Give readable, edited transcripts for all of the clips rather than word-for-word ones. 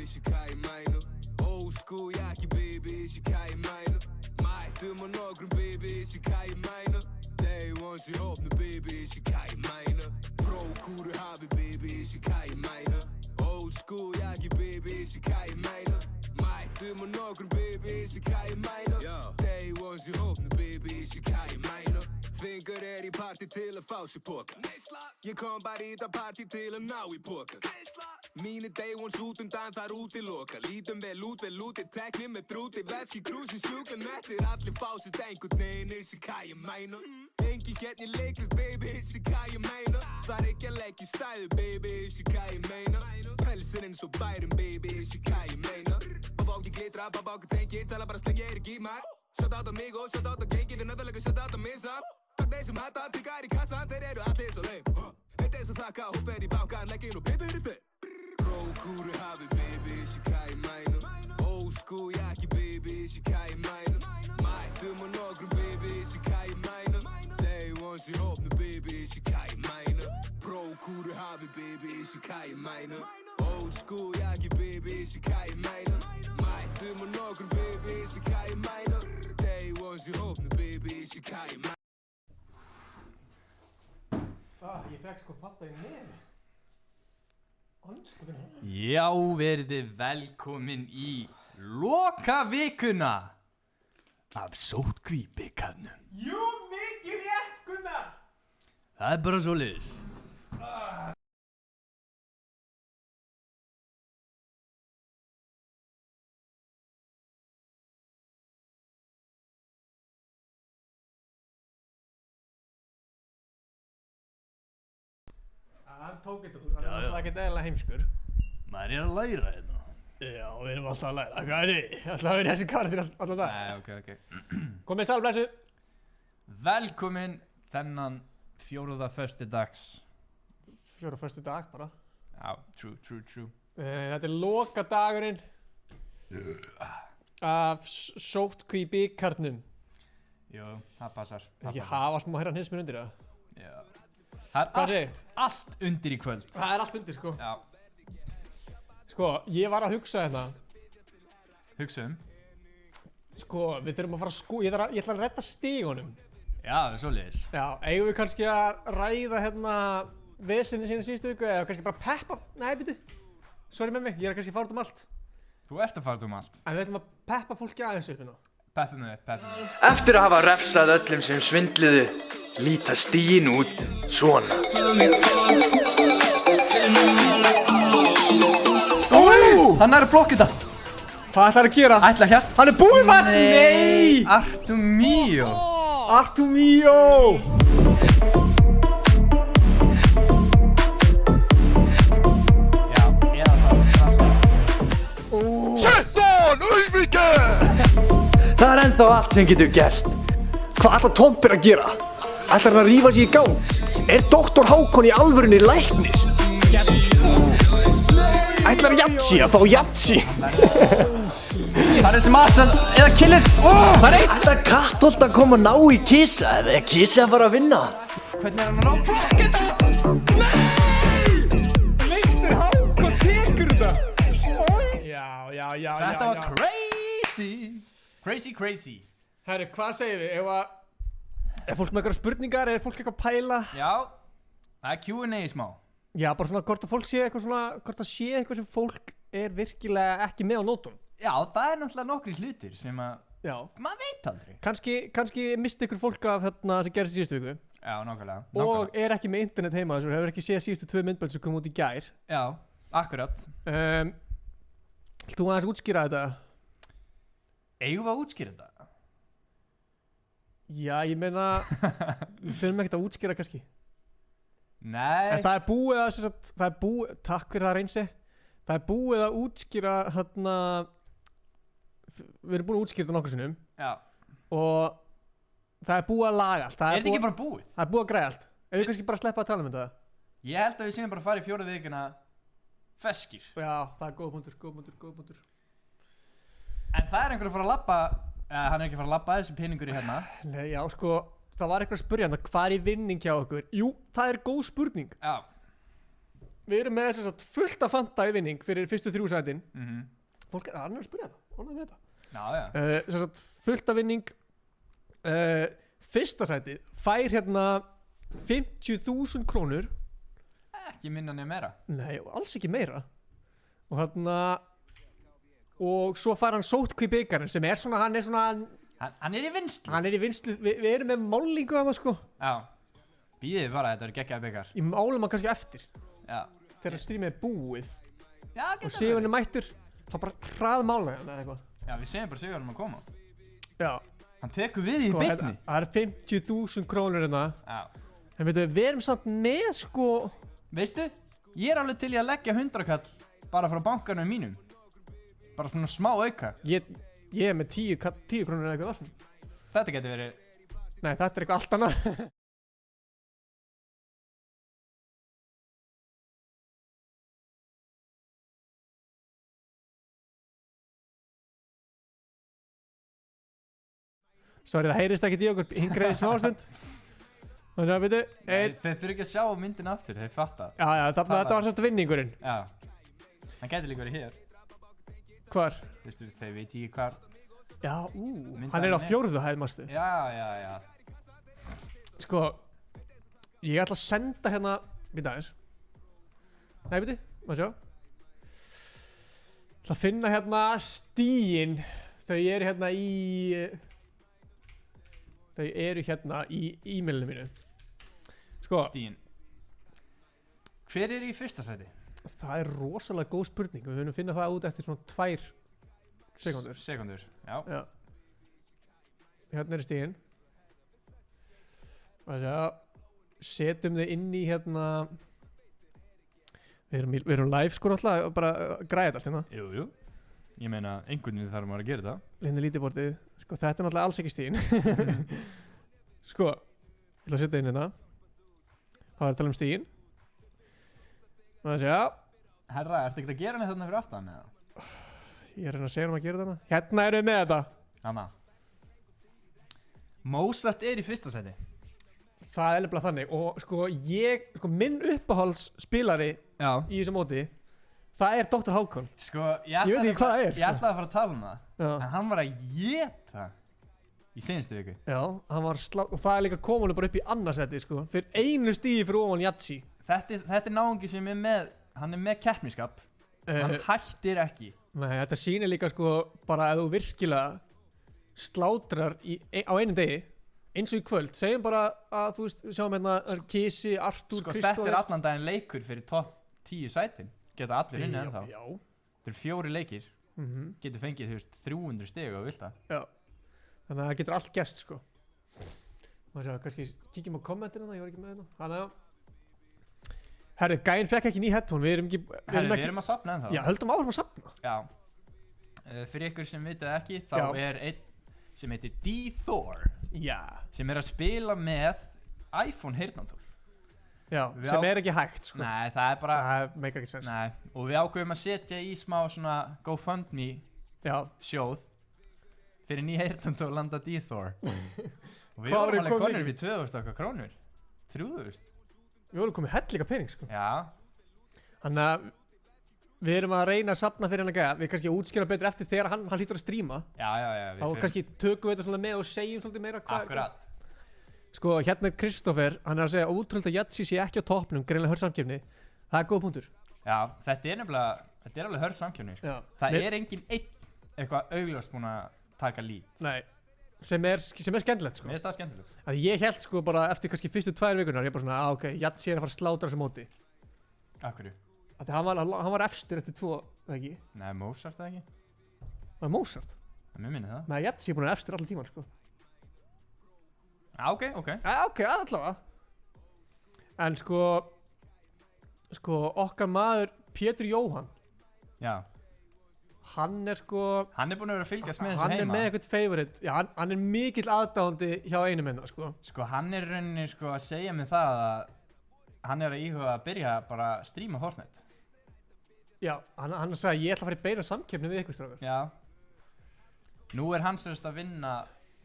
sé hvað ég mæna Old school jakki baby, sé hvað ég mæna Mættum á nokkrum baby, sé hvað ég mæna Day one sé hópnu baby, sé hvað ég mæna Prókúru hafi baby, sé hvað ég mæna Old school jakki baby, sé hvað ég mæna Mættum á nokkrum baby, sé hvað ég mæna Day one sé hópnu baby, sé hvað ég mæna Fingur í partí til að fá sér póka Ég kom bara í þetta partí til að ná í póka Mínir day ones út undan þar úti loka Lítum vel út, tekni með þrúti Veski krúsi sjúkla nettir Allir fá sér einhvern veginn, vissi hvað ég mæna Engi hérna leiklist baby, vissi hvað ég meina Það ekki að leggja í stæðu baby, vissi hvað ég meina Pelsir eins og bærum baby, vissi hvað ég meina Babáki glitra, babáki tengi Tala bara slengi í mag Shout out á mig og shout out á gengi Þið nöðalega shout out á missa Takk þeir sem hætta tíkar í kassan Þeir eru allir svo leim Þetta svo þakka, hún fer í bankan Leggin og bifir í þeim Prókúru hafi baby, sé hvað ég mæna Old school jakki baby, sé hvað ég mæna Mættum á nokkrum baby, sé hvað ég mæna Day one sé hópnu baby, sé hvað ég mæna Prókúru hafi baby, sé hvað ég mæna Old school jakki baby, sé hvað ég mæna Mættum á nokkrum baby, sé hvað ég mæna Day one sé hópnu baby, sé hvað ég mæna Ég fekk sko fatta í nefn Já, verið velkomin í lokavikuna af sótkvíbikarnum Jú, mikið rétt, Gunnar Það er bara svoleiðis Hann tók þetta úr, hann er alltaf ekkert eðlilega heimskur Maður er að læra hérna Já, við erum alltaf að læra Hvað er þið? Alltaf að vera í þessi karakter alltaf dag Nei, ok Komið sæl, blessu Velkomin þennan 4. föstudags Fjóra föstu dag bara Já, true Þetta er lokadagurinn af sótkví bikarnum Jú, það passar Ekki hafa smá herran hins mér undir það Já Það Hvað er segir? allt undir í kvöld Það er allt undir, sko Já, Sko, ég var að hugsa hérna hugsa Sko, við þurfum að fara ég ætla að redda stígunum Já, það er svoleiðis Já, eigum við kannski að ræða hérna vesinni sína síðustu viku eða kannski bara peppa, nei, byrju Sorry með mig, ég er kannski að fara út allt Þú ert að fara allt En við ætlum að peppa fólki aðeins upp hérna Peppum við Eftir að hafa refsað öllum sem svindluðu, líta stíin út svona. Hann er að blokka þetta Hvað ætlar að gera? Ætla hér Hann er búinn maður! Nei! Artu mio Artu mio! Já, eða það 17 auðvike! Það er ennþá allt sem getur gerst. Hvað ætlar Tompir að gera? Ætlar hann að rífa sig í gang? Er Dr. Hákon í alvörunni læknir? Ætlar Jatsi að fá Jatsi? Það er sem aðsann eða killið Það er eitt! Ætlar Kattholt að koma að ná í Kisa eða er Kisa að fara að vinna? Hvernig er hann að ná blokka þetta? Leistir Hákon tekur þetta! Já. Þetta var crazy Herri, hvað segir við? Er fólk með eitthvað spurningar? Er fólk eitthvað að pæla? Já, það er Q&A smá Já, bara svona hvort að fólk sé eitthvað svona hvort að sé eitthvað sem fólk er virkilega ekki með á nótum Já, það er náttúrulega nokkri hlutir sem að Já maður veit aldrei Kannski misti ykkur fólk af þarna sem gerðist síðustu viku Já, nákvæmlega og er ekki með internet heima þessu hefur ekki séð síðustu 2 myndbönd sem kom út í gær Já, akkurat Þú aðeins útskýra þetta? Eigum við að útskýra þetta? Já, ég meina við þurfum ekkert að útskýra kannski Nei En það er búið að það er búið, takk fyrir það reynsi Það er búið að útskýra hérna Við erum búin að útskýra þetta nokkur sinnum Já og það er búið að laga allt Er þetta ekki bara búið? Það er búið að græða allt Ef við kannski bara sleppa að tala um þetta Ég held að við séum bara að fara í 4. vikuna feskir Já, það er góð punktur En það er einhver að fara að labba Hann er ekki að fara að labba þessi peningur í hérna Nei, já, sko, það var eitthvað að spyrja hvað er í vinning hjá okkur? Jú, það er góð spurning Já við erum með þess að fullt af Fanta í vinning fyrir fyrstu 3 sætin. Fólk er annars að spyrja það, ánægð með þetta. Já. Þess að fullt af vinning. Fyrsta sæti fær hérna 50.000 krónur. Ekki minna nefn meira. Nei, alls ekki meira. Og þarna, og svo fær hann sótkví bikarinn sem er svona, hann er svona, Hann er í vinslu. hann er í vinslu, við erum með málingu af það sko. Já. Býðið bara, þetta eru geggjaði byggar. Í málum hann kannski eftir, Já. þegar strímið er búið. Já, Og Sigurinn er mættur, þá bara hraðmála hann eða eitthvað. Já, við segjum bara Sigurinn að koma. Já. Hann tekur við í Sko, beinni. það er 50.000 krónur hérna. Já. En veitu, við erum samt með sko. Veistu, ég er alveg til í að leggja 100 kall bara frá bankanum mínum. Bara svona smá auka. Ég er með 10 krónur eða eitthvað varsum. Þetta getur verið. Nei, þetta er eitthvað allt annað. Sorry, það heyrist ekkert í okkur, hingriði smástund. Þannig að veitu, Þeir þurfi ekki að sjá myndin aftur, þeir fatta. Já, þetta var svolítið vinningurinn. Já. Hann getur líka verið hér. Hvar? Veistu, þeir veit ekki hvar. Já, Myndaðan hann er á er. 4. hæð, mástu. Já. Sko, ég ætla að senda hérna, býta aðeins. Nei, býti, maður sjá. Ég ætla að finna hérna stíin. Þau eru hérna í e-mailinu mínu. Sko, Stíin. Hver er í fyrsta sæti? það er rosalega góð spurning. Við höfum finna það út eftir svona 2 sekúndur. Sekundur, já. Já. Hérna er stíin. Maður sjá. Setjum þau inn í hérna. Við erum live sko náttúrulega, bara græða þetta allt hérna. Jú. Ég meina, einhvern veginn þarf maður að gera þetta. Hérna lítibortið. Sko, þetta er náttúrulega alls ekki stíin. Sko, ég ætla að setja inn hérna. Það var að tala um stíin. Maður sjá. Herra, ertu ekkert að gera með þarna fyrir aftan, eða? Ég er að reyna að segja að gera þarna. Hérna erum við með þetta. Hanna. Mozart er í fyrsta sæti. Það er nefnilega þannig. Og sko, minn uppáhaldsspilari Já. í þessu móti, það er Dr. Hákon. Sko, Ég veit ekki hvað það er, sko. Ég ætlaði að fara að tala um það. Já. En hann var að éta í seinustu viku. Já, hann var og það er líka komin bara upp í annarsæti, sko. Fyrir einu stíði fyrir ofan Jatsi. Þetta er náungi sem er með, hann er með keppniskap. Hann hættir ekki. Nei, þetta sýnir líka, sko, bara að þú virkilega slátrar á einum degi, eins og í kvöld. Segjum bara að, þú veist, sjáum hérna Kisi, Artúr, Sko, Kristófer. þetta er allan daginn leikur fyrir topp 10 sætin. Geta allir inni ennþá. Já. Þetta eru 4 leikir. Mhm. Getur fengið, þú veist, 300 stig og vilt það. Já. Þannig að það getur allt gerst, sko. Má sjá, kannski kíkjum á kommentina, ég var ekki með hérna. Þannig að herri, gæinn fekk ekki ný headphone, við erum ekki Við erum að safna ennþá. Já, höldum áfram að safna. Já. Fyrir ykkur sem vitað ekki, þá Já. er einn sem heitir D-Thor Já. sem er að spila með iPhone heyrnartól. Já, Við sem á- er ekki hægt, sko. Nei, það er bara Það meikar ekki sens. Nei, og við ákveðum að setja í smá svona GoFundMe Já. sjóð fyrir ný heyrnartól landa D-Thor. Og við Hvað vorum voru alveg komið konur mikið? við 2000 okkar krónur. 3000. Við vorum komið hell líka pening, sko. Já. Þannig að við erum að reyna að safna fyrir hann að gæða. Við kannski útskýra betur eftir þegar hann hlýtur að stríma. Já, við Þá kannski tökum við þetta svolítið með og segjum svolítið meira hvað Akkurat. Sko, hérna er Kristófer, hann er að segja ótrúlega að Jatsi sé ekki á toppnum, greinlega hör samkefni. Það er góð punktur. Já, þetta er nefnilega, þetta er alveg hörð samkjöfni, sko. Já. Það er engin einn eitthvað augljóst búin að taka lít. Nei, sem er skemmtilegt, sko. Mér finnst það skemmtilegt. Að ég held sko bara eftir kannski fyrstu 2 vikunar, ég bara svona, ok, Jatsi er að fara að slátra þessu móti. Akkurju? Að hann var efstur eftir 2, ekki? Nei, Mozart það ekki? Það var Mozart. Það mér minni það. Nei, Jatsi er búin að efstur allir tíman, sko. Ok. Ok, allavega. En sko okkar maður Pétur Jóhann, Já. hann er sko, Hann er búin að vera að fylgjast með þessu hann er heima. með eitthvað favorite, já, hann er mikill aðdáandi hjá einum minna, sko. Sko, hann er í rauninni sko að segja mig það að hann er að íhuga að byrja bara að stríma Fortnite. Já, hann sagði, ég ætla að fara í beina samkeppni við ykkur strákar. Já. Nú er hann sérst að vinna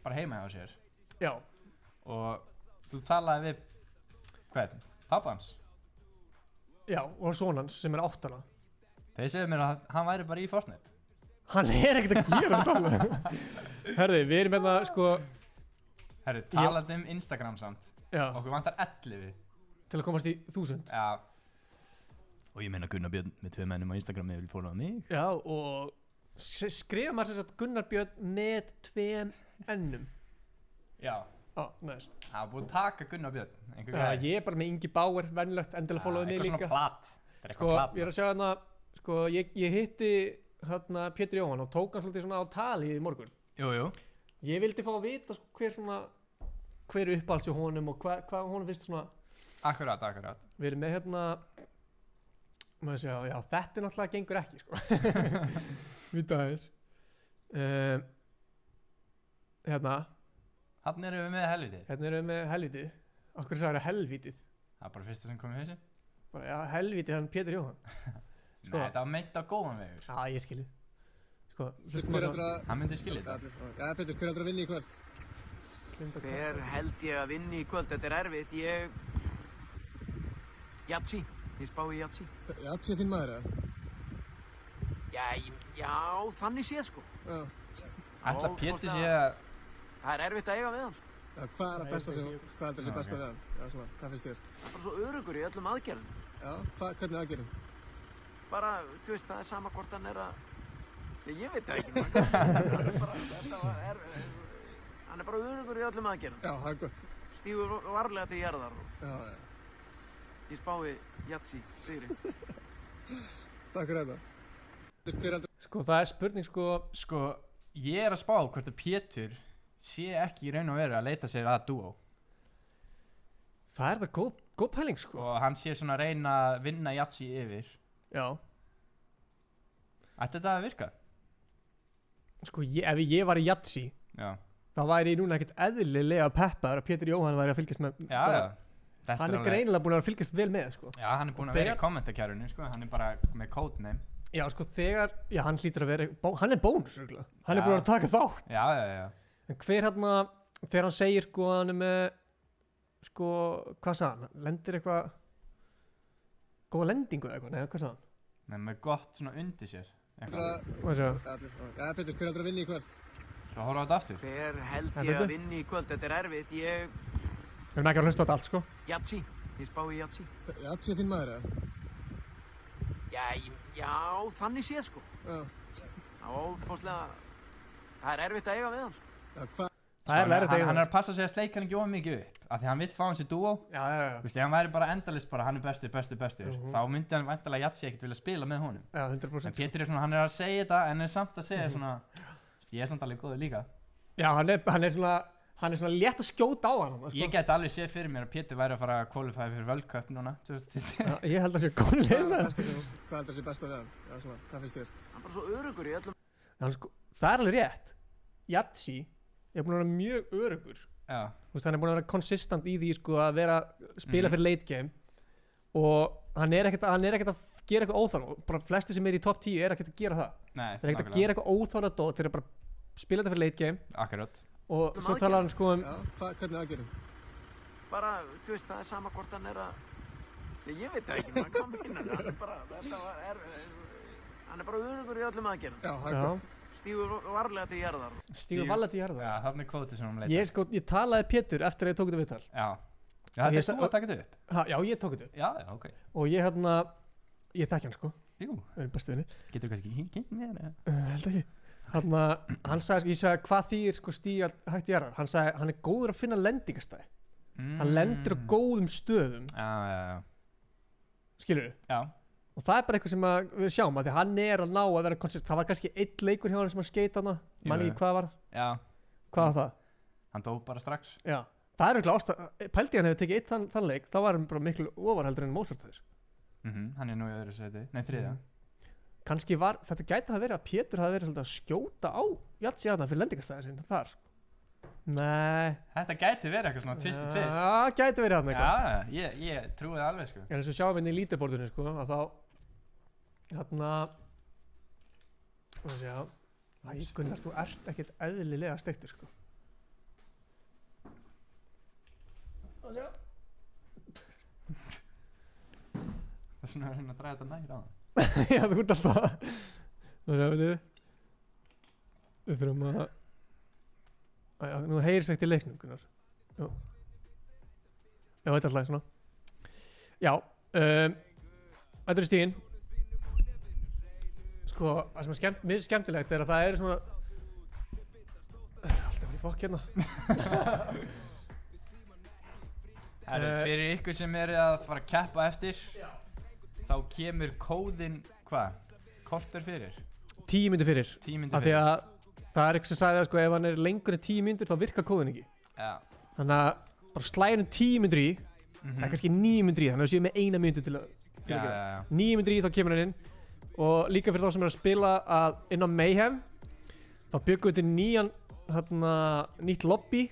bara heima hjá sér. Já, Og þú talaði við, hvern? Pappa hans? Já, og svona hans sem er 8 ára. Þeir segja mér að hann væri bara í Fortnite. Hann er ekkert að gera það. Herði, við erum hérna, sko, Herru, talandi Instagram samt. já, Okkur vantar 11. til að komast í 1000. Já. Og ég meina Gunnar Björn með 2 mennum á Instagram eða vil fólaða mig. Já, og skrifa maður sem sagt Gunnar Björn með 2 ennum. Já. Á, næs. Það var búið að taka Gunnar Björn. Einhver Já, gæði. ég er bara með Ingi Bauer, venjulegt, endilega followa mig Eitthvað líka. svona platt. Það er Sko, eitthvað platt. ég er að sjá hérna, sko, ég hitti hérna Pétur Jóhann og tók hann svolítið svona á tali í morgun. Jú. Ég vildi fá að vita sko, hver er uppáhalds hjá honum og hvað honum finnst svona. Akkurat. Við erum með hérna, maður segja, já, þetta er náttúrulega gengur ekki, sko. Vita aðeins. Hérna Hann erum við með helviti. erum við með helvitið. Okkur sagði það helvitið. Það er bara fyrsta sem kom í hausinn. Bara, já, helvitið hann Pétur Jóhann. Sko. Nei, þetta var meint á góðan vegur. Já, ég skilji. Sko, hlustum að það. Hann myndi skilja þetta. Já, Pétur, hver heldur að vinna í kvöld? Hver held ég að vinni í kvöld? Þetta er erfitt, Jatsi, ég spái í Jatsi. Já, sé þín maður, eða? Já, þannig séð sko. Já. Ætla Já, Pétur hvort sé að... Það er erfitt að eiga við hann sko. Já, hvað er að besta sem, hvað heldur að sé Já, besta ok. við hann? Já, svona, hvað finnst þér? Það er bara svo örugur í öllum aðgerðum. Já, hvernig aðgerum? Bara, þú veist, það er sama hvort hann er að... Ég veit það ekki, hann er bara örugur í öllum aðgerðum. Já, það er gott. Stígur varlega til jarðar og Já. ég spái Jatsi, sigri. Takk fyrir þetta. Hver heldur? Sko, það er spurning, sko. Sko, ég er að spá hvort að Pétur sé ekki í raun og veru að leita sér að dúó. Það er það góð pæling, sko. Og hann sé svona að reyna að vinna Jatsi yfir. Já. Ætti þetta að virka? Sko, ef ég var í Jatsi, Já. þá væri ég núna ekkert eðlilega peppaður að Pétur Jóhann væri að fylgjast með. Já. Þetta Hann er alveg- greinilega búin að fylgjast vel með, sko. Já, hann er búinn að vera í kommentarkerfinu, sko. Hann er bara með codename. Já, sko, hann hlýtur að vera, hann er bónus, örgulega. Hann er Já. búin að taka þátt. Já. En hver hérna, þegar hann segir, sko, hann er með, sko, hvað sagði hann? Lendir eitthvað, góða lendingu eða eitthvað, neða, hvað sagði hann? Nei, með gott svona undir sér. Eitthvað. Hvað sagði hann? Já, Pétur, hver heldur að vinna í kvöld? Svo horfa á þetta aftur. Hver held En ég bíddu. að vinni í kvöld? Þetta er erfitt, Við erum ekki að hlusta á þetta allt, sko. Jatsi, ég spái í Jatsi. Já, sé þín maður, eða? Já, þannig séð sko. Já. Það er erfitt að eiga við hann sko. Já, hvað? Það er lærið Hann er að passa sig að sleika hann ekki of mikið upp. Af því hann vill fá hann sér dúó. Já. Þú veist, ef hann væri bara endalist bara, hann er bestur, þá myndi hann væntanlega Jatsi ekkert vilja spila með honum. Já, En 100%. Pétur er svona, hann er að segja þetta, en er samt að segja svona, þú veist, ég er samt alveg góður líka. Já, hann er svona létt að skjóta á hann, sko. Ég get alveg séð fyrir mér að Pétur væri að fara að qualify fyrir World Cup núna, 2020. Já, ég held að það sé góð leið með það. Hvað heldur að sé besta við hann? Já, svona, hvað finnst þér? Hann er bara svo örugur í öllum. Sko, það er alveg rétt. Jatsi er búin að vera mjög örugur. Já, Þú veist, hann er búin að vera konsistent í því, sko, að vera spila fyrir late game og hann er ekkert að gera eitthvað óþarf. Bara flesti sem er í top 10 er ekkert að gera það. nei, Þeir er ekkert að gera eitthvað óþarf að dót, þeir eru bara að spila þetta fyrir late game Akkurat. og svo talar hann, sko, Já, hvernig aðgerum? Bara, þú veist, það er sama hvort hann er að... Ég veit það ekki, maður kom inn hann er bara örugur í öllum aðgerðum. Já, það er Já, gott. Stígur varlega til jarðar. stígur valið til jarða. Já, þarna er kvóti sem hann leita. Ég talaði Pétur eftir að ég tók þetta viðtal. Já, þetta Ég er sa- þú að taka þetta upp. Já, ég tók þetta upp Já, ok. og ég þekki hann, sko, Jú, við erum bestu vinni. getur kannski kynnt mér, eða? Held ekki. Hann sagði, ég sagði, hvað þýðir, sko, stíga hægt í jarðar? Hann sagði, hann er góður að finna lendingastæði. Hann lendir á góðum stöðum, Já. skilur við? Já, Og það er bara eitthvað sem við sjáum að því hann er að ná að vera konsist. Það var kannski einn leikur hjá hann sem að skeita hana. Manni Jú. ekki hvað það var. já, Hvað var það? hann dó bara strax. Já. Það er auðvitað ástæð. Pældi hann hefði tekið eitt þann leik, þá var hann bara miklu ofarheldur en Mozart þess. Hann er nú í öðru seti. Nei, þriðja. Kannski var, þetta gæti að vera að Pétur hafi verið svolítið að skjóta á Jatsi hana fyrir lendingastæði sinni þar, sko. Nei. Þetta gæti verið eitthvað svona twist og twist. Já, gæti verið hann eitthvað. Já, ég trúi það alveg, sko. En eins og sjáum við í lítiborðinu, sko, að þá Æ, Gunnar, þú ert ekkert eðlilega steiktur, sko. Það er svona að reyna að draga þetta nær á það. Já, þú ert alltaf þú veist, við þurfum að já, nú heyrist ekkert í leiknum, Gunnar. Já, þetta er alltaf svona. Já, þetta er stíginn. Sko, það sem er mjög skemmtilegt er að það eru svona alltaf fyrir fokk hérna. Fyrir ykkur sem eru að fara að keppa eftir, þá kemur kóðinn, hvað? Korter fyrir? 10 mínútur fyrir. 10 mínútur Af því fyrir. að það er eitthvað sem sagði að sko, ef hann er lengur en 10 mínútur þá virkar kóðinn ekki. Já. Þannig að bara slæðum 10 mínútur í, það er kannski 9 mínútur í, þannig að við séum með 1 mínútu til að gera. 9 mínútur í þá kemur hann inn og líka fyrir þá sem er að spila að inn á Mayhem þá byggum við til nýtt lobby.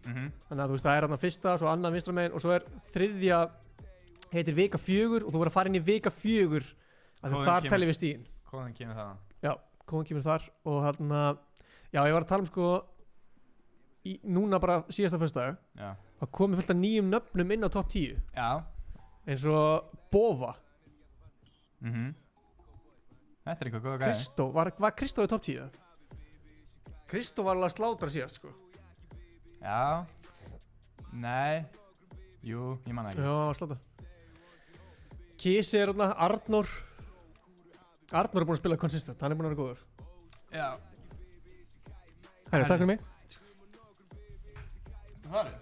Þannig að þú veist það er þarna fyrsta, svo annað vinstra megin og svo er þriðja heitir vika 4 og þú verður að fara inn í vika 4 af því þar teljum við stíginn. Kóðinn kemur þaðan. Já, kóðinn kemur þar og þarna, já ég var að tala sko núna bara síðasta föstudag þá komið fullt af nýjum nöfnum inn á topp 10. Já. Eins og Bova. Þetta er eitthvað góða gæði. Kristó, var Kristó í topp 10? Kristó var alveg að slátra síðast sko. Já. Nei. Jú, ég manna ekki. Já, slátra. Kísi er þarna, Arnór er búinn að spila konsistent, hann er búinn að vera góður. Já. Herri, takk fyrir mig. Þetta farið.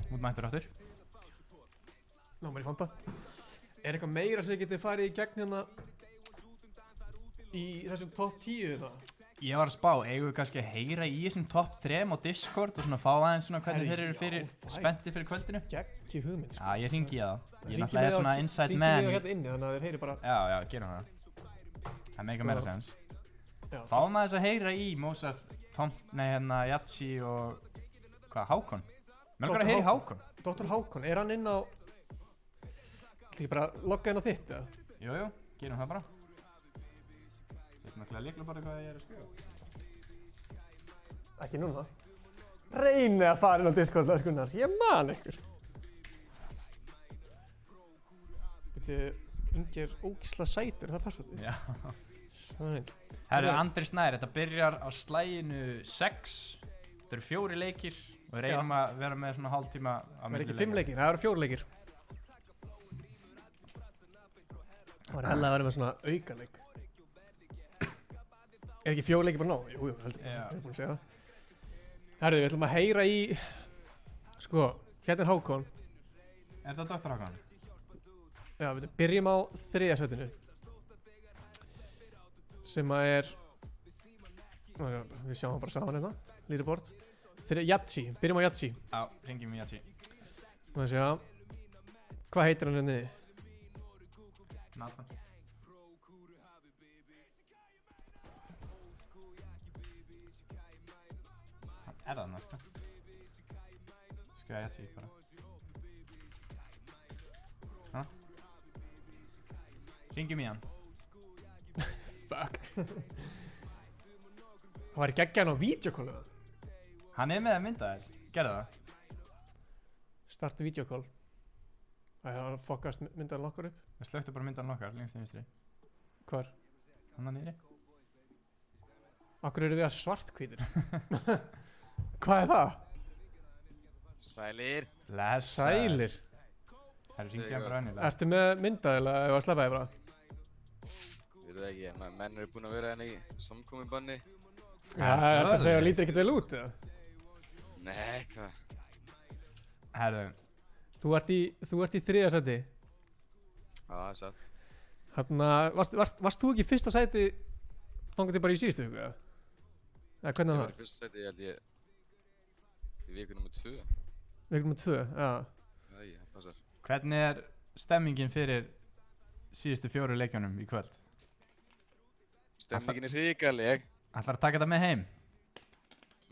Mútmættur áttur. Ná, maður í fanta. Er eitthvað meira sem getið farið í gegn hérna í þessum topp 10 það? Ég var að spá, eigum við kannski að heyra í þessum topp 3 á Discord og svona fá aðeins svona hvernig þeir eru fyrir spenntir fyrir kvöldinu? Geggi hugmynd sko. Já, ég ringi í það. Ég er náttúrulega svona inside man. Ringi við hérna inni þannig að þeir heyri bara. Já, gerum það. Það meika meira sens. Fáum aðeins að heyra í Mozart, Jatsi og hvað, Hákon? Mér langar að heyra í Hákon. Dr. Hákon, er hann inn á ætla ekki bara logga inn á þitt eða? Jú, gerum það bara. Sérst náttúrulega líkla bara hvað ég er að skrifa. Ekki núna. Reynið að fara inn á Discord Gunnars, ég man ykkur. Ingi er ógeðslega sætur, það er passvotið. Já. Sæl. Herru, Andri Snær, þetta byrjar á slaginu 6. Þetta eru 4 leikir og við reynum að vera með svona hálftíma á Það milli er ekki 5 leikir, það eru 4 leikir. Það var hella að vera með svona aukaleik. Er ekki 4 leikir bara nóg? Jú, heldur. Ég er búinn að segja það. Herru, við ætlum að heyra í sko, hérna er Hákon. Er þetta Dr. Hákon? Já, við byrjum á 3. setinu sem að er við sjáum bara saman hérna leaderboard. Jatsi, byrjum á Jatsi. Já, ringjum í Jatsi. Má sjá. Hvað heitir hann hérna? Nathan. Hann það sko. Skrifa Jatsi bara. Ringjum í hann. Fuck. Það var geggjan á videokólu. Hann er með að mynda þess. Gerðu það. Starta videokól. Það var fokkast myndaðan okkar upp. Við slöktum bara myndaðan okkar, lengst í vinstri. Hvar? Hann að niðri. Akkur eru við að svartkvítir? Hvað er það? Sælir. Sælir. Það er ringjum bara önnilega. Ertu með myndað eða að sleppa þig bara? Ég veit það ekki, menn eru búin að vera hérna í samkominbanni. Já, þetta segja lítur ekkert vel út eða? Nei, hvað? Herru. Þú ert í 3. sæti. Já, það er satt. Hérna, varst þú ekki í 1. sæti þangað til bara í síðustu viku eða? Eða hvernig Ég var var í fyrsta sæti, ég held ég í viku nr. 2. Viku nr. 2, já. Það passar. Hvernig er stemmingin fyrir síðustu 4 leikjunum í kvöld? Stemmingin er hrikaleg. Ætlar að taka þetta með heim?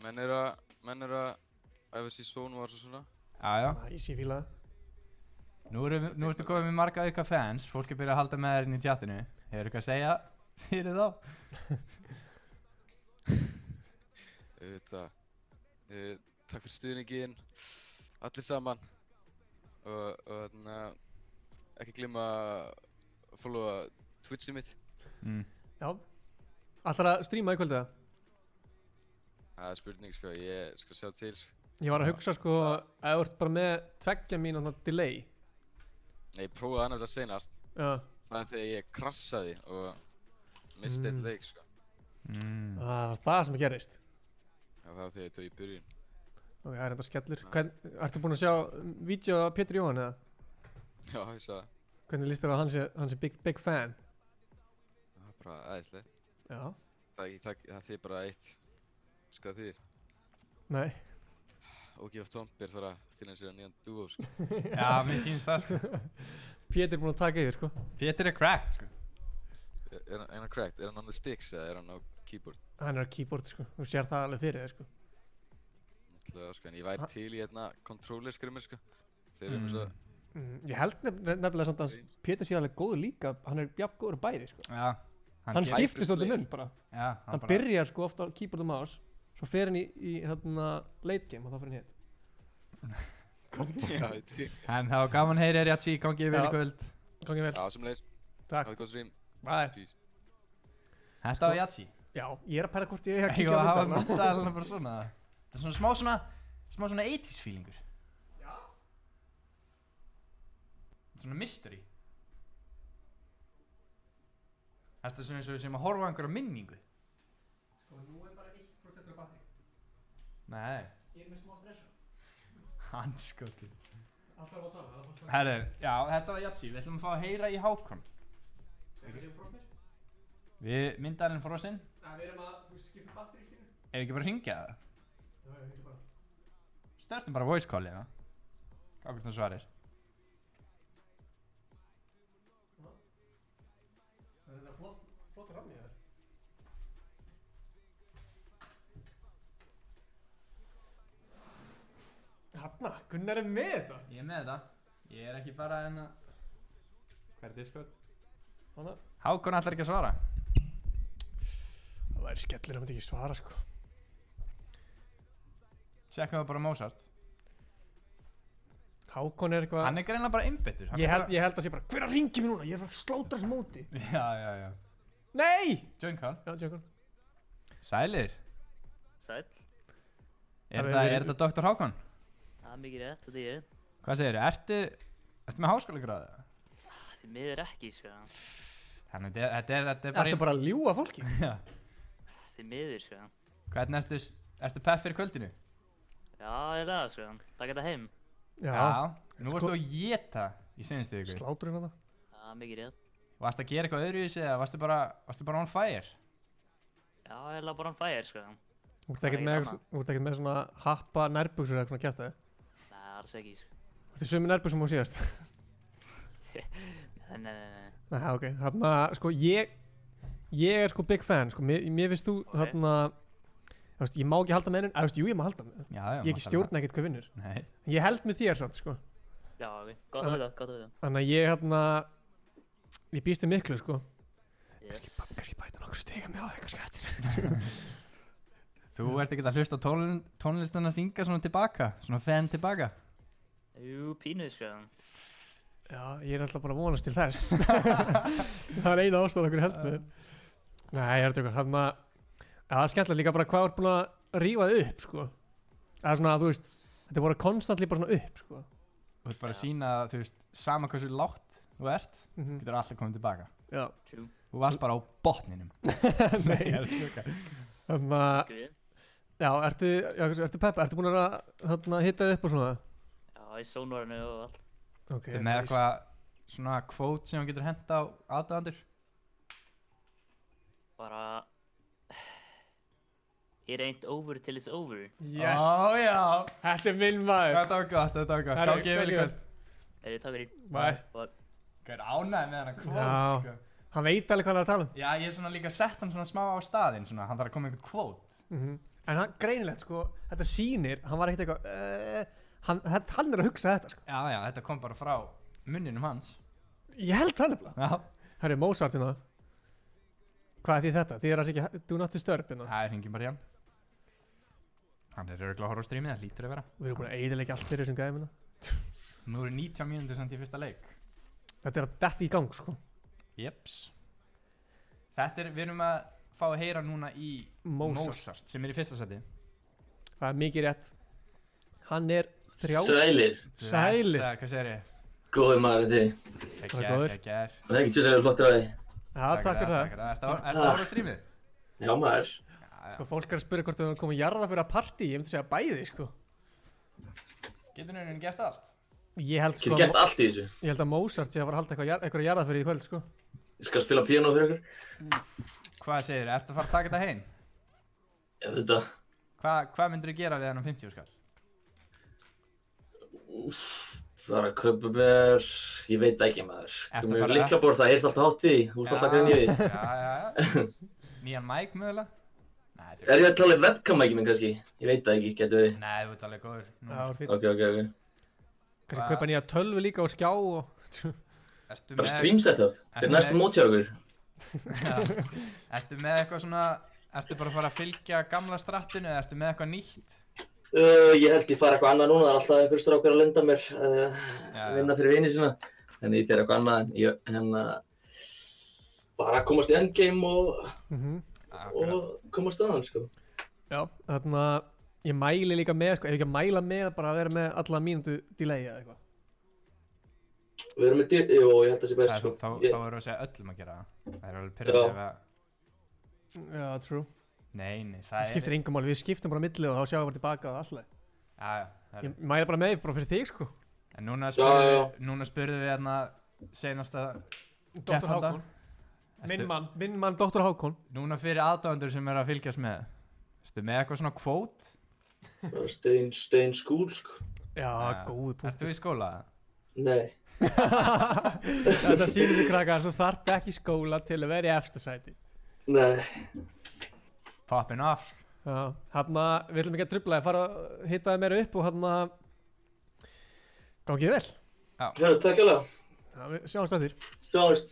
Menn eru að æfa sér Sónu og svona. Já. Næs, ég fíla það. Nú ertu komið með marga auka fans. Fólk er byrjað að halda með þér inn í tjattinu. Hefur eitthvað að segja fyrir þá? Takk fyrir stuðninginn. Allir saman. og ekki glemma að followa Twitchið mitt. Já. Ætlar að stríma í kvöldið það? Það er spurning sko, ég skal sjá til sko. Ég var að hugsa sko að þú ert bara með 2 mínútna delay. Nei, ég prófaði það nefnilega seinast. Já. Það er þegar ég krassaði og misti einn leik sko. Það var það sem gerist. Já, það var þegar ég tók í byrjun. Ok, það er enda skellur. Ertu búinn að sjá vídeo af Pétur Jóhann eða? Já, ég sá það. Hvernig líst þér að hann sé big fan? Það var bara æðislega. Já. Það þýðir bara eitt. Sko það þýðir. Nei. OGF Tomper þarf að finna sér nýjan dúo sko. Já, mér sýnist það sko. Pétur er búinn að taka yfir sko. Pétur er cracked sko. Er hann cracked? Er hann on the sticks eða er hann á keyboard? Hann er á keyboard sko. Þú sér það alveg fyrir þér sko. Náttúrulega sko, en ég væri til í controller skrimur sko. Þeir eru með svo... Ég held nefnilega samt að Pétur sé alveg góður líka. Hann er jafn góður bæði sko. Já. Hann skiptist svolítið bara. Já. Hann byrjar sko ofta á keyboard og mouse. Svo fer hann í late game og þá fer hann hit. Já, ég tík. En það var gaman heyri þér Jatsi, gangið vel í kvöld. Gangið vel. Já, sem leiðis. Takk. Hafið góð stream. Bye. Peace. Þetta var Jatsi. Já, ég er að pæla hvort ég að Ég kíkja var á að hafa myndalina. myndalina bara svona. Það er smá svona 80s feelingur. Já. Svona mystery. Þetta er svona eins og við séum að horfa á einhverja minningu. Sko, nú er bara 1% eftir á batteri. Nei. Ég er með smá stressa. Handskotið. Alltaf á að tala. Herru, já, þetta var Jatsi. Við ætlum að fá að heyra í Hákon. Segir það séum frosnir? Við myndalinn frosinn. Við erum að, þú veist, skipta batteri, skilur. Ef við ekki bara hringja það. Já, ég hringi bara. Startum bara voice call, já. Hvað hvort þú svarir? Það er þetta flott rammi þér. Hanna, Gunnar er með þetta. Ég er með þetta. Ég er ekki bara enn að... Hver er Discord? Hanna. Hákon ætlar ekki að svara. Það væri skellir að myndi ekki svara, sko. Sjekkum við bara Mozart. Hákon er eitthvað... Hann er greinlega bara einbeittur. Ég held að sé bara, hver að ringi mér núna? Ég er að slátra þessu móti. Já. Nei! Join call. Já, tjókun. Sælir. Sæll. Er þetta Dr. Hákon? Það er mikið rétt, þetta er ég. Hvað segir þið? Ertu með háskólagráðu? Því miður ekki, sko. Þannig þetta er bara... Ertu bara að ljúga fólki? Já. Því miður, sko. Hvernig ertu pepp fyrir kvöldinu? Já, ég er það, sko. Það geta heim. Já. Nú varstu að geta í senstu viku. Sláturinn að það? Það er mikið rétt. Varstu að gera eitthvað öðruvísi eða varstu bara on fire? Já, ég er bara on fire, sko. Þú ert ekkert með svona happa nærbuxur eða svona kjæft það? Nei, alls ekki, sko. Þú ert sömu nærbuxum á síðast? Nei. Nei, ok. Þarna, sko, ég er sko big fan, sko. Mér finnst þú, þarna, ég má ekki halda með henni, jú, ég má halda með henni. Já, ég ekki stjórna ekkert hvað vinnur. Nei. Ég held með þér samt, sko. Já, ok. Gott að vita. Þannig að ég, ég býst þér miklu, sko. Yes. Kannski bæta nokkuð stiga með á það, kannski eftir. Þú ert ekki að hlusta á tónlistina að syngja svona tilbaka, svona fan tilbaka? Jú, pínuð, sko. Já, ég er alltaf bara að vonast til þess. Það er eina ástæðan okkur held með. Nei, ég er að tjóka, það er skemmtilegt líka bara hvað þú ert búin að rífa þig upp, sko. Það er svona, þú veist, þetta voru konstantli bara svona upp, sko. Þú ert bara að sína, þú veist, sama hversu lágt þú ert, getur alltaf komið tilbaka. Já. True. Þú varst bara á botninum. Nei, ég er að tjóka. Þannig að, já, ertu peppa, ertu búin að hitta þig upp og svona? Já, í sónvarinu og allt. Ok, Þetta er með eitthvað svona kvót sem þú getur hent á aðdáðandur? Bara... It ain't over till it's over. Yes! Ó, já! Þetta er minn maður! Þetta var gott. Gangi vel í kvöld. Takk fyrir. Bye. Hvað er ánægð með hana kvót, Já. sko? Hann veit alveg hvað hann er að tala um. Já, ég er svona líka sett hann svona smá á staðinn, svona, hann þarf að koma með einhvern kvót. En hann greinilegt, sko, þetta sýnir, hann var ekkert eitthvað, hann er að hugsa þetta, sko. Já, þetta kom bara frá munninum hans. Ég held það nefnilega. Já. Það er Mozart hérna. Hvað er því þetta? Því er það ekki, do not disturb hérna. Það er hringin bara í hann. Hann er örugglega að horfa á streamið, það hlýtur að vera. Við erum búin að eyðileggja allt fyrir þessum gæðum hérna. Nú eru 90 mínútur samt í fyrsta leik. Þetta er að detti í gang, sko. Jeps. Við erum að fá að heyra núna í Mozart sem er í fyrsta seti. Það er mikið rétt. Hann er Sælir. Hvað segir ég? Góði maður þið. Góður. Það er ekki tjóðlega flottur að þið. Já, takk fyrir það. Ertu að horfa á strímið? Já maður. Sko, fólk er að spyrja hvort það komið jarða fyrir að partí. Ég myndi segja bæði, sko. Getur nefnir gert allt? Ég held, sko, Getur gert allt í þessu. Ég held að Mozart sé að fara að halda eitthvað jarða fyrir í kvöld, sko. Ég skal spila píanó fyrir ykkur. Hvað segir þið? Ertu að fara að taka þetta heim? Já þetta. Hvað myndir þú gera við hann 50 skall? Fara að kaupa mér, ég veit ekki maður. Ertu að fara Lyklaborð, það heyrst alltaf hátt í því. Þú ert alltaf að greinja í því. Já. Nýjan mic mögulega? Er ég að tala um webcam-mækið minn kannski? Ég veit það ekki, getur verið. Nei, þú ert alveg góður. Já, það er fínt. Ok. Kannski kaupa nýja tölvu líka og skjá og... Bara stream setup, þetta er næstu mót hjá okkur. Ertu með eitthvað svona, ertu bara að fara að fylgja gamla strattinu eða ertu með eitthvað nýtt? Ég held ég fara eitthvað annað núna, það er alltaf einhver strákar að lenda mér að vinna fyrir vini sína. Þannig ég fer eitthvað annað en bara komast í endgame og komast að hann, sko. Já, þarna, ég mæli líka með, sko, ef ekki að mæla með bara að vera með alla mínútu delay eða eitthvað. Við erum með jú, ég held að það sé best, sko. Þá erum við að segja öllum að gera það. Það er alveg pyrrandi að... Já, true. Nei, það skiptir engum máli, við skiptum bara millið og þá sjáum við bara tilbaka og alltaf. Já. Ég mæli bara með bara fyrir þig, sko. En núna spurðum við hérna seinasta Dr. Hákon. Minn mann Dr. Hákon. Núna fyrir aðdáendur sem að fylgjast með. Ertu með eitthvað svona quote? Stay in school, sko. Já, góði punktur. Ertu í skóla? Nei. Þetta sýnir sig krakkar, þú þarft ekki skóla til að vera í efsta sæti. Nei. Popping off. Já, við ætlum ekki að trufla þig, fara að hitta þig meira upp og gangið vel. Já, takk alveg. Já, við sjáumst að þér. Sjáumst.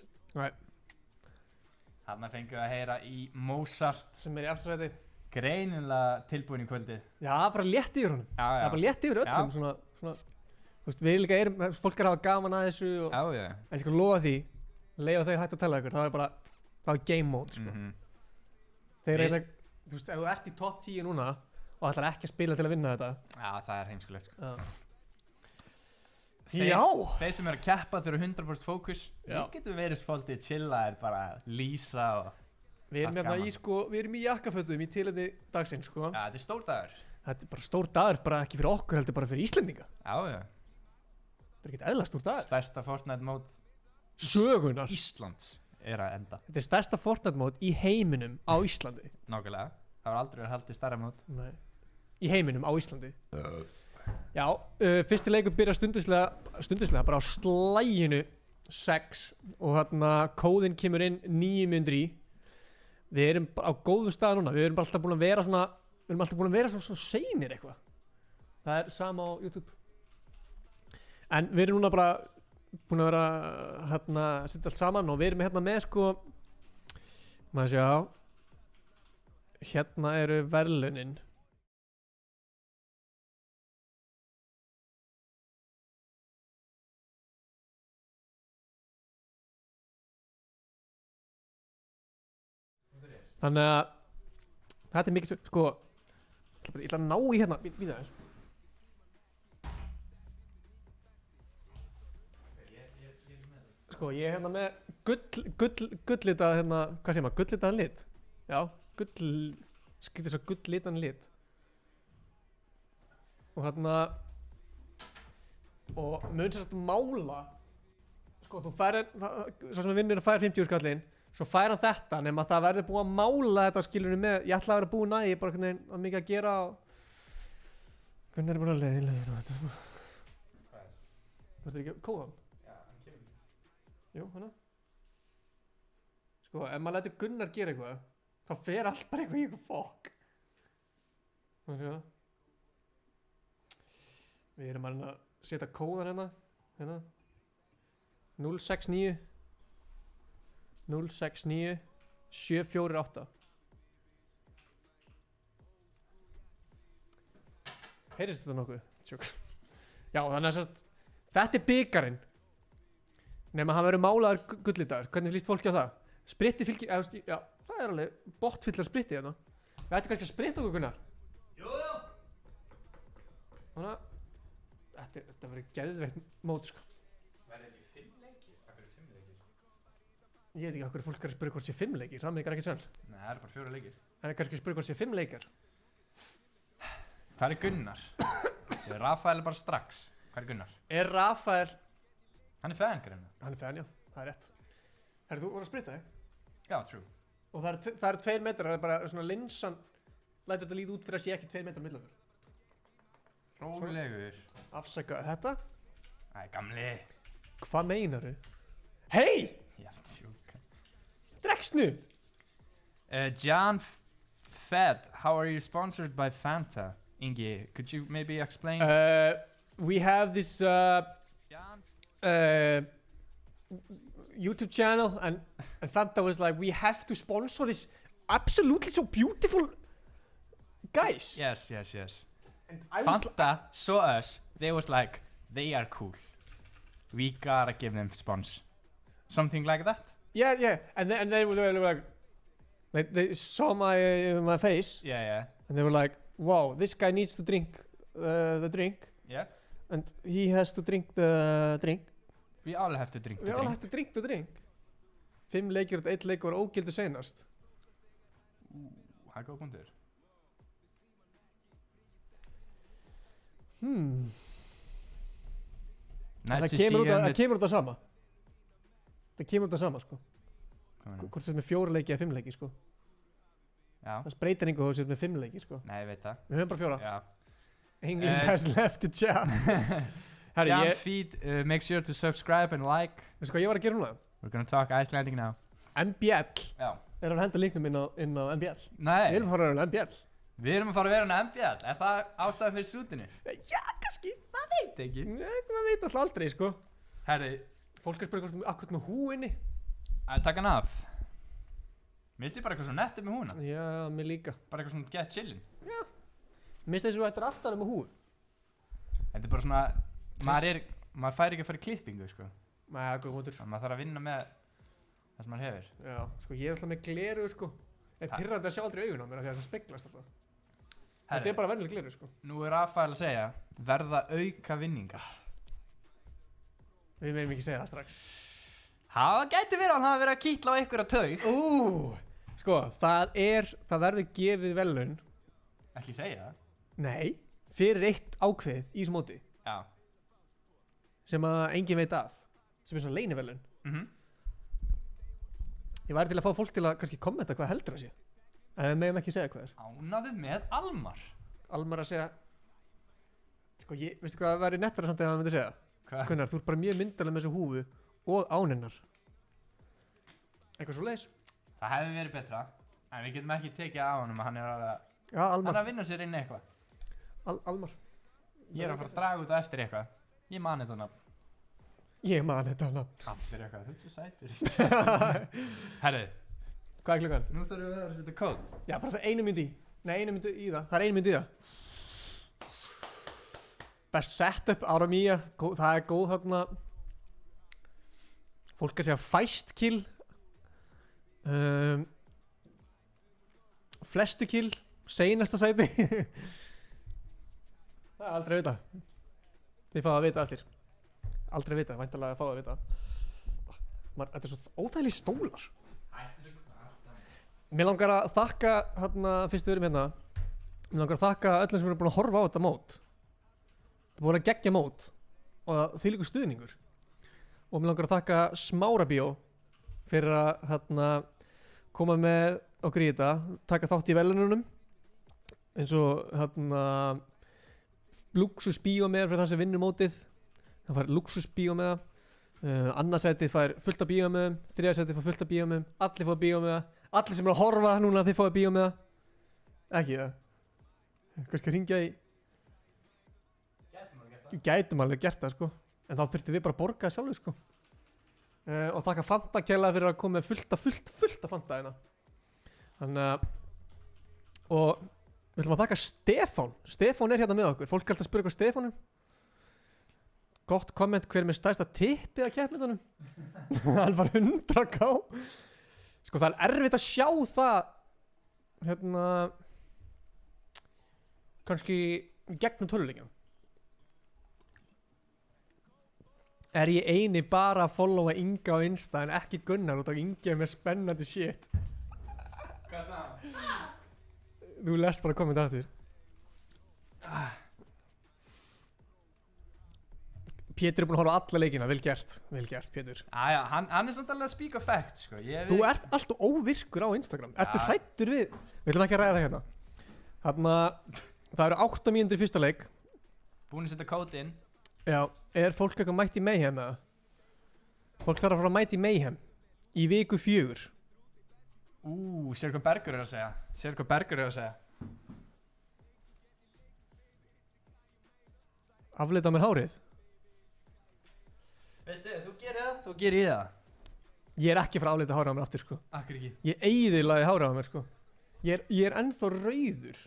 Fengum við að heyra í Mozart sem er í efsta sæti. Greinilega tilbúin í kvöldið. Já, bara létt yfir honum. Já. Það er bara létt yfir öllum, svona, þú veist, við líka fólk er að hafa gaman að þessu og... Já. En ég skal lofa því, leiða þau hægt að tala ykkur, það er game mode, sko. Þeir eru þetta, þú veist, ef þú ert í top 10 núna og ætlar ekki að spila til að vinna þetta. Já, það er heimskulegt, sko. Já. Þeir sem eru að keppa þurfa 100% fókus. Við getum verið svolítið chillaðir, bara lýsa og... Við erum hérna við erum í jakkafötum í tilefni dagsins, sko. Já, þetta er stór dagur. Þetta er bara stór dagur, bara ekki fyrir okkur, heldur bara fyrir Íslendinga. Já. Þetta er ekkert eðla stór dagur. Stærsta Fortnite mót sögunar Íslands er að enda. Þetta er stærsta Fortnite mót í heiminum á Íslandi. Nákvæmlega. Það var aldrei verið haldið stærra mót. Nei. Í heiminum á Íslandi. Já, fyrsti leikur byrjar stundislega bara á slæginu 6 og hérna kóðinn kemur inn 9 mínútur í. Við erum á góðu stað núna, við erum alltaf búin að vera svona seinir eitthvað. Það er sama á YouTube. En við erum núna bara búin að vera hérna setja allt saman og við erum hérna með sko maður sjá hérna eru verðlaunin. Þannig að þetta er mikið sko ég ætla að ná í hérna býta þér. Sko ég er hérna með gulllitað hérna, hvað segir maður, gulllitaðan lit. Já, skriftir svo gulllitaðan lit. Og hérna og mun sem sagt mála sko þú færir, svo sem vinnur fær 50 skallinn. Svo fær hann þetta nema það verður búið að mála þetta skilurinn með, ég ætla að vera búin að ég bara einhvern veginn að mikið að gera og hvernig er bara leiðilegir og þetta hvað er? Þetta ekki kóðan? Já, hann kemur jú, hana sko, ef maður lætur Gunnar gera eitthvað þá fer allt bara eitthvað í eitthvað fokk þannig að við erum að setja kóðan hérna 069 069 748 Heyrðist þetta nokkuð? Tjók. Já, þannig að Þetta er byggarinn. Nema hann verður málaður gullitaður. Hvernig líst fólki á það? Spritti fylgir, já, það er alveg botfyllar spritti hérna. Við ættum kannski að spritta okkur, Gunnar. Jú. Þannig að þetta verður geðveikt mót, sko. Verður ekki 5 leikir? Akkur 5 leikir? Ég veit ekki okkur fólk er að spyrja hvort sé 5 leikir. Það meikar ekki sens. Nei, það eru bara 4 leikir. Það er kannski að spyrja hvort sé 5 leikar. Hvað er Gunnar? Rafael er bara strax. Hvað er Gunnar? Er Rafael... Hann er fan, greina. Hann er fan, já. Það er rétt. Herru, þú voru að spritta þig? Já, true. Og það eru 2 metrar, það er bara svona linsan lætur þetta líta út fyrir að sé ekki 2 metrar millum. Rólegur. Afsaka þetta. Æ, gamli. Hvað meinaru? Hei! Já, tjúka. Drekksnuð! John Fed, how are you sponsored by Fanta? Ingi, could you maybe explain? We have this YouTube channel and Fanta was like, we have to sponsor this absolutely so beautiful guys. Yes. And I was Fanta saw us, they was like, they are cool. We gotta give them spons. Something like that? Yeah. And then they were like, they saw my face. Yeah. And they were like, wow, this guy needs to drink the drink. Yeah. And he has to drink the drink. We all have to drink the We all drink. have to drink the drink. 5 leikir og 1 leikur var ógildur seinast. Það er góð punktur. Það kemur út af sama. Það kemur út af sama, sko. Hvort sem er 4 leiki eða 5 leiki, sko. Já. Það breytir einhver sem er 5 leiki, sko. Nei, ég veit það. Við höfum bara 4. Já. English has left the chat. Jam feed, make sure to subscribe and like. Veistu hvað ég var að gera núna? We're gonna talk Icelandic now. MBL. Já. Er að henda líknum inn á MBL. Nei. Við erum að fara að vera MBL. Við erum að fara að vera á MBL. Er það ástæðan fyrir sútinu? Já, kannski. Maður veit ekki. Nei, maður veit alltaf aldrei, sko. Herri. Fólk er að spyrja akkur með húinni. Að taka hann af. Mér finnst ég bara eitthvað svo nettið með húna. Já, mér líka. Bara eitthvað svona get chillin. Já. Mér finnst þess að þetta er alltaf með húi. Þetta er bara svona, maður fær ekki að fara í klippingu, sko. Nei, góð hóttur. Maður þarf að vinna með það sem maður hefur. Já, sko, ég er alltaf með gleru, sko. Það er pirrandi að sjá aldrei augun á mér af því að það speglast alltaf. Þetta er bara vennileg gleru, sko. Nú er Rafael að segja, verða auka vinninga. Við meðum ekki segja það strax. Það gæti verið að hann hafi verið að kýtla á ykkur að taug. Sko, það verður gefið velun. Ekki segja það. Nei, fyrir eitt ákveð í þessu móti. Já. Sem að enginn veit af. Sem er svona leynivelun. Ég væri til að fá fólk til að kannski kommenta hvað heldur að sé. En við meðum ekki segja hvað er. Ánaðu með Almar. Almar að segja. Sko, veistu hvað væri nettara samt eða hann myndi segja? Hvað? Gunnar, þú ert bara mjög myndaleg með þessu húfu og ánennar. Eitthvað svo leiðis. Það hefði verið betra. En við getum ekki tekið á honum að hann er að vinna sér inn eitthvað. Almar. Ég er að fara að draga út á eftir eitthvað. Ég man þetta nafn. Ég man þetta nafn. Aftur eitthvað, þú ert svo sætur. Herru. Hvað er klukkan? Nú þurfum við að setja kód. Já, bara það 1 mínúti í. Nei, 1 mínúti í það. Það er 1 mínúti í það. Best setup ára mýja. Það er góð þarna. Fólk að segja fæst kill. Flestu kill. Seinasta sæti. Það er aldrei að vita. Þið fáið að vita allir. Aldrei að vita, væntanlega að fáið að vita. Þetta er svo óþægileg stólar. Mér langar að þakka fyrst við erum hérna. Mér langar að þakka öllum sem eru búin að horfa á þetta mót. Það er búin að geggja mót og þvílíkur stuðningur. Og mér langar að þakka Smárabíó fyrir að koma með okkur í þetta, taka þátt í velununum eins og Luxusbíó með fyrir það sem vinnur mótið. Það fær Luxusbíó með það. Annarsætið fær fullt af bíó með þeim, þriðarsætið fær fullt af bíó með þeim, allir fá bíó með það. Allir sem eru að horfa núna þið fáið bíó með það. Ekki það. Kannski að ringja í. Gætum alveg gert það, sko. En þá þurftum við bara að borga það sjálfur, sko. Og þakka Fanta kærlega fyrir að koma með fullt af Fanta hérna. Þannig að og við ætlum að þakka Stefán. Stefán er hérna með okkur. Fólk er alltaf að spyrja hvað Stefán er. Gott komment, hver er með stærsta tippið að keppnitunum? Hann var 100k. Sko það er erfitt að sjá það hérna kannski gegnum töluleikjum. Er ég eini bara að followa Inga á Insta en ekki Gunnar út af Ingi er með spennandi shit. Hvað sagði hann? Þú lest bara komment aftur. Pétur er búinn að horfa á alla leikina, vel gert Pétur. Æja, hann er samt alveg að speak of fact, sko. Þú ert alltaf óvirkur á Instagram. Ertu hræddur við? Við ætlum ekki að ræða það hérna. Þarna, það eru 8 mínútur í fyrsta leik. Búinn að setja kód inn. Já, er fólk eitthvað mætt í Mayhem eða? Fólk þarf að fara að mæta í Mayhem í viku 4. Sér hvað Bergur er að segja. Afleita mér hárið. Veistu, þú gerir það, þú gerir það. Ég er ekki að fara að afleita hárið á mér aftur, sko. Akkur ekki. Ég eyðilagði hárið á mér, sko. Ég er ennþá rauður.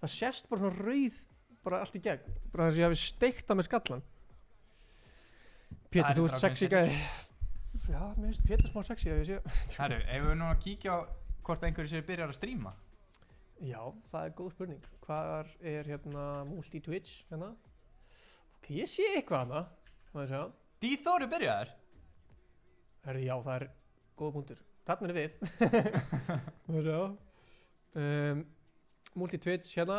Það sést bara svona rauð, bara allt í gegn. Bara þess að ég hafi steikt á mér skallan. Pétur, þú ert sexy gæði. Já, mér finnst Pétur smá sexy að ég sé. Herru, ef við nú að kíkja á hvort einhverju séu byrjar að stríma. Já, það er góð spurning. Hvar er hérna multi-twitch hérna? Ok, ég sé eitthvað hana. Má ég sjá. D-Thor er byrjaður. Herru, já, það er góða punktur. Þarna er við. Má ég sjá. Multi-twitch hérna.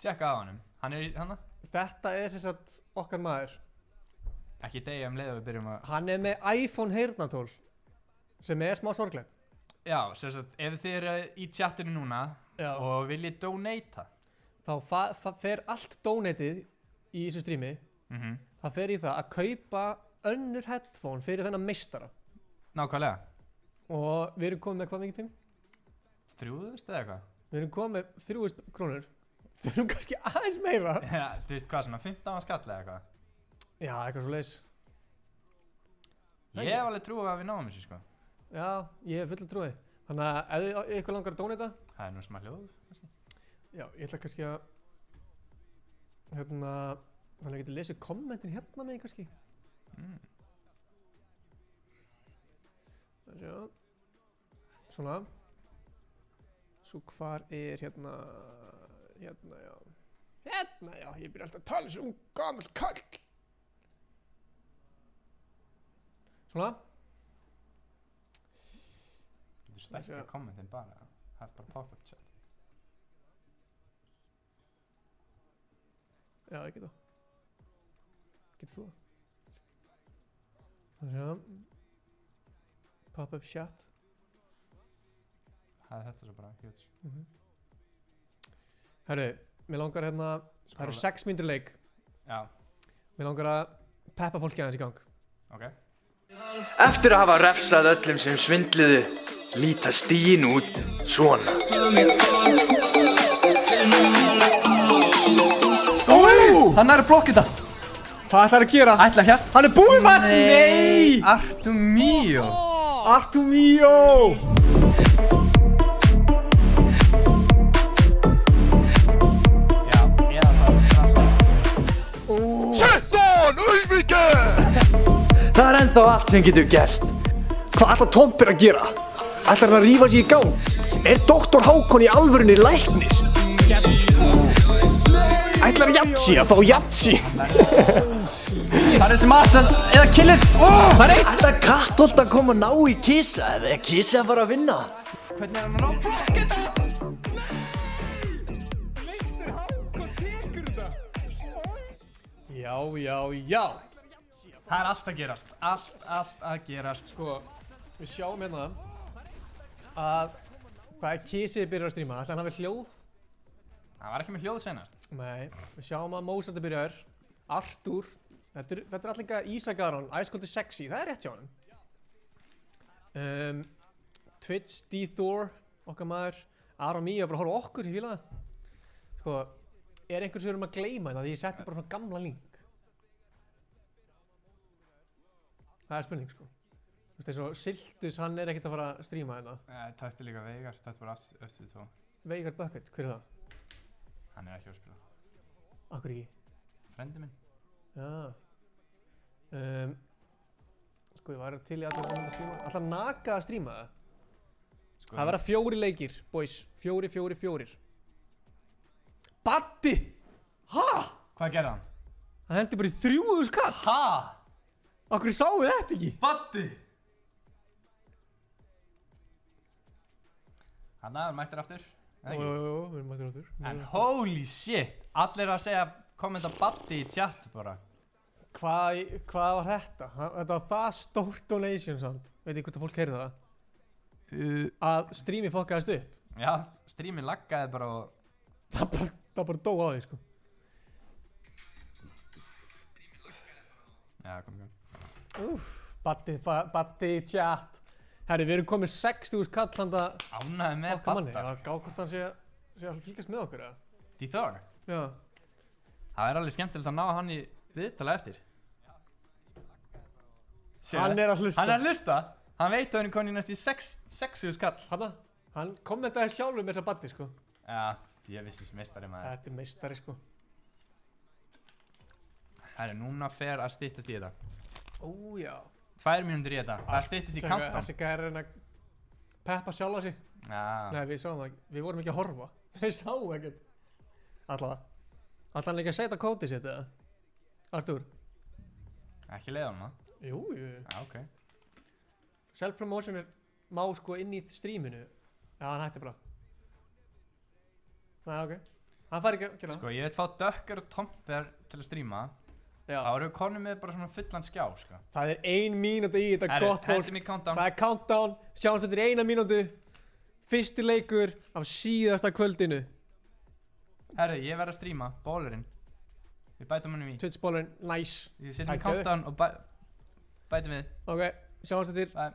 Tjekka á honum. Hann er í hana. Þetta er sem sagt okkar maður. Ekki degja leið að við byrjum að... Hann er með iPhone heyrnartól sem er smá sorglegt. Já, sem sagt, ef þið eru í chatinu núna og viljið donata þá fer allt donatið í þessu streami það fer í það að kaupa önnur headphone fyrir þennan meistara. Nákvæmlega. Og við erum komið með hvað mikið, Pim? 3.000 eða eitthvað? Við erum komið með 3.000 krónur. Við erum kannski aðeins meira. Já, þú veist hvað, svona 15 skall eða eitthvað? Já, eitthvað svo leiðis. Ég hef alveg trú að við náum þessu, sko. Já, ég hef full trúið. Þannig að ef þið eitthvað langar að donata. Það er nú smá hljóð, kannski. Já, ég ætla kannski að hérna, þannig að ég geti lesið kommentin hérna með kannski. Já. Svona. Svo hvar er hérna, já. Hérna, já, ég byrja alltaf að tala sem gamall kall. Svona. Þú stækka kommentin bara, það er bara pop-up chat. Já, ég get það. Getur þú það? Þannig að pop-up chat. Það er þetta svo bara, huge. Herru, mér langar hérna, það eru 6 mínútur leik. Já. Mér langar að peppa fólki aðeins í gang. Ok. Eftir að hafa refsað öllum sem svindluðu, líta stíin út svona. Hann er að blokka þetta. Hvað ætlar að gera? Ætla hér. Hann er búinn match! Nei! Artu Mio. Artu Mio! Já, eða það. 17 auðvike! Það er ennþá allt sem getur gerst. Hvað ætlar Tompir að gera? Ætlar hann að rífa sig í gang? Er Dr. Hákon í alvörunni læknir? Ætlar Jatsi að fá Jatsi? Það er þessi match eða killið. Ætlar Kattholt að koma að ná í Kisa eða er Kisa að fara að vinna? Hvernig er hann að ná blokketa? Leiknir Hákon tekur þetta. Já. Það er allt að gerast. Allt að gerast. Sko, við sjáum hérna að hvað er Kisi byrjar að stríma? Ætlar hann hafi hljóð? Það var ekki með hljóð senast. Nei, við sjáum að Mozart byrjar. Artur, þetta er allir líka Ísak Aron, Ice Cold is Sexy, það er rétt hjá hann. Twitch, D-Thor, okkar maður, Aron Mía, bara horfa okkur, ég fíla það. Sko, er einhver sem við erum að gleyma þetta því ég setti bara svona gamla link? Það er spurning, sko. Þú veist, eins og Siltus, hann er ekkert að fara að stríma hérna. Tætti líka Veigar, tætti bara eftir þá. Veigar Bucket, hver er það? Hann er ekki að spila. Akkur ekki? Frendi minn. Já. Sko, ég var til í allir að stríma. Alltaf Naga að stríma það? Sko, það verða 4 leikir, boys. 4. Baddi! Ha? Hvað gerði hann? Hann hendi bara í 3.000 kall. Ha? Akkur sáu þetta ekki? Baddi! Hanna, mættir aftur. Jú, við erum mættir aftur. En holy shit, allir að segja kommenta Baddi í chat bara. Hvað var þetta? Þetta var það stórt donation samt. Veit ég hvort að fólk heyrði það? Að streami fokkaðist upp. Já, streami laggaði bara og... Það bara dó á því, sko. Já, kom. Baddi í chat. Herri, við erum komið 60.000 kall handa Ánæði með okkar manni. Badda. Gá hvort hann sé að fylgjast með okkur, eða? D-Thor? Já. Það er alveg skemmtilegt að ná hann í viðtala eftir. Hann er að hlusta. Hann er að hlusta? Hann veit að hann er komin í næst í 6.000 kall. Hann kommentaði sjálfur með þessa Baddi, sko. Já, ég vissi meistari maður. Þetta er meistari, sko. Herri, núna fer að styttast í þetta. Ó, já. 2 mínútur í þetta. Það styttist í countdown. Þessi gæði er að peppa sjálfa sig. Já. Nei, við sáum það ekki. Við vorum ekki að horfa. Við sáum ekkert. Allavega. Alltaf hann ekki að setja kótið sitt, eða? Artúr? Ekki leiða hann, maður? Jú. Já, ok. Self-promotion er má sko inn í streaminu. Já, hann hætti bara. Nei, ok. Hann fær ekki að gera það. Sko, ég veit fá Dökkar og Tomper til að stríma. Já. Þá erum við konum með bara svona fullan skjá, sko. Það er 1 mínúta í þetta, gott fólk. Hendum í countdown. Það er countdown. Sjáumst þetta er 1 mínútu. Fyrsti leikur af síðasta kvöldinu. Herri, ég verð að stríma. Bólurinn. Við bætum hann í. Twitch-bólurinn, nice. Við setjum í countdown og bætum við. Ok, sjáumst þetta. Bye.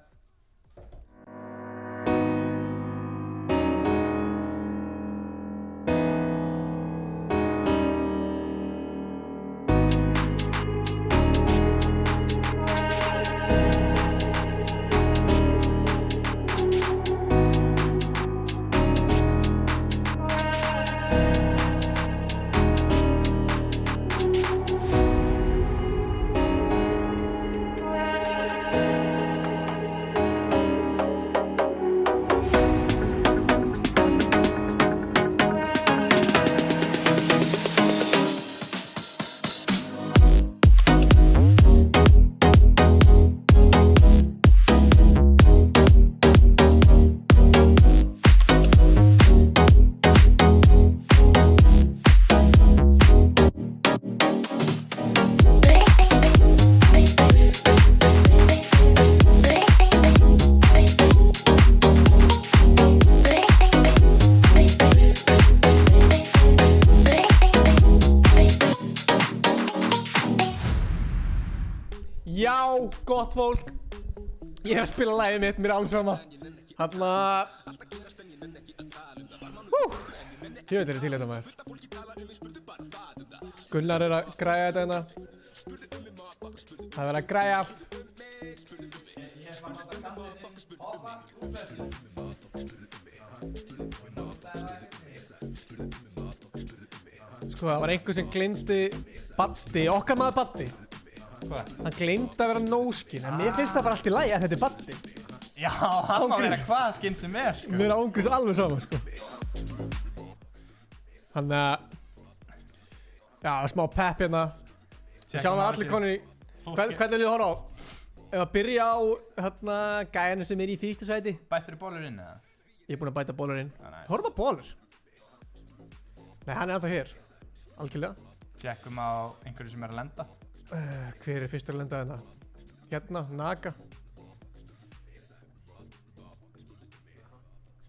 Gott fólk. Ég er að spila lagið mitt, mér er alveg sama. Hanna Tjóðið er til þetta maður. Gunnar er að græja þetta hérna. Það er verið að græja allt. Sko, það var einhver sem gleymdi Baddi, okkar maður Baddi. Hvað? Hann gleymdi að vera no-skin, en mér finnst það bara allt í lagi að þetta er Baddi. Já, hann má vera hvaða skinn sem er, sko. Mér er ángriðs alveg saman, sko. Þannig að... Já, smá pepp hérna. Við sjáum að allir konur í... Hvernig vil ég horfa á? Ef að byrja á hérna gæjarnir sem er í fyrsta sæti. Bættir þú Bólur inn, eða? Ég er búinn að bæta Bólur inn. Horfa á Bólur? Nei, hann er ennþá hér. Algjörlega. Tjekkum á einhverju sem er að lenda. Hver er fyrstur að lenda hérna? Hérna, Naga.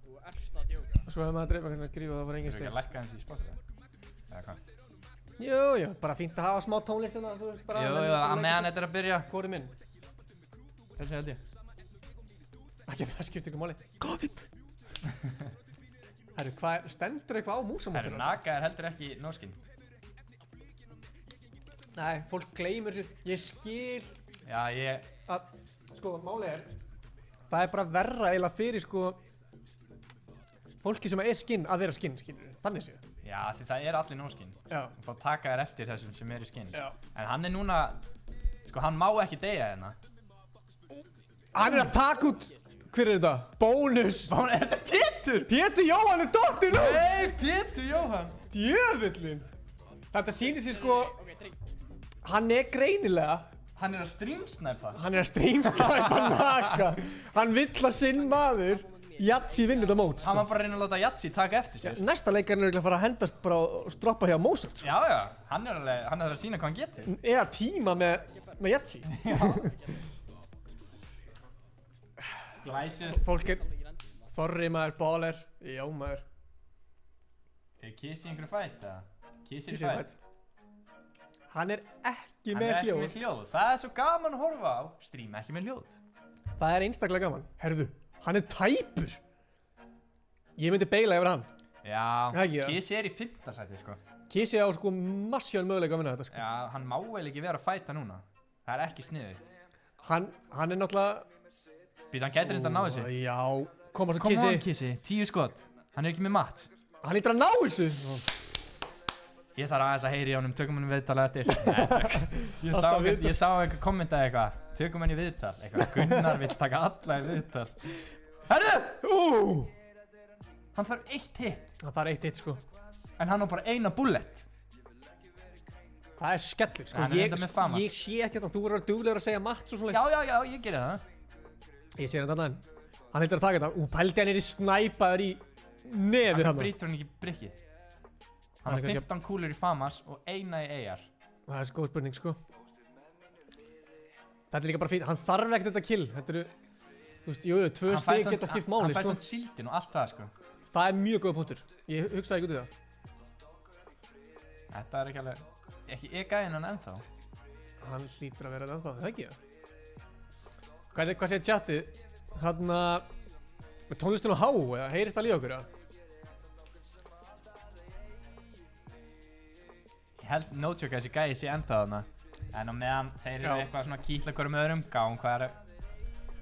Þú ert að djóka. Svo hefur maður að dreifa hérna að grífa það var engin Þú steg. ekki að lækka hans í Spotify? Eða hvað? Jú, bara fínt að hafa smá tónlist hérna, þú veist bara. Jú, að meðan þetta er að byrja. Hvor er minn? Þessi held ég. Ekki það skiptir ykkur máli. COVID! Herru, hvað stendur eitthvað á músamótinu? Herru, Naga er heldur ekki no-skin. Nei, fólk gleymur þessu. Ég skil Já, ég... að, sko, málið er, það er bara verra eiginlega fyrir, sko, fólki sem er skinn að vera skinn, skilur. Þannig séu. Já, því það er allir no-skin. Já. Og þá taka þér eftir þessum sem er í skinn. Já. En hann er núna... Sko, Sko, hann má ekki deyja hérna. Hann að taka út, hver þetta? Bónus. Þetta Pétur! Pétur Jóhann dottir nú. Nei, Pétur Jóhann. Djöfullinn. Þetta sýnir sér sko, hann greinilega. Hann að streamsnæpa. Hann að streamsnæpa Naka. Hann vill að sinn maður Yatzy vinni þetta mót. Hann var bara að reyna að láta Yatzy taka eftir sér. Næsta leikarinn að fara að hendast bara og stroppa hjá Mozart. Já, hann að sína hvað hann getur. Eða tíma með Yatzy. Glæsir. Fólk Þorri maður, baller. Já maður. Kissi einhverju fætt eða? Kissi í fætt. Hann ekki með hljóð. Hann ekki með hljóð. Það svo gaman að horfa á. Stream ekki með hljóð. Það einstaklega gaman. Herðu, hann tæpur. Ég myndi beila yfir hann. Já, Kissi í 5. sæti sko. Kissi á sko massívan möguleika að vinna þetta sko. Já, hann má vel ekki vera að fæta núna. Það ekki sniðugt. Hann náttúrulega... Býta, hann gætir enda að ná þessu. Já, koma svo Kissi. Come on Kissi, 10 skot. Hann ekki með mat. Hann lítur að ná þessu. Ég þarf aðeins að heyri í honum, tökum hann í viðtal eftir. Ég sá einhver kommentaði eitthvað, tökum hann í viðtal. Eitthvað, Gunnar vill taka alla í viðtal. Herðu! Hann þarf 1 hit. Hann þarf 1 hit sko. En hann á bara eina bullet. Það skellur sko. Ég sé ekki að þú verður duglegur að segja matt og svona. Já, ég gerir það. Ég sé hann þarna en. Hann heitir að taka þetta. Pældi hann í snæpaður í nefið hann. Hann brýtur hann ekki brikkið. Hann har 15 kúlur í FAMAS og eina í AR. Það svo góð spurning sko. Þetta líka bara fínt. Hann þarf ekkert þetta kill. Þetta eru, þú veist, 2 stig geta skipt máli sko. Hann fær samt síldin og allt það sko. Það mjög góð punktur. Ég hugsaði ekki út í það. Þetta ekki alveg... Ekki gæðin hann ennþá. Hann hlýtur að vera ennþá, það ekki það? Hvað segir chatið? Hann með tónlistin á há, eða heyrist það líka okkur eða? Ég held no-joke að þessi gæði sé ennþá þarna. En á meðan þeir eru eitthvað svona kýtla hverju með öðrum gáum hvað er...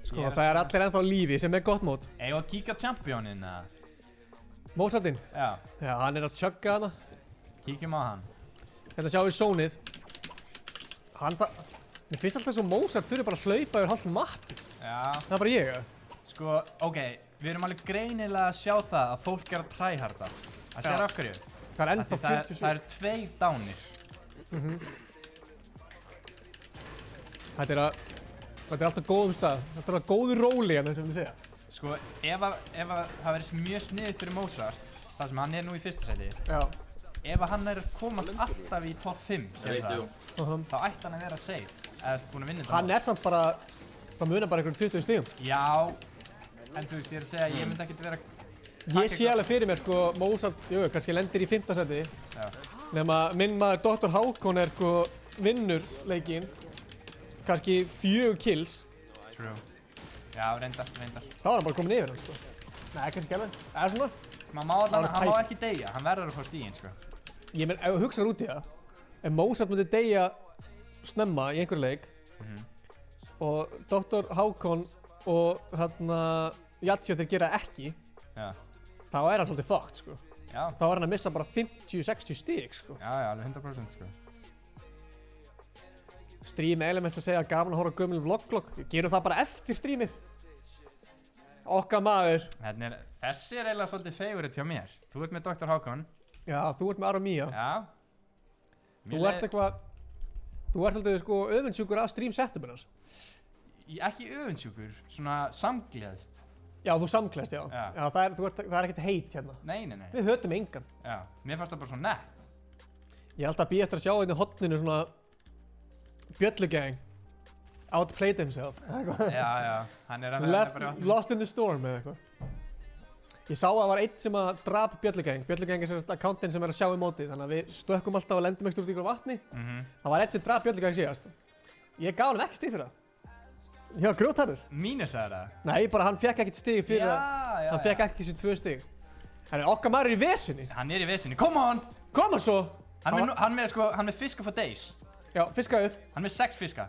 Sko það er allir ennþá lífi sem gott mót. Eigum að kíkja á championin eða? Mozartinn? Já. Já, hann að chugga hana. Kíkjum á hann. Þetta sjáum við zónið. Mér finnst alltaf svo Mozart þurfi bara að hlaupa yfir halvt mappi. Já. Það er bara ég eða? Sko, ok, við erum alveg greinilega að sjá það að fólk er að tryharda. Það sér okkur yfir. Það er ennþá 47. Það eru 2 dánir. Þetta er alltaf góðum stað. Þetta er alltaf góður róli hérna, sem við segja. Sko, ef það verið mjög sniðugt fyrir Mozart, það sem hann er nú í 1. sæti. Já. Ef hann er að komast alltaf í top 5, þá ætti hann að vera safe. Eða búin að vinna þetta. Hann er samt bara, það munar bara einhverjum 20 stigum. Já, en þú veist, ég er að segja, ég myndi ekkert vera... Ég sé alveg fyrir mér sko, Mozart, kannski lendir í 5. sæti. Nefn að minn maður Dr. Hákon er sko, vinnur leikinn. Kannski 4 kills. True. Já, reyndar. Þá er hann bara komin yfir hann sko. Nei, kannski ekki alveg. Eða svona. Hann má ekki deyja, hann verður að fá stíginn sko. Ég menn, ef þú hugsaður út í það, ef Mozart myndi deyja snemma í einhverju leik og Dr. Hákon og Yatzy þeir gera ekki, þá er hann svolítið fucked sko. Já. Þá er hann að missa bara 50-60 stig sko. Já, alveg 100% sko. Stream Elements að segja gaman að horfa gömul vlogglokk. Gerum það bara eftir streamið. Okkar maður. Þessi er eiginlega svolítið favorite hjá mér. Þú ert með Dr. Hákon. Já, þú ert með Aramía. Já. Þú ert eitthvað... Þú ert svolítið sko öfundsjúkur af stream setupin hans. Ekki öfundsjúkur, svona samgleðst. Já, þú samgleðst, já. Já, það er ekkert heit hérna. Nei. Við hötum engan. Já, mér fannst það bara svo nett. Ég held að býja eftir að sjá hérna í hotninu svona... Bjöllugang. Outplayed himself. Já. Hann er Lost in the storm eða eitthvað. Ég sá að það var einn sem að drap Bjöllugang. Bjöllugang er sérst akkántin sem er að sjá í mótið. Þannig að við stökkum alltaf og lendum ekstra út í ykkur vatni. Það var einn sem drap Bjöllugang síðast. Ég gaf hann ekki stig fyrir það. Ég var grjótharður. Mínus að það? Nei, bara hann fekk ekkert stig fyrir það. Hann fekk ekki þessi 2 stig. Þannig okkar maður er í vesinni. Hann er í vesinni. Come on! Koma svo! Hann með fiska for days. Já, fiska upp. Hann með 6 fiska.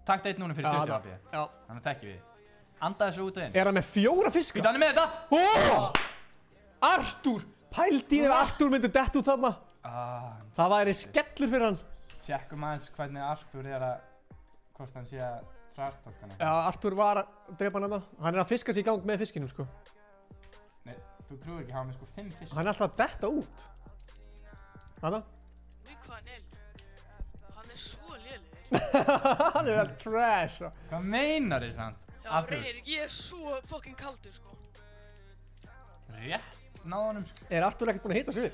Takk eitt núna fyrir 20 HP. Já. Þannig þekkjum við. Anda þessu út og inn. Er hann með 4 fiska? Býta hann er með þetta! Arthur! Pældi ef Arthur myndi dett út þarna. Það væri skellur fyrir hann. Tjekkum aðeins hvernig Arthur er að hvort hann sé að trastalka hann Já, Arthur var að drepa hann þarna. Hann er að fiska sig í gang með fiskinum, sko. Nei, þú trúir ekki, hann með sko 5 fisk. Hann er alltaf að detta út. Þarna? Við hvað hann er? Hann er svo lélegur. Hann er að trash. Hvað meinar þið samt? Já, Reynir, ég er svo fucking kaldur, sko. Rétt náðu honum, sko. Er Arthur ekkert búinn að hita sig við?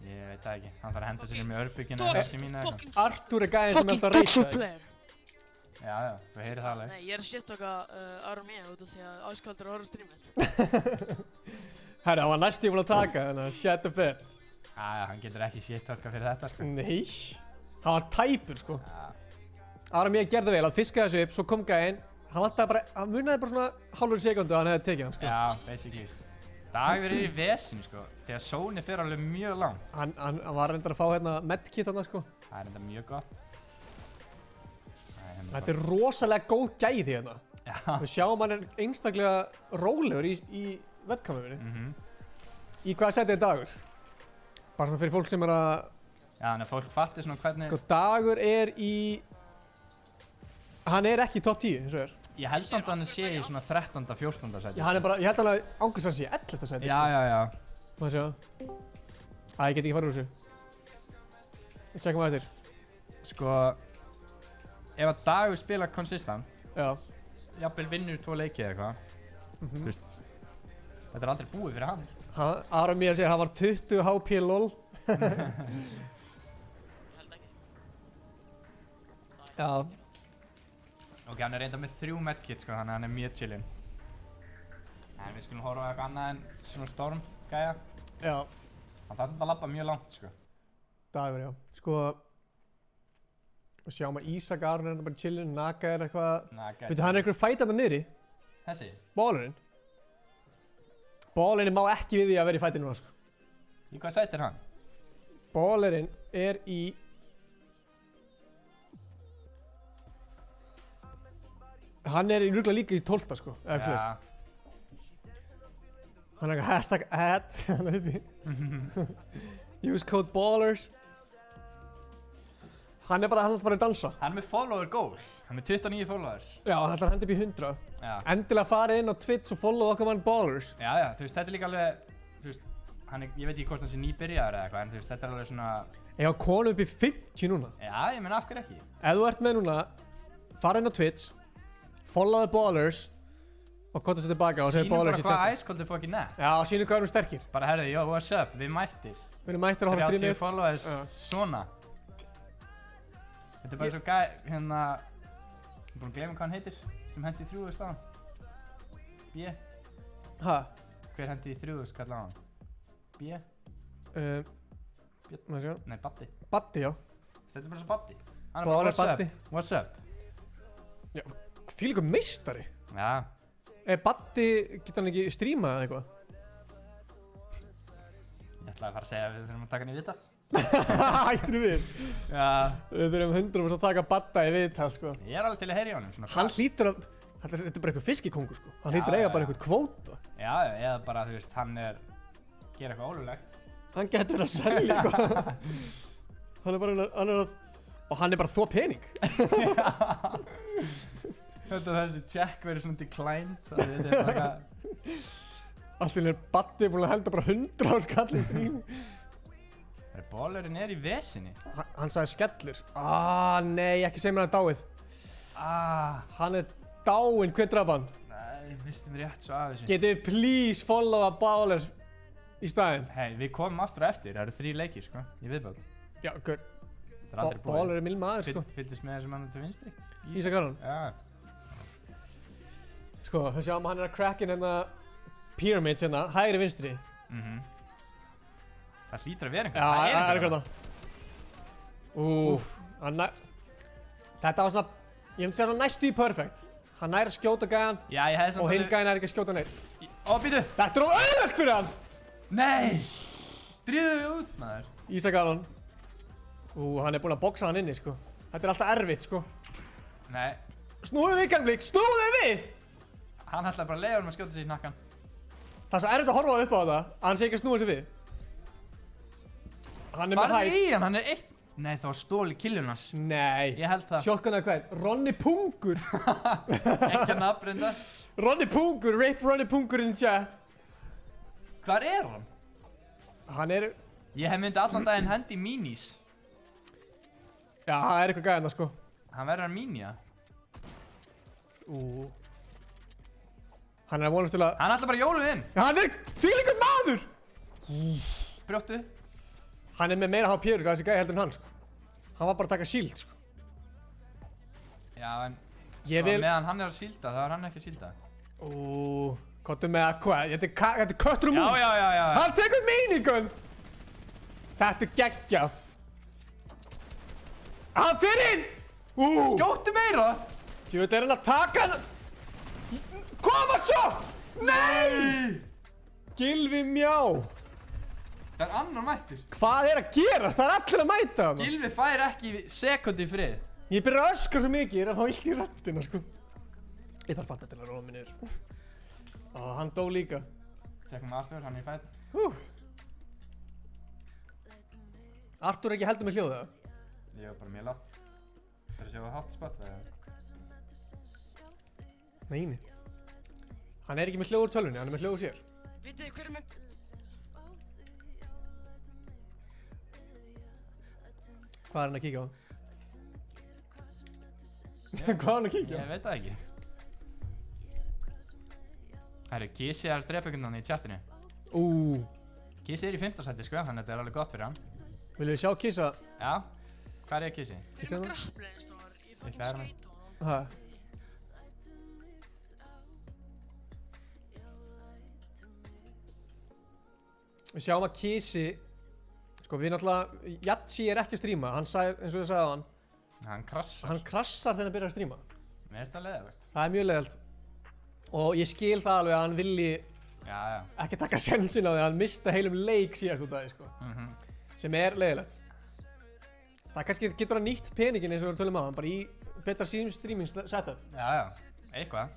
Ég veit það ekki, hann þarf að henda sér með örbyggina Dogs, ekki mínu fucking Arthur er gæðin sem er fucking alltaf að dog shit reyta. player. Já, þú heyrir það alveg. Nei, ég er að shit-talka Armé út af því að Áskaldur horfður streamið. Herra, hann var næstíð búinn að taka þennan, shut the bed. Já, hann getur ekki shit-talka fyrir þetta, sko. Nei, hann var tæpur, sko. Já. Armé gerði vel, hann fiskaði þessu upp, svo kom gæðin. Hann vantaði bara, hann munaði bara svona hálfur sekundu að hann hefði tekið hann, sko. Já, basically. Dagur er í vesinu, sko, þegar Sony fer alveg mjög langt. Hann var reyndar að fá hérna medkit hann, sko. Það er enda mjög gott. Þetta er rosalega góð gæði hérna. Já. Við sjáum hann er einstaklega rólegur í webkamerunni. Í hvaða seti er Dagur? Bara svona fyrir fólk sem er að... Já, þannig að fólk fattir svona hvernig... Sko, Dagur er í... Hann er ekki í top 10, eins og er. Ég held samt að hann sé í svona 13. 14. seti. Já, hann er bara, ég held alveg ángast hann sé 11. seti, Já, já, já. Má sjá. Æ, ég get ekki farið úr þessu. Við tjekkum að eftir. Sko... Ef að Dagur spila konsistant, Já. jafnvel vinnur 2 leiki eða eitthvað, þú veist, þetta er aldrei búið fyrir hann. Aron mér segir, hann var 20 HP lol. Já. Ok, hann er reynda með 3 medkit, sko, þannig að hann er mjög chillinn. En við skulum horfa á eitthvað annað en svona storm, gæja. Já. Hann þarf samt að labba mjög langt, sko. Dagur, já. Sko... Við sjáum að Ísak Aron er bara chillin, Naga er eitthvað... Naga er... Veitu, hann er eitthvað fæt þarna niðri. Þessi? Ballerinn. Ballerinn má ekki við því að vera í fætinu núna, sko. Í hvað sæti er hann? Ballerinn er í... Hann er í rugla líka í 12, sko. Eða eitthvað svoleiðis. Hann er eitthvað hashtag ad. Hann er uppi. Use code ballers. Hann er bara að dansa. Hann er með follower goal. Hann er með 29 followers. Já, hann ætlar að henda upp í 100. Já. Endilega farið inn á Twitch og follow okkar mann ballers. Já, já, þú veist, þetta er líka alveg, þú veist, hann er, ég veit ekki hvort hann sé nýbyrjaður eða eitthvað, en þú veist, þetta er alveg svona... Ég hafa konum upp í 50 núna. Já, ég meina, af hverju ekki? Ef þú ert með núna, fara inn á Twitch, follow the ballers og konta sér tilbaka og segja ballers í Sýnum bara chati. hvað Ice Cold er fucking net. Já, sýnum hvað erum sterkir. Bara herði, yo, what's up, við mættir. Við erum mættir að horfa á streamið. 30 followers, svona. Þetta er bara svo gæ, hérna, ég er búinn að gleyma hvað hann heitir, sem hendi í 3000 á hann. B. Hæ? Hver hendi í 3000 kall á hann? B. Má sjá. Nei, Baddi. Baddi, já. Þetta er bara svo Baddi. Hann er Bara bara, what's Baddi. up, what's up. Já, þvílíkur meistari. Já. Baddi, getur hann ekki streamað eða eitthvað? Ég ætlaði að fara að segja að við þurfum að taka hann í viðtal. Hættir við? Já. Við þurfum 100% að taka Badda í viðtal, sko. Ég er alveg til að heyra í honum, svona. Hann hlýtur að, þetta er bara eitthvað fiskikongur, sko. Hann hlýtur að eiga bara eitthvað kvóta. Já, eða bara, þú veist, hann er, gera eitthvað ólulegt. Hann getur verið að selja eitthvað. Hann er bara, og hann er bara þó pening. Þetta þessi check verið svona declined, það er bara eitthvað. Allt í er Baddi búinn að henda bara 100 á skall í strími. Ballerinn er í vesinni. Hann sagði skellur. Nei, ekki segja mér hann dáið. Hann er dáinn, hver draf hann? Nei, mistum rétt svo af þessu. Getið please followa Ballers í staðinn? Hei, við komum aftur og eftir, það eru 3 leikir, sko, í viðbót. Já, hver? Það er aldrei búið. Baller er minn maður, sko. Fylgdist með þessum annan til vinstri. Ísak Aron? Já. Sko, við sjáum að hann er að crackin hérna pyramids hérna, hægri vinstri. Það hlýtur að vera einhver. Já, það er einhver þarna. Þetta var svona, ég myndi segja svona næstu í perfect. Hann næri að skjóta gæjan og hinn gæjan er ekki að skjóta neitt. Ó, býtu! Þetta er auðvelt fyrir hann! Nei! Dríðu þig út, maður. Ísak Aron. Hann er búinn að boxa hann inni, sko. Þetta er alltaf erfitt, sko. Nei. Snúðu við, Kennblík, snúðu við! Hann ætlaði bara að leiða honum að skjóta sig í nakkan. Það er svo erfitt að horfa upp á þetta, að hann sé ekki að snúa sig við. Hann er með hætt. Farðu í hann er eitt. Nei, það var stóli killunars. Nei. Ég held það. Shotgun eða hvað? Ronny Pungur. Ekki að nafnbrenda. Ronny Pungur, rape Ronny Pungur in chat. Hvar er hann? Hann er... Ég hef myndið allan daginn hendi minis. Já, það er eitthvað gæðina sko. Hann verður að minja. Hann er að vonast til að... Hann ætla bara að jólu inn. Hann er þvílíkur maður! Brjóttu. Hann er með meira HP hvað þessi gæði heldur en hann sko. Hann var bara að taka shield sko. Já, en... Ég vil... Meðan hann er að sílda, þá er hann ekki að sílda. Kottu með að hvað? Þetta er köttur og mús. Já. Hann tekur minigun! Þetta er geggja. Hann fyrir inn! Skjóttu meira! Þú veit, er hann að taka hann... Koma svo! Nei! Gylfi Mjá. Það er annar mættur. Hvað er að gerast? Það er allir að mæta hann. Gylfi fær ekki sekundi í frið. Ég byrja að öskra svo mikið, ég er að fá illt í röddina sko. Ég þarf fatta til að róa mig niður. Hann dó líka. Tjekkum Arthur, hann er í fætt. Arthur er ekki heldur með hljóða? Ég var bara mjög látt. Það er að sjá að hátt spott við það. Neini. Hann er ekki með hljóð úr tölvunni, hann er með hljóð úr sér. Vitið þið hver er með... Hvað er hann að kíkja á? Hvað er hann að kíkja á? Ég veit það ekki. Það eru Kissi að drepa einhvern veginn í chatinu. Kissi er í 15. sæti sko, þannig að þetta er alveg gott fyrir hann. Viljum við sjá Kissa? Já. Hvað er Kissi? Hver er með grapplegin stóðar? Ég fór ekki skæt og... Hæ? Við sjáum að Kissi... Sko við náttúrulega... Jatsi er ekki að stríma, hann sagði, eins og ég sagði á hann. Hann krassar. Hann krassar þegar hann byrjar að stríma. Mér finnst það leiðilegt. Það er mjög leiðilegt. Og ég skil það alveg að hann vilji... Já. Ekki taka sensin á því að hann mista heilum leik síðast út af því, sko. Sem er leiðilegt. Það kannski getur hann nýtt peningin eins og við tölum á hann, bara í betra streaming setup. Já. Eitthvað.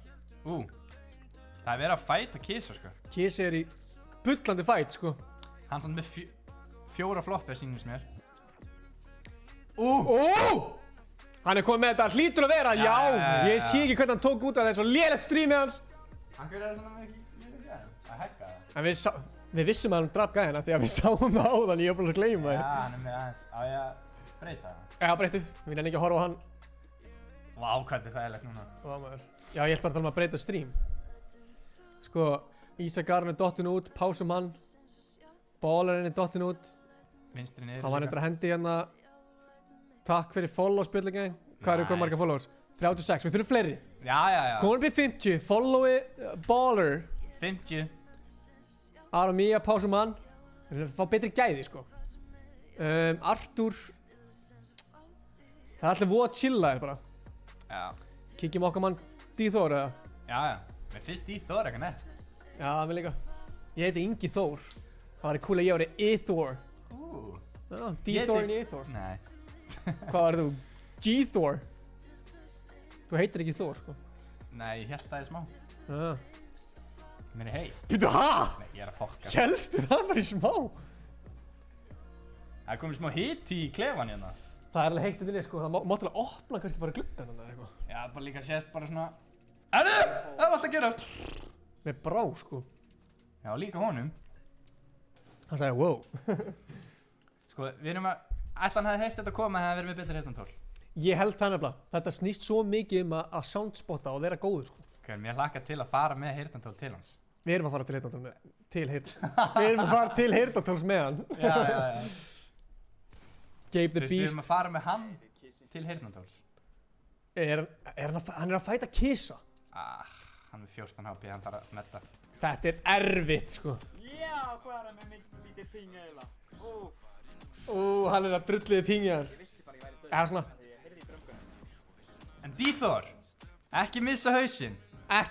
Það er verið að fæta Kissa, sko. Kissi er í bullandi fæt, sko. Hann samt með 4 floppir sínum mér. Hann er komið með þetta, hlýtur að vera, já. Ég sé ekki hvernig hann tók út af þessu lélegt streamið hans. Hann hverju er svona mikið að hekka það? En við vissum að hann draf gæðina því að við sáum það áðan, ég var bara að gleyma það. Já, hann er með aðeins, á ég að breyta það? Já, breytu, við nenni ekki að horfa á hann. Vá, hvað er þægilegt núna. Já, ég held að breyta stream. Sko, Ísakarn er dottin út, pásum hann. Ballerinn er dottin út. Vinstri niður. Hann var nefndir að hendi hérna. Takk fyrir follow spillingi. Hvað eru marga followers? 36, við þurfum fleiri. Já. Komum upp í 50, followi Baller. 50. Aron Mía, pásum hann. Við erum að fá betri gæði, sko. Arthur. Það er allir voða chillaðir bara. Já. Kíkjum okkar mann D-Thor, eða? Já. Mér finnst D-Thor eitthvað nett. Já, mér líka. Ég heiti Ingi Thor. Það væri cool að ég væri E-Thor. D-Thor en E-Thor. Nei. Hvað var þú? G-Thor. Þú heitir ekki Thor, sko. Nei, ég held það er smá. Mér er hei. Býtu, hæ? Nei, ég er að fokka. Hélstu það bara í smá? Það er komið smá hit í klefan hérna. Það er alveg heitt inni, sko. Það mátt alveg opna kannski bara gluggan eða eitthvað. Já, bara líka sést bara svona... Það var alltaf að gerast. Með brá, sko. Já, líka honum. Hann sagði, wow. Sko, við erum að... Ætla hann hefði heyrt þetta koma að það hefði verið með betri heyrnartól. Ég held það nefnilega. Þetta snýst svo mikið að soundspotta og vera góður, sko. Ok, mér hlakka til að fara með heyrnartól til hans. Við erum að fara til heyrnartóls með hann. Já. Gabe the Við Beast. erum að fara með hann til heyrnartóls. Hann er að fæta Kissa. Hann er 14 HP, hann þarf að metta. Þetta er erfitt, sko. Já, hvað er það með lítið ping eiginlega? Hann er að drulliði pingi hans. Eða svona. En D-Thor, ekki missa hausinn.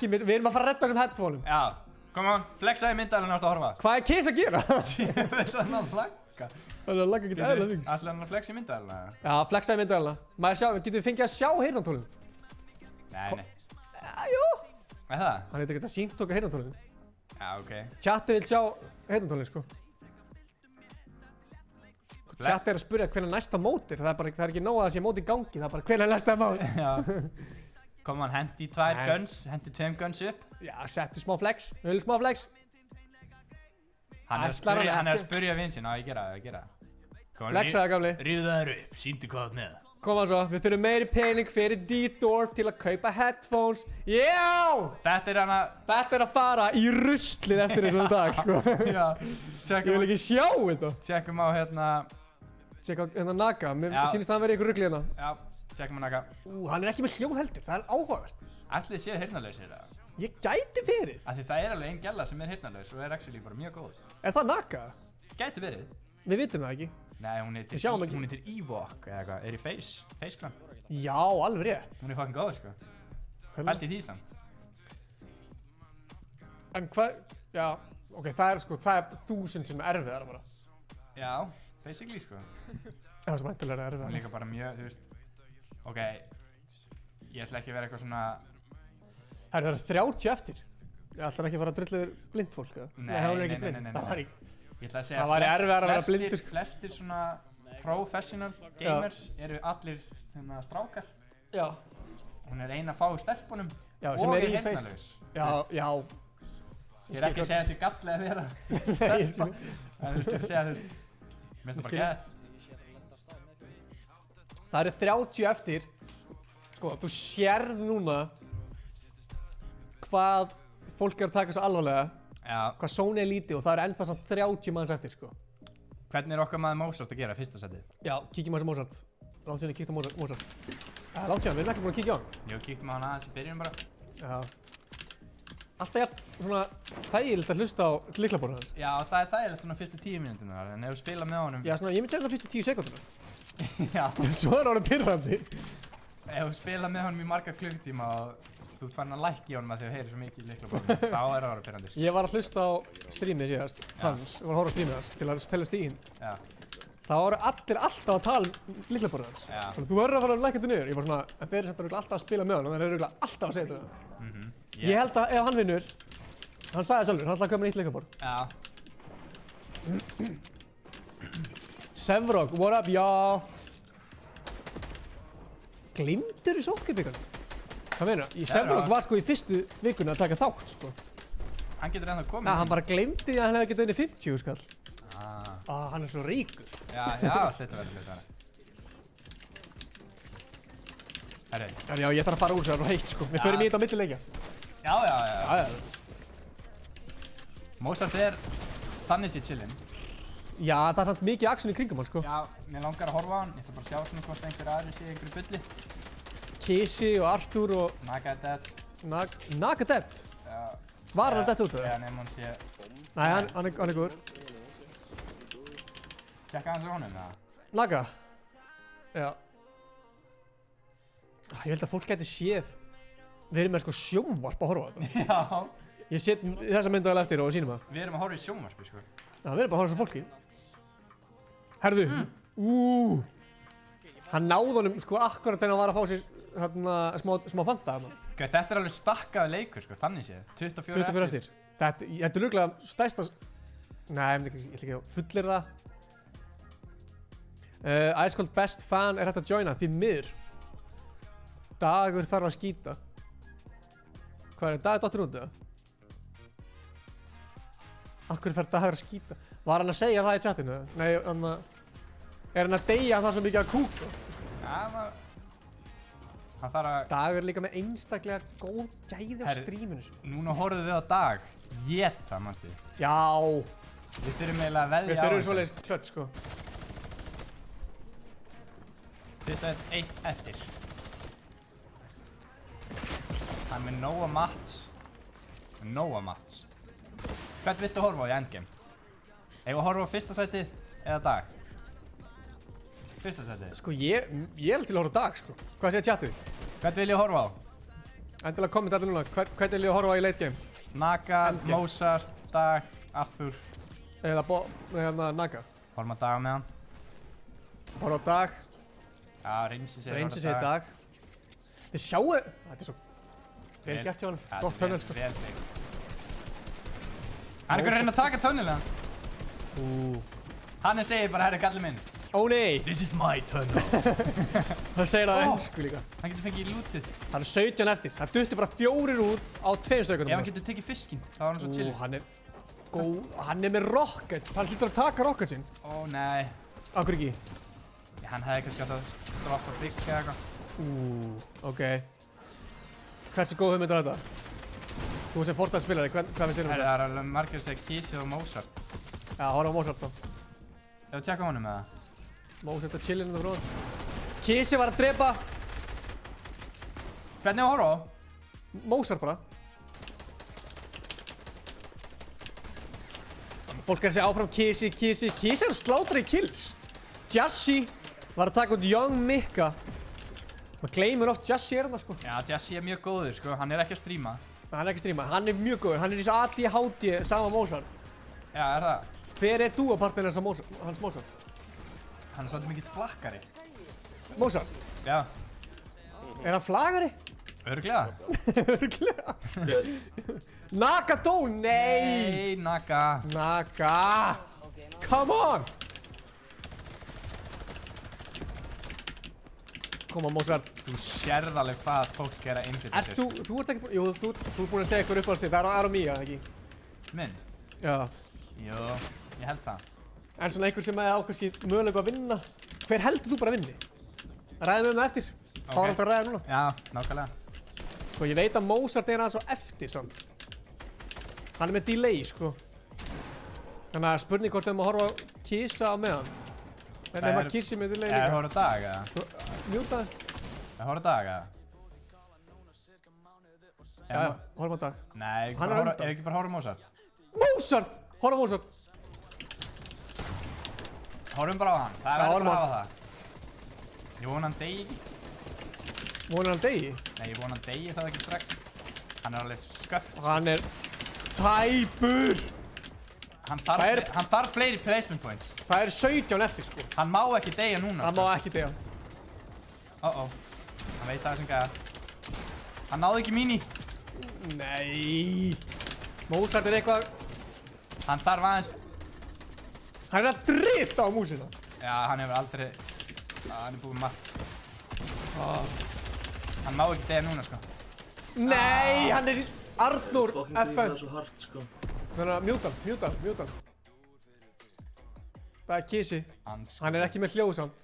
Við erum að fara að redda þessum headphoneum. Já, come on, flexaði myndalinn átt að horfa. Hvað er Kiss að gera? Ég veit hann að flagga. Hann er að lagga ekki eðla mikið. Ætlaði hann að flexa í myndalinn? Já, flexaði myndalinn. Getur við fengið að sjá heyrnartólinn? Nei. Jú. Er það? Hann hefði getað sýnt okkar heyrnartólinn. Já, ok. Chatið vil sjá heyrnartólinn, sko. Chat að spyrja hvenær næsta mót er. Það er ekki nóg að það sé mót í gangi, það bara hvenær næsta mót. Já. Kom hann hendi 2 guns, hendi 2 guns upp. Já, settu smá flex, smá flex. Hann er að spyrja vinn sín, ég gera það. Flexaði gamli. Ríðu þær upp, sýndu hvað þú með. Koma svo, við þurfum meiri pening fyrir D-Thor til að kaupa headphones. Já! Þetta er að fara í ruslið eftir þennan dag, sko. Já. Ég vil ekki sjá þetta. Tjekkum á Tjekkum á Naga, mér sýnist að hann verið ykkur rugli hérna. Já, tjekkum á Naga. Hann er ekki með hljóð heldur, það er áhugavert. Ætli séu heyrnarlausir eða? Ég gæti verið. Af því það er alveg ein gælla sem er heyrnarlaus og er actually bara mjög góð. Er það Naga? Gæti verið. Við vitum það ekki. Nei, hún heitir Ewok eða eitthvað, er í Face Clan. Já, alveg rétt. Hún er fucking góð, sko. Hældi því samt. En hvað, já, ok, það er 1000 sem er erfiðara bara. Já, basically, sko. Það er sem ættilega erfiðara. Hún er líka bara mjög, þú veist, ok, ég ætla ekki að vera eitthvað svona... Það er 30 eftir. Ég ætla ekki að fara að drulla yfir blind fólk, eða? Nei, það var ekki blind, það var ekki. Ég ætla að segja það var erfiðara að vera blindur. Flestir svona professional gamers eru allir strákar. Já. Hún er eina fáu stelpunum og er heyrnarlaus. Já. Ég er ekki að segja þessi galli að vera stelpa. En þú veist, ég segja þú veist, mér finnst það bara gett. Það eru 30 eftir. Sko, þú sérð núna hvað fólk er að taka svo alvarlega. Já. Hvað Sony er lítið og það eru ennþá samt 30 manns eftir, sko. Hvernig er okkar maður Mozart að gera fyrsta setið? Já, kíkjum á þessi Mozart. Langt síðan ég kíkti á Mozart. Langt síðan, við erum ekki búin að kíkja á hann. Jú, kíktum á hann aðeins í byrjun bara. Já. Alltaf jafn svona þægilegt að hlusta á lyklaborðið hans. Já, það er þægilegt svona fyrstu 10 mínúturnar þar, en ef þú spila með honum... Já, svona, ég myndi segja svona fyrstu 10 sekúndurnar. Já. Svo er það pirrandi. Ef þú spila með honum í marga klukkutíma og þú ert farin að lækka í honum að því þú heyrir svo mikið í lyklaborðinu, þá er það að vera pirrandi. Ég var að hlusta á strímið síðast, hans, ég var að horfa á strímið hans til að tella stíginn. Já. Það voru allir alltaf að tala um lyklaborðið hans. Já. Þannig þú verður að fara að lækka þetta niður. Ég var svona, en þeir eru samt alltaf að spila með hann og þeir eru alltaf að segja þetta. Ég held að ef hann vinnur, hann sagði sjálfur, hann ætlaði að koma með nýtt lyklaborð. Já. Sevrock, what up, y'all? Glimtur í sótkjöpíkan? Hvað meina? Sevrock var sko í fyrstu vikunni að taka þátt, sko. Hann getur ennþá komið. Já, hann bara glemdi að hann hefði getið unni 50 skall. Hann er svo ríkur. Já, hluta verður. Herri. Já, ég þarf að fara úr sér og heitt, sko. Við förum í þetta á millileikja. Já. Mozart er þannig sér chillinn. Já, það er samt mikið action í kringum hann, sko. Já, mér langar að horfa á hann. Ég ætla bara að sjá svona hvort einhver aðri sé einhverju bulli. Kisi og Arthur og... Naga dead. Naga dead? Já. Var hann dead út, eða? Já, nefnum hann sé... Nei, hann er góður. Tjekka hans á honum, eða? Naga? Já. Ég held að fólk gæti séð. Við erum með sko sjónvarp að horfa á þetta. Já. Ég set þessa myndu alveg eftir og sýnum það. Við erum að horfa í sjónvarpi, sko. Já, við erum bara að horfa sem fólki. Herðu. Hann náði honum sko akkurat þegar hann var að fá sér smá fanta þarna. Þetta er alveg stakkaði leikur, sko, þannig séð. 24 eftir. Þetta er örugglega stærsta... Nei, ég ætla ekki að fullir það. Ice Cold Best Fan er hægt að joina því miður. Dagur þarf að skýta. Hvað er Dagur dottir út, eða? Akkur þarf Dagur að skýta? Var hann að segja það í chatinu? Nei, er hann að deyja það svo mikið að kúka? Já, hann þarf að... Dagur er líka með einstaklega góð gæði á stríminu. Núna horfum við á Dag. Jeta, mannstu. Já. Við þurfum eiginlega að veðja á Við þurfum svoleiðis klött, sko. 21 eftir. Það er með nóga mats. Hvern viltu horfa á í endgame? Eigum að horfa á fyrsta sætið eða Dag? Fyrsta sætið. Sko ég er til að horfa á Dag, sko. Hvað segir chatið? Hvern vil ég horfa á? Endilega kommenta þetta núna. Hvern vil ég horfa á í late game? Naga, Mozart, Dag, Arthur. Eða Naga. Horfum á Dag með hann. Horfa á Dag. Já, Reynsi segir Dag. Þið sjáu... Þetta er svo... Vel gert hjá hann. Gott tunnel, sko. Vel byggt. Hann er ekki að reyna að taka tunnelið hans. Hann segir bara, herri, kallið minn. Ó nei! This is my tunnel. Það segir það ennsku líka. Hann getur fengið lútið. Það er 17 eftir. Það duttu bara 4 út á 2 sekundum. Ef hann getur tekið fiskinn, þá var hann svo chill. Hann er góð. Hann er með rocket. Hann hlýtur að taka rocket sinn. Ó nei. Akkur ekki? Já, hann hefði kannski átt að droppa bygg eða eitthvað. Ok. Hversu góð hugmynd er þetta? Þú sem Fortnite spilari, hvað finnst þér um þetta? Það er alveg margir að segja Kisi og Mozart. Já, horfa á Mozart þá. Ef við tjekka honum með það. Mozart að chillin þetta frá. Kisi var að drepa. Hvernig á að horfa á? Mozart bara. Fólk er að segja áfram Kisi. Kisi er að slátra í kills. Jassi var að taka út Young Mikka. Maður gleymur oft Jassi er þarna sko. Já, Jassi er mjög góður sko, hann er ekki að stríma. Hann er ekki að stríma, hann er mjög góður. Hann er í svo ADHD sama Mozart. Já, er það? Hver er dúapartin hans Mozart? Hann er svolítið mikill flakkari. Mozart? Já. Er hann flagari? Örugglega. Örugglega. Naga dó, nei! Nei, Naga. Naga! Come on! Koma Mozart. Þú sérð alveg hvað fólk er að einbytta sér. Þú ert ekki, jú, þú ert búinn að segja eitthvað uppáhaldstið, það er Aromía, ekki? Minn? Já. Jú, ég held það. En svona einhver sem er ákvæmst mögulega að vinna, hver heldur þú bara að vinni? Ræðum við það eftir. Þá er alltaf að ræða núna. Já, nákvæmlega. Sko, ég veit að Mozart er aðeins á eftir samt. Hann er með delay, sko. Þannig að spurning hvort við erum að horfa á Kisa á meðan. En ef maður Kissi með delay líka. Eða horfa á dag, eða? Mjútaði. Eða horfa á dag, eða? Já, horfum á dag. Nei, ef ekki bara horfa á Mozart. Mozart! Horfa á Mozart. Horfum bara á hann, það er verið bara að hafa það. Ég vona hann degi ekki. Vonar hann degi? Nei, ég vona hann degi það ekki strax. Hann er alveg sköpt. Hann er tæpur. Hann þarf fleiri placement points. Það er 17 eftir, sko. Hann má ekki deyja núna. Hann má ekki deyja. Hann veit það sem gæða. Hann náði ekki míní. Nei. Mozart er eitthvað. Hann þarf aðeins. Hann er að drita á músina. Já, hann hefur aldrei. Hann er búinn matt. Hann má ekki deyja núna, sko. Nei, hann er í Arnór Fucking FN. það er svo hart, sko. Þannig að mjúta hann. Það er Kisi. Hann er ekki með hljóð samt.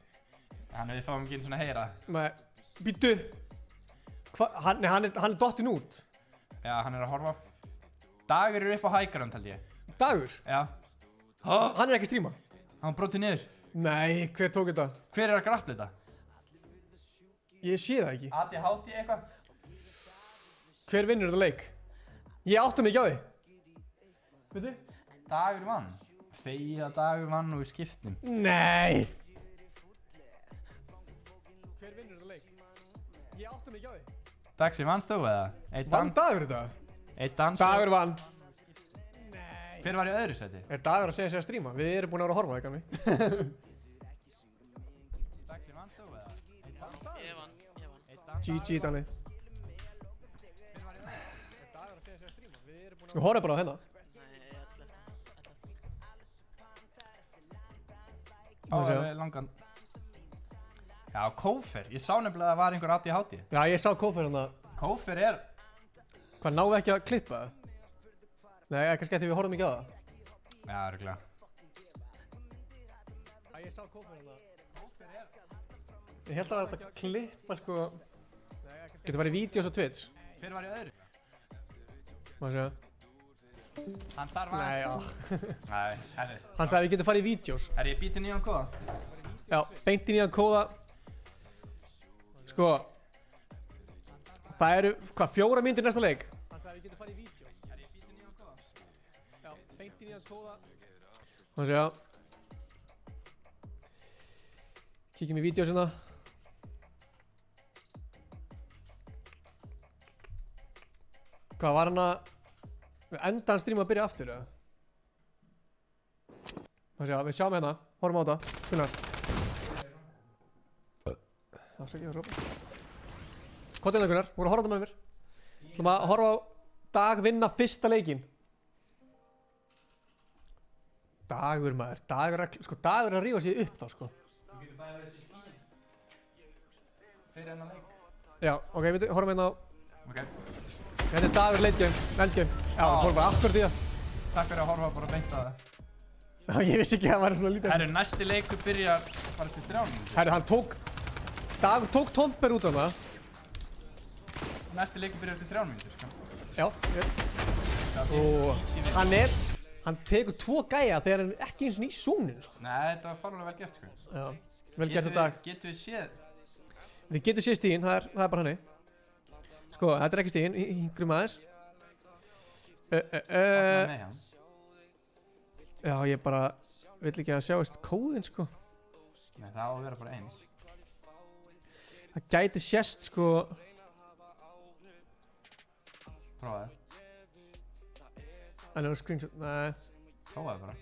Við fáum ekki einu svona að heyra. Nei, býttu. Hann er dottinn út. Já, hann er að horfa. Dagur eru upp á hæggrönd, held ég. Dagur? Já. Hann er ekki að stríma. Hann brotið niður. Nei, hver tók þetta? Hver er að grappla þetta? Ég sé það ekki. ADHD eitthvað? Hver vinnur þetta leik? Ég átta mig ekki á því. Veitu? Dagur vann. Þegja Dagur vann og við skiptum. Nei. Hver vinnur þetta leik? Ég átta mig ekki á því. Daxi, vannst þú eða? Vann Dagur þetta? Eitt dans. Dagur vann. Hver var í öðru seti? Er Dagur að segja sig að stríma? Við erum búin að vera að horfa það, kannski. Daxi, vannst þú eða? Ég vann. GG, Danni. Við horfum bara á hennar. Langan. Já, Kófer. Ég sá nefnilega að það var einhver ADHD. Já, ég sá Kófer hann að... Kófer er... Hvað, náðu ekki að klippa það? Nei, kannski eftir við horfum ekki á það. Já, örugglega. Ég sá Kófer hann að... Ég held að þetta klippa, sko... Getur farið vídeos á Twitch. Hver var í öðru? Má sjá. Hann þarf aðeins. Nei, já. Nei, herri. Hann sagði við getum farið í vídeos. Herri, ég býti nýjan kóða. Já, beint í nýjan kóða. Sko. Það eru, hvað, 4 mínútur næsta leik? Hann sagði við getum farið í vídeos. Herri, ég býti nýjan kóða. Já, beint í nýjan kóða. Má sjá. Kíkjum í vídeosina. Hvað var hann að... Enda hann stríma að byrja aftur, eða? Við sjáum hérna, horfum á þetta. Gunnar. Það sé ekki að rópa. Hvað er það, Gunnar? Þú voru að horfa á þetta með mér. Þú ætlum að horfa á Dag vinna fyrsta leikinn. Dagur, maður. Dagur er að rífa sig upp þá, sko. getur bæði verið þessi stíl fyrir hennar leik. Já, ok, við horfum hérna á... Ok. Þetta er dagur leikjum, endgame. Já, við horfum bara akkurat í það. Takk fyrir að horfa bara beint á það. Já, ég vissi ekki að það væri svona lítið. Herru, næsti leikur byrjar bara til 3 mínútur. Herru, hann tók... Dagur tók Tomber út á það. Næsti leikur byrjar til 3 mínútur, sko. Já, rétt. Og hann tekur 2 gæja þegar hann er ekki eins og í zóninu, sko. Nei, þetta var farlega vel gert, sko. Já, vel gert í dag. Getum við séð? Við getum séð stíðin, það er bara hannig. Sko, þetta er ekki stíðin, hingrum aðeins. Já, ég bara vill ekki að sjáist kóðinn, sko. Nei, það á að vera bara eins. Það gæti sést, sko. Prófaðu. Þannig að screenshot, nei. Prófaðu bara.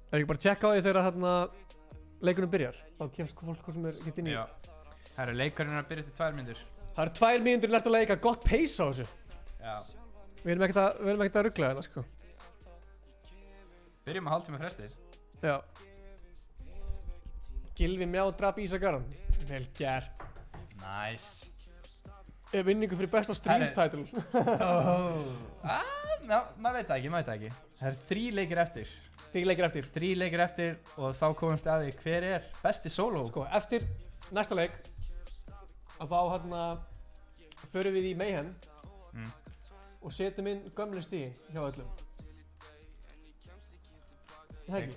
Það er ekki bara að checka á því þegar þarna leikunum byrjar. Þá kemst fólk sem er hitt inn í. Já. Herru, leikurinn er að byrja til 2 mínútur. Það eru 2 mínútur í næsta leika, gott pace á þessu. Já. Við erum ekkert að ruggla þetta, sko. Byrjum að hálftíma frestið. Já. Gylfi Mjá drap Ísakaran. Vel gert. Nice. Vinningu fyrir besta stream title. Já, maður veit það ekki. Það eru 3 leikir eftir. 3 leikir eftir. 3 leikir eftir og þá komumst að því hver er besti solo. Sko, eftir næsta leik að þá hérna förum við í Mayhem og setjum inn gömlu stíðin hjá öllum. Það ekki?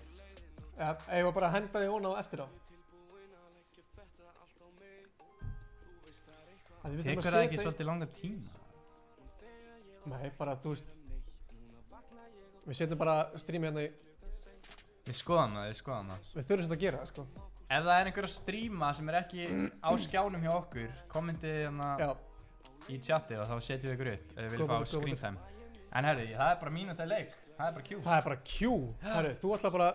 Ja, ég var bara að henda því hona á eftir á. Tekur það ekki svolítið langa tíma? Nei, bara þú veist. Við setjum bara streamið hérna í... Við skoðum það. Við þurfum svona að gera það, sko. Ef það er einhver að streama sem er ekki á skjánum hjá okkur, kommentið hérna í chati og þá setjum við ykkur upp ef við viljum fá screen time. En herri, það er bara mínúta leik. Það er bara Q. Það er bara Q. Herri, þú ætla bara...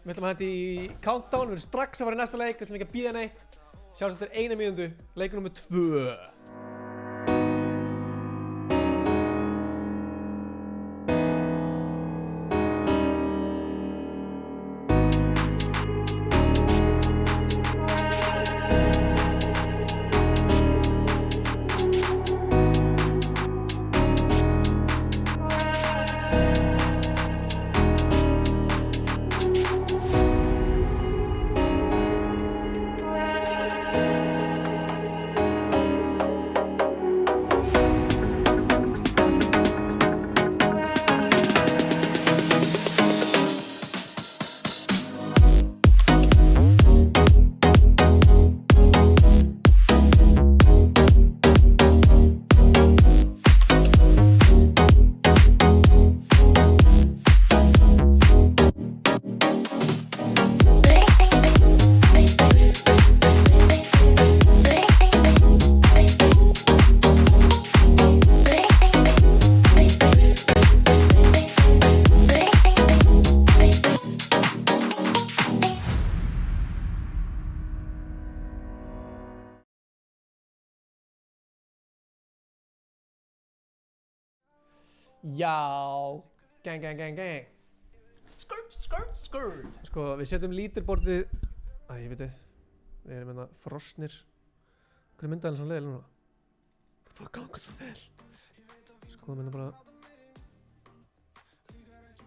Við ætlum að hendi í countdown, við erum strax að fara í næsta leik, við ætlum ekki að bíða neitt. Sjáum þetta er 1 mínútu, leikur nummer 2. Já, gang. Skrrt. Sko, við setjum leaderboardið... Ég veit þið. Við erum hérna frosnir. Hverju myndaðalinn svo leiðilega núna? Hvað gangur það vel? Sko, það mynda bara...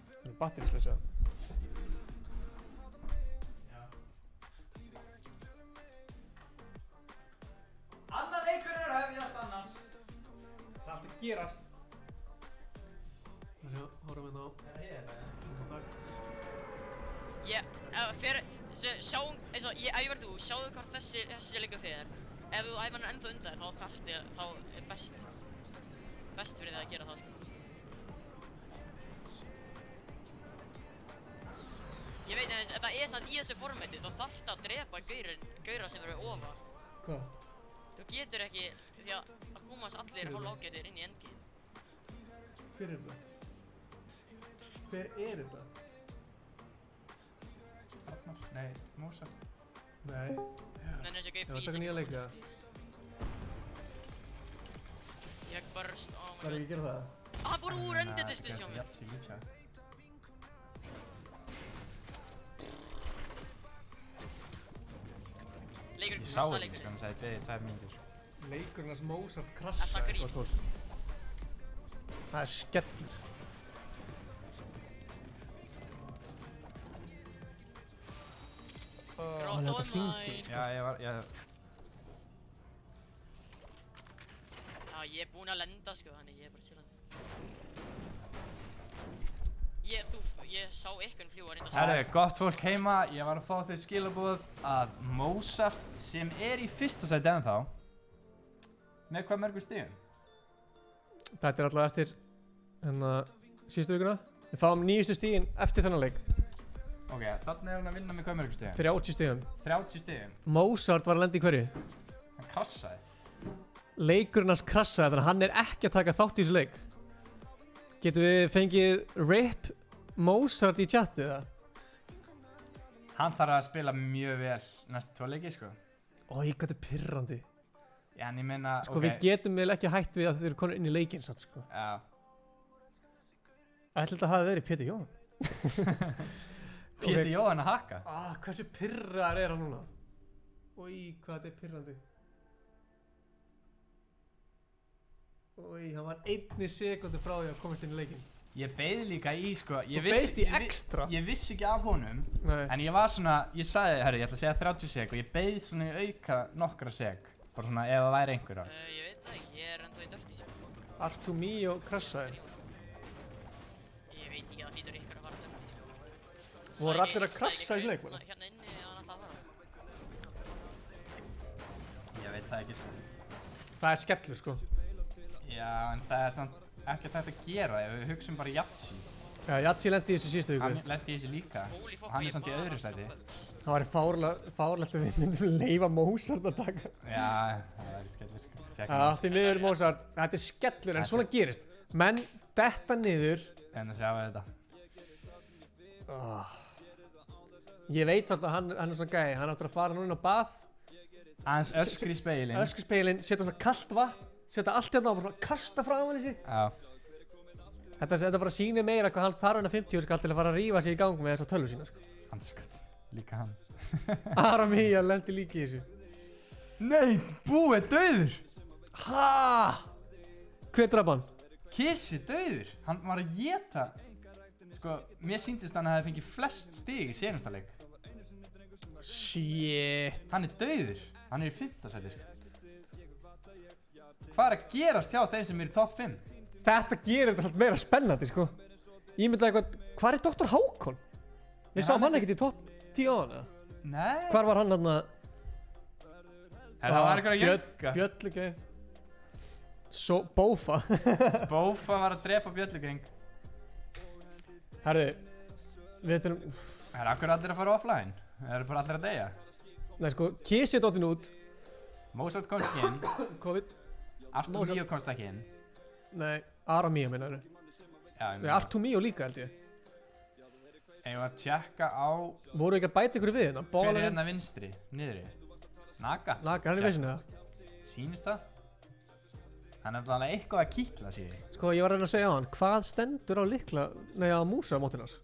Það er batterísleysa. Annar leikur er að hefjast annars. Það ætti að gerast. Þannig að horfum við á... Sjáum, eins og ef ég verð þú, sjáðu hvort þessi leikur fyrir. Ef þú æfir hann ennþá undan þér, þá er best fyrir þig að gera það, sko. Ég veit að ef það er samt í þessu formati, þá þarftu að drepa gaura sem eru ofar. Hvað? Þú getur ekki, því að komast allir hálf ágætir inn í endgame. Hver er þetta? Hver er þetta? Nei, Mozart. Nei. Nei, þessi gauð Það var að taka nýja leika. Ég burst, oh my god. Það er ekki að gera það? Það fór úr endurdiskið sjá mér. Leikurinn Ég sá krassaði ekki, sko, leikurinn. hann sagði beðið 2 mínútur. Leikurinn hans Mozart Er það krassaði, grín? gott fólk. Það er skellur. Hann er þetta hringir. Já, ég Já, ég er búinn að lenda sko, þannig ég er bara chillandi. Ég sá ykkur fljúa reynda Herru, gott fólk heima, ég var að fá þau skilaboð að Mozart sem er í fyrsta sæti ennþá með hvað mörgum stigum? Þetta er alltaf eftir síðustu vikuna. Við fáum 9. stigin eftir þennan leik. Ok, þannig er hann að vinna með hvað mörgum stigum? 30 stigum. 30 stigum? Mozart var að lenda í hverju? Hann krassaði. Leikurinn hans krassaði þannig að hann er ekki að taka þátt í þessu leik. Getum við fengið RIP Mozart í chatið eða? Hann þarf að spila mjög vel næstu 2 leiki, sko. Ói, hvað þetta er pirrandi. Já, en ég meina, Sko, við getum vel ekki hætt við að þið eru konur inn í leikinn, satt, sko. Já. Ætli þetta hafi verið Pétur Jóhann. Pétur Jóhann að hakka? Hversu pirrar er hann núna? Ói, hvað þetta er pirrandi. Ói, hann var 1 sekundu frá því að komast inn í leikinn. Ég beið líka í, sko, Þú beiðst í extra? Ég vissi ekki af honum. Nei. En ég var svona, ég sagði, herru, ég ætla að segja 30 sek og ég beið svona í auka nokkra sek. Bara svona ef það væri einhver á. Ég veit það ekki, ég er ennþá í dörti sko. Artumio krassaði. Ég veit ekki, það hlýtur ykkur að fara dörti. Voru allir að krassa í þessu leik? Hérna inni að hann ætla að fara. Ég veit það ekki, sko. Það er skellur, sko. Já, en það er samt ekki þetta að gera ef við hugsum bara Jatsi. Já, Jatsi lendi í þessu síðustu viku. Hann lendi í þessu líka og hann er samt í öðru sæti. Það væri fárlegt að við myndum leifa Mozart að taka. Já, það væri skellur, sko. Það átti niður Mozart. Þetta er skellur en svona gerist. Menn detta niður. En að sjá þetta. Ég veit samt að hann er svona gæi. Hann áttur að fara núna á bað. Aðeins öskri í speilin. Öskri í speilin, setja svona kalt vatn. Setja allt hérna og bara kasta frá hann í sig. Já. Þetta bara sýnir meira hvað hann þarf hann að 50 skall til að fara að rífa sig í gang með þessa tölvu sína, sko. Hann skatt. Líka hann. Aramía lendi líka í þessu. Nei, Búi er dauður. Ha? Hver draf hann? Kissi dauður. Hann var að éta. Sko, mér sýndist hann að það fengið flest stig í senasta leik. Shit. Hann er dauður. Hann er í 5. sæti, sko. Hvað er að gerast hjá þeim sem eru í topp 5? Þetta gerir þetta svolítið meira spennandi, sko. Ég myndi eitthvað, hvað er Dr. Hákon? Við sáum hann ekkert í topp 10 á hana. Nei. Hvar var hann þarna? Það var eitthvað að jögga. Bjöllugeng. Bófa. Bófa var að drepa Bjöllugeng. Herðu, við þurfum... Það er akkur allir að fara offline. Það eru bara allir að deyja. Nei, sko, Kissi er dottin út. Mozart komst ekki inn. COVID. Artumio komst ekki inn. Nei, Aramía minnaðu. Nei, Artumio líka held ég. Ég var að tjekka á... Voru ekki að bæta ykkur við hérna? Hver er hérna vinstri? Niðri? Naga? Naga, hann er veisinu það. Sýnist það? Hann er alveg eitthvað að kýtla sig. Sko, ég var að reyna að segja á hann, hvað stendur á lykla, nei á músamótinars?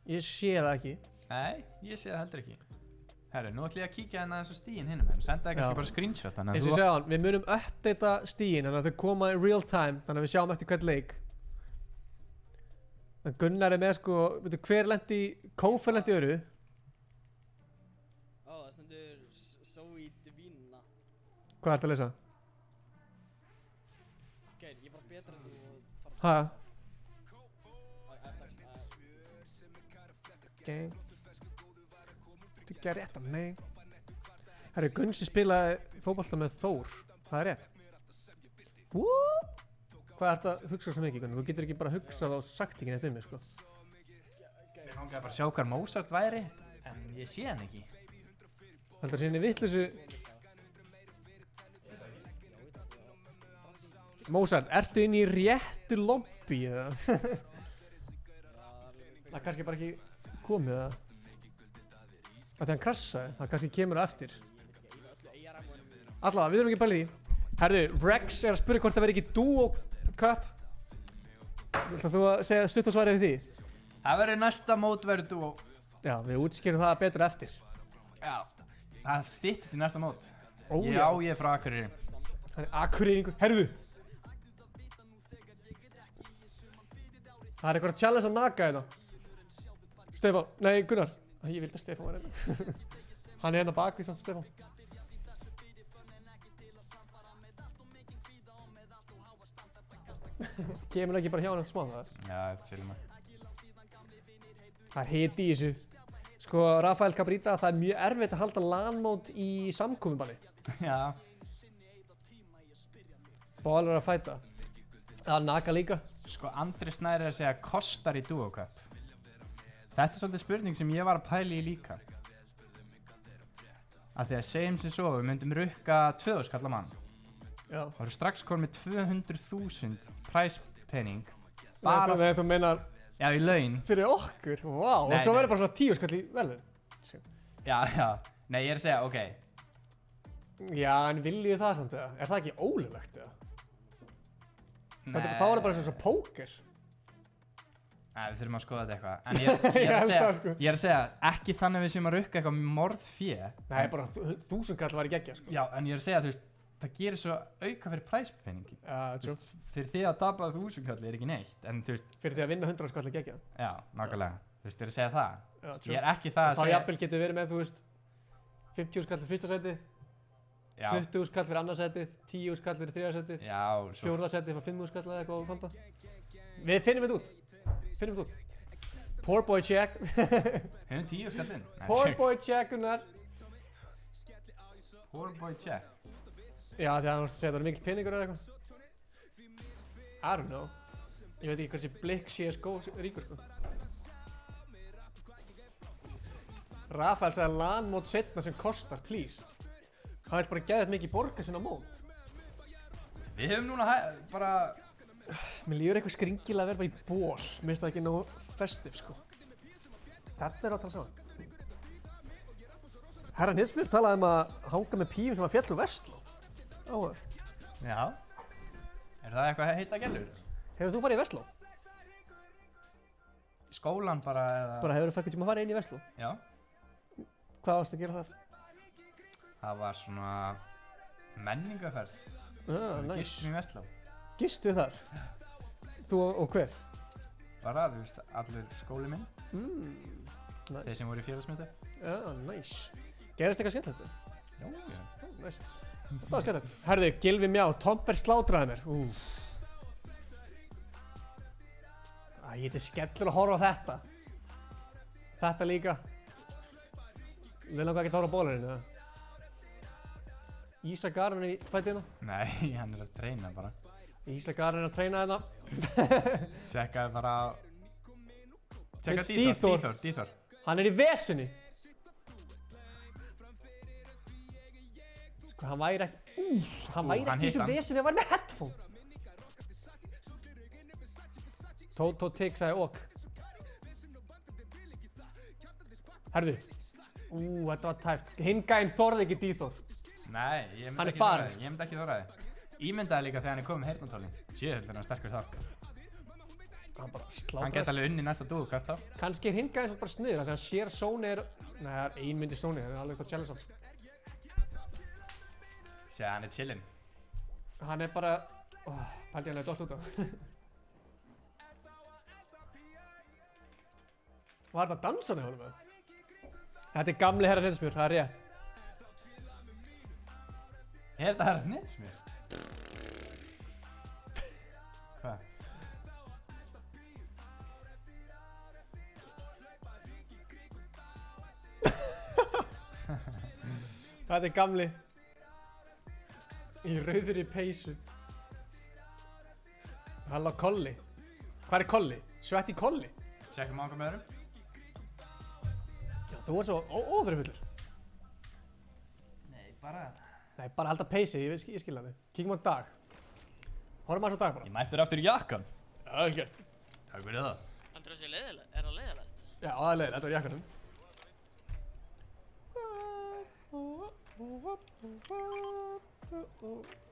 Ég sé það ekki. Nei, ég sé það heldur ekki. Herru, nú ætlum ég að kíkja hérna þessu stíin hinum en senda það kannski bara screenshot. Eins og ég segja á hann, við munum uppdata stíin, þannig að þau koma í real time, þannig að við sjáum eftir hvern leik. Gunnar er með sko, veitu hver lendi, Kófer lendi öru. Það stendur Zoe Divina. Hvað ertu að lesa? Ok, ég er bara betra en þú og Hæ? Ok. Þú ekki að rétta mig. Herru, Gunnsi spilaði fótbolta með Þór. Það er rétt. Hvað ert að hugsa svo mikið, Gunnar? Þú getur ekki bara hugsað á saktingin eftir mig, sko. Ég langaði bara að sjá hvað Mozart væri, en ég sé hann ekki. Heldur að sé henni vitleysu... Mozart, ertu inn í réttu lobby, eða? Það er kannski bara ekki komið, eða? Þegar hann krassaði, það kannski kemur á eftir. Allavega, við erum ekki bælið í. Herðu, Rex er að spyrja hvort það verði ekki Duo Cup. Viltu að þú að segja stutt og svarið við því? Það verður næsta mót verður Duo. Já, við útskýrum það betur eftir. Já, það styttist í næsta mót. Ó, Ég já. er frá Akureyri. Hann er Akureyringur. Herðu! Það er eitthvað challenge að naka þetta. Stefán, nei Gunnar. Ég vildi að Stefán var hérna. Hann er hérna bak við samt Stefán. Kemur ekki bara hjá hann eftir smá það? Já, chillum að. Það er hit í þessu. Sko, Rafael Cabrita, það er mjög erfitt að halda LAN-mót í samkomubanni. Já. Bálar að fæta. Það naka líka. Sko, Andri Snær er að segja kostar í Duo Cup. Þetta er svolítið spurning sem ég var að pæla í líka. Af því að segjum sem svo, við myndum rukka 2000 kall á mann. Já. Það eru strax komið 200.000 præspening. Nei, þú meinar... Já, í laun. Fyrir okkur? Vá, og svo verður bara svona 10 skall í velun. Já, já. Nei, ég er að segja, ok. Já, en viljið það samt eða? Er það ekki ólulegt eða? Þá er það bara svona póker. Nei, við þurfum að skoða þetta eitthvað. En ég er að segja, ekki þannig við séum að rukka eitthvað morðfé. Nei, bara 1000 kall var í geggja, sko. Já, en ég er að segja, þú veist, það gerir svo auka fyrir præspeningi. Já, true. Fyrir því að tapa 1000 kall er ekki neitt, en þú veist... Fyrir því að vinna 100 skall í geggja. Já, nákvæmlega. Þú veist, ég er að segja það. Já, ég er ekki það að segja... Þá jafnvel getur verið með, þú veist, 50 skall fyrir fyrsta sætið, 20 skall fyrir annað sætið, 10 skall fyrir þriðja sætið, fjórða sætið fyrir 5 skall eða eitthvað og við finnum þetta út. Finnum þetta út. Poor boy check. Hefum 10 skallinn. Poor boy checkunar. Poor boy check. Já, því að það segja það er mikill peningur eða eitthvað. I don't know. Ég veit ekki hversi blikk CSGO ríkur, sko. Rafael sagði LAN mót setna sem kostar, please. Hann vil bara geðast mikið borga sinna mót. Við hefum núna bara... Mér líður eitthvað skringilega að vera bara í ból. Mér finnst það ekki nógu festiv, sko. Þetta er að tala saman. Herra Nilsmjörn talaði að hanga með pífum sem að fjall úr Vestló. Áhör. Já. Er það eitthvað að heita gælur? Hefur þú farið í Vestló? Skólan bara eða... Bara hefur þú fækkið tíma að fara inn í Vestló? Já. Hvað varst að gera þar? Það var svona... menningaferð. Nice. Gistum í Vestló. Gistu þar? Þú og hver? Bara, þú veist, allir skóli minn. Nice. Þeir sem voru í félagsmyndu. Já, nice. Gerðist eitthvað skemmt þetta? Já. Nice. Það var skemmt þetta. Herðu, Gylfi Mjá, Tomber slátraði mér. Ég heiti skellur að horfa á þetta. Þetta líka. Við langar ekki að horfa á bólarinn, eða? Ísak Aron er í fættina? Nei, hann er að treyna bara. Ísak Aron er að treyna þetta. Tjekkaði bara á... Tjekka Díþór. Hann er í vesinni. Sko, hann væri ekki... hann væri ekki í þessu vesinni, hann væri með headphone. Tótt Tigg sagði ok. Herðu. Þetta var tæft. Hinn gæinn þorði ekki Díþór. Nei, ég myndi ekki þorraði. Ímyndaði líka þegar hann er komið með heyrnartólin. Sjöðull er hann sterkur þar. Hann bara slátraðist. Hann geti alveg unni næsta Duo Cup þá. Kannski er hinn gæinn bara sniður þegar hann sér Sóni er... Nei, það er ein mynd í Sóni, það er alveg eitthvað challenge samt. Sjá, hann er chillinn. Hann er bara... pældi hann dott út á. Var þetta dansandi honum eða? Þetta er gamli herra Nilsmjörn, það er rétt. Er þetta herra Nilsmjörn? Hvað? Þetta er gamli. Í rauðri peysu. Halló Kolli. Hvað er Kolli? Svetti Kolli? Tjekkum á okkur með öðrum. Já, þú var svo óþriffullur. Nei, bara halda peysi, ég skilja þig. Kíkjum á Dag. Horfum aðeins á Dag bara. Ég mættur aftur í jakkan. Já, vel gert. Takk fyrir það. Heldur það sé leiðilegt? Er það leiðilegt? Já, það er leiðilegt, þetta var jakkanum.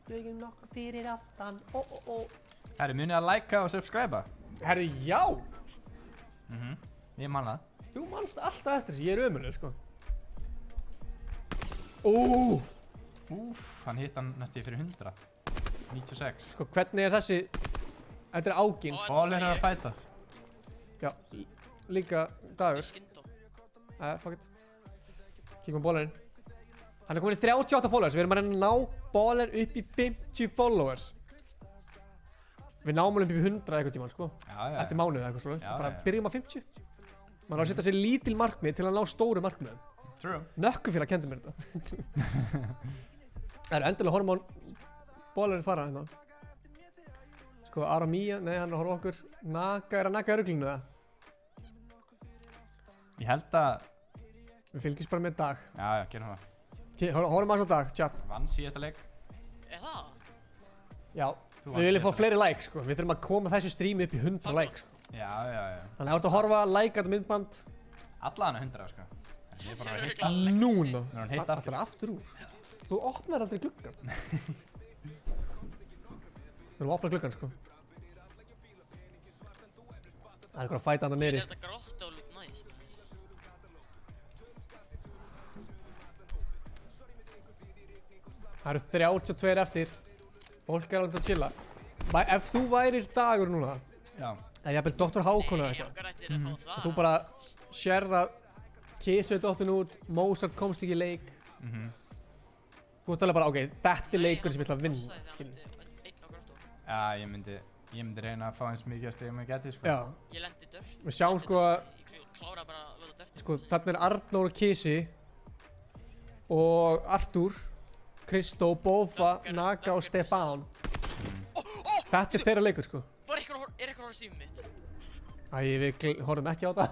Ég er nokkuð fyrir aftan. Herri, munið að likea og subscriba. Herri, já! Ég man það. Þú manst alltaf eftir þessu, ég er ömurlegur sko. Úff, hann hitt hann næstu fyrir 100. 96. Sko, hvernig er þessi... Þetta er áginn. Bólir að fæta. Já, líka Dagur. Fuck it. Kíkjum á Bólerinn. Hann er komin í 38 followers, við erum að reyna að ná Bóler upp í 50 followers. Við náum alveg upp í 100 eitthvað tímann, sko. Eftir mánuð eitthvað svona. Bara byrjum á 50. Man á að setja sér lítil markmið til að ná stóru markmiðum. True. Nökkufélag kendi mér þetta. Það eru endilega horfum á Bólerinn fara hérna. Sko, Aramía, nei, hann er að horfa okkur. Naga, er að Naga í ruglinu það? Ég held að... Við fylgjumst bara með Dag. Já, gerum það. Horfum aðeins á Dag, chat. Vann síðasta leik. Það? Já, við viljum fá fleiri likes, sko. Við þurfum að koma þessu streami upp í 100 likes, sko. Já. Þannig að þú ert að horfa, like þetta myndband. Allan 100, sko. Ég er bara að hitta. Núna. Nú er hann hitt aftur. Alltaf aftur úr. Þú opnar aldrei gluggan. Þú erum að opna gluggan, sko. Það er eitthvað að fæta hann að neyri. Þetta grótt og lút næs. Það eru 32 eftir. Fólk er alveg að chilla. Ef þú værir Dagur núna, eða jafnvel Dr. Hákon eða eitthvað, og þú bara sérð að Kisu er dottinn út, Mozart komst ekki í leik, þú ert alveg bara, ok, þetta er leikurinn sem ég ætla að vinna. Já, ég myndi reyna að fá eins mikið að stegum ég geti, sko. Já. Ég lendi dört. Við sjáum sko að, Klára bara að láta dört. sko, þarna er Arnór og Kisi, og Artúr, Kristó, Bófa, Naga og Stefán. Þetta er þeirra leikur, sko. Er eitthvað horfður stífum mitt? Við horfum ekki á þetta.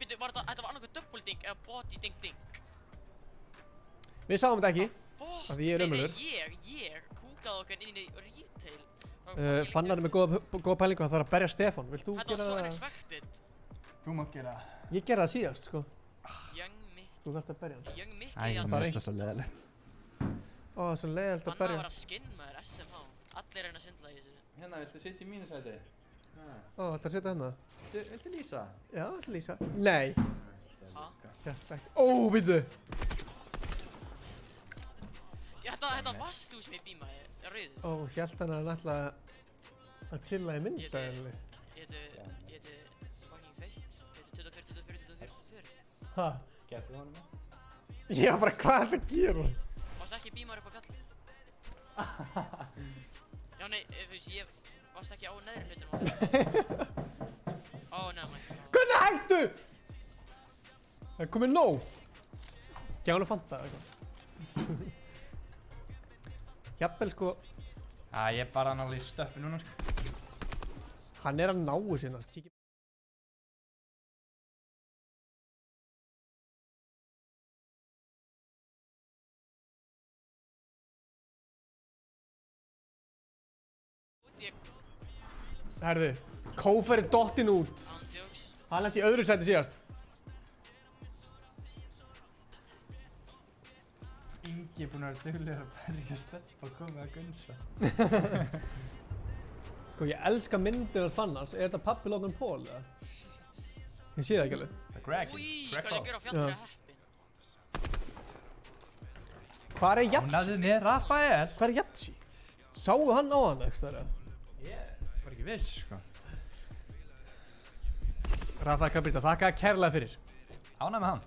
Byrju, þetta var annarkoð double ding eða body ding ding? Við sáum þetta ekki, af því ég er ömurlegur. Ég kúkaði okkur inn í retail. Fannar er með góða pælingu, það þarf að berja Stefán. Vilt þú Þetta gera var svo það? unexpected. Þú mátt gera það. Ég gerði það síðast, sko. Young Mick. Þú þarft að berja hann. Young Mick Æ, ég finnst það svo leiðilegt. Ó, það er svo leiðilegt að Banna að berja. vera skinn maður, SMH. Allir reyna að svindla í þessu. Hérna, viltu sitja í mínusæti? Ó, ætlar að setja hérna? Viltu lýsa? Já, ætlar að lýsa. Nei. Ha? Hérna ekki. Ó, býttu. Þetta varst þú sem ég býmaði, rauður. Ó, hélt hann að hann ætla að chilla í myndaðinni. Ég heiti fucking feitt. Ég heiti 24. Ha? Gæti það honum með? Já, bara hvað er þetta að gera? Varst ekki býmaður upp á fjalli? Já, nei, þú veist, ég varst ekki á neðri hlutunum. Ó, neðan. Hvernig hættu? Það er komið nóg. Gjá hann að fanta eitthvað. Jafnvel sko. Ég er bara náttúrulega í stöppi núna, sko. Hann er að ná þessu hérna. Kíkjum. Herðu, Kófer er dottinn út. Hann lenti í öðru sæti síðast. Ingi er búinn að vera duglegur að berja stöpp og komið að gunsa. Sko, ég elska myndir hans Fannars. Er þetta pabbi Logan Paul, eða? Ég sé það ekki alveg. Það er Greg. Hvað er að gera á fjallinu heppin? Hvað er Jatsi? Hún hafði með Rafael. Hvað er Jatsi? Sáu hann á hann eitthvað þeirra? Ég var ekki viss, sko. Rafael Cabrita, þakka kærlega fyrir. Ánægð með hann.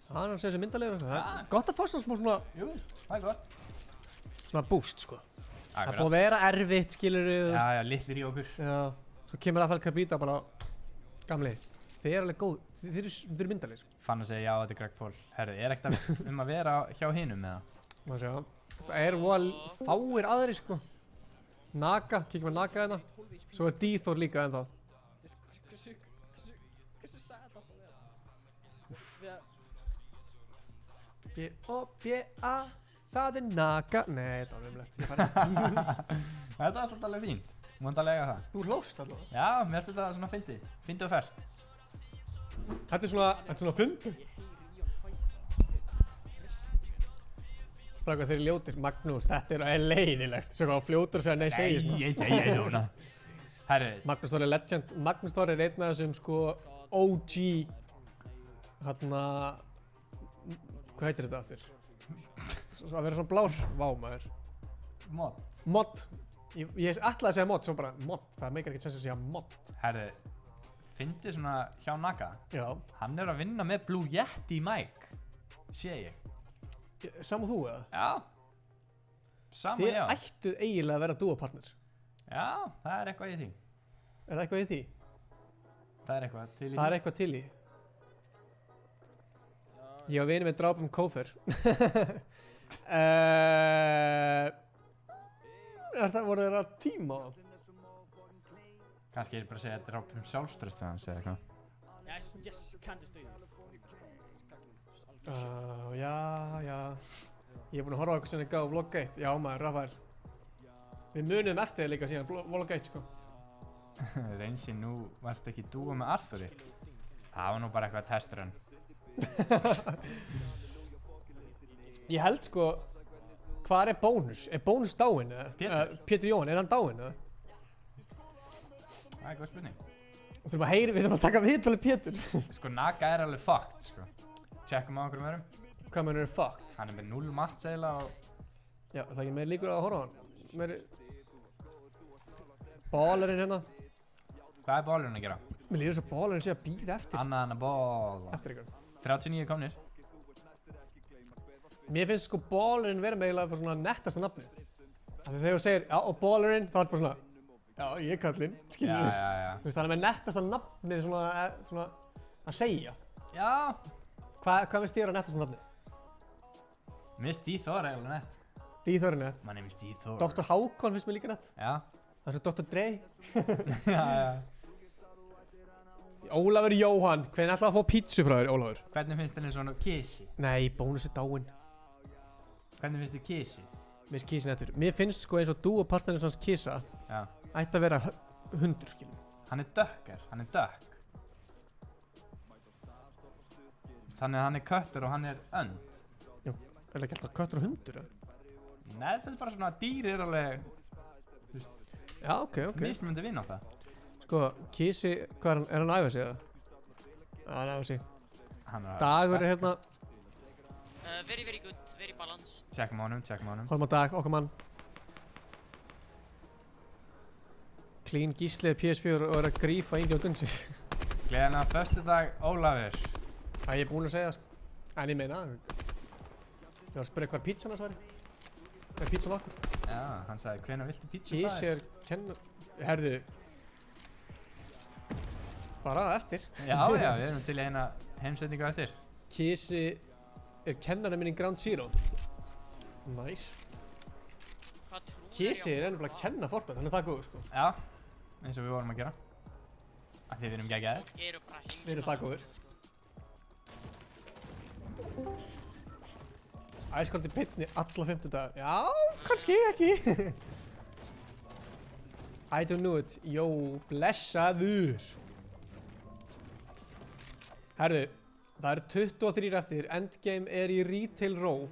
Hann er að segja þessi myndalegur eitthvað. Það er gott að fá svona svona... Jú, það er gott. Svona boost, sko. Það er búið að vera erfitt, skilur við. Já, litlir í okkur. Já, svo kemur Rafael Cabrita bara... Gamli, þið er alveg góð. Þið eru myndalegir, sko. Fann að segja já, þetta er Greg Paul. Herðu, er ekkert að vera hjá hinum með það? Má sjá. Það er fáir aðri, sko. Naga, kíkjum að Naga hérna. Svo er D-Thor líka ennþá. Hversu sagði þetta að vera? B-O-B-A, það er Naga. Nei, þetta var umlegt. Þetta var alltaf alveg fínt. Þú mátt að lega það. Þú hlóst alveg. Já, mér finnst þetta svona fyndið. Fyndið og ferst. Þetta er svona fyndið. Strákar, þeir eru ljótir. Magnús, þetta er leiðilegt. Svo hvað fljótur segja nei segir sko. Nei, ég segi núna. Herri. Magnús Þór er legend. Magnús Þór er einn af þessum sko OG Þarna, hvað heitir þetta aftur? Að vera svona blár, vá maður. Mod. Ég ætlaði að segja mod, svo bara mod, það meikar ekkert sens að segja mod. Herri, fyndi svona hjá Naga. Já. Hann að vinna með Blue Yeti mic, sé ég. Sam og þú eða? Já. Sama Þið já. ættuð eiginlega að vera duo-partners. Já, það er eitthvað í því. Er það eitthvað í því? Það er eitthvað til í því. Það er eitthvað til í. Ég var vinur með drápum Kófer. Voru þeir að tíma á? Kannski er bara að segja að drápum sjálfströst þegar hann segir eitthvað. Yes, Candice do Já. Ég er búinn að horfa á eitthvað sem þið gáðu vlog 1. Já maður, Rafael. Við munum eftir þig líka síðan, vlog 1 sko. Reynsi, nú varst ekki dúa með Arthuri. Það var nú bara eitthvað testrun. Ég held sko, hvað er Bónus? Er Bónus dáinn eða? Pétur Jóhann, er hann dáinn eða? Það er góð spurning. Við þurfum að taka viðtalið Pétur. Sko, Naga er alveg fucked, sko. Tjekkum á einhverjum öðrum. Hvað mennur er fucked? Hann er með 0 matts eiginlega og... Já, það er ekki meir líkur að horfa á hann. Meiri... Ballerinn hérna. Hvað er ballerinn að gera? Mér líður þess að ballerinn sé að býða eftir. Anna balla. Eftir ykkur. 39 komnir. Mér finnst sko ballerinn vera með eiginlega bara svona nettasta nafni. Þegar þú segir, já, og ballerinn, þá er þetta bara svona, já, ég er kallinn, skiljið. Já. Þú veist, það er með nettasta nafnið svona að segja. Já. Hvað finnst þér á nettasta nafnið? Mér finnst D-Thor eiginlega nett. D-Thor er nett. My name is D-Thor. Dr. Hákon finnst mér líka nett. Já. Það er svo Dr. Dre. Já. Ólafur Jóhann, hvernig ætlaði að fá pítsu frá þér, Ólafur? Hvernig finnst þér svona Kishi? Nei, Bónus er dáinn. Hvernig finnst þér Kishi? Mér finnst Kishi nettur. Mér finnst sko eins og þú og partnerinn hans Kisa ætti að vera hundur, skiljum. Hann er dökkar, hann er dökk. Þannig að hann er köttur og hann er önd. Já, er ekki alltaf köttur og hundur, eða? Nei, þetta er bara svona dýr er alveg... Já, ok. Mismunandi vinn á það. Sko, Kisi, hvað er hann að æfa sig, eða? Já, hann æfa sig. Dagur er hérna... Very good, very balanced. Tjekkum á honum. Horfum á Dag, okkar mann. Clean Gísli PS4 og er að grífa Ingi og Gunsi. Gleðina föstudag, Ólafur. Það ég er búinn að segja það, sko. En ég meina, ég var að spyrja hvað pítsan þess væri. Hvað er pítsan okkur? Já, hann sagði, hvenær viltu pítsu það? Kisi er herðu. Bara eftir. Já, við erum til eina heimsetningu eftir. Kisi er kennarinn minn í Ground Zero. Nice. Kisi er ennum bara að kenna Fortnite, hann er það góður, sko. Já, eins og við vorum að gera. Af því við erum geggjaðir. Við erum það góður. Æskaldi pitni alla 50 dagar. Já, kannski ekki. I don't know it. Jó, blessaður. Herðu, það eru 23 eftir. Endgame er í Retail Row.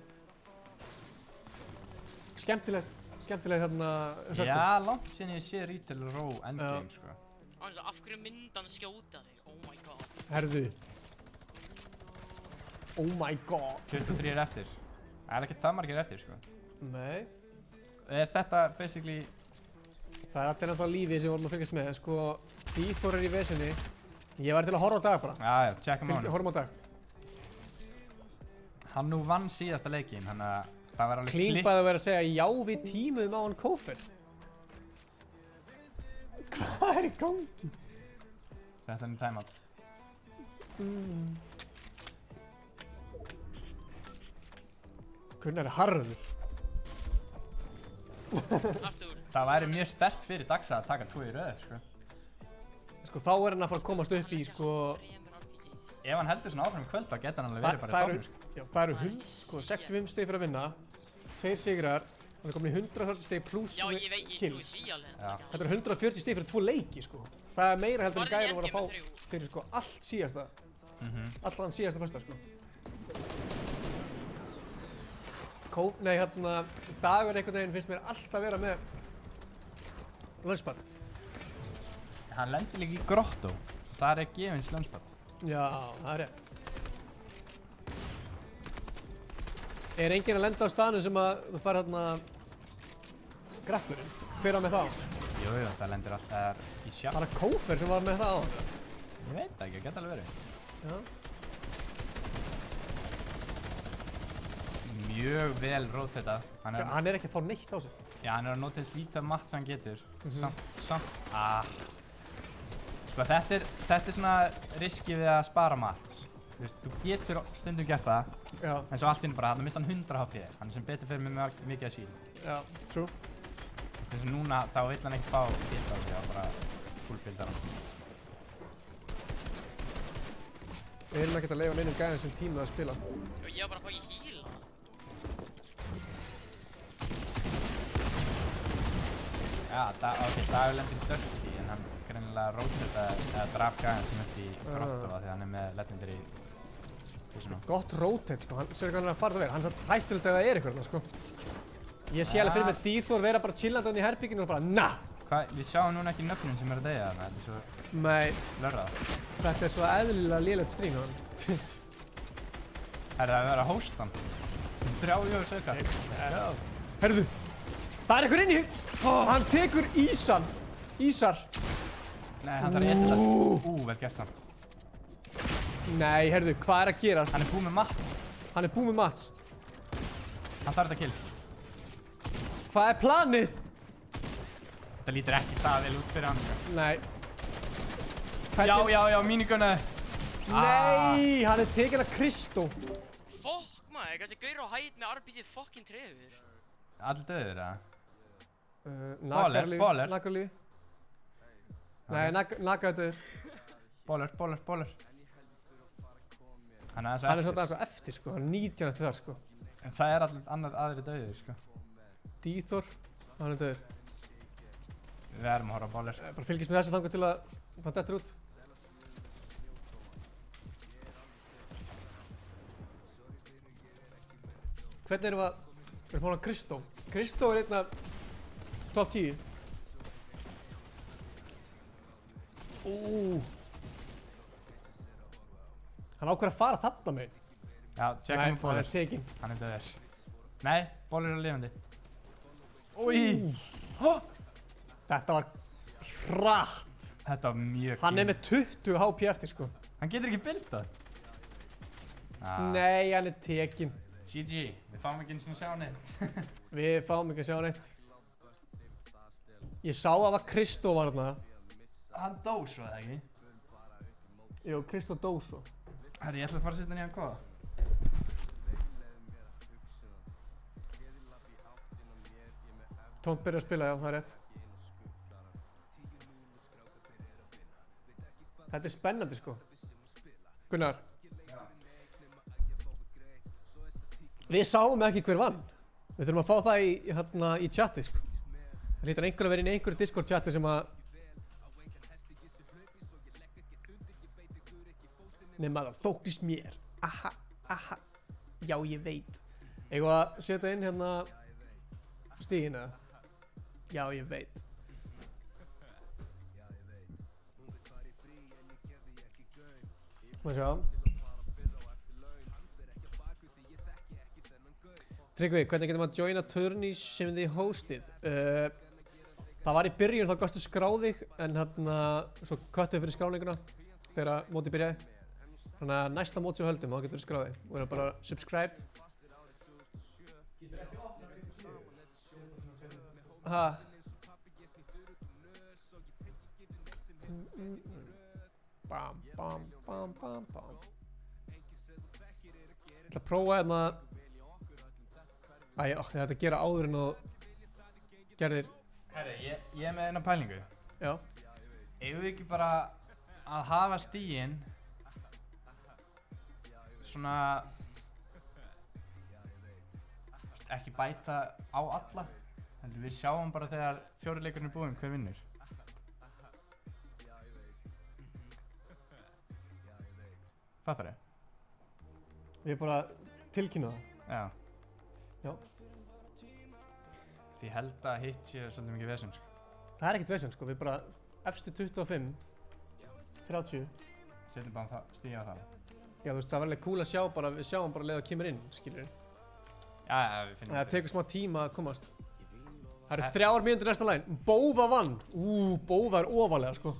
Skemmtilegt hérna... Já, langt síðan ég sé Retail Row Endgame, sko. Af hverju myndan skjóta þig? Oh my god. Herðu. Oh my god. 23 er eftir. Það er ekki það margir eftir, sko. Nei. Er þetta basically... Það er alltaf náttúrulega lífið sem við vorum að fylgjast með, sko. D-Thor er í vesinni. Ég var til að horfa á Dag bara. Já, tjekkum á hann. Horfum á Dag. Hann nú vann síðasta leikinn, þannig að það var alveg Klímpaði að vera að segja já við tímuðum á hann Kófer. Hvað er í gangi? Þetta er timeout. Gunnar er harður. Það væri mjög sterkt fyrir Daxa að taka 2 í röð, sko. Sko þá er hann að fara að komast upp í, sko... Ef hann heldur svona áfram í kvöld, þá geta hann alveg verið bara í tóknum, sko. Já, það eru 65 stig fyrir að vinna, 2 sigrar, hann er komin í 130 stig pluss kills. Þetta eru 140 stig fyrir 2 leiki, sko. Það er meira heldur en gæri voru að fá fyrir, sko, allt síðasta. Allan síðasta fyrsta, sko. Nei, hérna, Dagur einhvern veginn finnst mér alltaf vera með lunchpad. Hann lendir líka í Grotto. Það er gefins lunchpad. Já, það er rétt. Er enginn að lenda á staðnum sem að þú fær þarna grappurinn? Hver á með það? Jú, það lendir alltaf í sjálf. Var það Kófer sem var með það á? Ég veit það ekki, það geta alveg verið. Já. Mjög vel rotatað. Hann er ekki að fá neitt á sig. Já, hann er að nota þess lítið matt sem hann getur. Samt. Sko, þetta er svona riski við að spara matt. Þú getur stundum gert það. Já. En svo allt í henni bara, hann mista hann 100 HP. Hann er sem betur fyrir með mikið að síl. Já, true. Þess að núna, þá vill hann ekki fá hitt á sig, þá bara fullbildar hann. Við viljum ekkert að leifa neinum gæðum sem tíma að spila. Já, ég var bara að fá í híla. Já, Dagur lendir Dirty, en hann greinilega rótetaði eða draf gæðan sem upp í Grottofa því hann er með legendary svona. Gott rotate, sko. Hann sér hvað hann er að fara það vel. Hann er svo hættulegt ef það er eitthvað, sko. Ég sé alveg fyrir með D-Thor vera bara chillandi hann í herbygginu og bara NA! Hvað, við sjáum núna ekki nöfnum sem er að deyja þarna, þetta er svo lörrað. Þetta er svo eðlilega lélegt stream á hann. Það að vera að hosta hann. 3 sökar. Herðu! Það er einhver inni! Hann tekur Ísar! Nei, hann þarf að éta það. Vel gert samt. Nei, herðu, hvað er að gerast? Hann er búinn með Mats. Hann þarf þetta kill. Hvað er planið? Þetta lítur ekki það vel út fyrir hann. Nei. Já, mínigunni. Nei, hann er tekinn af Kristó. Fokk maður, þessi gaur á hæð með RPG fucking trefur. Allir döður, eða? Nagarlíf. Nei, Nagarlíf. Bólar. Hann er svolítið aðeins á eftir, sko. Hann er 19 eftir það, sko. En það er aðri döður, sko. D-Thor, hann er döður. Við erum að horfa á Bólar. Bara fylgjast með þessu þangu til að það dettur út. Hvernig erum við búin á Kristó? Kristó er einn af top 10. Hann ákveður að fara þarna með. Já, tjekkum við Bólar. Hann er tekinn. Hann er döður. Nei, Bólar er lifandi. Þetta var hratt. Þetta var mjög Hann er með 20 HP eftir, sko. Hann getur ekki bildað. Nei, hann er tekinn. GG, við fáum ekki eins og sjá neitt. Við fáum ekki að sjá neitt. Ég sá að það var Kristó var þarna. Hann dó svo, eða ekki? Jú, Kristó dó svo. Herri, ég ætla að fara að setja hann í hann kóða. Tómt byrja að spila, já, það er rétt. Þetta er spennandi, sko. Gunnar. Við sáum ekki hver vann. Við þurfum að fá það í chati, sko. Það hlýtur einhver að vera inn í einhverju Discord chati sem að... Nefn að það þóknist mér. Aha. Já, ég veit. Eigum að setja inn hérna... stíginn, eða? Já, ég veit. Má sjá. Tryggvi, hvernig getur maður að joina tourneys sem þið hostið? Það var í byrjun, þá gastu skráð þig, en svo köttuðu fyrir skráninguna þegar mótið byrjaði. Þannig að næsta mót sem við höldum, þá getur við skráð þig. Við erum bara subscribed. Ha? Bam. Ég ætla að prófa hérna. Æ, ég ætla að gera áður en þú gerðir. Herri, ég er með eina pælingu. Já. Eigum við ekki bara að hafa stíginn svona ekki bæta á alla, heldur við sjáum bara þegar 4 leikurinn er búinn hver vinnur. Fattar þið? Við bara tilkynna það. Já. Já. Því held að hitt sé svolítið mikið vesen, sko. Það er ekkert vesen, sko. Við bara efstu 25, 30. Setjum bara stíga á það. Já, þú veist, það var alveg cool að sjá bara, við sjáum bara leið að kemur inn, skilur. Já, við finnum Það tekur smá tíma að komast. Það eru 3 mínútur næsta læn. Bófa vann. Bófa er ofalega, sko.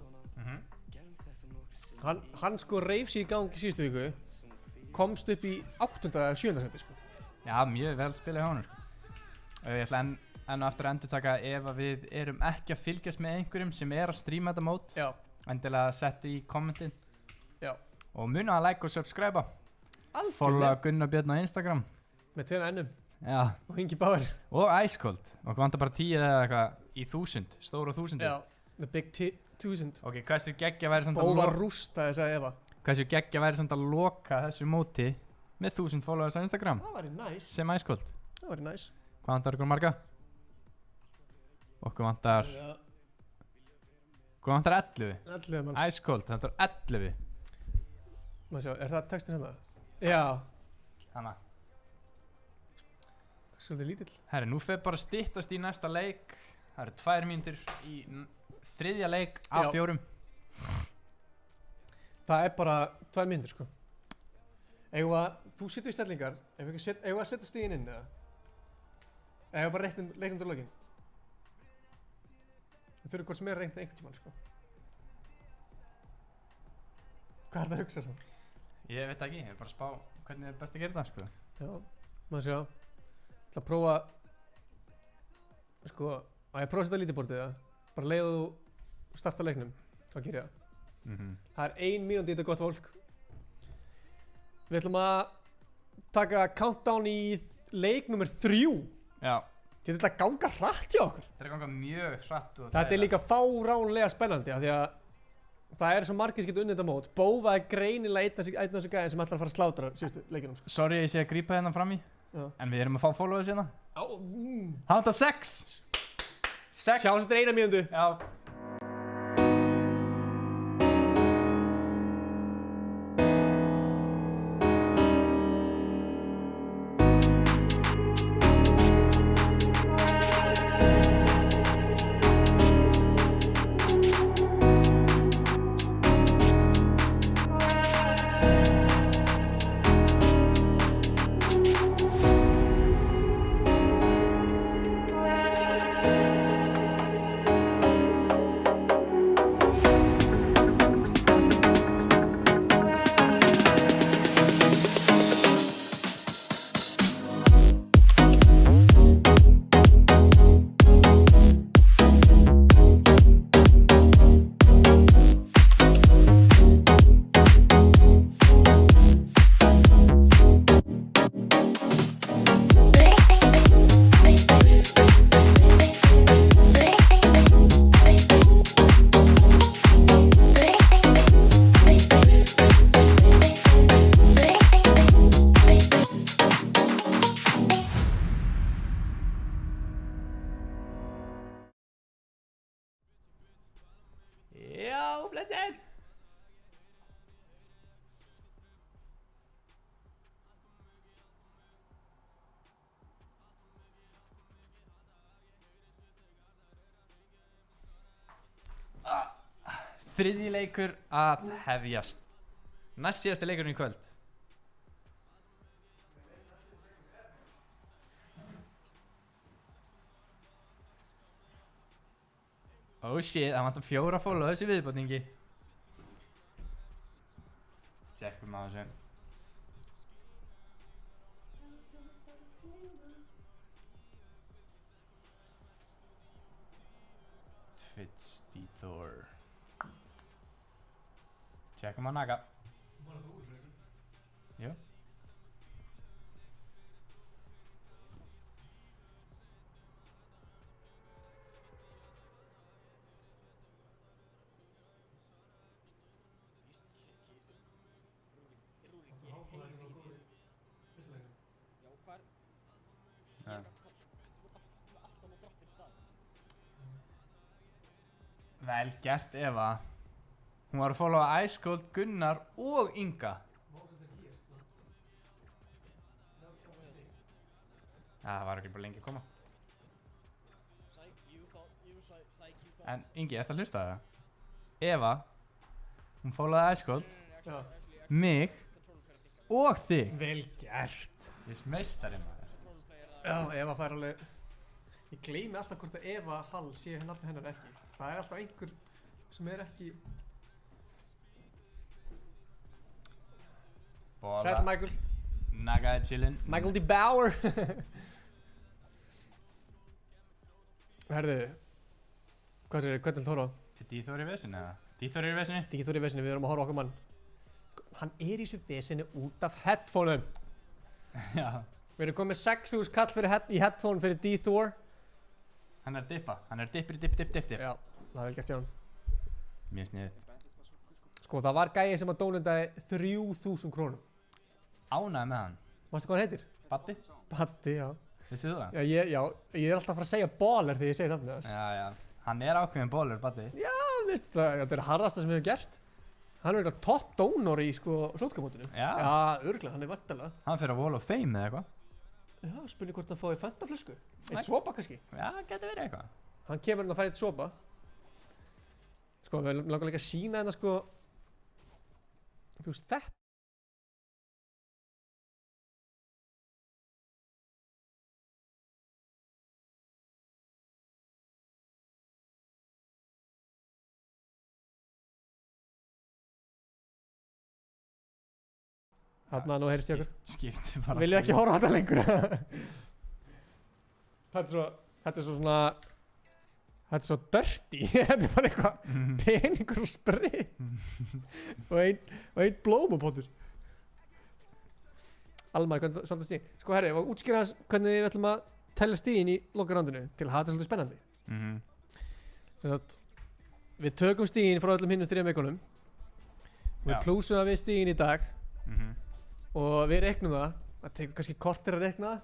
Hann sko reif sig í gangi síðustu viku. Komst upp í 8. eða 7. seti, sko. Já, mjög vel spilað hjá honum, sko. Ég ætla enn og aftur að endurtaka ef að við erum ekki að fylgjast með einhverjum sem er að stríma þetta mót. Já. Endilega settu í kommentin. Já. Og muna að like og subscribe. Algjörlega. Followa Gunnar Björn á Instagram. Með 2 ennum. Já. Og Ingi Bauer. Og Ice Cold. Og vantar bara 10 eða eitthvað í 1000. Stóra 1000. Já. The Big 1000. Ok, hversu geggja væri samt að Bófa rústa þess að Eva. Hversu geggja væri samt að loka þessu móti með 1000 followers á Instagram. Það væri nice. Sem Ice Cold. Það væri nice. Hvað vantar ykkur marga? Okkur vantar... Hvað vantar 11? 11 manns. Ice Cold, það vantar 11. Má sjá, er það textin hérna? Já. Hanna. Svolítið lítill. Herri, nú fer bara styttast í næsta leik. Það eru 2 mínútur í 3. leik af 4. Það er bara 2 mínútur, sko. Þú setur í stellingar, eigum við að setja stiginn inn, eða? Eða bara leiknum til lokin? Við þurfum hvort sem er reynt einhvern tímann, sko. Hvað er það að hugsa svo? Ég veit ekki, ég er bara að spá hvernig er best að gera það, sko. Já, maður sjá. Ég ætla að prófa, sko, að ég prófa að setja lítibordið, eða? Bara leiðu þú starta leiknum, þá ger ég það. Það er 1 mínúti í þetta gott fólk. Við ætlum að taka countdown í leik nummer 3. Já. Þetta er að ganga hratt hjá okkur. Þetta er að ganga mjög hratt. Þetta er líka fáránlega spennandi af því að það er svo margir sem geta unnið þetta mót. Bófa er greinilega einn af þessu gæðin sem ætlar að fara að slátra síðustu leikinum. Sko. Sorry ég sé að grípa hérna fram í. Já. En við erum að fá followers hérna. Það vantar 6. Sjáum þetta er 1 mínútu. Já. Þriðji leikur að hefjast. Næst síðasti leikurinn í kvöld. Oh shit, það vantar 4 followers í viðbótningi. Tjekkum á þessu. Twitch Dithor. Tjekkum á Naga. Jú. Vel gert Eva. Hún var að followa Ice Cold, Gunnar og Inga. Það var ekki bara lengi að koma. En Ingi, ertu að hlusta það? Eva, hún followaði Ice Cold, mig og þig. Vel gert. Ég er meistari maður. Já, Eva fær alveg... Ég gleymi alltaf hvort að Eva Hall sé nafni hennar ekki. Það er alltaf einhver sem er ekki... Bola. Sæll Michael. Naga er chillin. Michael D. Bauer. Herðu, hvað sér, hvernig tóra? Er D-Thor í vesinu eða? D-Thor er í vesinu? D-Thor í vesinu, við erum að horfa okkar mann. Hann er í þessu vesinu út af headphoneum. Já. Við erum komið 6.000 kall í headphone fyrir D-Thor. Hann er að dippa, hann er dippir, dipp. Já, það er vel gert hjá hann. Mjög sniðut. Sko, það var gæi sem að dónundaði 3.000 krónum. Ánægði með hann. Manstu hvað hann heitir? Baddi? Baddi, já. Vissu þú það? Já, ég er alltaf að fara að segja baller þegar ég segir nafnið þess. Já. Hann er ákveðin baller, Baddi. Já, veist það, þetta er harðasta sem við hefum gert. Hann er eitthvað top donor í, sko, sótkamótinu. Já. Já, örgulega, hann er vantalega. Hann fyrir að Wall of Fame eða eitthvað. Já, spurning hvort hann fái fantaflösku. Eitt sopa kannski. Já, getur verið eitthvað. Hann kemur hann að fara eitt sopa. Sko, við langar líka að sína hérna, sko, þú veist, þetta. Þarna, nú heyrst ég okkur. Skipti bara. Viljið ekki horfa á þetta lengur? Þetta er svona... Þetta er svo dirty. Þetta er bara eitthvað peningur og sprit. og ein blómapottur. Almar, hvernig samt að stíðin? Sko herri, ég var að útskýra hans hvernig við ætlum að telja stíðin í lokarándinu til að hafa þetta svolítið spennandi. Sem sagt, við tökum stíðin frá öllum hinnum 3 vikunum. Við plúsum það við stíðin í dag. Og við reiknum það tekur kannski kortir að reikna það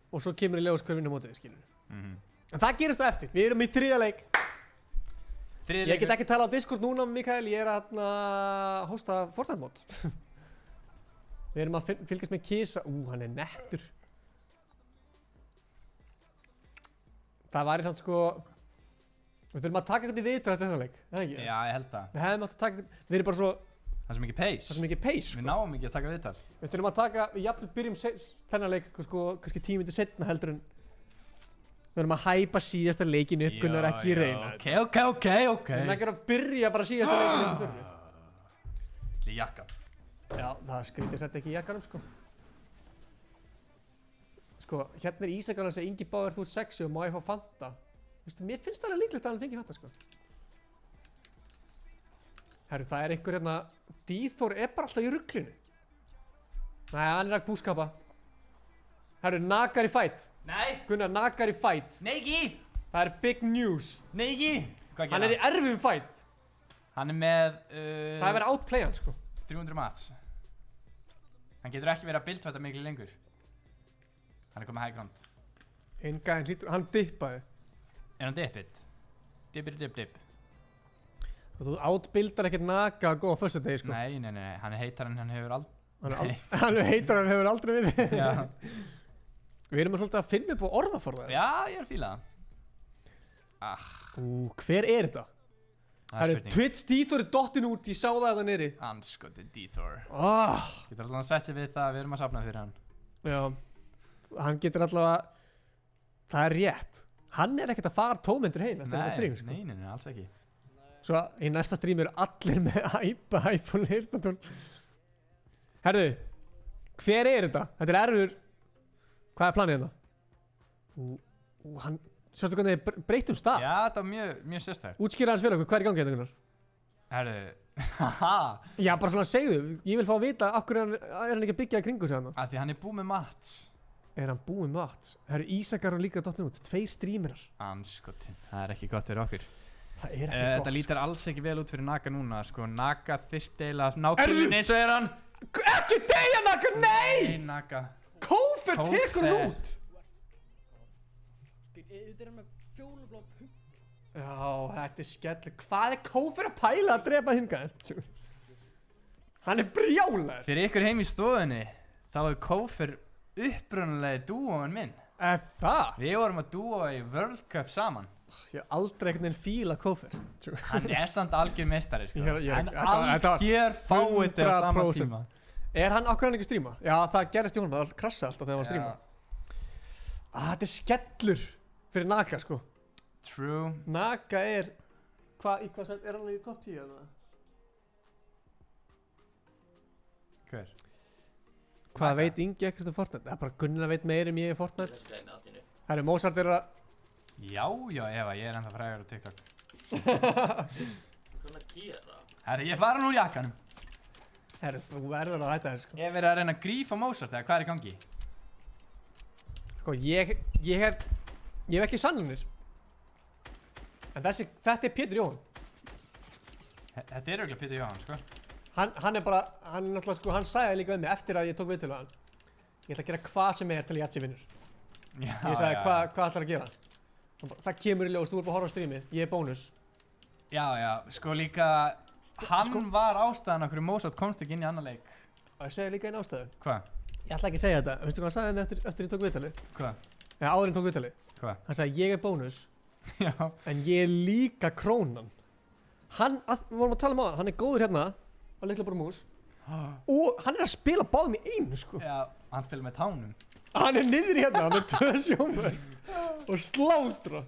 og svo kemur í ljós hver vinnur mótið, skilur en það gerist það eftir, við erum í 3. leik ég get ekki tala á Discord núna, Mikael, ég er að hósta Fortnite mót við erum að fylgjast með Kisa, hann er nettur það væri samt sko við þurfum að taka eitthvað í viðtal eftir þennan leik, eða ekki? Já, ég held það. Við hefum átt að taka, við erum bara svo Það er svo mikið pace. Það er svo mikið pace, sko. Við náum ekki að taka viðtal. Við þurfum að taka, við jafnvel byrjum þennan leik, sko, kannski 10 mínútur seinna heldur en við þurfum að hæpa síðasta leikin upp, Gunnar, ekki reyna. Ok. Við erum ekki að byrja bara síðasta leikin upp þurfum. Til jakkan. Já, það skrítið sett ekki í jakkanum, sko. Sko, hérna er Ísakarn að segja, Ingi Báður, þú ert sexy og má ég fá Fanta. Vistu, mér finnst það alveg líklegt að hann fengi Fanta, sko. Herru, það er einhver hérna, D-Thor er bara alltaf í ruglinu. Nei, hann er ekki búskapa. Herru, Nagar í fight. Nei. Gunnar, Nagar í fight. Nei, ekki. Það er big news. Nei, ekki. Hvað hann er í erfiðum fight. Hann er með... það er verið að outplay hann, sko. 300 mats. Hann getur ekki verið að buildfæta miklu lengur. Hann er komið high ground. Enga, hann dippaði. Er hann dippið? Dip. Og þú outbuildar ekkert Naga að góða á fyrstu degi, sko. Nei, hann er heitar en hann hefur aldrei... Hann er heitar en hann hefur aldrei við. Já. Við erum svolítið að finna upp á orðaforða. Já, ég er að fíla það. Hver er þetta? Það er Twitch D-Thor er dottin út, ég sá það að það nýri. Anskoti D-Thor. Getur alltaf að setja sig við það, við erum að safna fyrir hann. Já, hann getur alltaf að... Það er rétt. Hann er ekkert að fara tómyndur heim eftir þetta stream, sko. Nei, alls ekki. Svo í næsta stream eru allir með iPhone heyrnartól. Herðu, hver er þetta? Þetta er erfur. Hvað er planið hérna? Hann, sérstu hvernig þið breytum stað? Já, þetta var mjög sérstækt. Útskýra hans fyrir okkur, hvað er í gangi hérna, Gunnar? Herðu, haha. Já, bara svona segðu, ég vil fá að vita af hverju er hann ekki að byggja í kringu sig hann? Af því hann er búið með mats. Er hann búið með mats? Herru, Ísakar hann líka dottin út, 2 streamerar. Anskotin, það er ekki gott fyrir okkur. Það er ekki gott. Þetta lítur alls ekki vel út fyrir Naga núna, sko. Naga þyrfti eiginlega nákvæmlega eins og er hann. Ekki deyja Naga, nei! Nei, Naga. Kófer tekur hann út! Þetta er hann með fjólublá pump. Já, þetta er skell. Hvað er Kófer að pæla að drepa hingaðir? Hann er brjálæður. Fyrir ykkur heim í stofunni, þá er Kófer upprunalegi dúóin minn. Það? Við vorum að dúóa í World Cup saman. Ég hef aldrei einhvern veginn fíla Kófer. Hann er samt algjör meistari, sko. Hann algjör fáiði á sama tíma. Er hann okkur hann ekki að stríma? Já, það gerist í honum, það krassa alltaf þegar hann var að stríma. Þetta er skellur fyrir Naga, sko. True. Naga er, hvað er hann í top 10 eða? Hver? Hvað veit Ingi ekkert Fortnite? Það er bara Gunnar veit meir ég í Fortnite. Herru, Mozart er að... Já, Eva, ég er ennþá frægur á TikTok. Hvað að gera? Herru, ég fara nú úr jakkanum. Herru, þú verður að hætta þér, sko. Ég hef verið að reyna að grífa Mozart, eða hvað er í gangi? Sko, ég hef ekki sannanir. En þetta er Pétur Jóhann. Þetta er auðvitað Pétur Jóhann, sko. Hann er náttúrulega, sko, hann sagði líka við mig eftir að ég tók viðtölu á hann. Ég ætla að gera hvað sem er til að Jatsi vinnur. Ég sagði, hvað ætlar að gera? Það kemur í ljós, þú ert bara að horfa á strímið, ég er bónus. Já, sko líka, hann var ástæðan okkur Mozart komst ekki inn í annan leik. Og ég segi líka einn ástæðu. Hvað? Ég ætla ekki að segja þetta, veistu hvað hann sagði henni eftir ég tók viðtölu? Hvað? Já, áður en tók viðtölu. Hvað? Hann sagði, ég er bónus, Já. en ég er líka krónan. Við vorum að tala um á hann er góður hérna á Litlabór mús og hann er að spila báðum í einu, sko. Já, hann spila með tánum. Hann er niður hérna með 2 sjónvörð og slátra.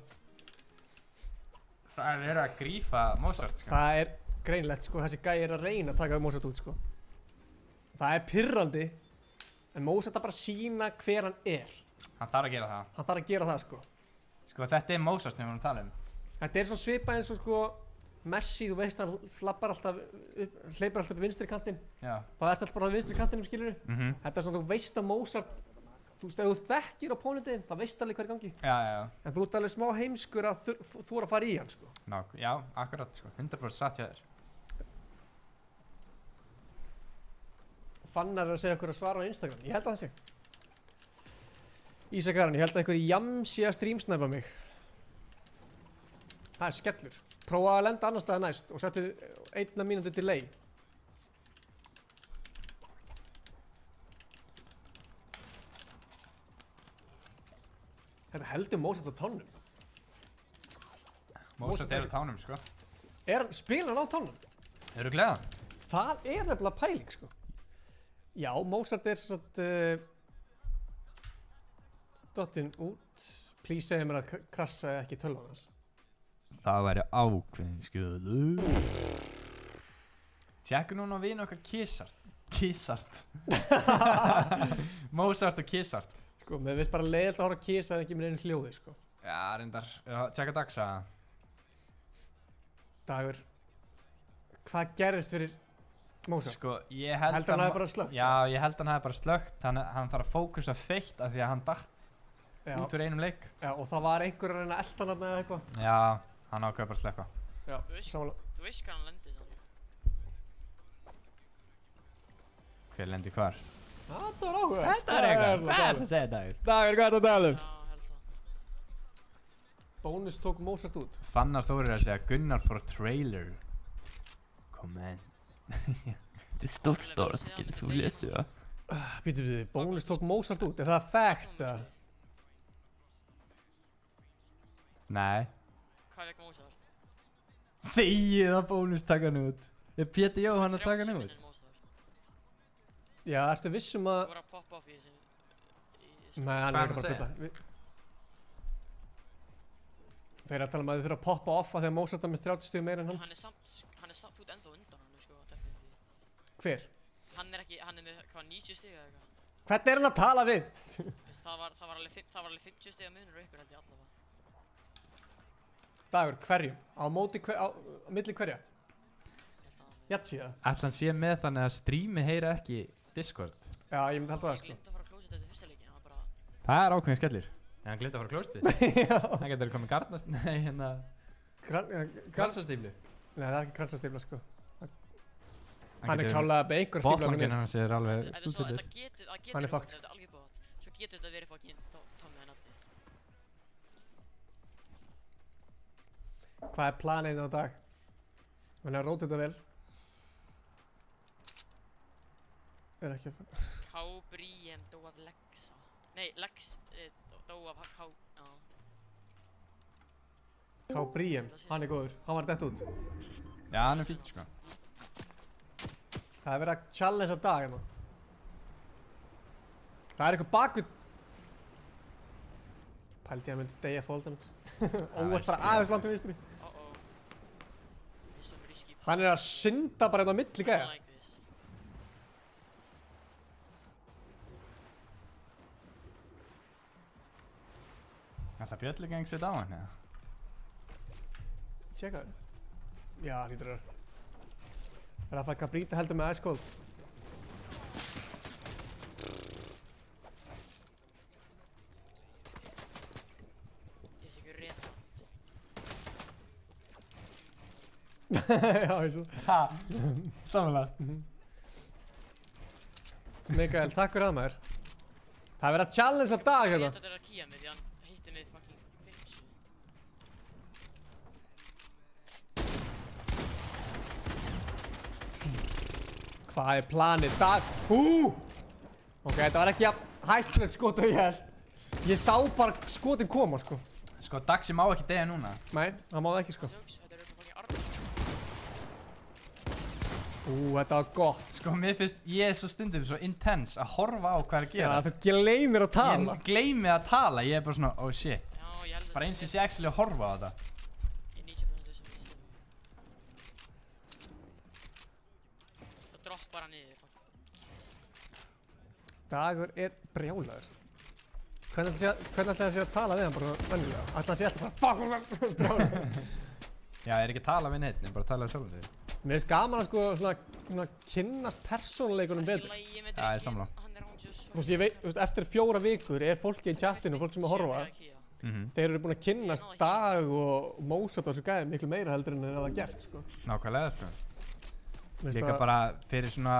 Það er verið að grífa Mozart, sko. Það er greinlegt, sko, þessi gæi er að reyna að taka Mozart út, sko. Það er pirrandi, en Mozart að bara sína hver hann er. Hann þarf að gera það. Hann þarf að gera það, sko. Sko, þetta er Mozart sem við vorum að tala um. Þetta er svona svipað eins og, sko, Messi, þú veist, hann hleypar alltaf upp í vinstri kantinn. Já. Það ert alltaf bara á vinstri kantinum, skilurðu. Þetta er svona, þú veist að Mozart, þú veist, ef þú þekkir opponentinn, það veist alveg hvað er í gangi. Já. En þú ert alveg smá heimskur að þú er að fara í hann, sko. Já, akkurat, sko, 100% satt hjá þér. Fannar er að segja okkur að svara á Instagram, ég held að það sé. Ísakaran, ég held að einhver jamsi að streamsnæpa mig. Það er skellur. Prófa að lenda annar staðar næst og settu 1 mínútu delay. Þetta heldur Mozart á tánum. Mozart er á tánum, sko. Spila hann á tánum? Eru gleðan? Það er nefnilega pæling, sko. Já, Mozart er svo að dottinn út. Please segja mér að krassaði ekki tölvan hans. Það væri ákveðin skjöðu. Tjekku núna að vina okkar Kissart. Mozart og Kissart. Sko, mér finnst bara leiðilegt að horfa að Kiss að ekki með einu hljóði, sko. Já, reyndar. Tjekka Dagsa. Dagur. Hvað gerðist fyrir Mozart? Sko, ég held Heldur hann hafi bara slökkt? Já, ég held hann hafi bara slökkt. Hann þarf að fókusa feitt af því að hann datt út úr einum leik. Já, og það var einhver að reyna að elta hann eða eitthvað. Já, hann ákveði bara að slökka. Já, samanlega. Þú veist hvað hann lendi samt. Hver lendi hvar? Þetta var áhuga. Þetta er eitthvað. Hvað er það að segja, Dagur? Dagur, hvað er það að tala um? Já, held það. Bónus tók Mozart út. Fannar Þórir að segja Gunnar for a trailer. Kom en. Þetta er stórt orð, getur þú lesið það? Býtum við, Bónus tók Mozart út. Er það fact að? Nei. Hvað vekk Mozart? Þegið að Bónus taka hann út. Er Pétur Jóhann að taka hann út? Já, ertu vissum að... Þú voru að poppa off í þessu... Nei, hann er bara að bylla. Þeir eru að tala um að þið þurfa að poppa off að því að Mozart er með 30 stig meira en hann. Hann er samt, þú ert ennþá undan hann, sko, definitíð. Hver? Hann er með, hvað, 90 stig eða eitthvað? Hvern er hann að tala við? Það var alveg 50 stig að munur ykkur held ég allavega. Dagur, hverju? Á milli hverja? Jatsi, eða? Ætla hann sé með þannig að streami heyra ekki Discord. Já, ég myndi halda það, sko. Ég glemt að fara að klósita þetta fyrsta leikin, það bara... Það er ákveðin skellir. En hann glemt að fara að klósita? Já. Það getur komið garnast... Nei, hérna... Kransastíflu? Nei, það er ekki kransastífla, sko. Hann er klálega með einhver stífla. Bottlanginn hans er alveg stúdfullur. Hann er fucked. Þetta er alveg bótt. Svo getur þetta verið fucking Tommy en allir. Hvað er planið á dag? Hann er að róta þetta vel. Er ekki að fara. K-Briem dó af Lexa. Nei, Lex dó af K... Já. K-Briem, hann er góður. Hann var dett út. Já, hann er fínt, sko. Það er verið að challenge á dag hérna. Það er eitthvað bakvið. Pældi ég að myndi deyja fóldamönd. Óvart fara aðeins langt til vinstri. Hann er að synda bara hérna á milli gæja. Alltaf bjöllugang sitt á hann, eða? Tjekka það. Já, hlýtur það. Rafa Cabrita heldur með Ice Cold. Ég sé ekki rétt. Já, ég svo. Ha, samanlega. Mikael, takk fyrir það maður. Það er verið að challenge að dag hérna. Þetta er að kýja mig því hann hitti mig fucking 50. Hvað er planið? Dag? Ok, þetta var ekki hættulegt skot og ég held. Ég sá bara skotin koma, sko. Sko, Daxi má ekki deyja núna. Nei, það má það ekki, sko. Þetta var gott. Sko, mér finnst ég svo stundum svo intense að horfa á hvað er að gera. Já, þú gleymir að tala. Ég gleymi að tala, ég er bara svona, oh shit. Bara eins og ég sé actually að horfa á þetta. Ég 90% þessum. Það droppar hann niður. Dagur er brjálaður. Hvernig ætlaði það sé að tala við hann bara venjulega? Ætlaði það sé alltaf bara fuck brjálaður. Já, ég er ekki að tala við neitt, ég er bara að tala við sjálfur þig. Mér finnst gaman að sko svona kynnast persónuleikunum betur. Já, ég er sammála. Þú veist, ég veit, eftir 4 vikur er fólki í chatinu, fólk sem er að horfa. Þeir eru búin að kynnast Dag og Mozart og þessu gæði miklu meira heldur en það var gert, sko. Nákvæmlega, sko. Líka bara fyrir svona,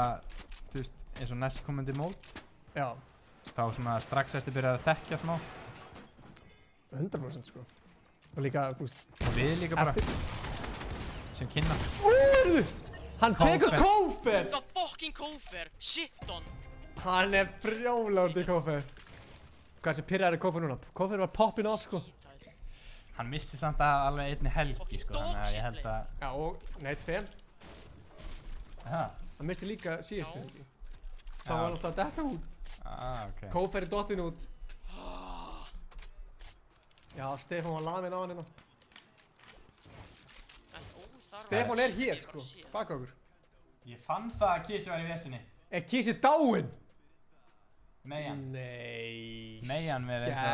þú veist, eins og næstkomandi mót. Já. Þá svona strax eftir byrjað að þekkja smá. 100% sko. Og líka, þú veist. Og við líka bara. Sem kynna. Hann tekur Kófer! The fucking Kófer! Shit on! Hann er brjálaður til Kófer. Hvað sem pirraður er Kófer núna? Kófer var poppin off sko. Hann missti samt að alveg einni helgi sko, þannig að ég held að... Já, og, nei, 2. Aha. Hann misti líka síðustu helgi. Það var alltaf að detta út. Ok. Kófer er dottin út. Já, Stefán var lamin á hann hérna. Stefán er hér sko, baka okkur. Ég fann það að Kissi var í vesinni. Er Kissi dáinn? Meian. Nei, Meian verið eins og...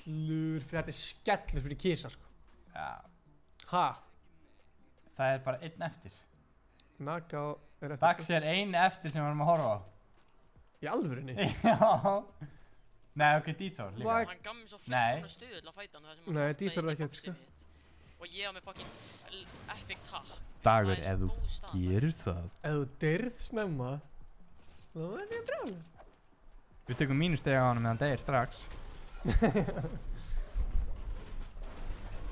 skellur, þetta er skellur fyrir Kissa sko. Já. Ha? Það er bara einn eftir. Naga er eftir. Daxi er eini eftir sem við varum að horfa á. Í alvörinni? Já. Nei, ok, Dithor líka. Hann gaf mér svo fullkomna stöðu til að fæta hann. Nei, Dithor er ekki eftir sko. Og ég á mig fucking epic tap. Dagur, ef þú gerir það. Ef þú deyrð snemma, þá er ég brjálaður. Við tökum mínusteg á hann meðan deyr strax.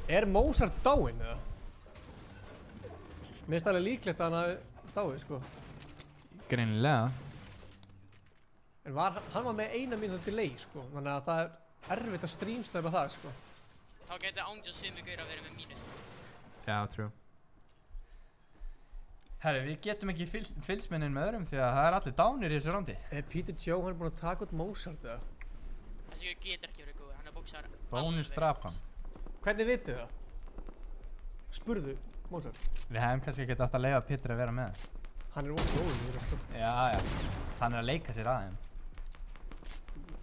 Er Mozart dáinn eða? Mér finnst alveg líklegt að hann hafi dáið sko. Greinilega. En hann var með 1 mínútu delay sko, þannig að það er erfitt að streamstæpa það sko. Þá geti Ángels sumi gaur að vera með mínus. Já, true. Herri, við getum ekki fylgst með neinn með öðrum því að það er allir dánir í þessu rándi. Er Peter Joe hann búinn að taka út Mozart eða? Þessi gaur getur ekki verið góður, hann er bóksar. Bónus drapan. Hvernig vitið það? Spurðu Mozart. Við hefum kannski ekki átt að leyfa Peter að vera með. Hann er ógóður sko. Já. Hann er að leika sér aðeins.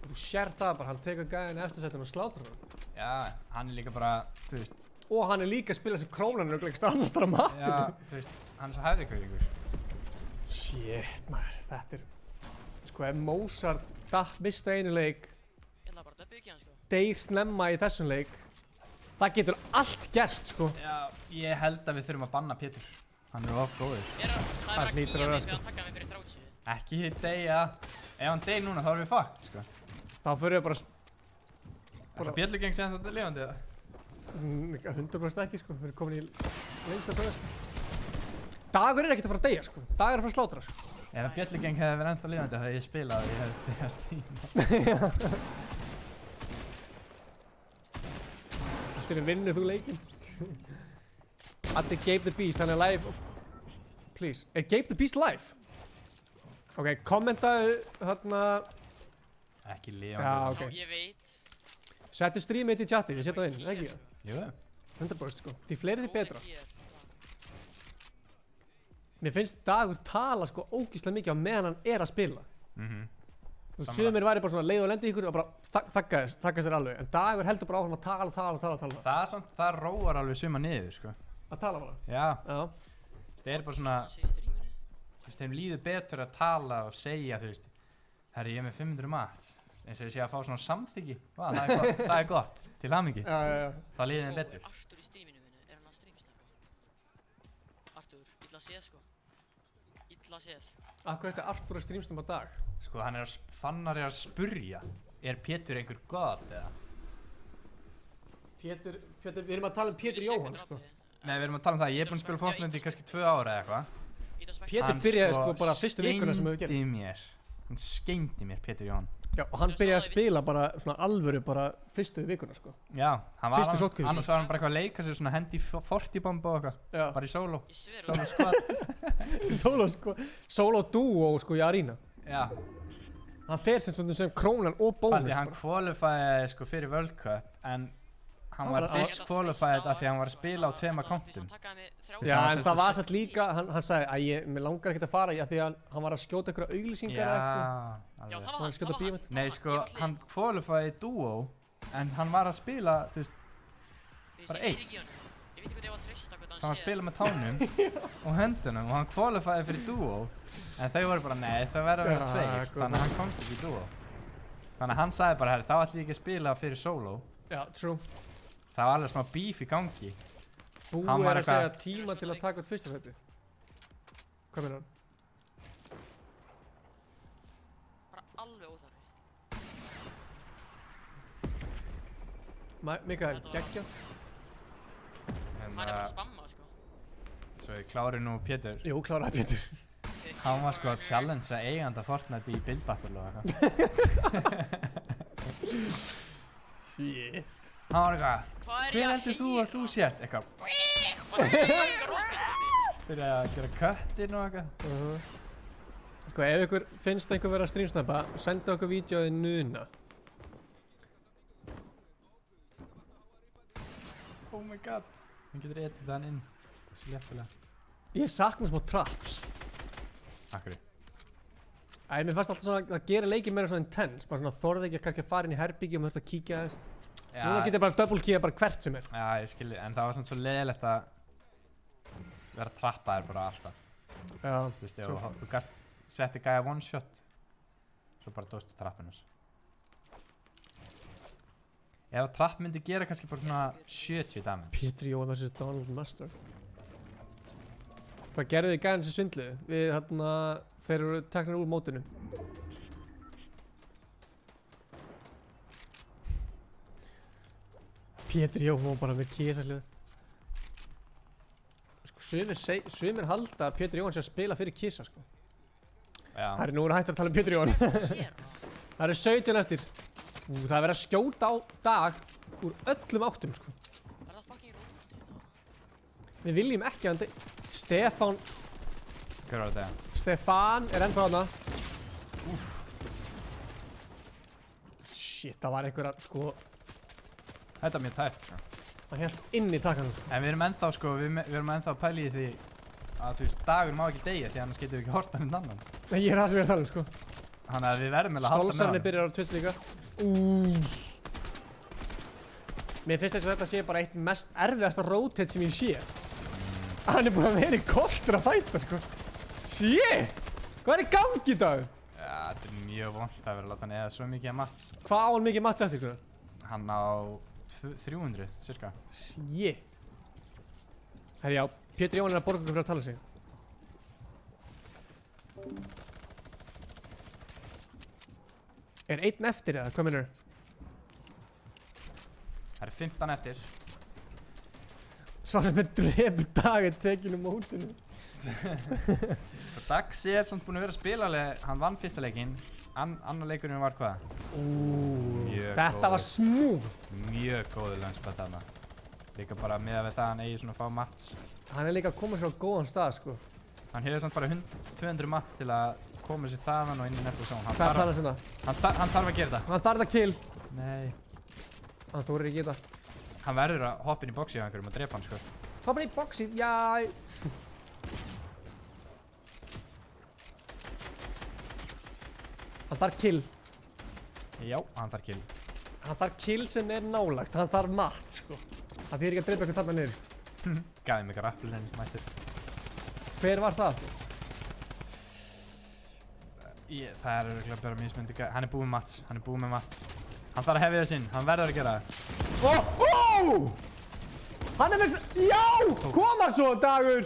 Þú sér það bara, hann tekur gæðin eftir sættin og slátur hann. Já, hann er líka bara, þú veist. Og hann er líka að spila sem krónan og ekki annars þar á mappinu. Já, þú veist, hann er svo hefðikauringur. Shit maður, þetta er... Sko, ef Mozart mista einu leik, Ég ætla bara að döpja ekki hann sko. deyr snemma í þessum leik, það getur allt gerst sko. Já, ég held að við þurfum að banna Pétur. Hann er of góður. Það er að kýja mig þegar hann taka mig fyrir 30. Ekki deyja. Ef hann deyr núna þá erum við fucked, sko. Þá fyrir við bara... Það bjöllugang sem þetta er lifandi eða? 100% ekki sko, við erum komin í lengsta sögur. Dagur er ekkert að fara að deyja sko, Dagur er að fara að slátra sko. Ef að bjöllugang hefði verið ennþá lifandi þá hefði ég spilað og ég hefði byrjað að stríma. Allt er vinnur þú leikinn. Addi Gabe the Beast, hann er live. Please, er Gabe the Beast live? Ok, kommentaðu þarna Ekki Leon. Já, ok. Ég veit. Settu streamið í chati, við setjum það inn, ekki? Jú. 100% sko. Því fleiri því betra. Hér. Mér finnst Dagur tala sko ógíslega mikið á meðan hann er að spila. Þú sumir væri bara svona leið og lendi ykkur og bara þakkast þér alveg. En Dagur heldur bara áfram að tala. Það róar alveg suma niður, sko. Að tala bara? Já. Já. Það er bara svona, þú veist, þeim líður betur að tala og segja, þú veist, herri, ég er með 500 mat. Eins og ég sé að fá svona samþyggi. Það er gott, til hamingju. Já. Það líður þeim betur. Artur í streaminu minni, er hann að streamsnappa? Artur, illa séð sko. Illa séð. Akkur þetta Artur að streamsnappa dag? Sko, Fannar er að spurja, er Pétur einhver god eða? Pétur, við erum að tala um Pétur Jóhann, sko. Nei, við erum að tala um það, ég er búinn að spila Fortnite í kannski 2 ára eða eitthvað. Pétur byrjaði sko bara fyrstu vikuna sem við gerum. Hann skeindi mér, Pétur Jóhann. Já, og hann byrjaði að spila bara svona alvöru bara fyrstu vikuna, sko. Já, fyrstu sótkvíði. Annars var hann bara eitthvað að leika sér svona hendi fortibomba og eitthvað. Já. Bara í solo. Solo squad. Solo duo, sko, í Arena. Já. Hann fer sem krónan og bónus. Hann qualifiði sko fyrir World Cup, en hann var disqualified af því að hann var að spila á 2 accountum. Já, en það var satt líka, hann sagði að mér langar ekkert að fara í af því að hann var að skjóta einhverja auglýsingar eða eitthvað. Já, það var hann. Nei, sko, hann qualifiði duo, en hann var að spila, þú veist, bara 1. Ég veit ekki hvað ég var að treysta hvað Það var að spila með tánum og höndunum og hann qualifiði fyrir duo, en þau voru bara, nei, það verður að vera 2, þannig að hann komst ekki í duo. Þannig að hann sagði bara, herri, þá ætlum ég ekki að spila fyrir solo. Já, true. Það var alveg smá beef í gangi. Þú er að segja tíma til að taka út fyrsta sæti. Hvað meina hann? Bara alveg óþarfi. Mikael, geggja. Hann er bara að spamma, sko. Svo ég klári nú Pétur. Jú, kláraði Pétur. Hann var sko að challengea eiganda Fortnite í build battle og eitthvað. Shit. Hann var eitthvað, hver heldur þú að þú sért? Eitthvað. Byrjaði að gera köttin og eitthvað. Sko, ef ykkur finnst einhver vera að streamsnappa, senda okkur vídeoði núna. Oh my god. Hann getur etið þann inn. Sléttilega. Ég sakna smá traps. Akkur. Mér fannst alltaf svona að gera leikið meira svona intense. Bara svona þorði ekki að kannski fara inn í herbyggi og maður þurfti að kíkja aðeins. Núna getur bara double keyja bara hvert sem er. Já, ég skilji, en það var svona svo leiðilegt að vera að trappa þér bara alltaf. Já. Þú veist, þú gast setti gæja one shot, svo bara dóstu trappinus. Ef trapp myndi gera kannski bara svona 70 damage. Pétur Jóhann vs. Donald Master. Hvað gerðu þið gæðan sem svindluðu? Við þeir eru teknir úr mótinu. Pétur Jóhann var bara með kísahliðu. Sko, sumir halda að Pétur Jóhann sé að spila fyrir kísa, sko. Já. Það er nú hægt að tala um Pétur Jóhann. Það eru 17 eftir. Það er verið að skjóta á dag úr öllum áttum, sko. Er það fucking rótið þá? Við viljum ekki að Stefán... Hver var þetta? Stefán er ennþá þarna. Shit, það var einhver að, sko... Þetta er mjög tæft, sko. Hann hélt inn í takkanum, sko. En við erum ennþá, sko, við erum ennþá að pæla í því að, þú veist, dagur má ekki deyja því annars getum við ekki hort hann inn annan. Nei, ég er það sem ég er að tala um, sko. Þannig að við verðum að halda með hann. Stólsarni byrjar á Twitch líka. Mér finnst þess að þetta sé bara eitt mest erfiðasta rotate sem ég sé. Hann er búinn að vera í kortur að fæta, sko. Shit! Hvað er í gangi í dag? Já, þetta er mjög vont að vera að láta hann eða svo mikið að mats. Hvað á hann mikið mats eftir, ykkur? Hann á 300, cirka. Shit. Herri, já, Pétur Jóhann er að borga okkur fyrir að tala sig. Er einn eftir eða? Hvað minnur? Það er 15 eftir. Sá sem er drepu dag er tekinu mótinu. Daxi er samt búinn að vera að spila alveg, hann vann fyrsta leikinn. Annar leikurinn var hvað? Þetta var smooth. Mjög góður launchpad þarna. Líka bara með við það hann eigi svona að fá mats. Hann er líka að koma svo á góðan stað, sko. Hann hefur samt bara 200 mats til að koma sér þaðan og inn í næsta zón. Hvað er planið sinna? Hann þarf að gera þetta. Hann þarf að kill. Nei. Hann þorir ekki þetta. Hann verður að hoppa inn í boxi á einhverjum og drepa hann, sko. Hoppa inn í boxi, já. Hann þarf kill. Já, hann þarf kill. Hann þarf kill sem er nálagt, hann þarf mat, sko. Það þýðir ekki að drepa eitthvað þarna niður. Gæði mig rappelinn, mættur. Hver var það? Það er örugglega bara mismundi gæði. Hann er búinn með Mats, hann þarf að hefja það sinn, hann verður að gera það. Hann er með já! Koma svo, Dagur!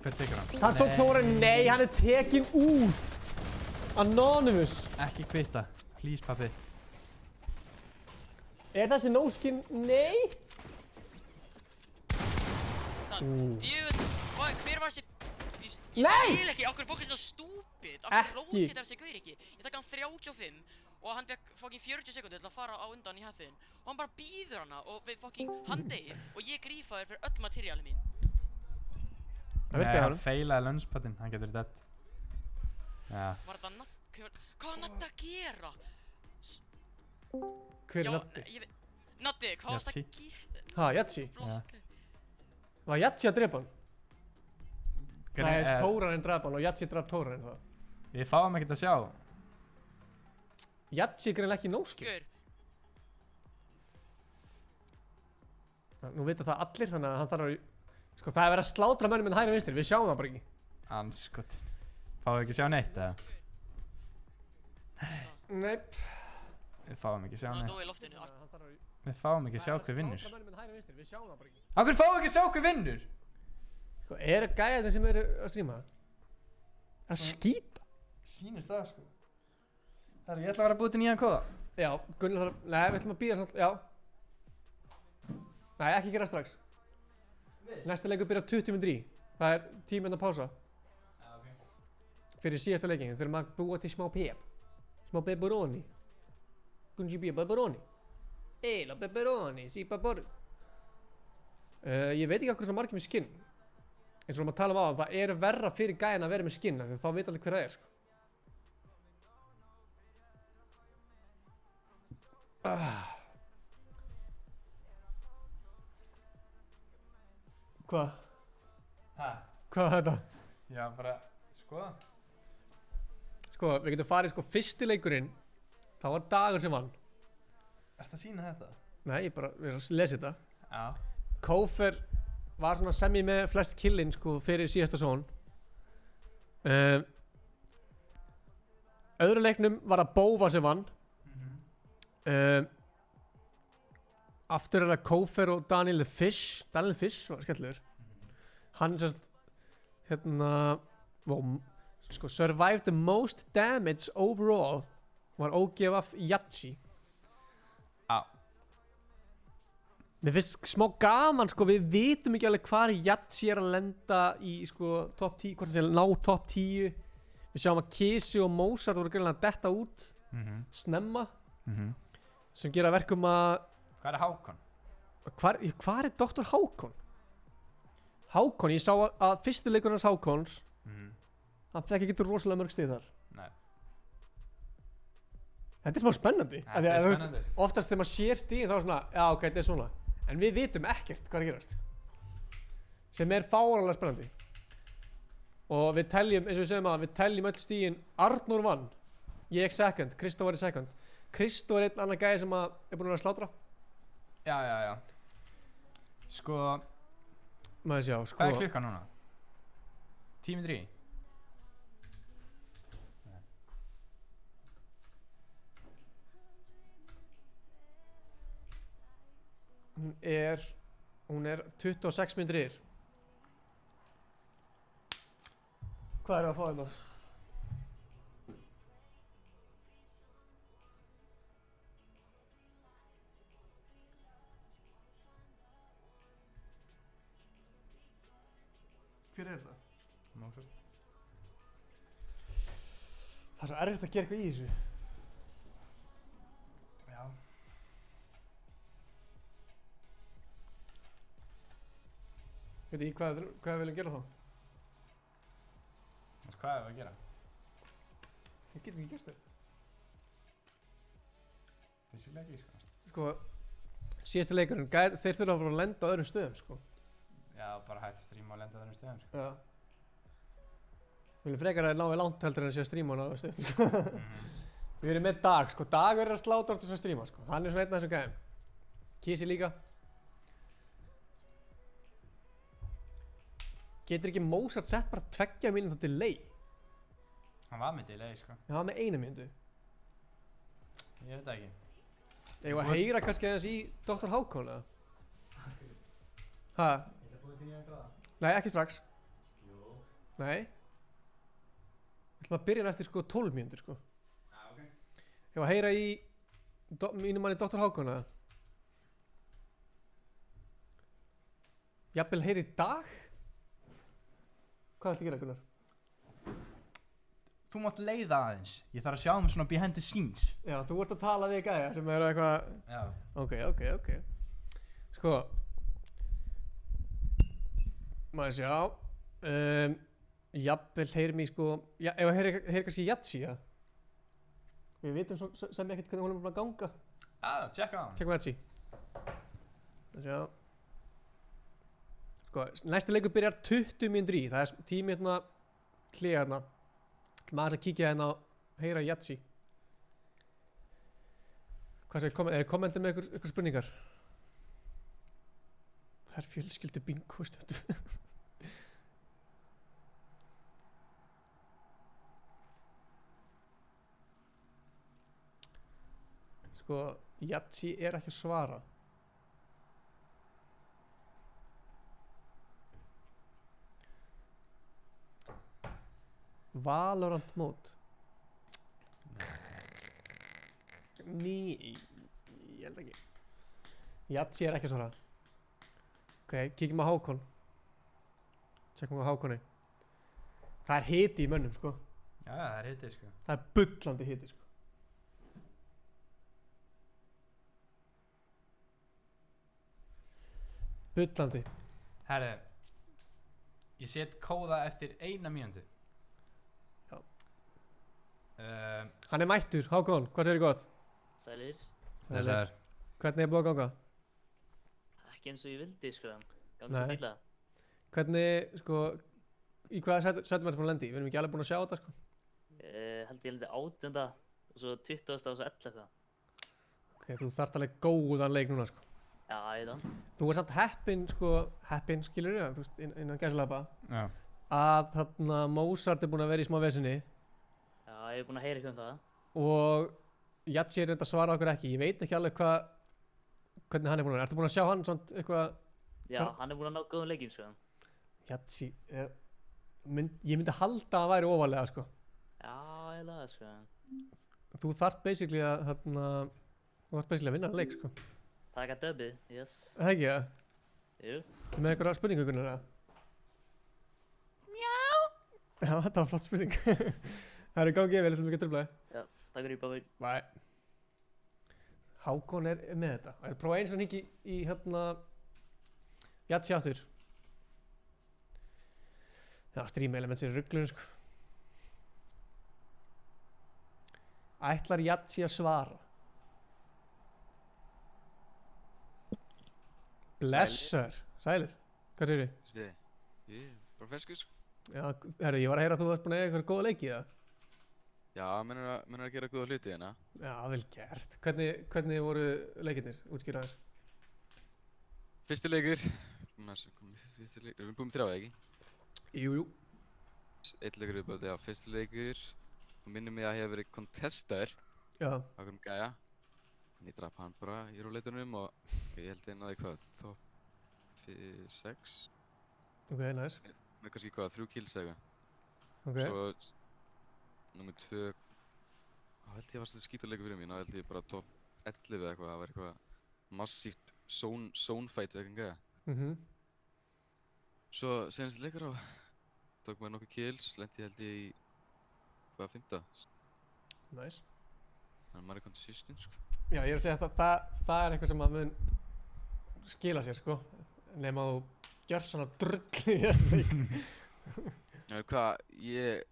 Hver tekur hann? Hann tók Þóren, nei, hann er tekinn út. Anonymous. Ekki kvitta, please pappi. Er þessi no-skin? Nei? Hver var þessi... Nei! Ég skil ekki, okkur fólk er svona stúpid. Okkur rotatar þessi gaur ekki. Ég taka hann 35 og hann fekk fucking 40 sekundur til að fara á undan í heffin. Og hann bara býður hana og við fucking handegi og ég grífa þér fyrir öll materiálið mín. Nei, hann feilaði lunchpatinn, hann getur dead. Já. Var þetta Natt... Hvað var Natt að gera? Hver er Natti? Natti, hvað varst að gera? Ha, Jatsi? Var Jatsi að drepa hann? Nei, Tórarinn draf hann og Jatsi draf Tórarinn það. Við fáum ekkert að sjá. Jatsi er greinlega ekki no-skin. Nú vita það allir þannig að hann þarf að... Sko það er verið að slátra mönnum með hægri vinstri, við sjáum það bara ekki. Anskotin. Fáum við ekki að sjá neitt eða? Nei. Við fáum ekki að sjá neitt. Hann dói í loftinu. Við fáum ekki að sjá hver vinnur. Slátra mönnum með hægri vinstri, við sjáum það bara ekki. Akkur fáum við ekki að sjá hver vinnur? Sko, eru gæjarnir sem eru að stríma það? Það skýta. Sýnist það sko. Herru, ég ætla að vera að búið til nýjan kóða. Já, Gunnar þarf... Nei, við ætlum að bíða svona... Já. Nei, ekki gera strax. Næsta leikur byrjar 20 minn 3. Það er 10 minna pása. Fyrir síðasta leikin. Við þurfum að búa til smá pep. Smá pepperoni. Gungi bíja pepperoni. Eila pepperoni, sí pepperoni. Ég veit ekki okkur svo margir með skinn. Eins og við erum að tala um á það er verra fyrir gæjan að vera með skinn. Þá veit allir hver það er, sko. Hvað? Hvað er þetta? Já, bara, skoða. Sko, við getum farið, sko, fyrsti leikurinn. Það var Dagur sem vann. Ertu að sýna þetta? Nei, ég bara, við erum að lesa þetta. Já. Kófer var svona semi með flest killin, sko, fyrir síðasta zón. Öðru leiknum var það Bóva sem vann. Aftur er það Kófer og Daniel the Fish. Daniel the Fish var skemmtilegur. Hann sérst sko, survived the most damage overall var OGF Jatsi. Mér finnst smá gaman, sko, við vitum ekki alveg hvað Jatsi er að lenda í, sko, top 10, hvort það sé ná top 10. Við sjáum að Kisi og Mozart voru greinlega að detta út snemma sem gera verkum að... Hvað er Hákon? Hvað er Dr. Hákon? Hákon, ég sá að fyrsti leikurinn hans Hákons hann fekk ekki rosalega mörg stig þar. Nei. Þetta er smá spennandi. Þetta er spennandi. Oftast þegar maður sér stigin þá er svona, já ok, þetta er svona. En við vitum ekkert hvað er að gerast. Sem er fáránlega spennandi. Og við teljum, eins og við segjum að við teljum öll stigin. Arnór vann. Ég second, Kristó var í second. Kristó er einn annar gæði sem er búinn að vera að slátra. Já. Sko... Maður sjá, sko... Hvað er klukkan núna? 10:03? Hún er 26 mínútur yfir. Hvað er það að fá þetta? Hver er það? Mozart. Það er svo erfitt að gera eitthvað í þessu. Já. Veit ég hvað við viljum gera þá? Hvað er það að gera? Ég get ekki gert þetta. Fyrstilega ekki, sko. Sko, síðasti leikurinn, þeir þurfa bara að lenda á öðrum stöðum, sko. Já, bara hægt að stríma og lenda á öðrum stöðum, sko. Já. Við viljum frekar að náðu langt heldur en að sé að stríma á öðrum stöðum, sko. Við erum með Dag, sko. Dagur er að sláta orðið sem að stríma, sko. Hann er svona einn af þessum gæðum. Kísi líka. Getur ekki Mozart sett bara 2 mínútur delay? Hann var með delay, sko. Já, hann var með 1 mínútu. Ég veit það ekki. Ég var að heyra kannski aðeins í Dr. Hákon, eða? Hæ? Er það búið til ég að gráða? Nei, ekki strax. Jú. Nei. Við ætlum að byrja eftir sko 12 mínútur, sko. Já, ok. Ég var að heyra í mínum manni Dr. Hákon, eða? Jafnvel heyri í Dag? Hvað ættu að gera, Gunnar? Þú mátt leiða aðeins. Ég þarf að sjá svona behind the scenes. Já, þú ert að tala við gæja sem eru eitthvað... Já. Ok. Sko... Maður sjá... Jafnvel heyri mig sko... Ef að heyri kannski Yatzy, ja? Við vitum sem ekkert hvernig hún er búin að ganga. Já, tjekka á hann. Tjekka á Yatzy. Maður sjá... Sko, næsti leikur byrjar 20 mínútur í. Það er tími hérna... Hliða hérna. Maður að kíkja hérna á heyra Yatzy. Hvað segir kommentir með ykkur spurningar? Það er fjölskyldu bingo stötu. Sko, Yatzy er ekki að svara. Valorant mót. Ég held ekki. Yatzy er ekki að svara. Ok, kíkjum á Hákon. Tjekkum á Hákoni. Það er hiti í mönnum, sko. Já, það er hiti, sko. Það er bullandi hiti, sko. Bullandi. Herðu, ég set kóða eftir 1 mínútu. Já. Hann er mættur, Hákon, hvað segir þið gott? Sælir. Þessar. Hvernig er búið að ganga? Ekki eins og ég vildi, sko. Ganga svo illa. Hvernig, sko, í hvaða sætum ertu búin að lendi? Við erum ekki alveg búin að sjá þetta, sko. Held ég 18. og svo 20. og svo 11. Ok, þú þarft alveg góðan leik núna, sko. Já, ég það. Þú er samt heppinn, sko, skilur ég, þú veist, innan gæslappa. Já. Að þarna Mozart er búin að vera í smá vesinni. Já, ég er búin að heyra eitthvað það. Og Yatzy er reynda að svara okkur ekki. Ég veit ekki alveg hvernig hann er búin að vera. Ertu búin að sjá hann svona eitthvað? Já, hann er búin að ná góðum leikjum, sko. Yatzy er... Ég myndi halda að hann væri ofalega, sko. Já, ég laði, sko. Þú þarft basically að vinna hann leik, sko. Taka döbið, yes. Það ekki, ja? Jú. Þú með eitthvað spurningu, Gunnar, eða? Já. Já, þetta var flott spurning. Það eru gangið, við ætlum ekki að tröfla þig. Já, takk fyrir, bye. Bye. Hákon er með þetta. Það er prófa eins og hringi í hérna Yatzy aftur. Já, stream elements er rugglun, sko. Ætlar Yatzy að svara? Blessar. Sælir. Hvað segir þið? Ég er bara feskur, sko. Já, herru, ég var að heyra að þú ert búin að eiga eitthvað góða leiki, eða? Já, mennur að gera góða hluti hérna. Já, vel gert. Hvernig voru leikirnir? Útskýra aðeins. Fyrsti leikur. Við erum búin með 3, ekki? Jú. Eitt leikur viðbót, já, fyrsti leikur. Þú minnir mig að ég hef verið contestaður. Já. Á hverjum gæja. En ég draf hann bara í róleitunum og ég held ég náði hvað, top 6. Ok, nice. Með kannski hvað, 3 kills eða eitthvað. Ok. Svo, númer 2, þá held ég að var svolítið skítarleikur fyrir mig, þá held ég bara top 11 eða eitthvað, það var eitthvað massíft zone fight við eitthvað gæja. Svo, senast leikur á, tók maður nokkuð kills, lendi held ég í, hvað, 5. Nice. Þannig að maður er consistent, sko. Já, ég er að segja að það er eitthvað sem að mun skila sér, sko. Nefn að þú gjör svona drulli í þessu leik. Já, hvað, ég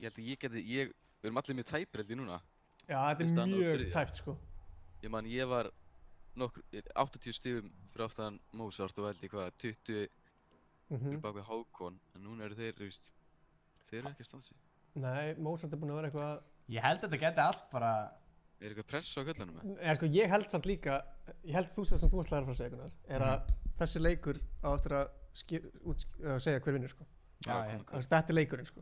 held að ég Við erum allir mjög tæpir held ég núna. Já, þetta er mjög tæpt sko. Ég man, ég var 80 stigum fyrir aftan Mozart og held ég hvað, 20 fyrir bak við Hákon, en núna eru þeir, þeir eru ekki að stansi. Nei, Mozart er búinn að vera eitthvað... Ég held að þetta geti allt bara... Er eitthvað press á köllunum með? Eða sko, ég held samt líka, ég held þú sem þú ætlaðir að fara að segja Gunnar, er að þessi leikur á eftir að segja hver vinnur sko. Já, þetta er leikurinn sko.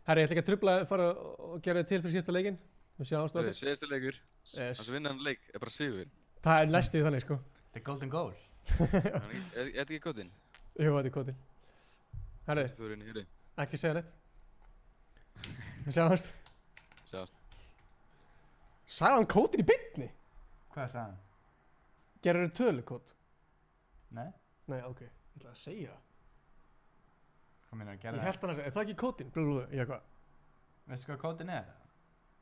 Herri, ég ætla ekki að trufla að fara og gera þið til fyrir síðasta leikinn. Við sjáum stóttir. Síðasta leikur, það sem vinna hann leik er bara sigur. Það er næstuð þannig sko. The golden goal. Er þetta ekki kódinn? Jú, þetta er kódinn. Herri, ekki segja neitt. Við sjáumst. Sagði hann kódinn í beinni? Hvað sagði hann? Gerður þið tölukód? Nei. Nei, ok. Ég ætla að segja það. Hvað meina að gera það? Ég held hann að segja, er það ekki kódinn? Blúblúblú, ég hvað? Veistu hvað kódinn er?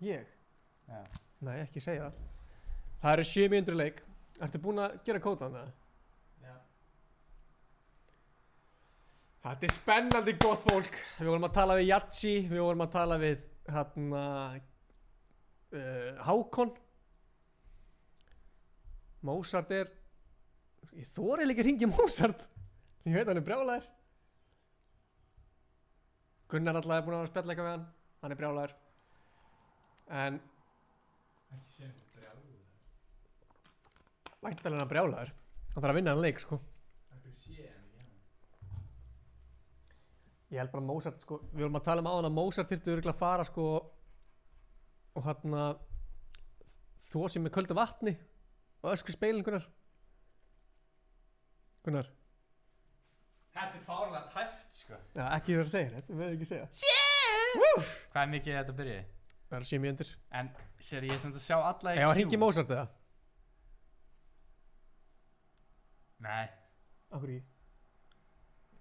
Ég? Já. Nei, ekki segja það. Það eru 7 mínútur í leik. Ertu búinn að gera kódan það? Já. Þetta er spennandi gott fólk. Við vorum að tala við Jatsi, við vorum að tala við Hákon. Mozart er... Ég þori líka að hringja Mozart. Ég veit hann er brjálæður. Gunnar alltaf er búinn að spjalla eitthvað við hann. Hann er brjálæður. En... Ekki sé hann brjálæður. Væntanlega hann brjálæður. Hann þarf að vinna hann leik sko. Akkur sé hann ekki hann. Ég held bara Mozart sko. Við vorum að tala áðan að Mozart þyrfti örugglega að fara sko. Og þó sem með köldu vatni. Og öskri speilin Gunnar. Gunnar. Þetta er fárlega tæft sko. Já, ekki verið að segja þetta, við verðum ekki að segja. Shit! Hvað er mikið þetta að byrja? Það er 7 mínútur. En, sér ég samt að sjá alla í Ef að hringi Mozart eða? Nei. Akkur ekki?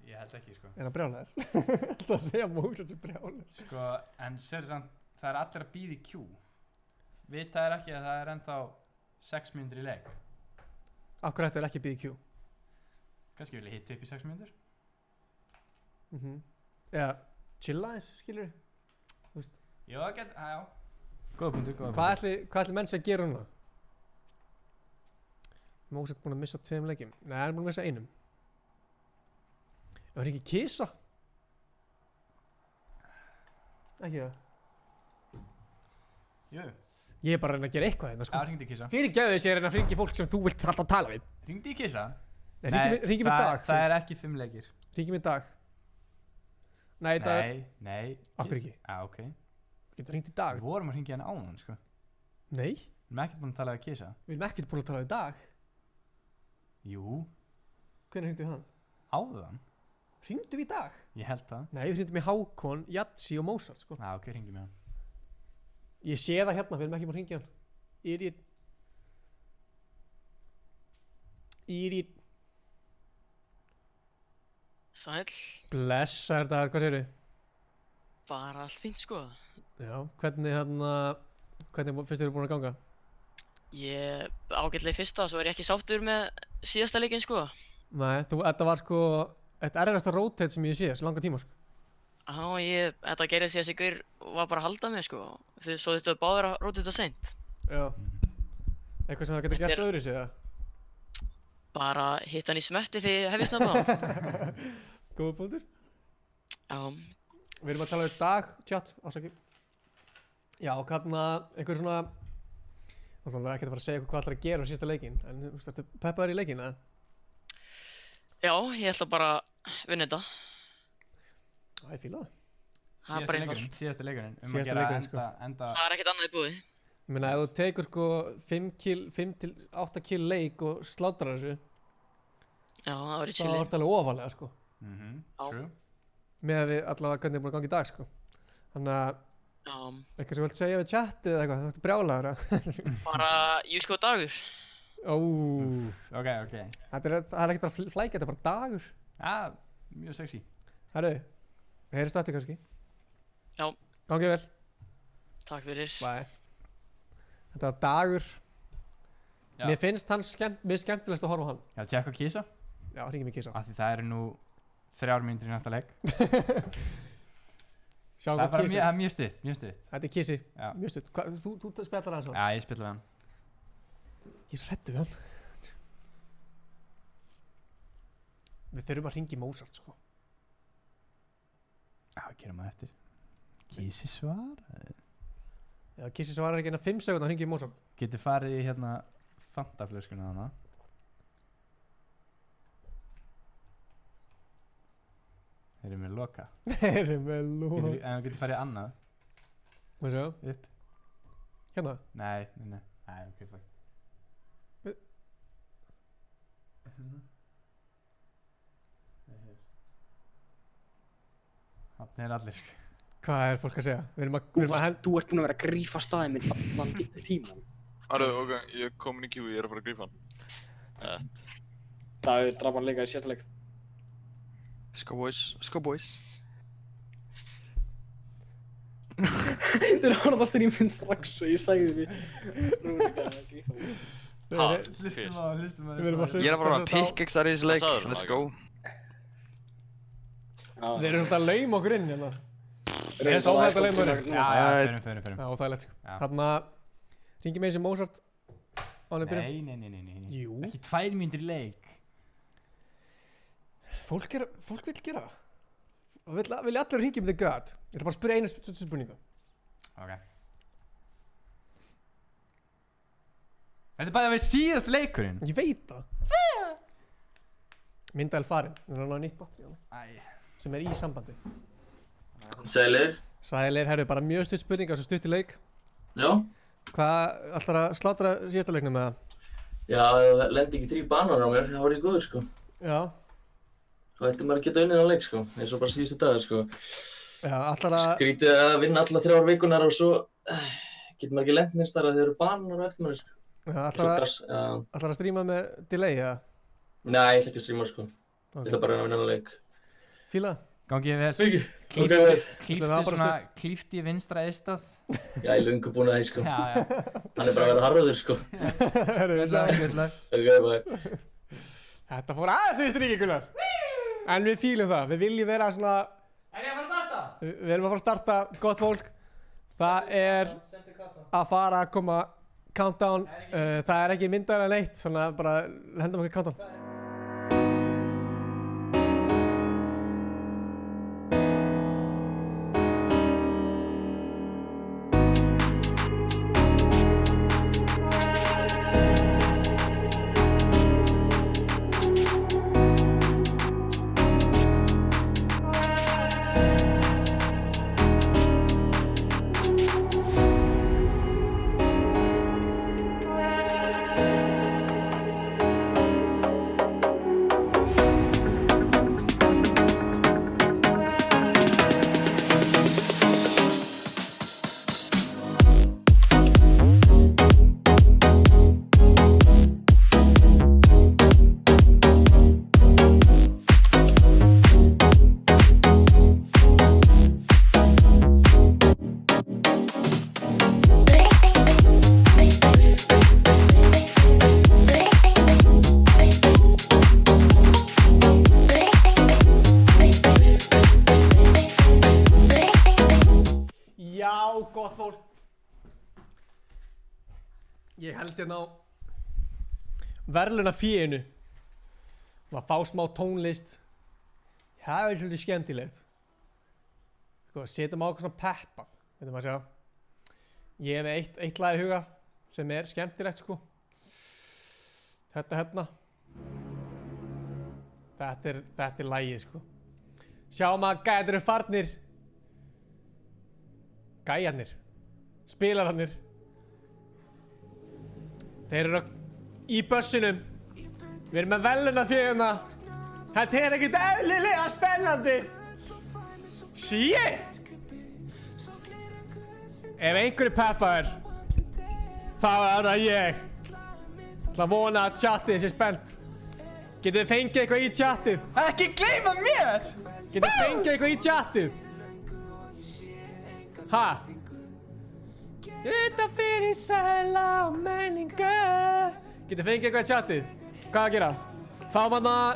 Ég held ekki sko. Er hann brjálæður? Alltaf að segja Mozart sem brjálæður. Sko, en sér samt, það er allir að bíða í queue. Vita þær ekki að það er ennþá 6 mínútur í leik. Akkur ættu ekki að bíða í queue? Kannski vil ég hitta upp í 6 mínútur. Eða chilla eins, skilur við? Jó, það get, já. Góða punktur, góða punktur. Hvað ætli menn sé að gera núna? Mozart búinn að missa 2 leikjum. Nei, hann er búinn að missa 1. Það var ekki kisa? Ekki það? Jú. Ég er bara að reyna að gera eitthvað hérna sko. Já, hringdi í kisa. Fyrirgefðu þessi að reyna að hringja fólk sem þú vilt alltaf tala við. Hringdi í kisa? Nei, hringjum í dag. Það er ekki 5 leikir. Hringjum í dag. Nei, það er... Nei. Akkur ekki? Já, ok. Getur hringt í dag. Við vorum að hringja hann áðan, sko. Nei. Við erum ekkert búin að tala við kisa. Við erum ekkert búin að tala við dag. Jú. Hvernig hringdu við hann? Áðan. Hringdu við í dag? Ég held það. Nei, við hringdum í Hákon, Jatsi og Mozart, sko. Já, ok, hringjum við hann. Ég sé það hérna, við erum ekki búin að hringja hann. Írit. Sæll. Blessaður dagar, hvað segirðu? Bara allt fínt sko. Já, hvernig finnst þér búin að ganga? Ég ágætlega í fyrsta, svo er ég ekki sáttur með síðasta leikinn sko. Nei, þetta var sko eitt erfiðasta rotate sem ég sé, þessi langa tíma sko. Já, þetta gerði því að þessi gaur var bara að halda mig sko. Svo þurftu báður að rotate þetta seint. Já. Eitthvað sem það geta gert öðru sig, eða? Bara hitta hann í smetti því hefði snabba. Góða punktur. Já. Við erum að tala um dag, chat, ásaki. Já, einhver svona... Það er ekkert að fara að segja hvað ætlar að gera á síðasta leikinn. En þú veist, ertu peppaður í leikinn, eða? Já, ég ætla bara að vinna þetta. Já, ég fíla það. Síðasta leikurinn. Síðasta leikurinn, sko. Það er ekkert annað í búið. Ég meina, ef þú tekur sko 5 til 8 kill leik og slátrar þessu. Já, það var í chili. chili. Það var alveg ofalega, sko. True. Með að við allavega hvernig er búin að ganga í dag, sko. Þannig að... Já. Eitthvað sem þú vilt segja við chatið eða eitthvað, þú ert brjálaður, eða? Bara, Júsko dagur. Ok. Það er ekkert að flækja, þetta er bara dagur. Já, mjög sexy. Herru, við heyrjumst aftur kannski. Já. Gangi vel. Takk fyrir. Bye. Þetta var dagur. Já. Mér finnst hann skemmtilegast að horfa á hann. Já, tjekka kisa. Já, hringjum í kisa. Af því það eru nú 3 mínútur í næsta leik. Sjáum Það er hvað bara Kissi. mjög stutt, mjög stutt. Þetta er Kissi, Já. mjög stutt. Þú spjallar aðeins á hann? Já, ég spila við hann. Ég er svo hræddur við hann. Við þurfum að hringi Mozart, sko. Já, gerum það eftir. Kissi svar? Já, Kissi svarar ekki innan 5 sekúndar að hringi Mozart. Getur farið í hérna Fanta-flöskuna hana. Þeir eru með loka. Þeir eru með loka. En þú getur farið í annað. Má sjá? Upp. Hérna? Nei, ok, fuck. Þannig er allir, sko. Hvað er fólk að segja? Við erum að Þú ert búinn að vera að grífa staðinn minn allan tíman. Ok, ég er komin í queue, ég er að fara að grífa hann. Það draf hann líka í síðasta leik. Sko boys. Þeir horfðast streaminn strax og ég sagði við Rúrik að grífa hann. Hlustum á. Við erum að hlusta. Ég er að fara að pickaxe í þessu leik, let's go. Þeir eru svolítið að lauma okkur inn hérna. Ég veist óþægilegt að lauma okkur inn. Já, förum. Já, óþægilegt, sko. Þarna ringi með þessi Mozart ánum byrjum. Nei. Jú. Ekki 2 mínútur í leik. Fólk vill gera það. Það vilja allir ringi með The God. Ég ætla bara að spyrja eina spurningu. Ok. Þetta er bara að vera síðast leikurinn. Ég veit það. Myndaðil farinn. Það er náttúrulega nýtt batteri á það. Sem er í sambandi. Sælir, herru, bara mjög stutt spurning á svo stutt í leik. Já. Hvað ætlar að slátra síðasta leiknum með það? Já, það lendi ekki 3 banar á mér, það var í góður, sko. Já. Þá ætti maður að geta unnið á leik, sko, eins og bara síðustu dagar, sko. Já, ætlar að... Skrítið að vinna alla 3 vikunar og svo getur maður ekki lent minnst þar að þeir eru banar á eftir maður, sko. Já, ætlar að stríma með delay, eða? Nei, ég ætla ekki að stríma, sko. Ég ætla bara að vinna á leik. Fíla? Gangið vel. Klífti vinstra eistað. Já, ég er löngu búinn að því, sko. Já. Hann er bara að vera harður, sko. Ok, bye. Þetta fór aðeins í stríki, Gunnar. En við fílum það. Við viljum vera svona... Er ég að fara að starta? Við erum að fara að starta, gott fólk. Það er að fara að koma countdown. Það er ekki myndaðilega neitt, þannig að bara hendum okkur countdown. Gott fólk. Ég held hérna á verðlauna fénu og að fá smá tónlist. Það er svolítið skemmtilegt. Sko, setjum á eitthvað svona peppað. Veitum að sjá. Ég er með eitt lag í huga sem er skemmtilegt, sko. Þetta hérna. Þetta er lagið, sko. Sjáum að gæðir eru farnir. Gæjarnir. Spilararnir. Þeir eru í bussinum. Við erum með verðlauna fjöruna. Þetta er ekkert eðlilega spennandi. Shit! Ef einhverju peppaður, þá er það ég. Það er að vona að chatið sé spennt. Getið þið fengið eitthvað í chatið? Ekki gleyma mér! Getið þið fengið eitthvað í chatið? Ha? Þetta fyrir sæla og menningu. Getið þið fengið eitthvað í chatið? Hvað að gera? Fáum hann að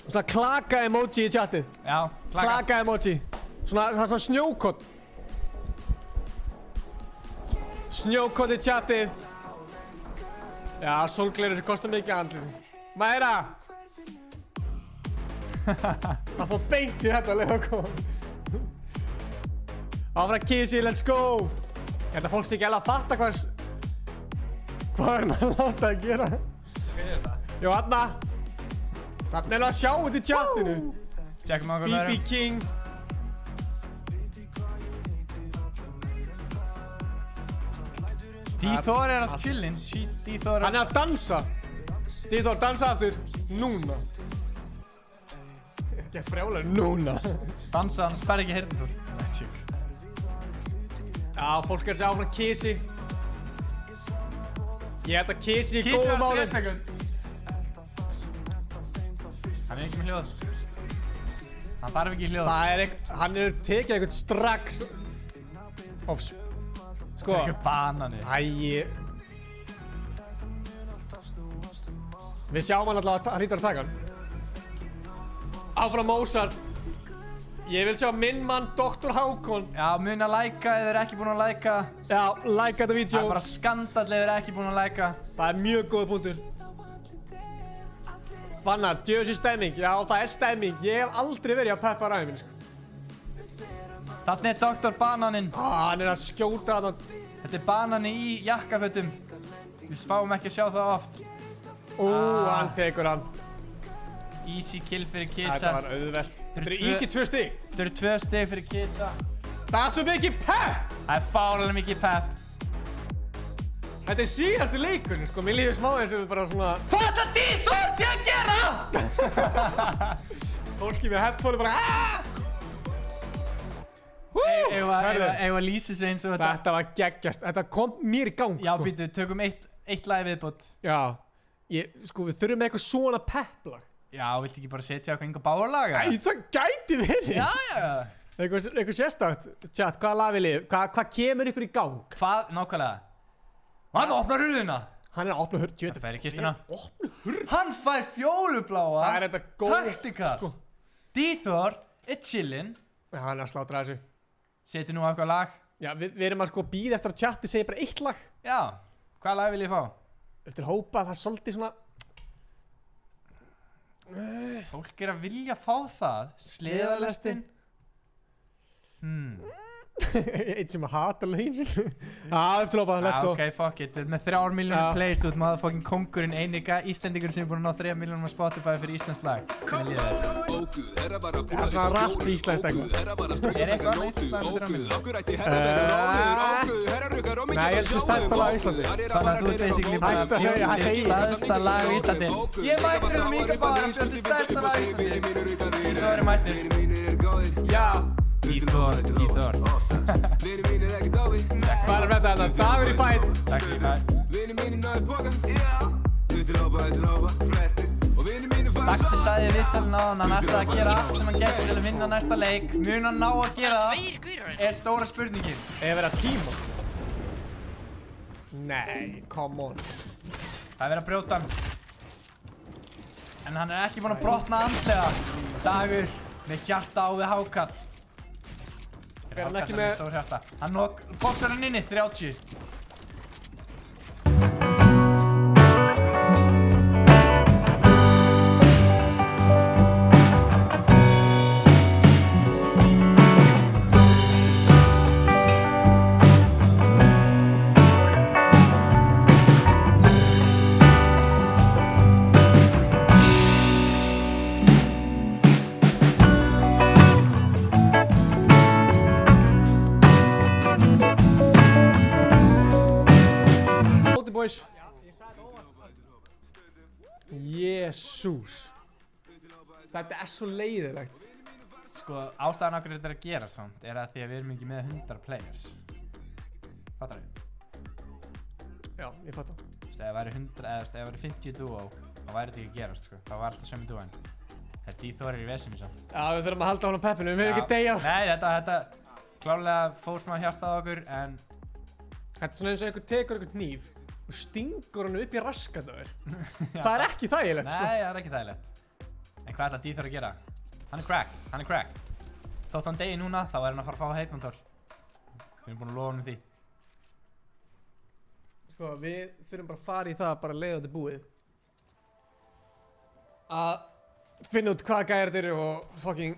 svona klaka emoji í chatið. Já, klaka emoji. Svona, það er svona snjókott. Snjókott í chatið. Já, sólgleraugu sem kostar mikið andlið. Mæra! Það fór beint í þetta leið að koma. Áfram Kisi, let's go! Þetta fólk sé ekki alveg að fatta hvað er hann að láta að gera. Hvað er þetta? Jó, þarna. Þarna er að sjá þetta í chatinu. Tjekkum á hvað það BB King. D-Thor er að chillin. Hann er að dansa. D-Thor, dansa aftur. Núna. Ekki að frjála núna. Dansa, hann spær ekki heyrnatól. Já, fólk er að segja áfram Kisi. Ég held að Kisi í góðum málum. Hann er ekki með hljóð. Hann þarf ekki hljóð. Hann er tekið eitthvað strax. Sko. Ekki banani. Við sjáum hann allavega að hann hlýtur að taka hann. Áfram Mozart. Ég vil sjá minn mann Dr. Hákon. Já, muna að læka ef þið eru ekki búin að læka. Já, læka þetta vídeo. Það er bara skandall ef þið eru ekki búin að læka. Það er mjög góð punktur. Vannar, djöfis stemming. Já, það er stemming. Ég hef aldrei verið að peppa ræðin minn, sko. Þarna er Dr. Bananinn. Hann er að skjóta hann. Þetta er banani í jakkafötum. Við spáum ekki að sjá það oft. Hann tekur hann. Easy kill fyrir Kisa. Þetta var auðvelt. Þetta er easy 2 stig. Þetta eru 2 stig fyrir Kisa. Það er svo mikið pepp! Það er fárlega mikið pepp. Þetta er síðasti leikurinn, sko. Mér líður smá eins og við bara svona... Hvað ætla D-Thor sé að gera?! Fólki með headphone bara Eigum að lýsa sig eins og þetta. Þetta var geggjast. Þetta kom mér í gang, sko. Já, býtu, tökum eitt lag viðbútt. Já. Sko, við þurfum með eitthvað svona pepplag. Já, viltu ekki bara setja eitthvað Inga Bauer-lag? Æ, það gæti verið. Já. Eitthvað sérstakt. Chat, hvaða lag vil ég? Hvað kemur ykkur í gang? Hvað, nákvæmlega? Hann opnar hurðina. Hann er að opna hurð. Það fær í kistuna. Opna hurð? Hann fær fjólubláa. Það er þetta góð taktikal. Sko. D-Thor er chillin. Já, hann er að slátra þessu. Setja nú eitthvað lag. Já, við erum að sko býða eftir að chatti segja bara eitt lag. Já. Hvaða lag vil ég fá? Eftir hópa, það er svolítið svona... Fólk er að vilja fá það. Sleðalestin. Eitt sem að hata lögin sín. Upp til hópa, let's go. Ok, fuck it. Með 3 milljónir plays, þú ert maður fucking kongurinn einiga Íslendingur sem er búin að ná 3 milljónum á Spotify fyrir Íslands lag. Hvernig líður þetta? Það er svona rap íslenskt eitthvað. Er eitthvað annað Íslands lag með 3 milljónir? Nei, ég held þessi stærsta lag á Íslandi. Þannig að þú ert basically bara stærsta lag á Íslandi. Ég mættur Inga Bauer, hann bjóti stærsta lag á Íslandi. Þú verður mættur. Já. D-Thor. Hvað er þetta? Dagur í fætt. Takk fyrir fætt. Daxi sagði í viðtalinu á hann ætlaði að gera allt sem hann getur til að vinna næsta leik. Mun hann ná að gera það? Er stóra spurningin. Eða vera tíma? Nei, come on. Það er verið að brjóta hann. En hann er ekki búinn að brotna andlega. Dagur með hjarta á við hákall. Er hann ekki með... Stór hjarta. Hann boxar hann inni, 30. Boys. Jésús. Þetta er svo leiðilegt. Sko, ástæðan okkur þetta er að gera samt er að því að við erum ekki með 100 players. Fattar þið? Já, ég fattar. Ef það væri 100, eða ef það væri 50 duo, þá væri þetta ekki að gerast, sko. Það var alltaf sömu duoinn. Það er D-Thor í vesinu samt. Já, við þurfum að halda honum peppinu, við höfum ekki deyja. Nei, þetta klárlega fór smá hjarta á okkur, en... Þetta er svona eins og einhver tekur einhver hníf og stingur hann upp í raskatöður. Það er ekki þægilegt, sko. Nei, það er ekki þægilegt. En hvað ætla D-Thor að gera? Hann er cracked. þótt hann degi núna, þá hann að fara að fá heyrnartól. Við erum búin að lofa honum því. Sko, við þurfum bara að fara í það, bara leiða þetta búið. Að finna út hvaða gæjar þetta eru og fucking...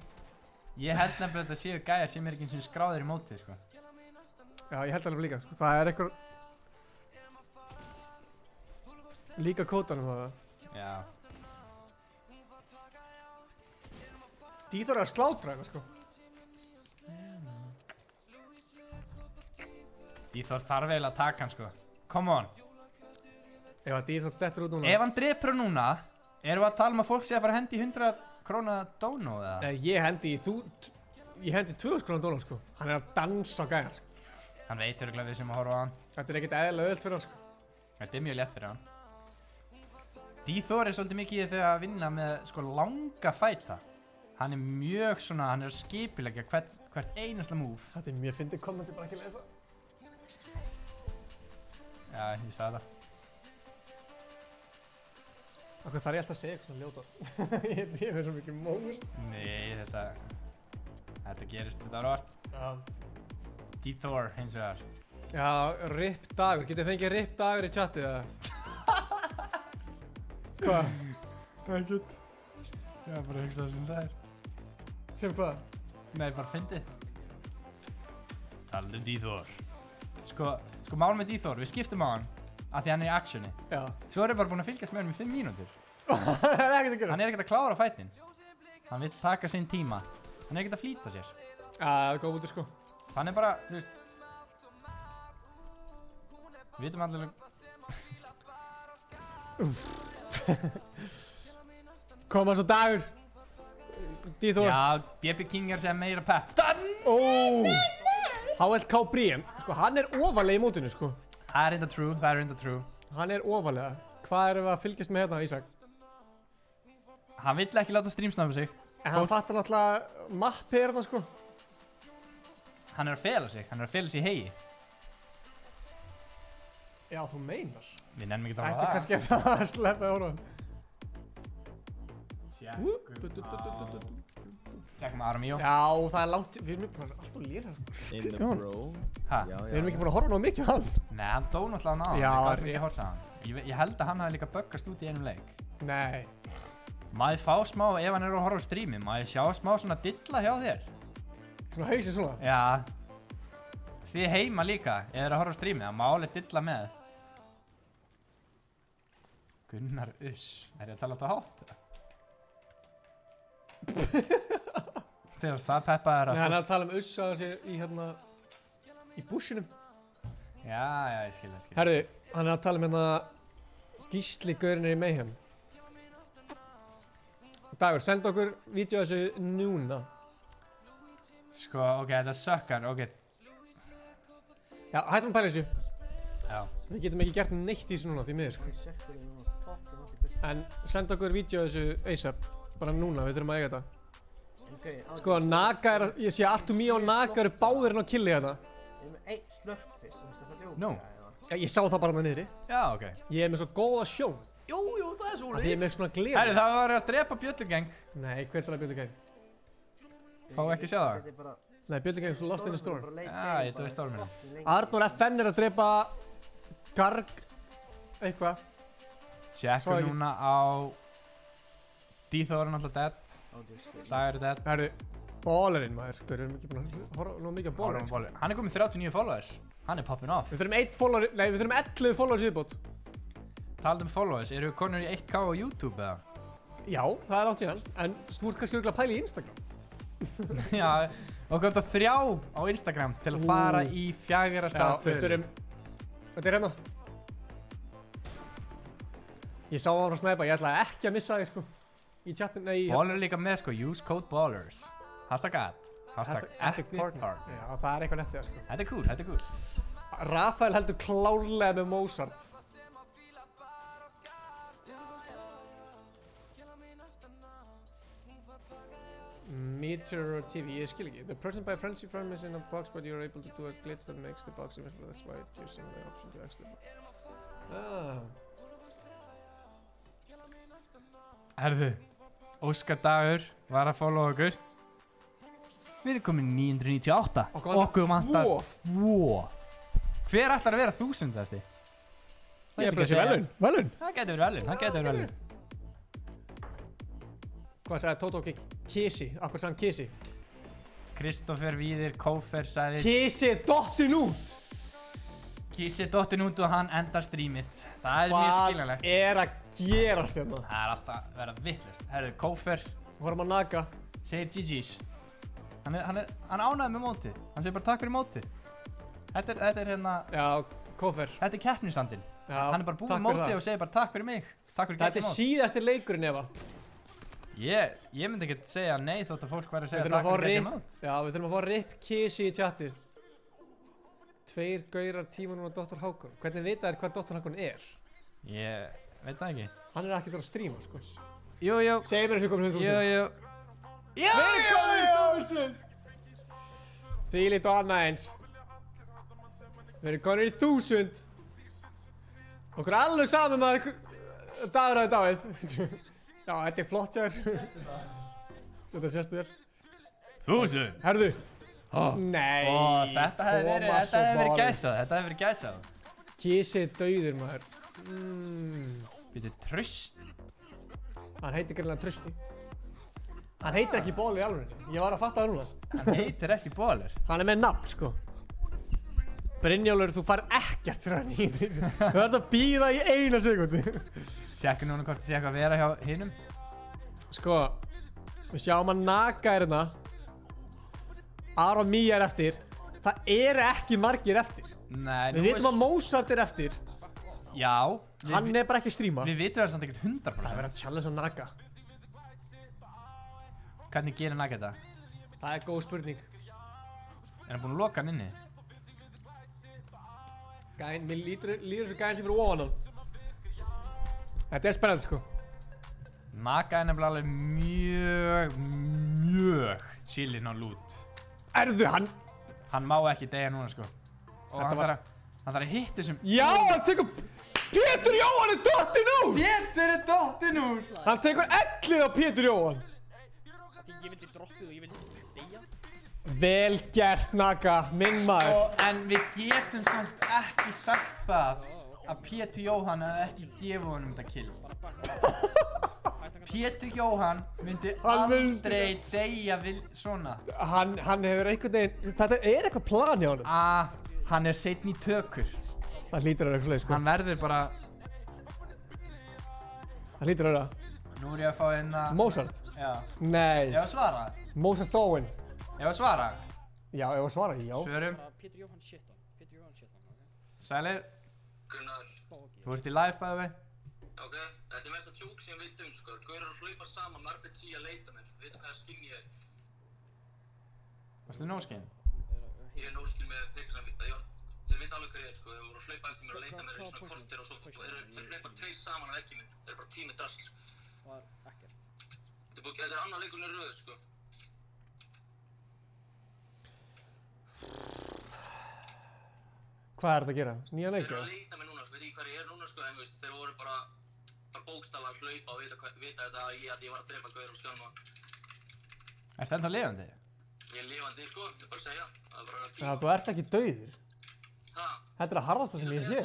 Ég held nefnilega að þetta séu gæjar sem ekki eins og skráðir í mótið, sko. Já, ég held alveg líka, sko. Það eitthvað... Líka kótanum það. Já. Dýþór að slátra hérna, sko. Dýþór þarf eiginlega að taka hann, sko. Come on. Ef að Dýþór dettur út núna... Ef hann drepur hann núna, erum við að tala að fólk sé að fara að hendi 100 króna dónu, eða? Nei, ég hendi 2000 krónar dólar, sko. Hann að dansa á gæjan, sko. Hann veit örugglega við sem að horfa á hann. Þetta ekkert eðlilega öðvöld fyrir hann, sko. Þetta mjög létt fyrir hann. Dýþór svolítið mikið í þegar að vinna með, sko, langa fæta. Hann mjög svona, hann að skipilegja hvert einasta move. Þetta mjög fyndið kommenti, bara ekki lesa. Já, ég sagði það. Okkur þarf ég alltaf að segja eitthvað svona ljóta. Ég er svo mikið móður. Nei, þetta gerist, þetta var vart. Já. Dýþór, hins vegar. Já, RIP Dagur. Getið fengið RIP Dagur í chatið, eða? Hvað? Ekkert. Já, bara hugsa það sem sagðir. Sem hvað? Nei, bara fyndið. Taldu Dýþór. Sko mál með Dýþór, við skiptum á hann af því hann er í actioni. Já. Svo erum við bara búin að fylgjast með hann í 5 mínútur. Það er ekkert að gera. Hann er ekkert að klára fætinn. Hann vill taka sinn tíma. Hann er ekkert að flýta sér. Það er góð út, sko. Þannig bara, þú veist... Við vitum allir... Koma svo Dagur. Dýþór. Já, BB King er sem meira pepp. HLK Brian, sko, hann er ofalega í mótinu, sko. Það er enda true. Hann er ofalega. Hvað erum við að fylgjast með hérna, Ísak? Hann vill ekki láta streamsnappa sig. En hann fattar náttúrulega mappi hérna, sko. Hann er að fela sig í heigi. Já, þú meinar. Við nennum ekki að Ættu kannski að sleppa orðan. Tjekkum Armíó. Já, það er langt, við erum bara alltaf lýra. Hæ? Við erum ekki búin að horfa ná mikið á hann. Nei, hann dó náttúrulega náðan. Já, ég horfði á hann. Ég held að hann hafi líka böggast út í einum leik. Nei. Maður fá smá, ef hann er að horfa á streami, maður sjá smá svona dilla hjá þér. Svona hausinn svona? Já. Þið heima líka, ef þið er að horfa á streami, það má alveg dilla með. Gunnar Uss. Er ég að tala átt á hátt? Þegar það peppaður að... Nei, hann er að tala um Uss að hann sé í hérna... í bússinum. Já, ég skil. Herðu, hann er að tala um hérna... Gísli gaurinn er í Mayhem. Dagur, senda okkur vídeo af þessu núna. Sko, ok, þetta sökkar, ok. Já, hættum að pæla þessu. Já. Við getum ekki gert neitt í þessu núna, því miður, sko. En senda okkur vídeo af þessu ASAP. Bara núna, við þurfum að eiga þetta. Sko, Naga er að... Ég sé Artumi og Naga eru báðir en á killi hérna. Ég er með 1 slökkfist, sem þetta djóka. Nú. Já, ég sá það bara með niðri. Já, ok. Ég er með svo góða sjón. Jú, það er svo Því ég er með svona gleði. Herri, það var að drepa Bjöllugeng. Nei, hver er það Bjöllugeng? Fá ekki sjá það? Nei, Bjöllugeng svo lost in the storm. Já, ég dói storminu. Arnór FN er að drepa... Garg... eitthvað. Tjekkum núna á... Dýþór er náttúrulega dead. Dagur er dead. Herri, Ballerinn maður. Við erum ekki búin að horfa nú mikið á Ballerinn. Hann er komið 39 followers. Hann er poppin off. Við þurfum 1 follower... Nei, við þurfum 11 followers viðbót. Talað followers, eru við konur í 1K á YouTube eða? Já, það er átt síðan. En þú ert kannski örugglega að pæla í Instagram. Já, okkur þetta 3 á Instagram til að fara í 4. stað 2. Já, við þurfum... Þetta er hérna. Ég sá hann frá snæpa, ég ætlaði ekki að missa þig, sko. Í chatin, nei... Baller er líka með, sko, use code ballers. Hashtag ad. Hashtag epic partner. Já, það er eitthvað nettið, sko. Þetta er cool. Rafael heldur klárlega með Mozart. Meteor TV, ég skil ekki. The person by frenzy frame is in a box, but you're able to do a glitch that makes the box invisible. That's why it gives him the option to exit the box. Herðu, Óskar Dagur var að followa okkur. Við erum komin í 998. Okkur vantar 2. Hver ætlar að vera 1000 eftir? Ég er bara að segja velun. Það getur verið velun. Hvað sagði Tóto ekki? Kisi. Akkur sagði hann Kisi? Kristoffer Víðir Kófer sagði Kisi er dottin út. Kisi er dottin út og hann endar strímið. Það er mjög skiljanlegt. Hvað er að gerast hérna? Það er alltaf að vera vitlaust. Herðu, Kófer Varum að naga. Segir GG's. Hann ánægði með mótið. Hann segir bara takk fyrir mótið. Þetta er hérna... Já, Kófer. Þetta er keppnisandinn. Hann er bara búið mótið og segir bara takk fyrir mig. Takk fyrir þetta er síðasti leikurinn, Eva. Ég myndi ekki segja nei þótt að fólk væri að segja takk fyrir geggjum mót. Já, við þurfum að fá RIP Kisi í chatið. 2 gaurar tíma núna Dr. Hákon. Hvernig vita þér hvað Dr. Hákon er? Ég veit það ekki. Hann er ekkert að streama, sko. Jú. Segir mér þessu komin 100.000. Jú. Við komin 100.000. Þvílíkt og annað eins. Við erum komin í 1000. Okkur er alveg saman með dagur að dáið. Já, þetta er flott hér. Þetta sést vel. 1000. Herðu. Nei. Þetta hefði verið gæsað. Kisi er dauður, maður. Býtu Tröst. Hann heitir greinlega Trösti. Hann heitir ekki Bólir í alveg. Ég var að fatta það núna. Hann heitir ekki Bólir. Hann er með nafn, sko. Brynjólfur, þú færð ekkert fyrir hann í drifju. Þú verður að bíða í 1 sekúndu. Tjekka núna hvort það sé eitthvað að vera hjá hinum. Sko, við sjáum að Naga er hérna. Aron Mía er eftir. Það eru ekki margir eftir. Nei, við vitum að Mozart er eftir. Já. Hann er bara ekki að stríma. Við vitum það samt ekkert 100%. Það er verið að challenge að Naga. Hvernig gerir Naga þetta? Það er góð spurning. Er hann búinn að loka hann inni? Gæn, mér líður þessu gæn sem fyrir ofan hann. Þetta er spennandi, sko. Naga er nefnilega alveg mjög chillinn á loot. Erðu hann? Hann má ekki deyja núna, sko. Og hann þarf að hitta þessum... Já, hann tekur... Pétur Jóhann er dottinn úr! Pétur er dottinn úr! Hann tekur 11 á Pétur Jóhann. Ég vildi droppið og ég vildi deyja. Vel gert, Naga, minn maður. En við getum samt ekki sagt það að Pétur Jóhann hefði ekki gefið honum þetta kill. Pétur Jóhann myndi aldrei deyja svona. Hann hefur einhvern veginn... Þetta er eitthvað plan hjá honum. Hann er seinni í tökur. Það hlýtur að vera eitthvað leið, sko. Hann verður bara... Það hlýtur að vera. Nú er ég að fá hérna... Mozart? Já. Nei. Ég var að svara. Mozart Dóin. Ég var að svara. Já, ég var að svara, já. Svörum. Pétur Jóhann shittan. Pétur Jóhann shittan, ok. Sælir. Gunnar. Þú ert í live, by the way. Ok, þetta er mest að tjúk sem við vitum, sko. Gaurar að hlaupa saman, Marbet sí að leita mér. Veitu hvað skinn ég er? Varstu nóskinn? Ég er nóskinn með Pixar. Þeir veit alveg hver ég er, sko. Þeir voru að hlaupa eftir mér og leita mér í svona kortir og svo. Þeir hlaupa 2 saman af ekki minn. Þeir eru bara tímið drasl. Það var ekkert. Þetta er annar leikurinn í röðu, sko. Hvað er þetta að gera? Nýja leik? Þeir eru að leita mér núna, sko. Veit ekki hver ég er núna, sko. En veist, þeir voru bara bókstaflega að hlaupa og vita þetta að ég var að drepa gaurar og skjálma. Ertu ennþá lifandi? Ég er lifandi, sko. Þetta er bara að segja. Það er bara að tíma. Já, þú ert ekki dauður. Þetta er að harðasta sem ég sé.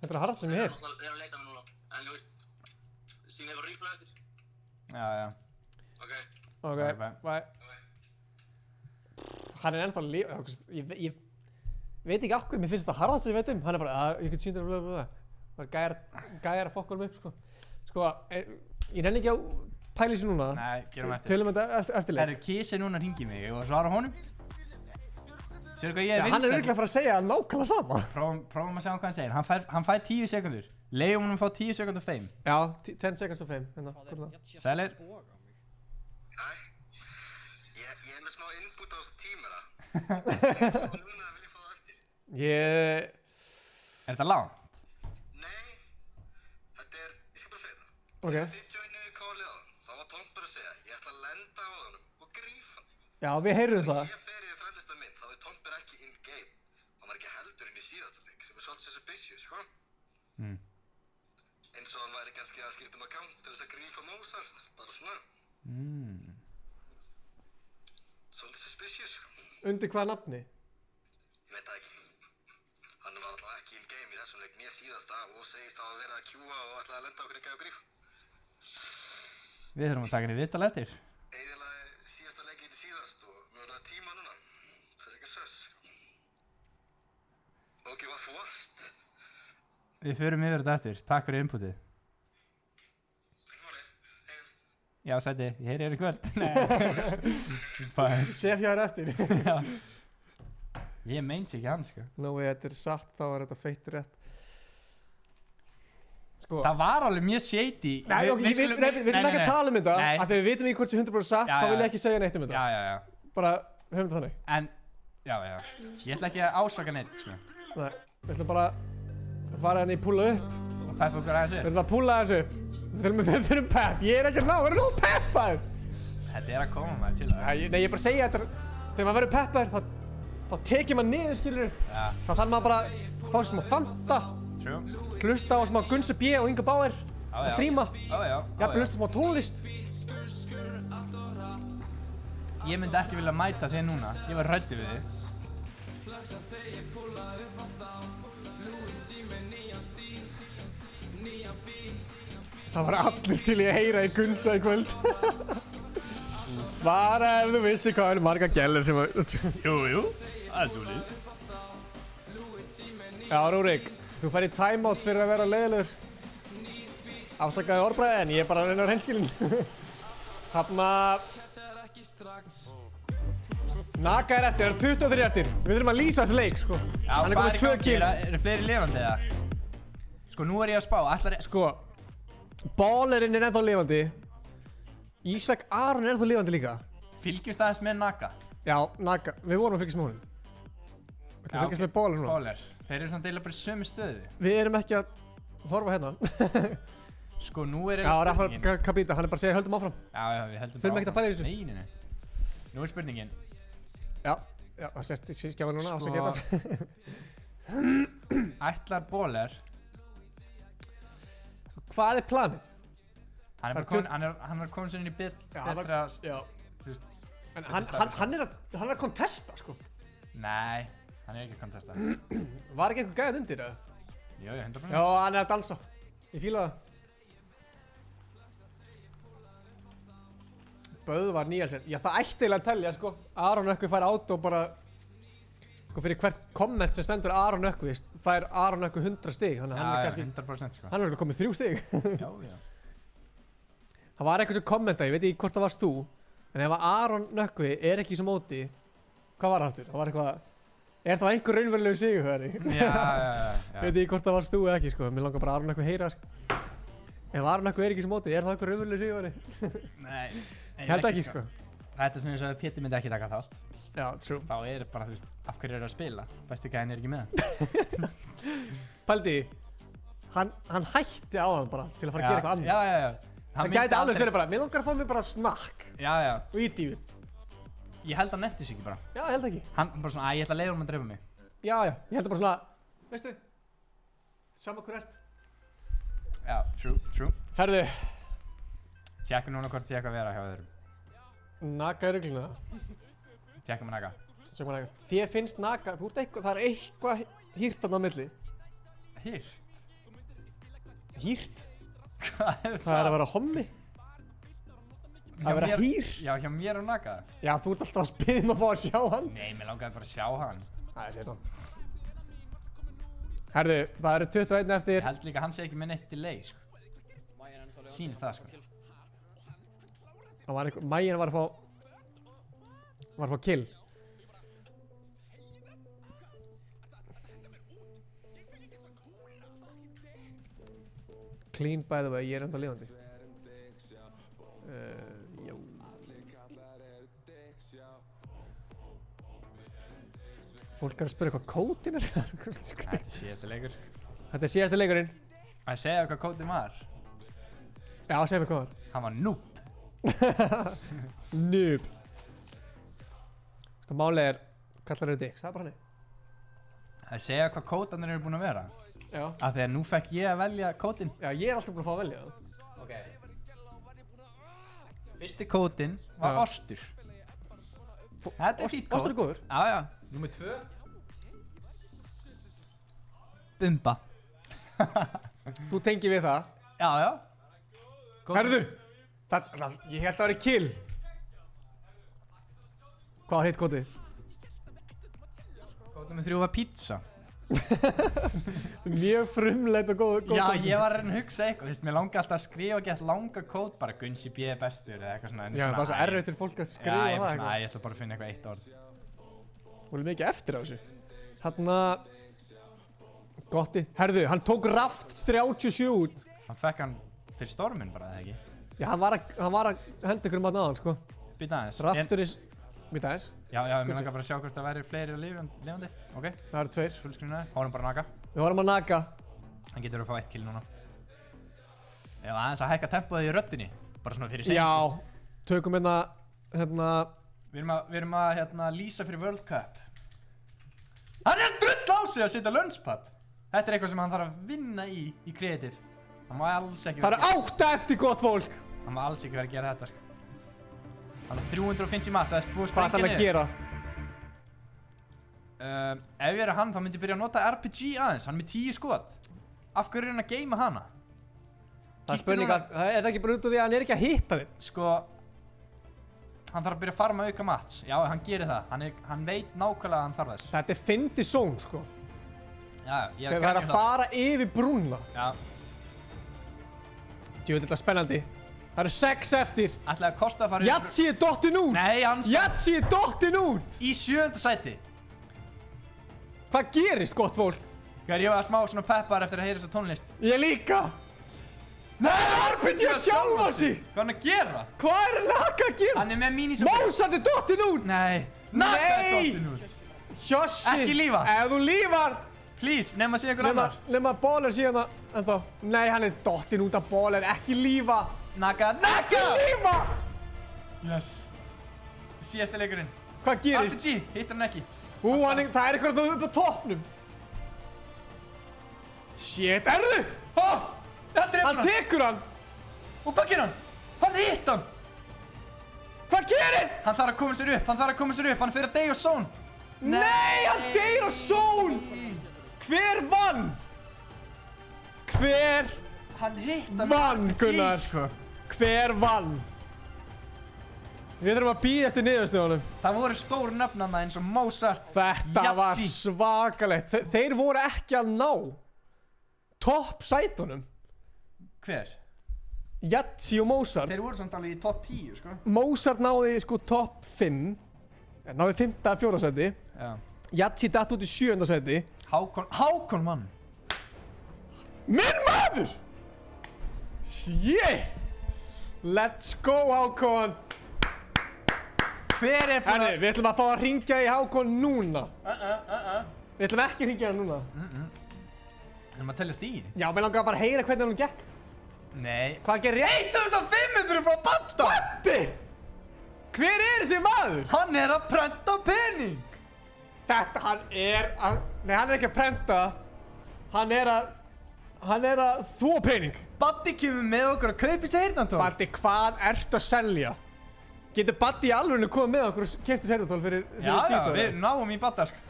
Þetta er að harðasta sem ég hef. Þeir eru að leita mér núna. En þú veist, síðan hefur ríflað eftir. Já. Ok. Bye. Hann er ennþá ég veit ekki okkur, mér finnst þetta harðast sem ég veit hann er bara, ég get sýndur að það er gæjar að fokka upp, sko, ég nenni ekki á pæli þessu núna. Nei, gerum eftir. Tölum þetta eftirleik. Herru, Kisi núna hringir mig og svara honum. Sérðu hvað ég er vinsæll? Hann er örugglega að fara að segja nákvæmlega sama. Prófum að sjá hvað hann segir. Hann fær 10 sekundur. Leifum hann að fá 10 sekundur fame. Já, 10 seconds of fame. Sælir. Ég er með smá innbútt á þessu tímera. Núna vil ég fá það eftir. Er þetta langt? Nei. Þetta er, ég skal bara segja það. Ok. Þegar þið joinuðu callið á hann, þá var Tomper að segja, ég ætla að lenda á honum og grífa hann. Já, við heyrum það. Þegar ég fer yfir frendlista minn, þá er Tomper ekki in game. Hann var ekki heldur inn í síðasta leik, sem er svolítið suspicious, sko. Eins og hann væri kannski að skipta account til þess að grífa Mozart, bara svona. svolítið suspicious, sko. Undir hvaða nafni? Ég veit það ekki. Hann var alltaf ekki in game í þessum leik nýja síðasta og segist hafa verið að kjúa og ætlaði að lenda okkur í gæðu gríf. Við þurfum að taka henni viðtal eftir. Eyðilega síðasta leikinn síðast og mjögulega tíma núna. Það er ekki sös. Ok, what for worst? Við förum yfir þetta eftir. Takk fyrir inputið. Já, sæti, ég heyri þér í kvöld. Sef hjá þér eftir. Já. Ég meins ekki hann, sko. Nú, ef þetta er satt, þá er þetta feitt rétt. Sko. Það var alveg mjög shady. Nei, ok, við viljum ekki að tala um þetta, af því við vitum ekki hvort sem 100% satt, þá vil ég ekki segja neitt um þetta. Já. Bara, höfum þetta þannig. En, já. Ég ætla ekki að ásaka neitt, sko. Nei, við ætlum bara að fara henni í púla upp. Og peppa okkur aðeins upp. Við ætlum að púla aðeins upp. Við þurfum pepp. Ég er ekki að ná, við erum nóg peppar. Þetta er að koma maður, til það. Nei, ég er bara að segja þetta, þegar maður verður peppar, þá tekið maður niður, skilur. Já. Þá þarf maður bara að fá sér smá Fanta. True. Hlusta á smá Gunsa B og Inga Bauer að stríma. Já. Hlusta smá tónlist. Ég myndi ekki vilja mæta þig núna. Ég var hræddur við þig. Það var allir til í að heyra í Gunsa í kvöld. Bara ef þú vissi hvað eru marga gælur sem að... Jú, það er svolítið. Já, Rúrik, þú fær í timeout fyrir að vera leiðilegur. Afsakaði orðbræði, en ég er bara að reyna að vera hreinskilinn. Þarna... Naga er eftir, það eru 23 eftir. Við þurfum að lýsa þessu leik, sko. Já, hann er komið 2 kill. Eru fleiri lifandi eða? Sko, nú er ég að spá, Sko, Ballerinn er ennþá lifandi. Ísak Aron er ennþá lifandi líka. Fylgjumst aðeins með Naga? Já, Naga. Við vorum að fylgjast með honum. Við ætlum að fylgjast með Baller núna. Baller. Þeir eru samt eiginlega bara í sömu stöðu. Við erum ekki að horfa hérna. Sko, nú er spurningin. Já, Rafa Cabrita, hann er bara að segja höldum áfram. Já, við höldum Þurfum ekki að pæla í þessu. Nei. Nú er spurningin. Já, það sést í skjáfa núna, sko, ætlar Baller... Hvað er planið? Hann er komin sér inn í betra... En hann er að kontesta, sko. Nei, hann er ekki að kontesta. Var ekki einhver gæðið undir, eða? Jú, 100%. Já, hann er að dansa. Ég fíla það. Böðvar Níelsen. Já, það ætti eiginlega að telja, sko. Aron Ökkvi fær át og bara... Sko, fyrir hvert komment sem stendur Aron Ökkvi, fær Aron Ökkvi 100 stig. Þannig að hann er kannski... 100%, sko. Hann er komið 3 stig. Já. Það var eitthvað sem kommenta, ég veit ekki hvort það varst þú. En ef Aron Ökkvi er ekki í svo móti, hvað var það aftur? Það var eitthvað... Er það einhver raunverulegu sigur það? Já. Ég veit ekki hvort það varst þú eða ekki, sko. Mér langar bara Aron Ökkvi heyra, sko. Ef Aron Ökkvi er ekki í svo móti, er það einhver raunverulegu sigur það? Nei. Ég held ekki, sko. Þetta sem ég sagði, Pétur myndi ekki taka þátt. Já, true. Þá er bara, þú veist, af hverju eru að spila? Bestu gæðin er ekki með. Pældi, hann hætti á hann bara til að fara að gera eitthvað annað. Já. Hann gæti alveg sér bara, mér langar að fá mér bara snakk. Já. Og í dífu. Ég held að hann nefndi sig ekki bara. Já, ég held ekki. Hann bara svona, ég ætla að leiða honum að drepa mig. Já, ég held bara svona, veistu, sama hver ert. Já, true. Herðu. Tjekkum núna hvort sé eitthvað að vera hjá öðrum. Naga í rugluna. Tjekkum með Naga. Þér finnst Naga, það er eitthvað hýrt þarna á milli. Hýrt? Hýrt? Hvað er það? Það er að vera hommi. Að vera hýr. Já, hjá mér og Naga. Já, þú ert alltaf að spila að fá að sjá hann. Nei, mér langaði bara að sjá hann. Það er sér það. Herðu, það eru 21 eftir. Ég held líka að hann sé ekki með neitt delay, sko. Sýnist það, sko. Það var eitthvað, Magin var að fá kill. Clean by the way, ég er enda lifandi. Já. Fólk er að spyrja hvað kódin er. Þetta er síðasti leikur. Þetta er síðasti leikurinn. Að segja hvað kódin var. Já, segja mig hvað var. Hann var noob. Noob. Sko málið er, kallar þau dicks, það er bara hann. Að segja hvað kódanir eru búin að vera. Já. Af því að nú fekk ég að velja kódin. Já, ég er alltaf búin að fá að velja það. Ok. Fyrsti kódin var ostur. Þetta er fínt kóð. Ostur er góður. Já. Númer 2. Bumba. Þú tengir við það? Já. Herðu! Ég held að það væri kill. Hvað var hitt kótið? Kótið með 3 var pizza. Mjög frumlegt og góð. Já, ég var að reyna að hugsa eitthvað. Mér langi alltaf að skrifa og geta langa kót, bara Gunsi B er bestur eða eitthvað svona. Já, það er svo erfitt fyrir fólk að skrifa það eitthvað. Já, ég ætla bara að finna eitthvað eitt orð. Þú er mikið eftir á þessu. Þarna... Gotti. Herðu, hann tók Raft 37 út. Hann fekk hann fyrir stormin bara, eða ekki? Já, hann var að henda ykkur maður náðan, sko. Býta aðeins. Raftur er... Býta aðeins. Já, mér langar bara að sjá hvort það væri fleiri lifandi. Ok. Það eru 2. Fullscreenaði. Hórum bara Naga. Við horfum að Naga. Hann getur að fá 1 kill núna. Já, aðeins að hækka tempóið í röddinni. Bara svona fyrir sensi. Já. Tökum hérna... Við erum að lýsa fyrir World Cup. Hann er drull á sig að setja lunchpad. Þetta er eitthvað sem hann þarf að vinna í kreatív. Hann má alls ekki vera að gera. Það eru 8 eftir, gott fólk. Hann má alls ekki vera að gera þetta, sko. Hann er 350 mats, það er búið að sprengja niður. Hvað ætlar hann að gera? Ef ég er hann, þá myndi ég byrja að nota RPG aðeins. Hann er með 10 skot. Af hverju er hann að geima hana? Það er spurning að, er það ekki bara út af því að hann er ekki að hitta þig? Sko, hann þarf að byrja að farma auka mats. Já, hann gerir það. Hann veit nákvæmlega að hann þarf þess. Þetta er fyndi zón, sko. Já, ég það er að fara yfir brúnna. Já. Djúvel, þetta er spennandi. Það eru 6 eftir. Ætlaði að kosta að fara yfir... Jatsi er dottin út! Nei, hann... Jatsi er dottin út! Í 7. sæti. Hvað gerist, gott fólk? Ég var smá svona peppar eftir að heyra þessa tónlist. Ég líka! Nei, RPG að sjálfa sig! Hvað er hann að gera? Hvað er Naga að gera? Hann er með mínisum... Mozart er dottin út! Nei. Naga er dottin út. Hjossi! Ekki lífa. Ef þú lífar... Please, nema að sé ykkur annar. Nema að Baller sé hana ennþá. Nei, hann er dottin út af Baller, ekki lífa. Naga. Ekki lífa! Yes. Þetta er síðasti leikurinn. Hvað gerist? RPG, hittar hann ekki. Það er eitthvað upp á toppnum. Shit, erðu? Hann tekur hann. Og hvað gerir hann? Hann hitt hann. Hvað gerist? Hann þarf að koma sér upp, hann fyrir að deyja á zone. Nei, hann deyr á zone. Hver vann? Hann hitt hann. Vann, Gunnar. Hver vann? Við þurfum að bíða eftir niðurstöðunum. Það voru stór nöfnanna eins og Mozart. Þetta var svakalegt. Þeir voru ekki að ná topp sætunum. Hver? Jatsi og Mozart. Þeir voru samt alveg í topp 10, sko. Mozart náði sko topp 5. Náði 5. að 4. sæti. Já. Jatsi datt út í 7. sæti. Hákon mann. Minn maður! Shit! Let's go, Hákon! Hver er búinn að... Við ætlum að fá að hringja í Hákon núna. Við ætlum ekki að hringja hann núna. Við ætlum að telja stíðin. Já, mér langar bara að heyra hvernig hann gekk. Nei. Hvað gerir ég? 1500 frá Badda! Baddi! Hver er þessi maður? Hann er að prenta pening! Hann er ekki að prenta. Hann er að þvó pening. Baddi kemur með okkur að kaupa sér heyrnartól. Baddi, hvað ertu að selja? Getur Baddi í alveg komið með okkur og keypti sér heyrnartól fyrir Já, við náum í Badda, sko.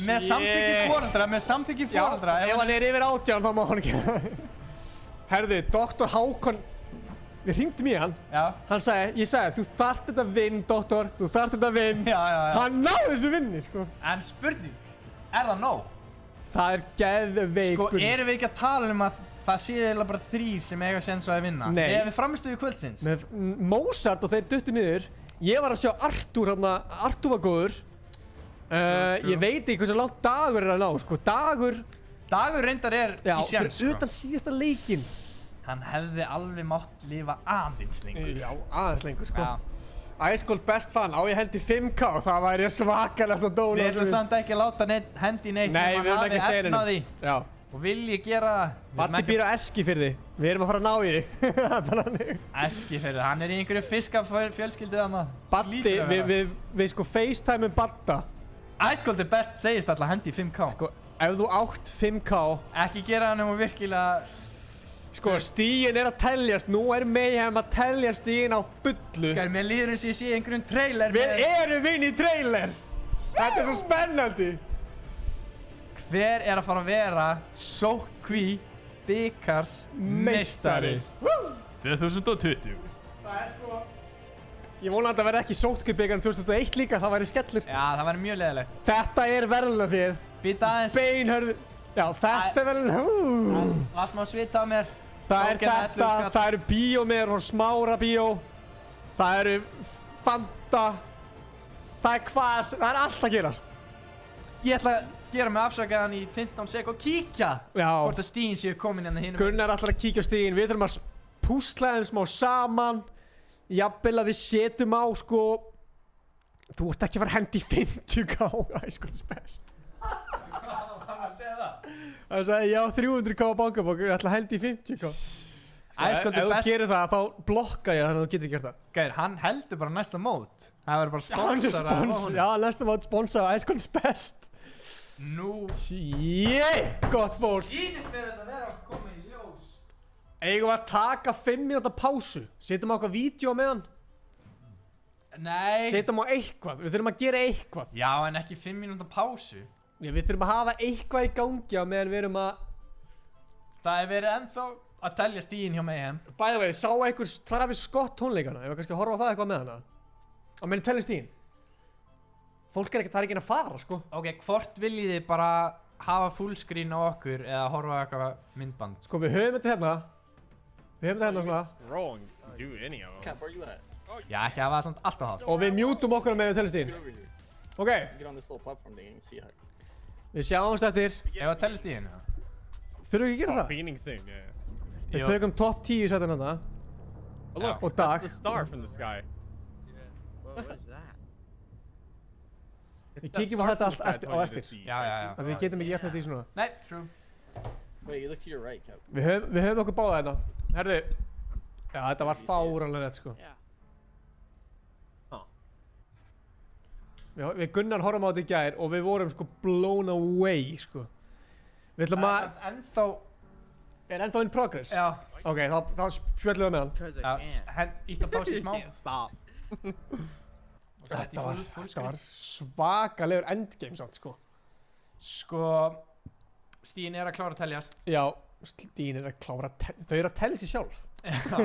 Með samþykki foreldra. Já, ef hann er yfir 18 þá má hann ekki. Herðu, Dr. Hákon, við hringdum í hann. Já. Ég sagði, þú þarft þetta vinn, doktor, þú þarft þetta vinn. Já. Hann náði þessu vinni, sko. En spurning, er það nóg? Það er geðveik spurning. Sko, erum við ekki að tala um að það sé eiginlega bara 3 sem eiga séns á að vinna? Nei. Ef við framistuðu kvöldsins? Með Mozart og þeir duttu niður. Ég var að sjá Artúr var góður. Ég veit ekki hversu langt Dagur er að ná, sko. Dagur reyndar er í séns, sko. Já, fyrir utan síðasta leikinn. Hann hefði alveg mátt lifa aðeins lengur. Já, aðeins lengur, sko. Ice Cold Best Fan, á ég hendi 5K, það væri svakalegast að dóna. Við ætlum samt ekki að láta hendi neitt. Nei, við erum ekki að segja henni. Já. Og vilji gera það. Baddi býr á Eskifirði. Við erum að fara að ná í þig. Eskifirði, hann er í einhverju fiskafjölskyldu þarna. Baddi, við sko FaceTime Badda. Ice Cold Best segist alltaf hendi 5K. Sko, ef þú átt 5K. Ekki gera hann um að virkilega Sko, stíin að teljast, nú Mayhem að telja stíin á fullu. Gæri, mér líður eins og ég sé einhverjum trailer. Við erum inn í trailer. Þetta svo spennandi. Hver að fara að vera sótkví bikars meistari 2020? Það sko... Ég vona að það verði ekki sótkví bikarinn 2001 líka, það væri skellur. Já, það væri mjög leiðilegt. Þetta verðlaunaféð. Býta aðeins. Beinhörð. Já, þetta verðlaunaféð. Allt má svita á mér. Það þetta, það eru bíómiðar og smára bíó. Það eru Fanta. Það er allt að gerast. Ég ætla að gera mig afsakaðan í 15 sek og kíkja hvort að stíin séu komin hérna hinum. Gunnar ætlar að kíkja á stíin. Við þurfum að púsla þeim smá saman. Jafnvel að við setjum á, sko... Þú ert ekki að fara að hendi 50k á Icecold's Best. Hvað var að segja það? Það sagði, já, 300k á bankabók, ég ætla að hendi 50k. Ef þú gerir það, þá blokka ég þannig að þú getur gert það. Gæðir, hann heldur bara næsta mót. Það verður bara sponsor af honum. Já, næsta mót sponsor af Icecold's Best. Nú. Gott fólk. Sýnist mér þetta vera að koma í ljós. Eigum við að taka 5 mínúta pásu? Setjum á eitthvað vídeo meðan? Nei. Setjum á eitthvað, við þurfum að gera eitthvað. Já, en ekki 5 mínúta pásu. Já, við þurfum að hafa eitthvað í gangi á meðan við erum að... Það verið ennþá að telja stíin hjá Mayhem. By the way, sá einhver Travis Scott tónleikana? Ég var kannski að horfa á það eitthvað með hana. Á meðan telja stíin. Fólk það er ekki að fara, sko. Ok, hvort viljið þið bara hafa fullscreen á okkur eða horfa á eitthvað myndband? Sko, við höfum þetta hérna. Við höfum þetta hérna svona. Wrong. Do any of them. Cap, where you at? Já, ekki hafa það samt alltaf hátt. Og við mutum okkur með við telja stíin. Ok. Get on this little platform thing and see how. Við sjáumst eftir. Ef að telja stíin, já. Þurfum við ekki að gera það? Beginning thing, yeah. Við tökum top 10 sætinn hana. Oh, look, og Dag. that's the star from the sky. Yeah. What was that? Við kíkjum á þetta allt eftir, á eftir. Já. Við getum ekki eftir þetta í svona. Nei, true. Wait, you look to your right, Cap. Við höfum okkur báða hérna. Herðu. Já, þetta var fáránlega rétt, sko. Við Gunnar horfum á þetta í gær og við vorum sko blown away, sko. Við ætlum að... Ennþá... Er ennþá in progress? Já. Ok, þá spjöllum við með hann. Já, ítt að pási smá. Stop. Þetta var svakalegur endgame samt, sko. Sko, stíin að klára að teljast. Já, stíin að klára að teljast. Þau að telja sér sjálf. Já.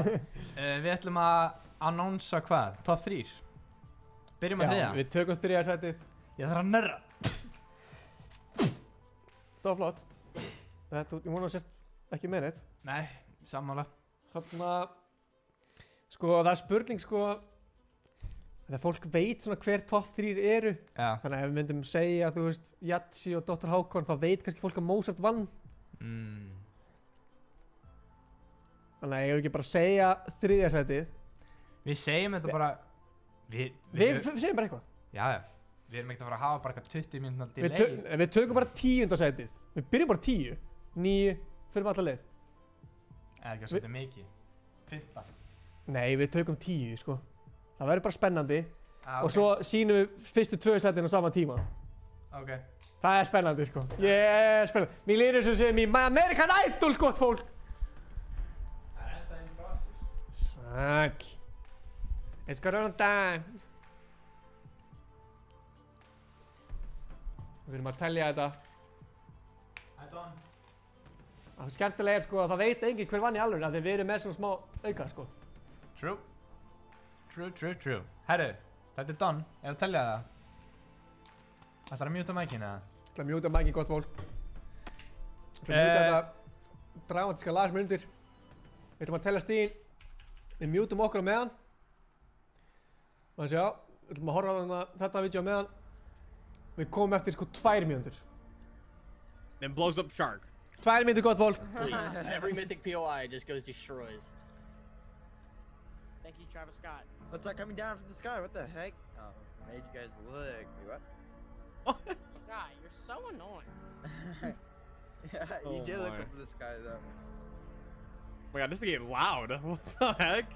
Við ætlum að annonsa hvað? Top 3? Byrjum að þriða. Já, við tökum 3. sætið. Ég þarf að nörra. Það var flott. Þetta, ég vona að sért ekki með neitt. Nei, sammála. Þarna, sko, það er spurning, sko, þegar fólk veit svona hver top 3 eru. Já. Þannig að ef við myndum segja, þú veist, Jatsi og Dr. Hákon, þá veit kannski fólk að Mozart vann. Þannig að ég hef ekki bara segja 3. sætið. Við segjum þetta bara... Við segjum bara eitthvað. Já. Við erum ekkert að fara að hafa bara eitthvað 20 mínúna delay. Við tökum bara 10. sætið. Við byrjum bara 10, 9, fyrir alla leið. Eða ekki að setja mikið. 15. Nei, við tökum 10, sko. Það verður bara spennandi. Okay. Og svo sýnum við fyrstu 2 sætin á sama tíma. Ok. Það er spennandi, sko. Spennandi. Mér líður sem sem í American Idol, gott fólk. Það er enda einn process. Sæll. It's corona time. Við erum að telja þetta. Það er skemmtilega, sko, að það veit enginn hver vann í alveg, af því við erum með svona smá auka, sko. True. Herru, þetta er done. Ef að telja það. Það þarf að mjúta mækinn, eða? Það þarf að mjúta mækinn, gott fólk. Það þarf að mjúta þetta dramatiska lag sem er undir. Við ætlum að telja stíðin. Við mjútum okkur á meðan. Þannig að við ætlum að horfa á þetta vídeo á meðan. Við komum eftir sko 2 mínútur. Then blows up shark. 2 mínútur, gott fólk. Every mythic POI just goes destroys. Thank you, Travis Scott. What's that coming down from the sky? What the heck? Oh, made you guys look. Wait, what? Scott, you're so annoying. Yeah, you did look up from the sky though. Oh my god, this is getting loud. What the heck?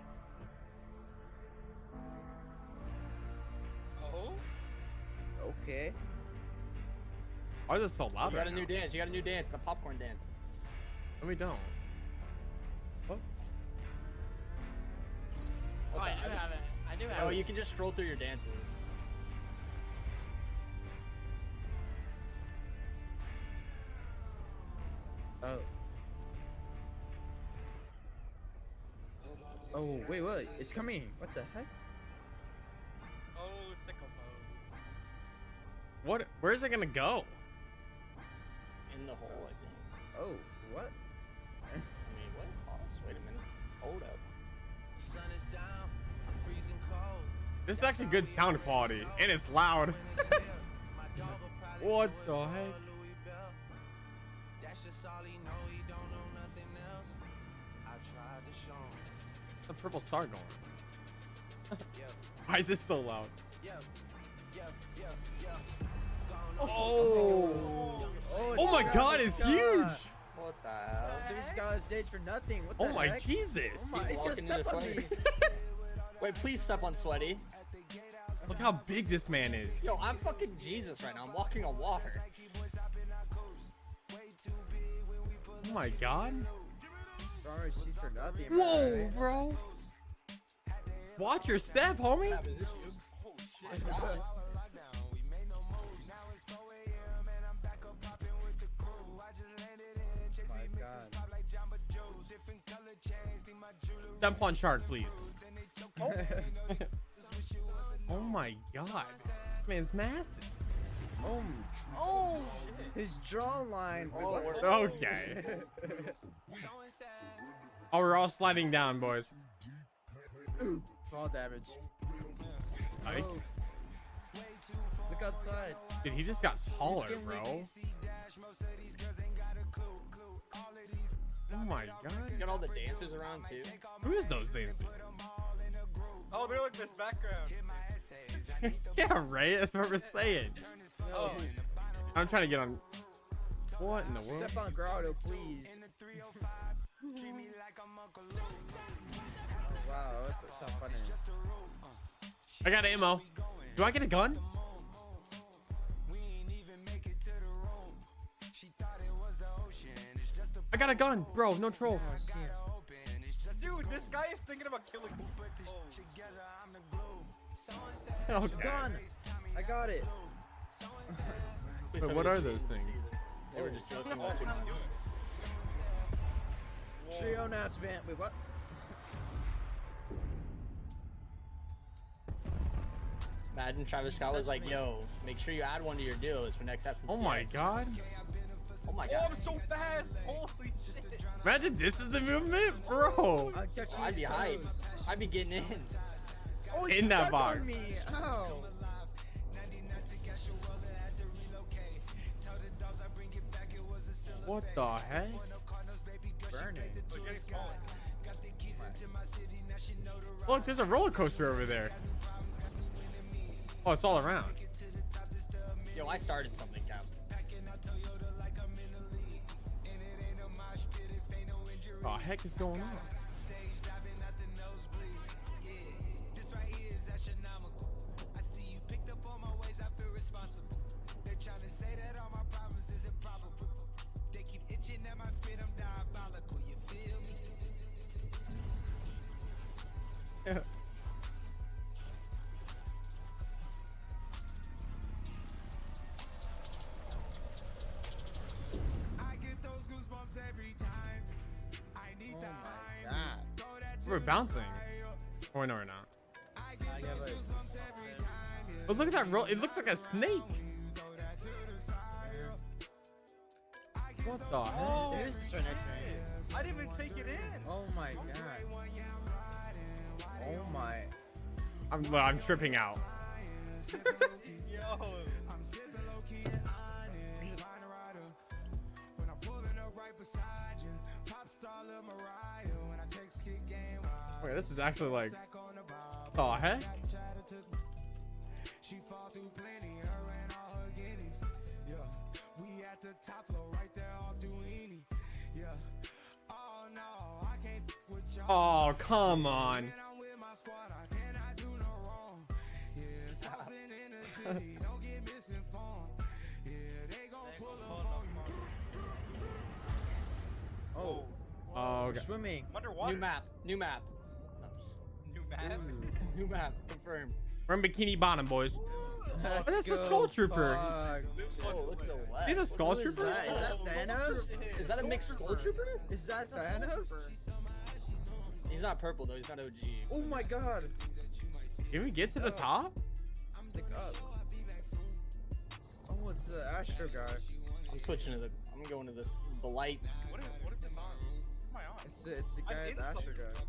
Oh? Okay. Why is it so loud? You got right a new now? dance. You got a new dance. The popcorn dance. No, we don't. do have Oh, it. you can just scroll through your dances. Oh. Oh, wait, what? It's coming. What the heck? Oh, sicko mode. What? Where's it gonna go? In the hole, I think. Oh, what? I mean, what? Pause. Wait a minute. Hold up. Sun is down, freezing cold. This is actually good sound quality, and it's loud. What the heck? That's just all he know, he don't know nothing else. I tried to show him. The purple star going. Why is this so loud? Oh! Oh my God, it's huge! What the hell? Dude's got on stage for nothing. What the Oh my heck? Jesus! Oh my, he's gonna step on me. Wait, please step on Sweaty. Look how big this man is. Yo, I'm fucking Jesus right now. I'm walking on water. Oh my God! Sorry, she's for nothing. Whoa, bro! Watch your step, homie! Is this you? Oh shit. My God. Step on shark, please. Oh. Oh my God! This man's massive. Oh, his jawline. Wait, what? Okay. Oh, we're all sliding down, boys. Fall damage. Ike? Oh. Look outside. Dude, he just got taller, bro. Oh my God. Got all the dancers around too. Who is those dancers? Oh, they're like this background. Yeah, right? That's what we're saying. Oh. I'm trying to get on. What in the world? Step on Grotto, please. Wow, that's so funny. I got ammo. Do I get a gun? I got a gun, bro. No troll. Dude, this guy is thinking about killing me. Okay. Gun. I got it. Wait, what are those things? They were just joking about too much. Trio announcement. Wait, what? Imagine Travis Scott was like, yo, make sure you add one to your deals for next episode. Oh my God. Oh my Oh, God. I'm so fast! Holy shit! Imagine this is the movement, bro. I'd be hyped. I'd be getting in. Oh, In he that stepped box. on me. Oh. What the heck? Burning. Look, there's a roller coaster over there. Oh, it's all around. Yo, I started something, Cap. What the heck is going on? Yeah. We're bouncing. Or no, we're not. But look at that roll. It looks like a snake. What the heck? Oh, it is right next to me. I didn't even take it in! Oh my God. Oh my. I'm tripping out. Yo! Okay, this is actually like. The heck? Oh, come on. Oh. Oh, okay. Swimming. Underwater. New map. New map. New map? New map, confirmed. We're in Bikini Bottom, boys. Let's That's the go, Skull Trooper. Oh, look at the left. See the Skull Trooper? Is that Thanos? Is that a mixed Skull Trooper? Is that Thanos? He's not purple though, he's not OG. Oh my god. Can we get to the top? Pick up. Oh, it's the Astro guy. I'm switching to I'm going to the light. What is this on? What am I on? It's the guy, the Astro guy.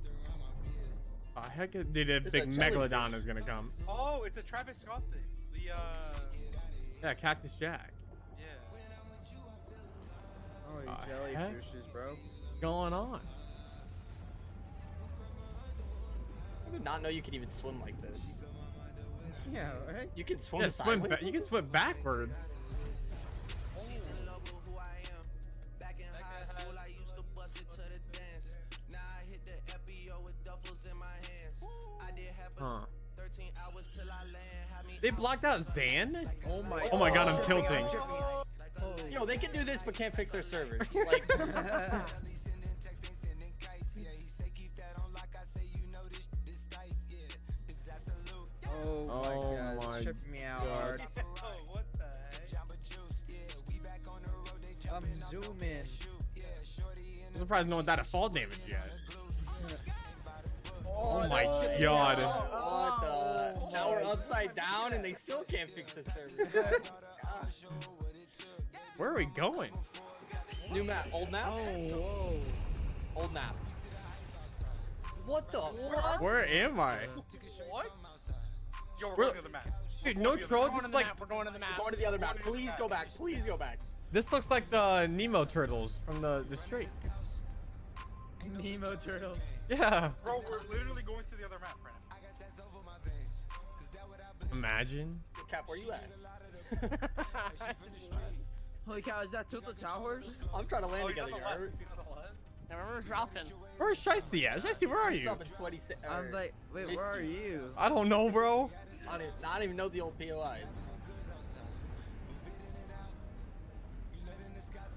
Oh, heck, dude, a big Megalodon is gonna come. Oh, it's a Travis Scott thing. The Yeah, Cactus Jack. Yeah. Oh, you jellyfishes, bro. What's going on? I did not know you could even swim like this. Yeah, right? You can swim Yeah, sideways? you can swim backwards. Huh. They blocked out Zan? Oh my god, I'm tilting. Yo, they can do this but can't fix their servers. Like, oh my god, it's tripping me out hard. what the heck? I'm zooming. I'm surprised no one died of fall damage yet. oh my god. What the? Now we're upside down and they still can't fix the servers. Where are we going? New map, old map? Oh, whoa. Old map. What the? What? Where am I? What? Yo, we're We're- going to the map. Dude, no troll, just like... We're going to the map. Going to the other map. Please go back. Please go back. This looks like the Nemo turtles from the street. Nemo turtle. Yeah. Bro, we're literally going to the other map, Brandon. Imagine. Cap, where you at? Holy cow, is that Tilted Towers? I'm trying to land Oh, he's on together. the left. You He's on the left. Now we're dropping. Where's Shiesty at? Shiesty, where are you? I'm like, wait, where are you? I don't know, bro. I don't even know the old POIs.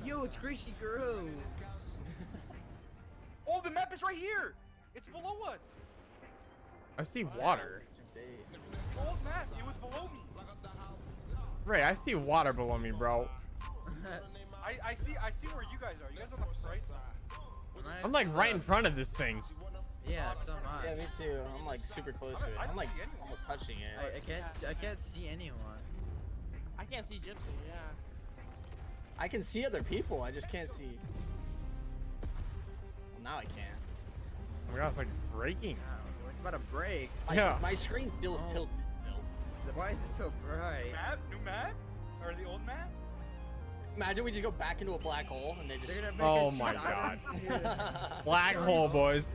Yo, it's Greasy Grove. Oh, the map is right here. It's below us. I see water. Oh, map. It was below me. Ray, I see water below me, bro. I see where you guys are. You guys are on the right side. I'm like right in front of this thing. Yeah, so am I. Yeah, me too. I'm like super close to it. I'm like almost touching it. I can't see anyone. I can't see Gypsy, yeah. I can see other people. I just can't see. Well, now I can't. Oh my god, it's like breaking. Oh, it's about to break. My screen feels tilted still. Why is it so bright? Map? New map? Or the old map? Imagine we just go back into a black hole and they just. Oh my god. Black hole, boys.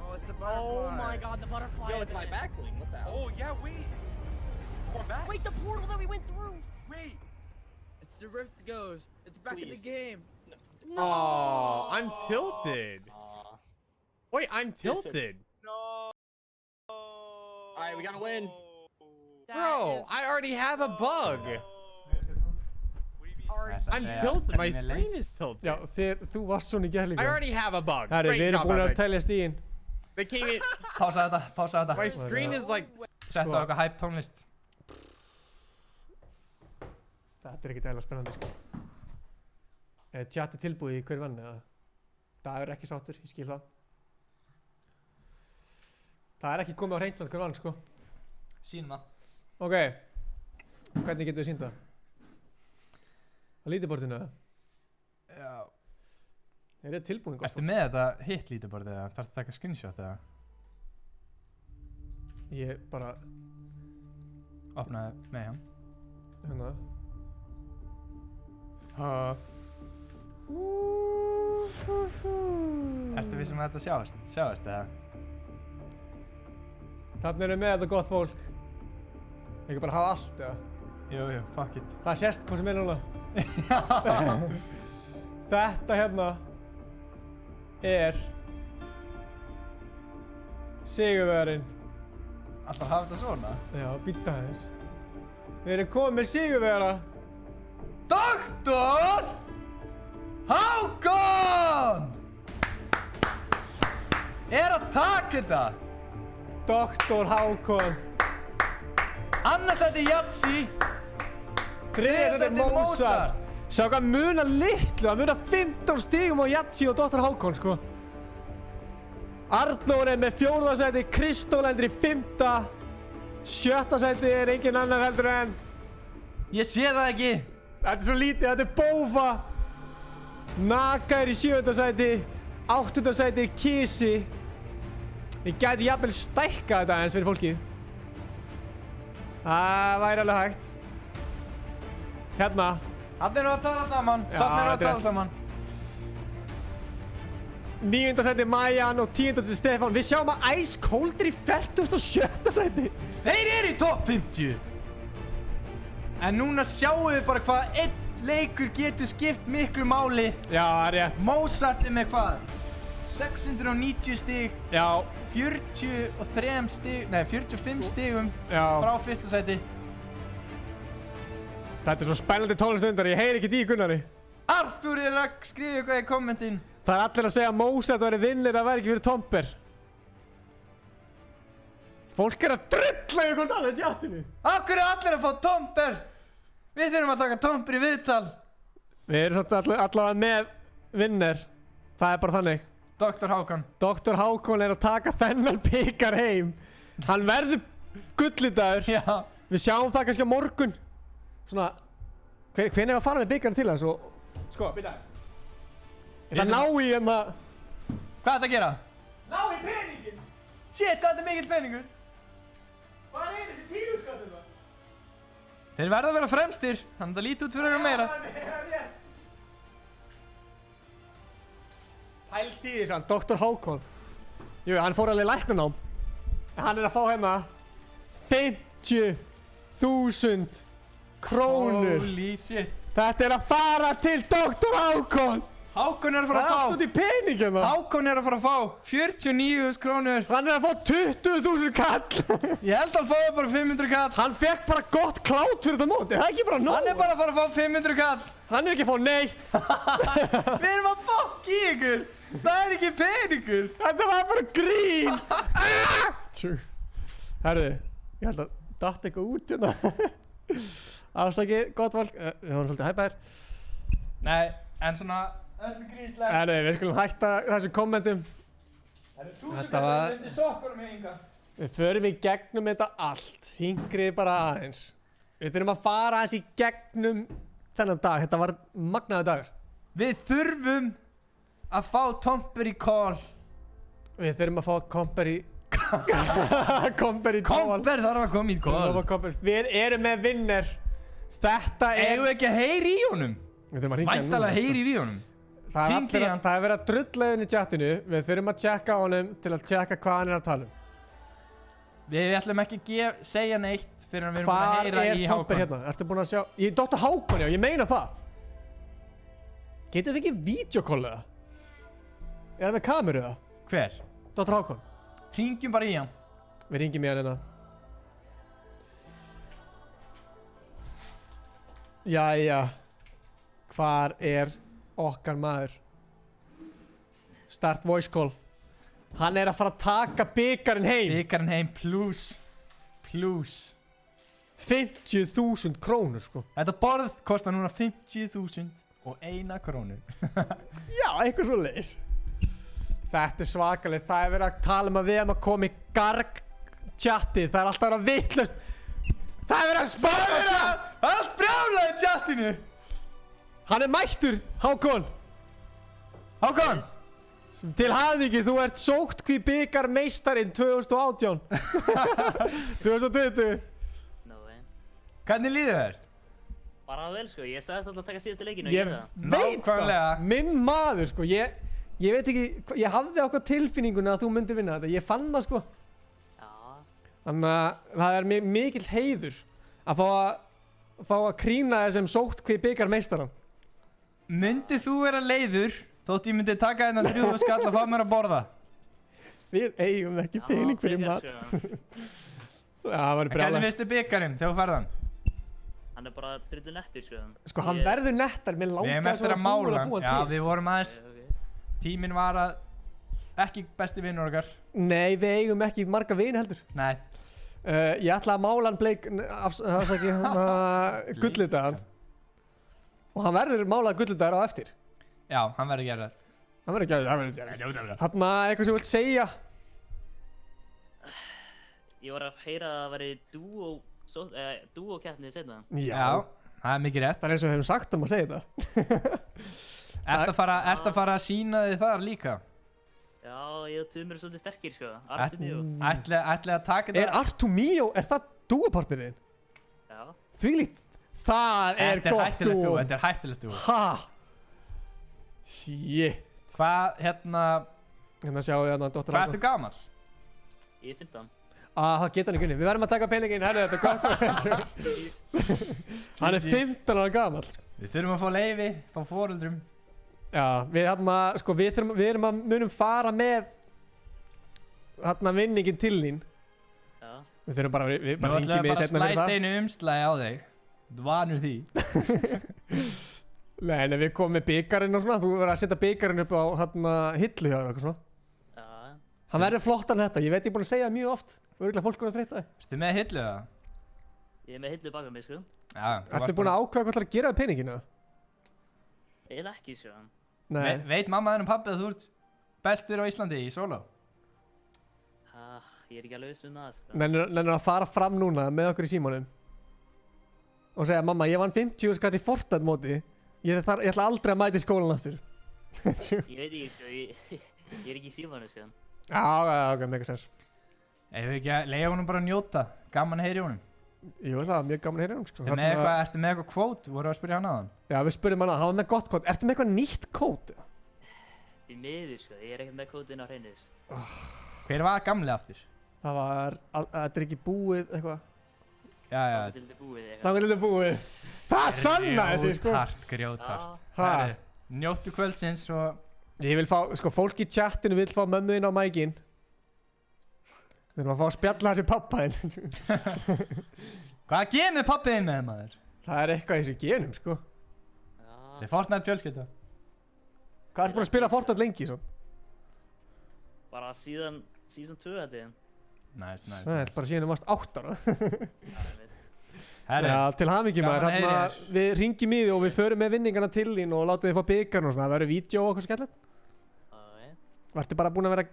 Oh, it's the butterfly. Oh my god, the butterfly. Yo, it's my event. back bling. What the hell? Oh, yeah, wait. Going back? Wait, the portal that we went through. Wait. It's the Rift Ghost. It's back in the game. No. Oh, I'm tilted. Wait, I'm tilted. No. Alright, we gotta win. Bro, I already have a bug. I'm segja, tilted. My hvernig screen is tilted. Já, þú varst svona í gæli. I already have a bug. Herri, Great við erum job, búin að Epic. telja stíðin. They came in. Pása þetta. My screen is like. Settu á eitthvað hype tónlist. Þetta er ekkert eðla spennandi, sko. Chat er tilbúið í hver vann, eða? Dagur er ekki sáttur, ég skil það. Það er ekki komið á hreint samt hver vann, sko. Sýnum það. Ok. Hvernig getur við sýnt það? Á lítibortinu, eða? Já. Er þetta tilbúin, gott? Ertu með þetta hitt lítiborðið eða? Þarftu að taka screenshot eða? Ég bara... Opnaði með hann. Hérna. Ertu vissum að þetta sjáist eða? Þarna erum við með þetta gott fólk. Ekki bara hafa allt, eða? Jú, fuck it. Það sést hvað sem er núna. Þetta hérna er sigurvegarinn. Alltaf hafa þetta svona? Já, býta aðeins. Við erum komið með sigurvegara. Doktor Hákon! er að taka þetta. Dr. Hákon. Annars sæti Yatzy. Þriðja sæti Mozart. Sjá hvað munar litlu, það munar 15 stigum á Yatzy og Dr. Hákon, sko. Arnór er með 4. sæti, Kristó lendir í 5. 7. sæti er engin annar heldur en... Ég sé það ekki. Þetta er svo lítið, þetta er Bófa. Naga er í 7. sæti, 8. sæti er Kisi. Ég gæti jafnvel stækka þetta eins fyrir fólkið. Það væri alveg hægt. Hérna. Þarna erum við að tala saman. Já, Þarna erum við að þetta er tala saman. 9. sæti Majan og 10. sæti Stefán. Við sjáum að Ice Cold er í 47. sæti. Þeir eru í topp 50. En núna sjáum við bara hvað einn leikur getur skipt miklu máli. Já, það er rétt. Mozart er með hvað? 690 stig. Já. 45 stigum Já. frá 1. sæti. Þetta er svo spennandi tónlistundar, ég heyri ekki í Gunnari. Arthur er að skrifa eitthvað í kommentin. Það er allir að segja að Mozart væri vinnir að vera ekki fyrir Tomper. Fólk er að drulla í hvort annað í chatinu. Akkur er allir að fá Tomper? Við þurfum að taka Tomper í viðtal. Við erum samt allavega með vinner. Það er bara þannig. Dr. Hákon. Dr. Hákon er að taka þennan bikar heim. Hann verður gullitaður. Já. Við sjáum það kannski á morgun. Svona, hvernig er að fara með bikarinn til hans og... Sko, býta. Ég ætla að ná í hérna... Hvað er þetta að gera? Ná í peningin! Shit, hvað er þetta mikill peningur? Hvað er þessi tíruskattur það? Þeir verða að vera fremstir, þannig að það líti út fyrir eitthvað meira. Pældi í þessan, Dr. Hákon. Jú, hann fór alveg læknanám. En hann er að fá hérna 50.000 krónur. Holy shit. Þetta er að fara til Dr. Hákon. Hákon er að fara að fá. Það er allt út í peningum það. Hákon er að fara að fá 49.000 krónur. Hann er að fá 20.000 kall. Ég held að hann fái bara 500 kall. Hann fekk bara gott klát fyrir þetta móti. Það er ekki bara nóg. Hann er bara að fara að fá 500 kall. Hann er ekki að fá neitt. Við erum að fokk í ykkur. Það er ekki peningur. Þetta var bara grín. Herðu, ég held að datt eitthvað út hérna. Afsakið, gott valg. Við varum svolítið hæpaðir. Nei, en svona öllu grínslega. Herðu, við skulum hætta þessum kommentum. Það eru 1000 kallar undir sokkunum hinga. Við förum í gegnum þetta allt. Hingrið bara aðeins. Við þurfum að fara aðeins í gegnum þennan dag. Þetta var magnaður dagur. Við þurfum að fá Tomper í call. Við þurfum að fá Komper í... Komper í call. Komper þarf að koma í call. Við erum með vinner. Þetta er... Eigum við ekki að heyri í honum? Við þurfum að hringja hann núna. Væntanlega heyri í honum. Það er verið að drulla inn í chatinu. Við þurfum að tjekka á honum til að tjekka hvað hann er að tala um. Við ætlum ekki að segja neitt fyrir að við erum búin að heyra í Hákon. Hvar er Tomper hérna? Ertu búin að sjá? Dr. Hákon, já, ég meina það. Getum við ekki vídeokóla það? Eða með kameru það? Hver? Dr. Hákon. Hringjum bara í hann. Við hringjum í hann hérna. Jæja. Hvar er okkar maður? Start voice call. Hann er að fara að taka bikarinn heim. Bikarinn heim plus 50.000 krónur, sko. Þetta borð kostar núna 50.001 krónu. Já, eitthvað svo leiðis. Þetta er svakalegt. Það er verið að tala um að við erum að koma í garg-tjatti. Það er alltaf verið að vitlaust. Það er verið að spara tjatt. Það er allt brjálað í tjattinu. Hann er mættur, Hákon. Hákon. Til hafingi, þú ert sóttkví bikarmeistarinn 2018. 2020. No way. Hvernig líður þér? Bara vel sko, ég sagðist alltaf að taka síðustu leikinu og Ég gera það. veit það. Minn maður, sko. Ég veit ekki, ég hafði ákvað tilfinninguna að þú myndir vinna þetta. Ég fann það, sko. Já. Þannig að það er mikill heiður að fá að krýna þessum sóttkví bikarmeistarann. Myndið þú vera leiður þótt ég myndi taka hérna 3.000 skall að fá mér að borða? Við eigum ekki pening fyrir mat. Það var brjálægt. Hvernig veistu bikarinn þegar þú færð hann? Hann er bara drullu nettur sko. Sko hann verður nettar, mér Við langaði hefum eftir að mála hann. Já, við vorum aðeins. Tíminn var að ekki besti vinnur okkar. Nei, við eigum ekki marga vini heldur. Nei. Ég ætla að mála hann bleik, afsaki, gullitaðan. Og hann verður málað gullitaðar á eftir. Já, hann verður gerðar. Hann verður gerðar. Þarna, eitthvað sem þú vilt segja? Ég var að heyra að það væri dúo-keppni seinna. Já, það er mikið rétt. Það er eins og við hefum sagt að segja þetta. Ertu að fara að sína þig þar líka? Já, ég og Tumur er svolítið sterkir, sko. Artumíó. Ætli að taka þetta? Er Artumíó, er það dúopartnerinn? Já. Þvílíkt, það er gott dúo. Þetta er hættulegt dúo. Ha? Shit. Hvað, hérna sjáum við hérna Dr. Hvað ertu gamall? Ég er 15. Það geta hann ekki unni. Við verðum að taka peningin, herri, þetta er gott. Hann er 15 ára gamall. Við þurfum að fá leyfi, fá foreldrum. Já, við munum fara með vinningin til þín. Já. Við þurfum bara, við bara hringjum í seinna fyrir það. Nú ætlum við bara að slæta einu umslagi á þig. Þú vanur því. Nei, við komum með byggarinn og svona. Þú verður að setja byggarinn upp á hillu hjá þér og eitthvað svona. Já. Hann verður flottan þetta. Ég veit ég er búin að segja það mjög oft. Örgulega fólk er að þreytta það. Ertu með hillu það? Ég er með hillu baka mig, sko. Já. Ertu búin að ákveða hvað ætlar að gera við peningina? Eiginlega ekki, sko. Nei. Veit mamma þinn og pabbi að þú ert bestur á Íslandi í sóló? Ég er ekki alveg viss um það, sko. Nennir að fara fram núna með okkur í símanum og segja, mamma, ég vann 50 skatt í Fortnite móti. Ég ætla aldrei að mæta í skólan aftur. Ég veit ekki, sko. Ég er ekki í símanum, sko. Já, ok, mega sens. Ég veit ekki að leiða honum bara að njóta. Gaman að heyri honum. Jú, það var mjög gaman að heyri honum, sko. Ertu með eitthvað kvót? Voru að spyrja hann aðan? Já, við spurðum hann að, hann var með gott kvót. Ertu með eitthvað nýtt kvót? Í miður, sko. Ég er ekkert með kvótinn á hreinu, sko. Hver var gamli aftur? Það var, þetta er ekki búið eitthvað. Já. Það var lítið búið. Það sannaði sig, sko. Grjótart. Njóttu kvöldsins og... Ég vil fá, sko, fólk í chatinu vil fá mömmu þín á mækinn. Við erum að fá að spjalla þessi pappa þinn. Hvaða gen er pappi þinn með, maður? Það er eitthvað í þessu genum, sko. Það er Fortnite fjölskylda. Hvað ertu búin að spila Fortnite lengi, svo? Bara síðan season 2, þetta er. Nice. Bara síðan varst 8 ára. Herri. Já, til hamingju, maður. Við ringjum í þig og við förum með vinningana til þín og látum þið fá byggarn og svona. Það verður vídeo og eitthvað skemmtilegt. Vartu bara búin að vera,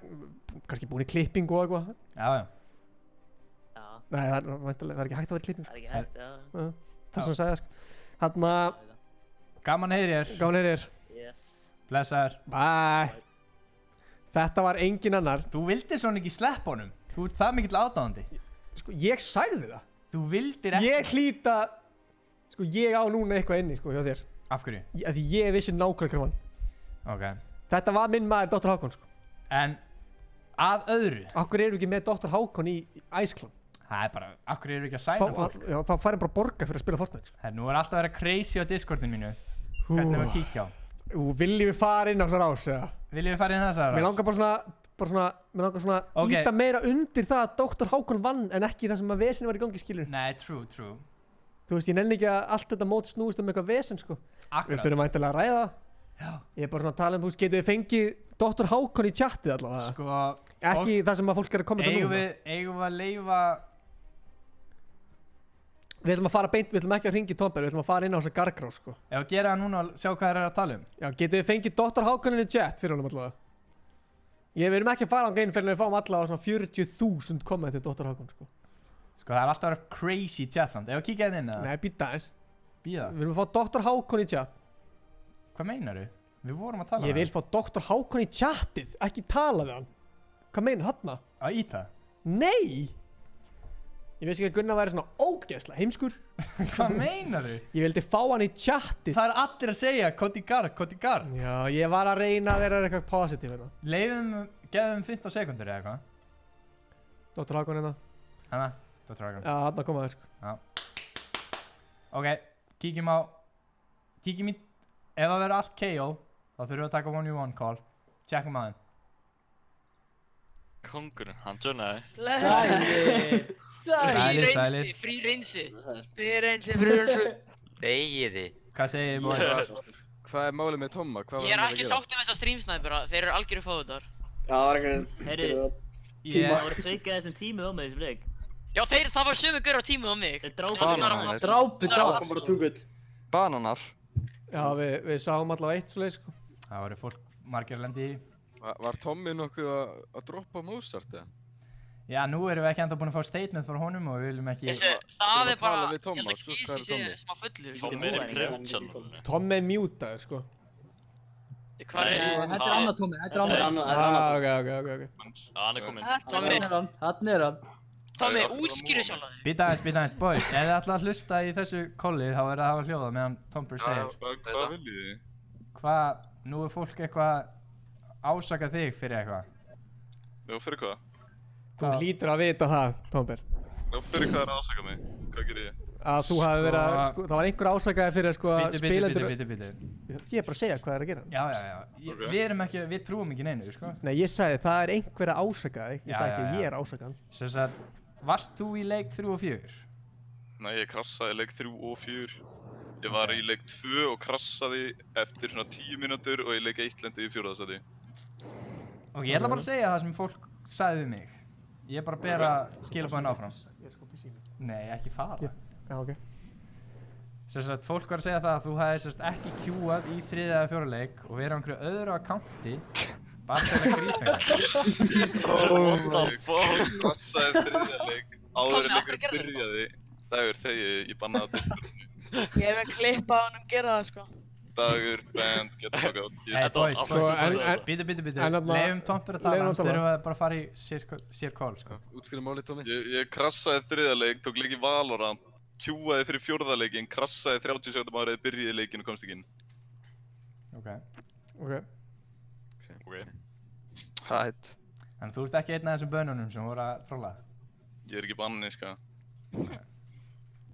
kannski búin í klippingu og eitthvað? Já. Nei, það er ekki hægt að vera í klippingu. Það er ekki hægt, já. Það sem sagði, sko. Gaman að heyri þér. Gaman að heyri þér. Yes. Blessaður. Bye. Þetta var engin annar. Þú vildir svona ekki sleppa honum. Þú ert það mikill aðdáðandi. Sko, ég sagði það. Þú vildir ekki. Ég hlýta, sko, ég á núna eitthvað inni, sko, hjá þér. Af hverju? Því ég vissi nákvæmlega hver hann. Ok. Þetta var minn maður, Dr. Hákon, sko. En að öðru. Akkur eru ekki með Dr. Hákon í Ice Clan? Það er bara, akkur eru ekki að sæna fólk? Já, þá færum bara borga fyrir að spila Fortnite, sko. Nú er alltaf að vera crazy á Discordin mínu. Hvernig við að kíkja á? Viljum við fara inn á þessar ás, eða? Viljum við fara inn á þessar ás? Mér langar bara svona íta meira undir það að Dr. Hákon vann en ekki það sem að vesinu var í gangi, skilur. Nei, true. Þú veist, ég nenni ekki að allt þetta mót snúist eitthvað vesen, sko. Akkurat. Við þurfum væntanlega að ræða það. Já. Ég er bara svona að tala þú veist, getur við fengið Dr. Hákon í chatið allavega? Sko... Ekki það sem að fólk er að kommenta núna. Eigum við að leyfa... Við ætlum að fara beint, við ætlum ekki að hringi Tomber, við ætlum að fara inn á þessa gargrás, sko. Já, gera það núna og sjá hvað það er að tala um. Já, getur við fengið Dr. Hákonin í chat fyrir honum allavega? Við erum ekki að fara á geinn fyrir við fáum allavega svona 40.000 kommentir Dr. Hákon, sko. Sko, það er alltaf að vera crazy chat samt. Ef við kíkja inn eða? Nei, býta aðeins. Býða? Við erum að fá Dr. Hákon í chat. Hvað meinar þú? Við vorum að tala Ég vil fá Dr. Hákon í chatið, ekki tala við hann. Hvað meinar þarna? Að íta? Nei! Ég veist ekki að Gunnar væri svona ógeðslega heimskur. Hvað meinar þú? Ég vildi fá hann í chatið. Það er allir að segja Cody Gar. Já, ég var að reyna að vera eitthvað positív hérna. Geðum 15 sekundur eða eitthvað. Dr. Hákon hérna. Hanna, Dr. Hákon. Já, hann koma þér, sko. Já. Ok, kíkjum í, ef það verður allt KO, þá þurfum við að taka 1v1 call. Tjekkum að þeim. Kongurinn, hann tjónaði. Sælir. Frí reynsi. Þegiði. Hvað segir þið, boys? Hvað er málið með Tomma? Ég er ekki sátt um þessa streamsnæpura, þeir eru algjöru fóðutar. Já, það var einhvern Heyrðu, Ég- það voru tveikað þessum tímið á mig þessum leik. Já, það var sömu gaur á tímið á mig. Þeir drápu Bananar. Kom bara too good. Bananar. Já, við sáum allavega eitt svoleið, sko. Það voru fólk margir að lendi í. Var Tommy nokkuð að droppa Mozart eða? Já, nú erum við ekki ennþá búin að fá statement frá honum og við viljum ekki... Það er bara, við Tomma, ég held að sko, Kísi hvað er sé Tommy? smá fullur. Tommi er í prjótsalunum. Tom er mjútaður, sko. Hvað er Þetta er annar Tommi, þetta er Þetta er annar. annað. Ok. Já, hann er kominn. Tommi, Þarna er hann. Tommi, útskýri sjálf þig. Býta aðeins, boys. Ef þið ætla að hlusta í þessu kolli þá er það að hafa hljóða meðan Tomber segir. Hvað viljið þið? Hvað, nú er fólk eitthvað ásaka þig fyrir eitthvað. Já, fyrir hvað? Þú hlýtur að vita það, Tomber. Já, fyrir hvað er að ásaka mig? Hvað gerir ég? Að þú hafi verið að, sko, það var einhver ásakaði fyrir, sko, að spilendur... Bíti. Ég er bara að segja hvað er að gera. Já. Við erum ekki, við trúum ekki neinu, sko. Nei, ég sagði það er einhver að ásaka þig. Ég sagði ekki að Já. ég er ásakaðan. Sem sagt, varst þú í leik 3 og 4? Nei, ég krassaði leik 3 og 4. Ég var í leik 2 og krassaði eftir svona 10 mínútur og í leik 1 lendi í 4. sæti. Ok, ég ætla bara að segja það sem fólk sagði við mig. Ég er bara að bera skilabóðin áfram. Ég er sko písið mig. Nei, ekki fara. Já, ok. Sem sagt, fólk var að segja það að þú hefði sérst ekki kjúað í 3. eða 4. leik og verið á einhverju öðru akkánti bara til að grífa What the fuck? Ég krassaði 3. leik áður en leikurinn byrjaði. Dagur þegi, ég bannaði það til. Ég hef að klippa á hann gera það, sko. Dagur, band, get the fuck out. Hey boys, bítu. En Leifum Tomper að tala, annars þurfum við bara að fara í sér call, sko. Útskýra málið, Tommy. Ég krassaði 3. leik, tók leik í Valorant, kjúaði fyrir 4. leikin, krassaði 30 sekundum ára eða byrjaði leikin og komst ekki inn. Ok. Hætt. En þú ert ekki einn af þessum bönunum sem voru að trolla? Ég er ekki banni, sko.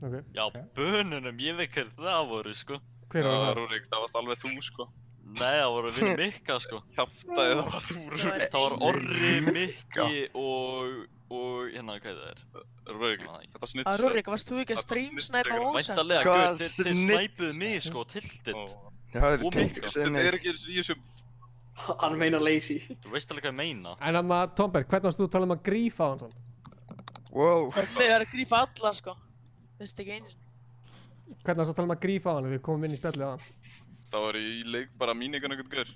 Ok. Já, bönunum, ég veit hver það voru, sko. Hver var það? Já, Rúrik, það varst alveg þú, sko. Nei, það voru vinni Mikka, sko. Kjaftaði, það var þú, Rúrik. Það var Orri, Mikki og hérna, hvað það er? Rúrik, þetta snitsa. Rúrik, varst þú ekki að streamsnæpa Mozart? Væntanlega, þeir snæpuðu mig, sko, tilted. Já, þetta er Og Mikka. Þetta er ekki eins og í þessum... Hann meina lazy. Þú veist alveg hvað ég meina. En þannig að, Tomber, hvernig varst þú að tala að grífa á hann svona? Wow. Við verðum að grífa alla, sko. Vist ekki einu sinni. Hvernig varst þú að tala að grífa á hann við komum inn í spjallið á hann? Það var í leik bara míningan einhvern gaur.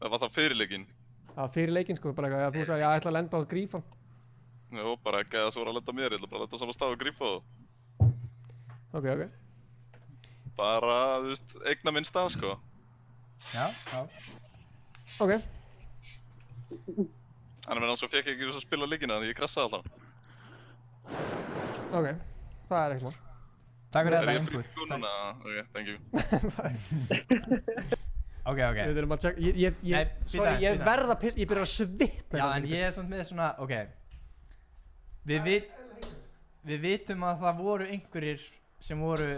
Það var það fyrir leikinn. Það var fyrir leikinn, sko, bara eitthvað, þú sagði, já, ég ætla að lenda á að grífa hann. Já, bara ekki að það svo var að lenda mér, ég ætla bara að lenda á sama stað og grífa það. Ok. Bara, þú veist, eigna minn stað, sko. Já. Ok. Þannig að svo fekk ég ekki að spila leikina því ég krassaði alltaf. Ok, það er ekkert mál. Takk fyrir þetta Er ég input. frýtt núna? Ok, thank you. Ok. Við þurfum að tjekka, sorry, ég verð að pissa, ég byrjar að svitna. Já, en ég er samt með svona, ok. Við vitum að það voru einhverjir sem voru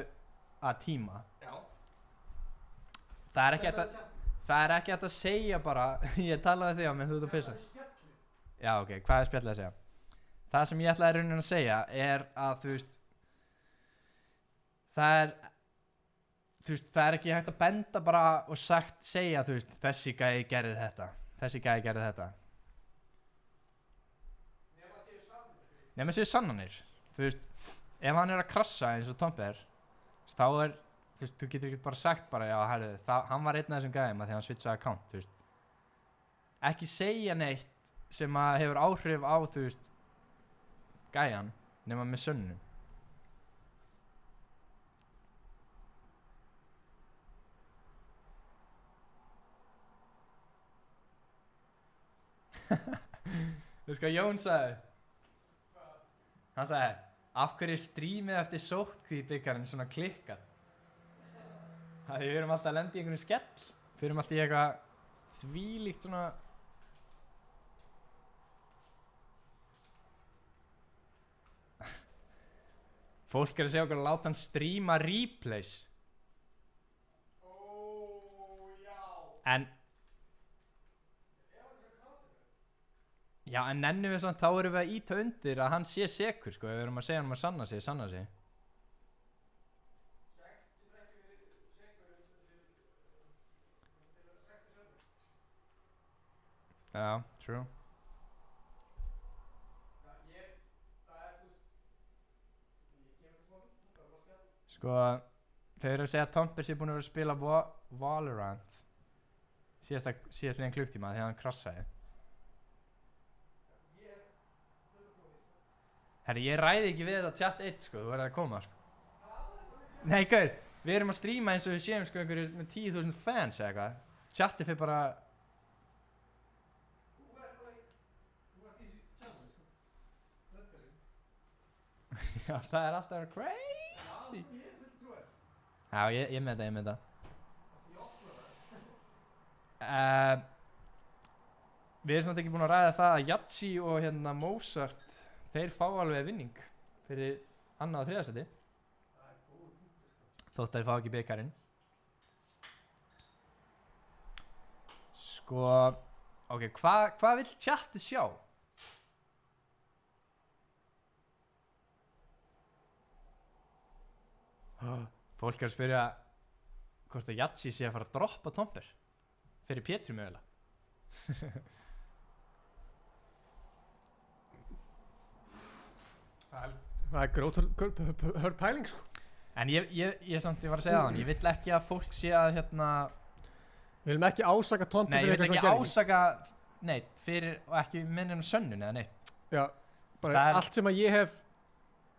að tíma. Já. Það er ekki hægt að segja bara, ég talaði þig á meðan þú ert að pissa. Já, ok, hvað er spjallið að segja? Það sem ég ætlaði í rauninni að segja er að, þú veist, það er ekki hægt að benda bara og segja, þú veist, þessi gæi gerði þetta. Nema séu sannanir. Þú veist, ef hann er að krassa eins og Tomber, þá er, þú veist, þú getur ekki bara sagt bara, já, herru, hann var einn af þessum gæðum að því hann switchaði account, þú veist. Ekki segja neitt sem að hefur áhrif á, þú veist, gæjan, nema með sönnum. Þú veist hvað Jón sagði? Hann sagði, af hverju strímið eftir sótkvíbyggarinn svona klikkað? Það við erum alltaf að lenda í einhvern skell. Við erum alltaf í eitthvað þvílíkt svona... Fólk er að segja okkur að láta hann stríma replays. En... Já, en nennum við samt, þá erum við að íta undir að hann sé sekur, sko, ef við erum að segja hann að sanna sig. Já. True. Sko, þau eru að segja að Tomper sé búinn að vera að spila Valorant síðastliðin klukktíma þegar hann krassaði. Herri, ég ræði ekki við þetta chat 1 sko, þú verður að koma sko. Nei, gaur, við erum að stríma eins og við séum sko einhverju með 10.000 fans eða eitthvað. Chatti fyrir bara... Já, það er alltaf crazy. Já, ég með það. Við erum samt ekki búin að ræða það að Yatzy og hérna Mozart, þeir fá alveg vinning fyrir annað og þriðasæti. Þótt að þeir fá ekki bikarinn. Sko, ok, hvað vill chatið sjá? Fólk er að spyrja hvort að Yatzy sé að fara að droppa Tomper fyrir Pétur mögulega. Það er grjóthörð pæling sko. En ég var að segja það, ég vill ekki að fólk sé að hérna... Við viljum ekki ásaka Tomper fyrir eitthvað sem hann gerði. Nei, ég vil ekki ásaka neitt fyrir og ekki minnir hann sönnun eða neitt. Já, bara allt sem að ég hef,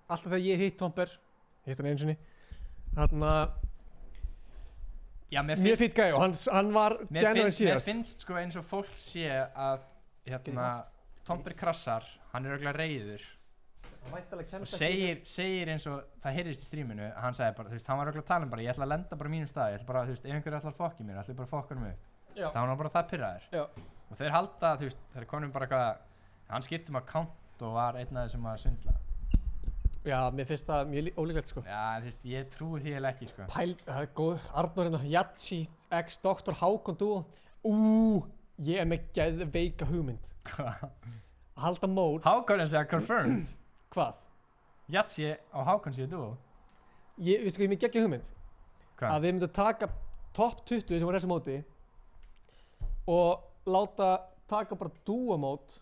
alltaf þegar ég hitt Tomper, hitt hann einu sinni, þarna... Já, mér fýtt gæi og hann var genuine síðast. Mér finnst sko eins og fólk sé að hérna, Tomper krassar, hann er örugglega reiður og segir eins og það heyrðist í stríminu, hann sagði bara, þú veist, hann var örugglega að tala bara, ég ætla að lenda bara mínum stað, ég ætla bara, þú veist, ef einhverju ætla að fokka í mér, ætla bara að fokka um mig. Það var hann bara það pirraður. Og þeir halda, þú veist, þeir konum bara eitthvað, hann skipti account og var einn af þessum að svindla. Já, mér finnst það mjög ólíklegt sko. Já, þú veist, ég trúi því eða ekki sko. Það er góð, Arnór hérna, Yatzy, ex-Dr. Hákon duo. Ég er með geðveika hugmynd. Hvað? Að halda mót. Hákon er segja confirmed. Hvað? Yatzy á Hákon séu duo. Veistu hvað, ég með geggja hugmynd. Hvað? Að við myndum taka top 20 sem var þessu móti og láta taka bara duo mót,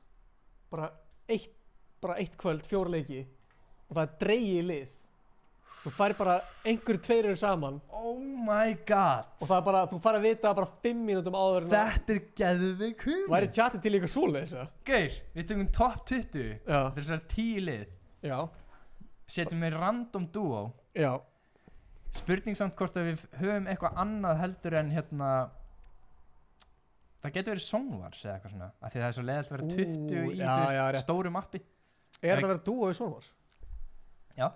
bara eitt kvöld, 4 leiki. Og það er dregið í lið. Þú fær bara, einhverju tveir eru saman. Oh my god. Og það er bara, þú fær að vita bara 5 mínútum áður en Þetta er geðveik hugmynd. Væri chatið til eitthvað svoleiðis eða? Gaur, við tökum top 20. Já. Þessar 10 lið. Já. Setjum við random duo. Já. Spurning samt hvort að við höfum eitthvað annað heldur en hérna... Það getur verið Songwars eða eitthvað svona. Af því það er svo leiðilegt að vera 20 í stóru mappi. Er þetta að vera duo í Songwars? Já,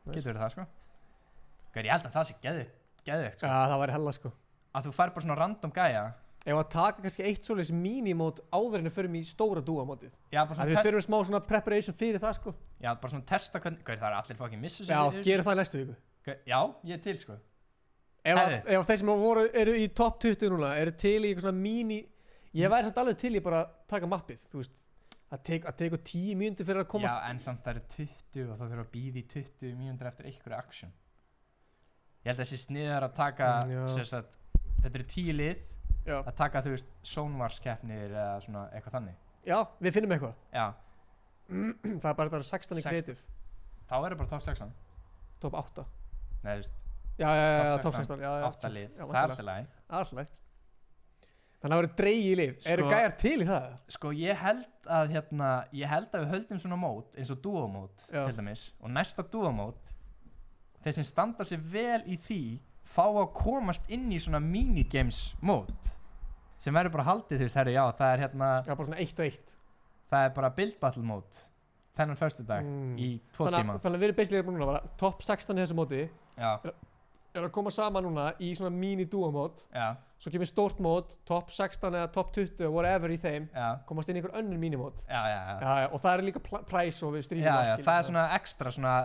getur verið það sko. Gaur, ég held að það sé geðveikt sko. Já, það væri hella sko. Að þú fær bara svona random gæja. Ef að taka kannski eitt svoleiðis mínimót áður en við förum í stóra dúamótið. Já, bara svona við þurfum smá svona preparation fyrir það sko. Já, bara svona testa hvernig, gaur, það er allir fucking missa sig. Já, gera það í næstu viku. Já, ég er til sko. Ef þeir sem eru í top 20 núna, eru til í eitthvað svona mini, ég væri samt alveg til í bara taka mappið, þú veist. Það tekur 10 mínútur fyrir að komast. Já, en samt það eru 20 og það þurfa að bíða í 20 mínútur eftir einhverju action. Ég held að þessi sniðar að taka, þetta eru 10 lið, að taka, þú veist, Songwars keppnir eða svona eitthvað þannig. Já, við finnum eitthvað. Já. Það er bara þetta 16 í kreatív. Þá er það bara top 16. Top 8. Nei, þú veist. Já, top 16. 8 lið, það er alltaf læg. Alltaf læg. Þannig að það verður dreigið í lið. Eru gæjar til í það? Sko, ég held að við höldum svona mót, eins og duo-mót, til dæmis. Og næsta duo-mót, þeir sem standa sér vel í því, fá að komast inn í svona minigames-mót. Sem verður bara haldið, þú veist, herru, já, það er hérna... Já, bara svona 1 og 1. Það er bara build battle-mót. Þennan föstudag í 2 tíma. Þannig að við erum basically núna bara top 16 í þessu móti. Já. Er að koma saman núna í svona mini-duo-mót. Já. Svo kemur stórt mót, top 16 eða top 20, whatever í þeim. Já. Komast inn í einhver önnur mínimót. Já. Og það er líka price og við stríðum allt. Já, það er svona ekstra svona,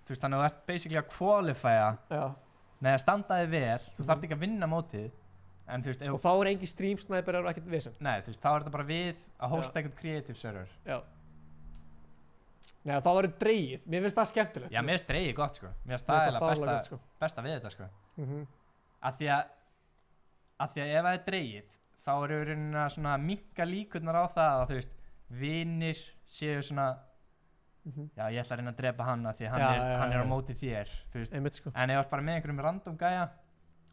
þú veist, þannig að þú ert basically að qualifya með að standa þig vel. Þú þarft ekki að vinna mótið. En þú veist, og þá er engin stream sniper og ekkert vesen. Nei, þú veist, þá er þetta bara við að hosta einhvern creative server. Já. Nei, þá verður dreigið. Mér finnst það skemmtilegt. Já, mér finnst dreigið gott, sko. Mér finnst það eiginlega besta við þetta, sko. Af því að ef það er dreigið, þá eru við rauninni að svona minnka líkurnar á það að þú veist vinir séu svona já ég ætla að reyna að drepa hann af því hann er á móti þér þú veist einmitt sko en ef það bara með einhverjum random gæja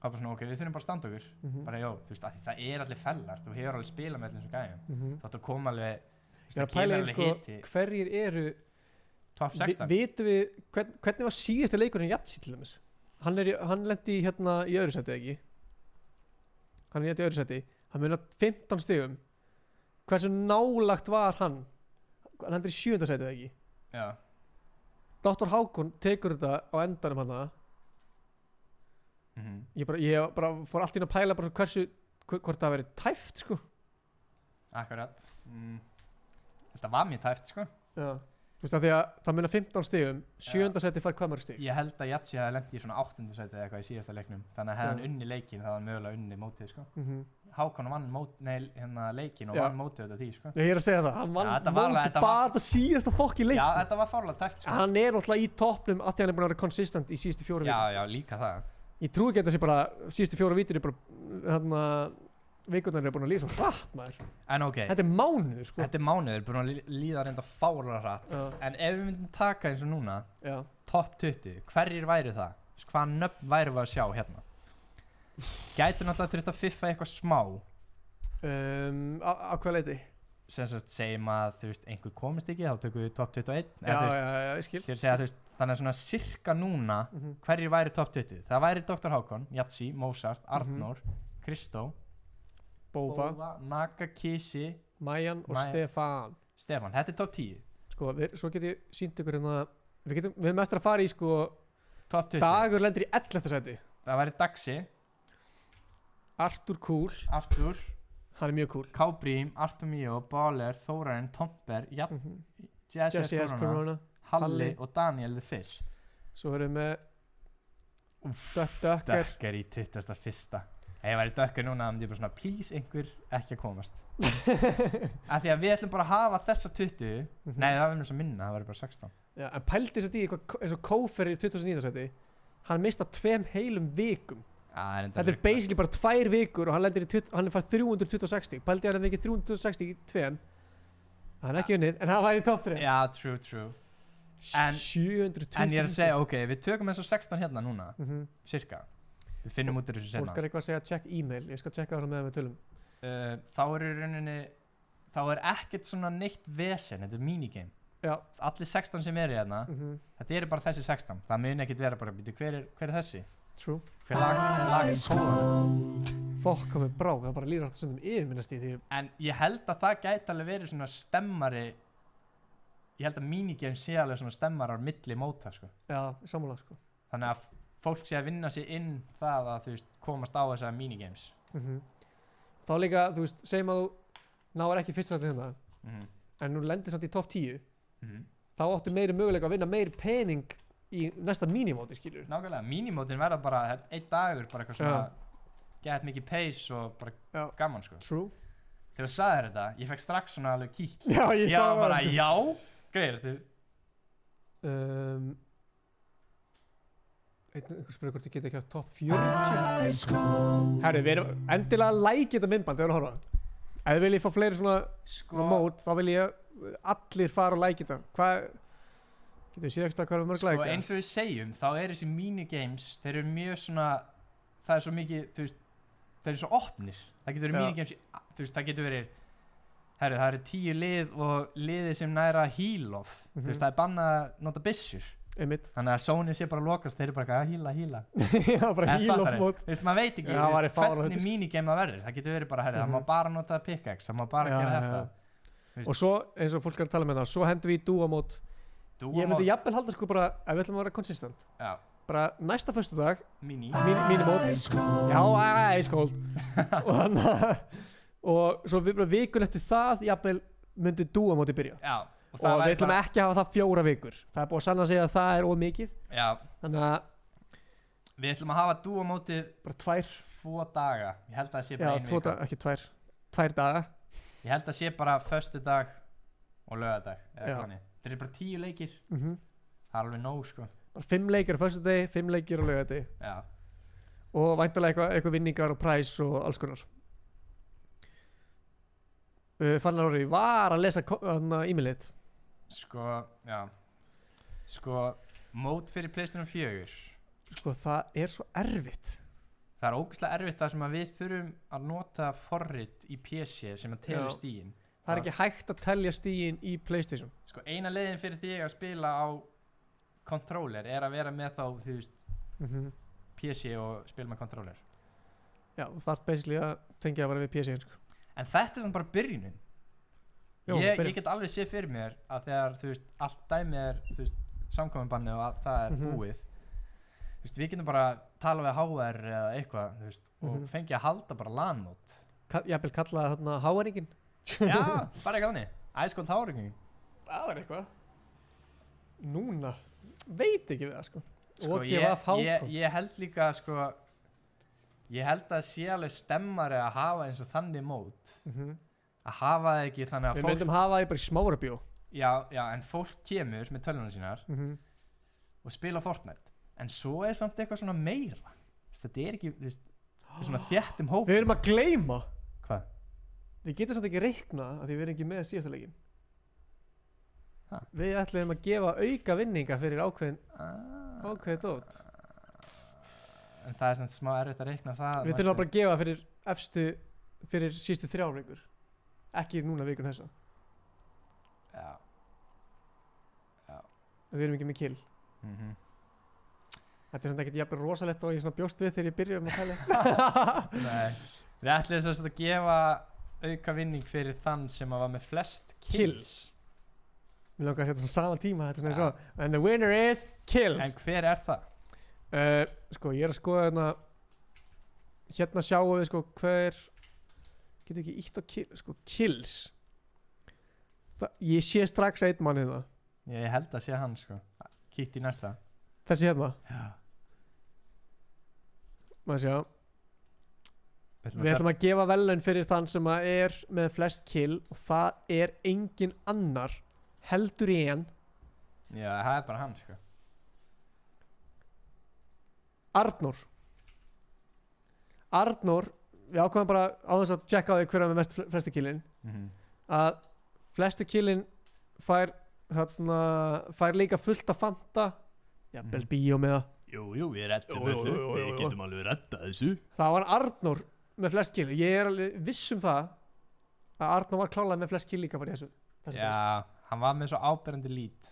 þá bara svona ok við þurfum bara að standa okkur bara jó þú veist að það er allir fellar þú hefur alveg spilað með þessum gæjum þá þetta koma alveg það kemur alveg hiti hverjir eru top 16 vitum við hvernig var síðasti leikurinn Yatsi til dæmis hann lendi hérna í öðru sæti ekki hann lendi í öðru sæti hann mun á 15 stigum hversu nálagt var hann lendir í 7. sæti ekki já Dr. Hákon tekur þetta á endanum hann ég bara fór allt inn að pæla bara hversu hvort það verið tæft sko akkurat þetta var mjög tæft sko já þú veist að því að það munar 15 stigum 7. sæti fær hvað mörg stig ég held að Yatsi hafi lent í svona 8. sæti eða eitthvað í síðasta leiknum þannig að hefði hann unni leikin þá var hann mögulega unni mótið sko Hákon vann leikin og vann mótið þetta því sko ég er að segja það hann vann mótið bara þetta síðasta fokki leik já þetta var fárlega tæft sko hann er náttúrulega í toppnum af því hann er búin að vera konsistent í síðustu 4 vikur já líka það ég trúi ekki að þetta sé bara síðustu 4 vikur er bara vikurnar er búin að líða svo hratt maður en ok þetta er mánuður sko þetta er mánuður búin að líða reynda fárlega hratt en ef við myndum taka eins og núna top 20 hverjir væri það hvað nöfn væri við að sjá hérna gætu náttúrulega þurft að fiffa eitthvað smá á hvað leiti sem sagt segjum að þú veist einhver komist ekki þá tökum við top 21 já ég skil þannig að svona cirka núna hverjir væri top 20 það væri Dr. Hákon, Yatsi, Mozart, Arnór Kristó Bófa, Nagakisi Majan og Stefán þetta er top 10 sko, svo get ég sínt ykkur hérna við erum eftir að fara í sko top 20 Dagur lendir í 11. sæti það væri Daxi Artur Cool hann er mjög cool Kábrím, Artur Míó, Baller, Þórarinn, Tomper Jesse S. Corona Halli og Daniel the Fish svo erum við Dökker í 21. ef ég væri Dökker núna þá myndi ég bara svona please einhver ekki að komast af því að við ætlum bara að hafa þessa 20 nei það verður svo minna það verður bara 16 já, en pældi þess að því eins og Kófer í 2009. sæti hann mista 2 heilum vikum þetta er basically bara 2 vikur og hann er fært 360 pældi hann ekki 360 í 2 hann er ekki unnið en hann væri í top 3 já true en 720 en ég er að segja ok við tökum eins og 16 hérna núna cirka við finnum út úr þessu senna fólk er eitthvað að segja check e-mail ég skal checka það með við tölum þá er í rauninni þá er ekkert svona neitt vesen þetta er minigame já allir 16 sem eru hérna þetta eru bara þessi 16 það mun ekkert vera bara hver er þessi true hver lagin kóla fokk komið brá það bara líður alltaf stundum yfirminnast í því en ég held að það gæti alveg verið svona stemmari ég held að minigame sé alveg svona stemmar á milli móta sko já sammála sko þannig að fólk sé að vinna sig inn það að þú veist komast á þessar minigames þá líka þú veist segjum að þú náir ekki fyrsta sæti hérna en nú lendir samt í top 10 þá áttu meiri möguleika að vinna meiri pening í næsta minimóti skilur nákvæmlega minimótin verða bara einn dagur bara eitthvað svona gett mikið pace og bara gaman sko true þegar þú sagðir þetta ég fekk strax svona alveg kýtt já ég sá það bara já gauðir einhver spyrir hvort ég geti ekki haft top 40 herri við erum endilega like þetta myndband þegar við horfa ef þið viljið fá fleiri svona mót þá vil ég allir fara og like þetta hvað getur við séð ekki hvað er mörg like eins og við segjum þá er þessi minigames þeir eru mjög svona það er svo mikið þú veist þeir eru svo opnir það getur verið minigames þú veist það getur verið herri það eru 10 lið og liðið sem næra heal off þú veist það er bannað að nota byssur einmitt þannig að Sony sé bara lokast þeir eru bara að híla já bara heal off mót þú veist maður veit ekki hvernig minigame það verður það getur verið bara herri það má bara nota pickaxe það má bara gera þetta og svo eins og fólk er að tala með það svo hendum við í duo mót ég myndi jafnvel halda sko bara ef við ætlum að vera consistent bara næsta föstudag minimót já ice cold og svo við bara vikun eftir það jafnvel myndi duo móti byrja og við ætlum ekki að hafa það 4 vikur það er búið að sanna að segja að það er ómikið þannig að við ætlum að hafa duo mótið bara 2 daga ég held að það sé bara 1 vika ekki 2 daga ég held að það sé bara föstudag og laugardag þetta er bara 10 leikir það er alveg nóg sko bara 5 leikir á föstudegi 5 leikir á laugardegi og væntanlega eitthvað vinningar og præs og alls konar Fannar Orri var að lesa e-mailið. Sko, já. Sko, mót fyrir PlayStation 4. Sko, það er svo erfitt. Það er ógeðslega erfitt þar sem að við þurfum að nota forrit í PC sem að telja stígin. Það er ekki hægt að telja stígin í PlayStation. Sko, eina leiðin fyrir því að spila á controller er að vera með þá, þú veist, PC og spila með controller. Já, þú þarf basically að tengja það bara við PC-in, sko. En þetta er samt bara byrjunin. Ég get alveg séð fyrir mér að þegar, þú veist, allt dæmið er, þú veist, samkominbanni og það er búið. Þú veist, við getum bara tala við HR eða eitthvað, þú veist, og fengið að halda bara LAN-mót. Jafnvel kalla það þarna HR-ingin. Já, bara eitthvað þannig. Æskóld HR-ingin. Það var eitthvað. Núna, veit ekki við það, sko. Sko, ég held líka, sko, ég held að sé alveg stemmari að hafa eins og þannig mót. Að hafa það ekki þannig að Við myndum hafa það bara í Smárabíó. Já, en fólk kemur með tölvuna sínar og spila Fortnite. En svo er samt eitthvað svona meira. Þetta er ekki, þú veist, svona þéttum hóp. Við erum að gleyma. Hvað? Við getum samt ekki reikna að því við erum ekki með síðasta leikinn. Við ætlum að gefa auka vinninga fyrir ákveðið dót. En það er samt smá erfitt að reikna það. Við þurfum bara að gefa fyrir síðustu 3 vikur. Ekki núna vikun þessa. Já. Við erum ekki með kill. Þetta er samt ekkert jafnvel rosalegt og ég svona bjóst við þegar ég byrjuði að tala. Nei. Við ætlum þess að gefa auka vinning fyrir þann sem var með flest kills. Mér langar að setja svona sama tíma. Þetta er svona eins og and the winner is kills. En hver er það? Sko, ég er að skoða hérna sjáum við sko hver getur ekki ítt á kills. Ég sé strax einn mann hérna. Ég held að sé hann sko. Kíkt í næsta. Þessi hérna? Já. Maður sjá. Við ætlum að gefa verðlaun fyrir þann sem er með flest kill og það er engin annar heldur en Já, það er bara hann sko. Arnór, við ákvæðum bara á þess að checka á því hver er með mest flestu killin að flestu killin fær líka fullt að Fanta jafnvel bíó með það. Jú, við reddum þessu. Við getum alveg reddað þessu. Það var Arnór með flest kill. Ég er alveg viss um það að Arnór var klálega með flest kill líka bara í þessu. Já, hann var með svo áberandi lít.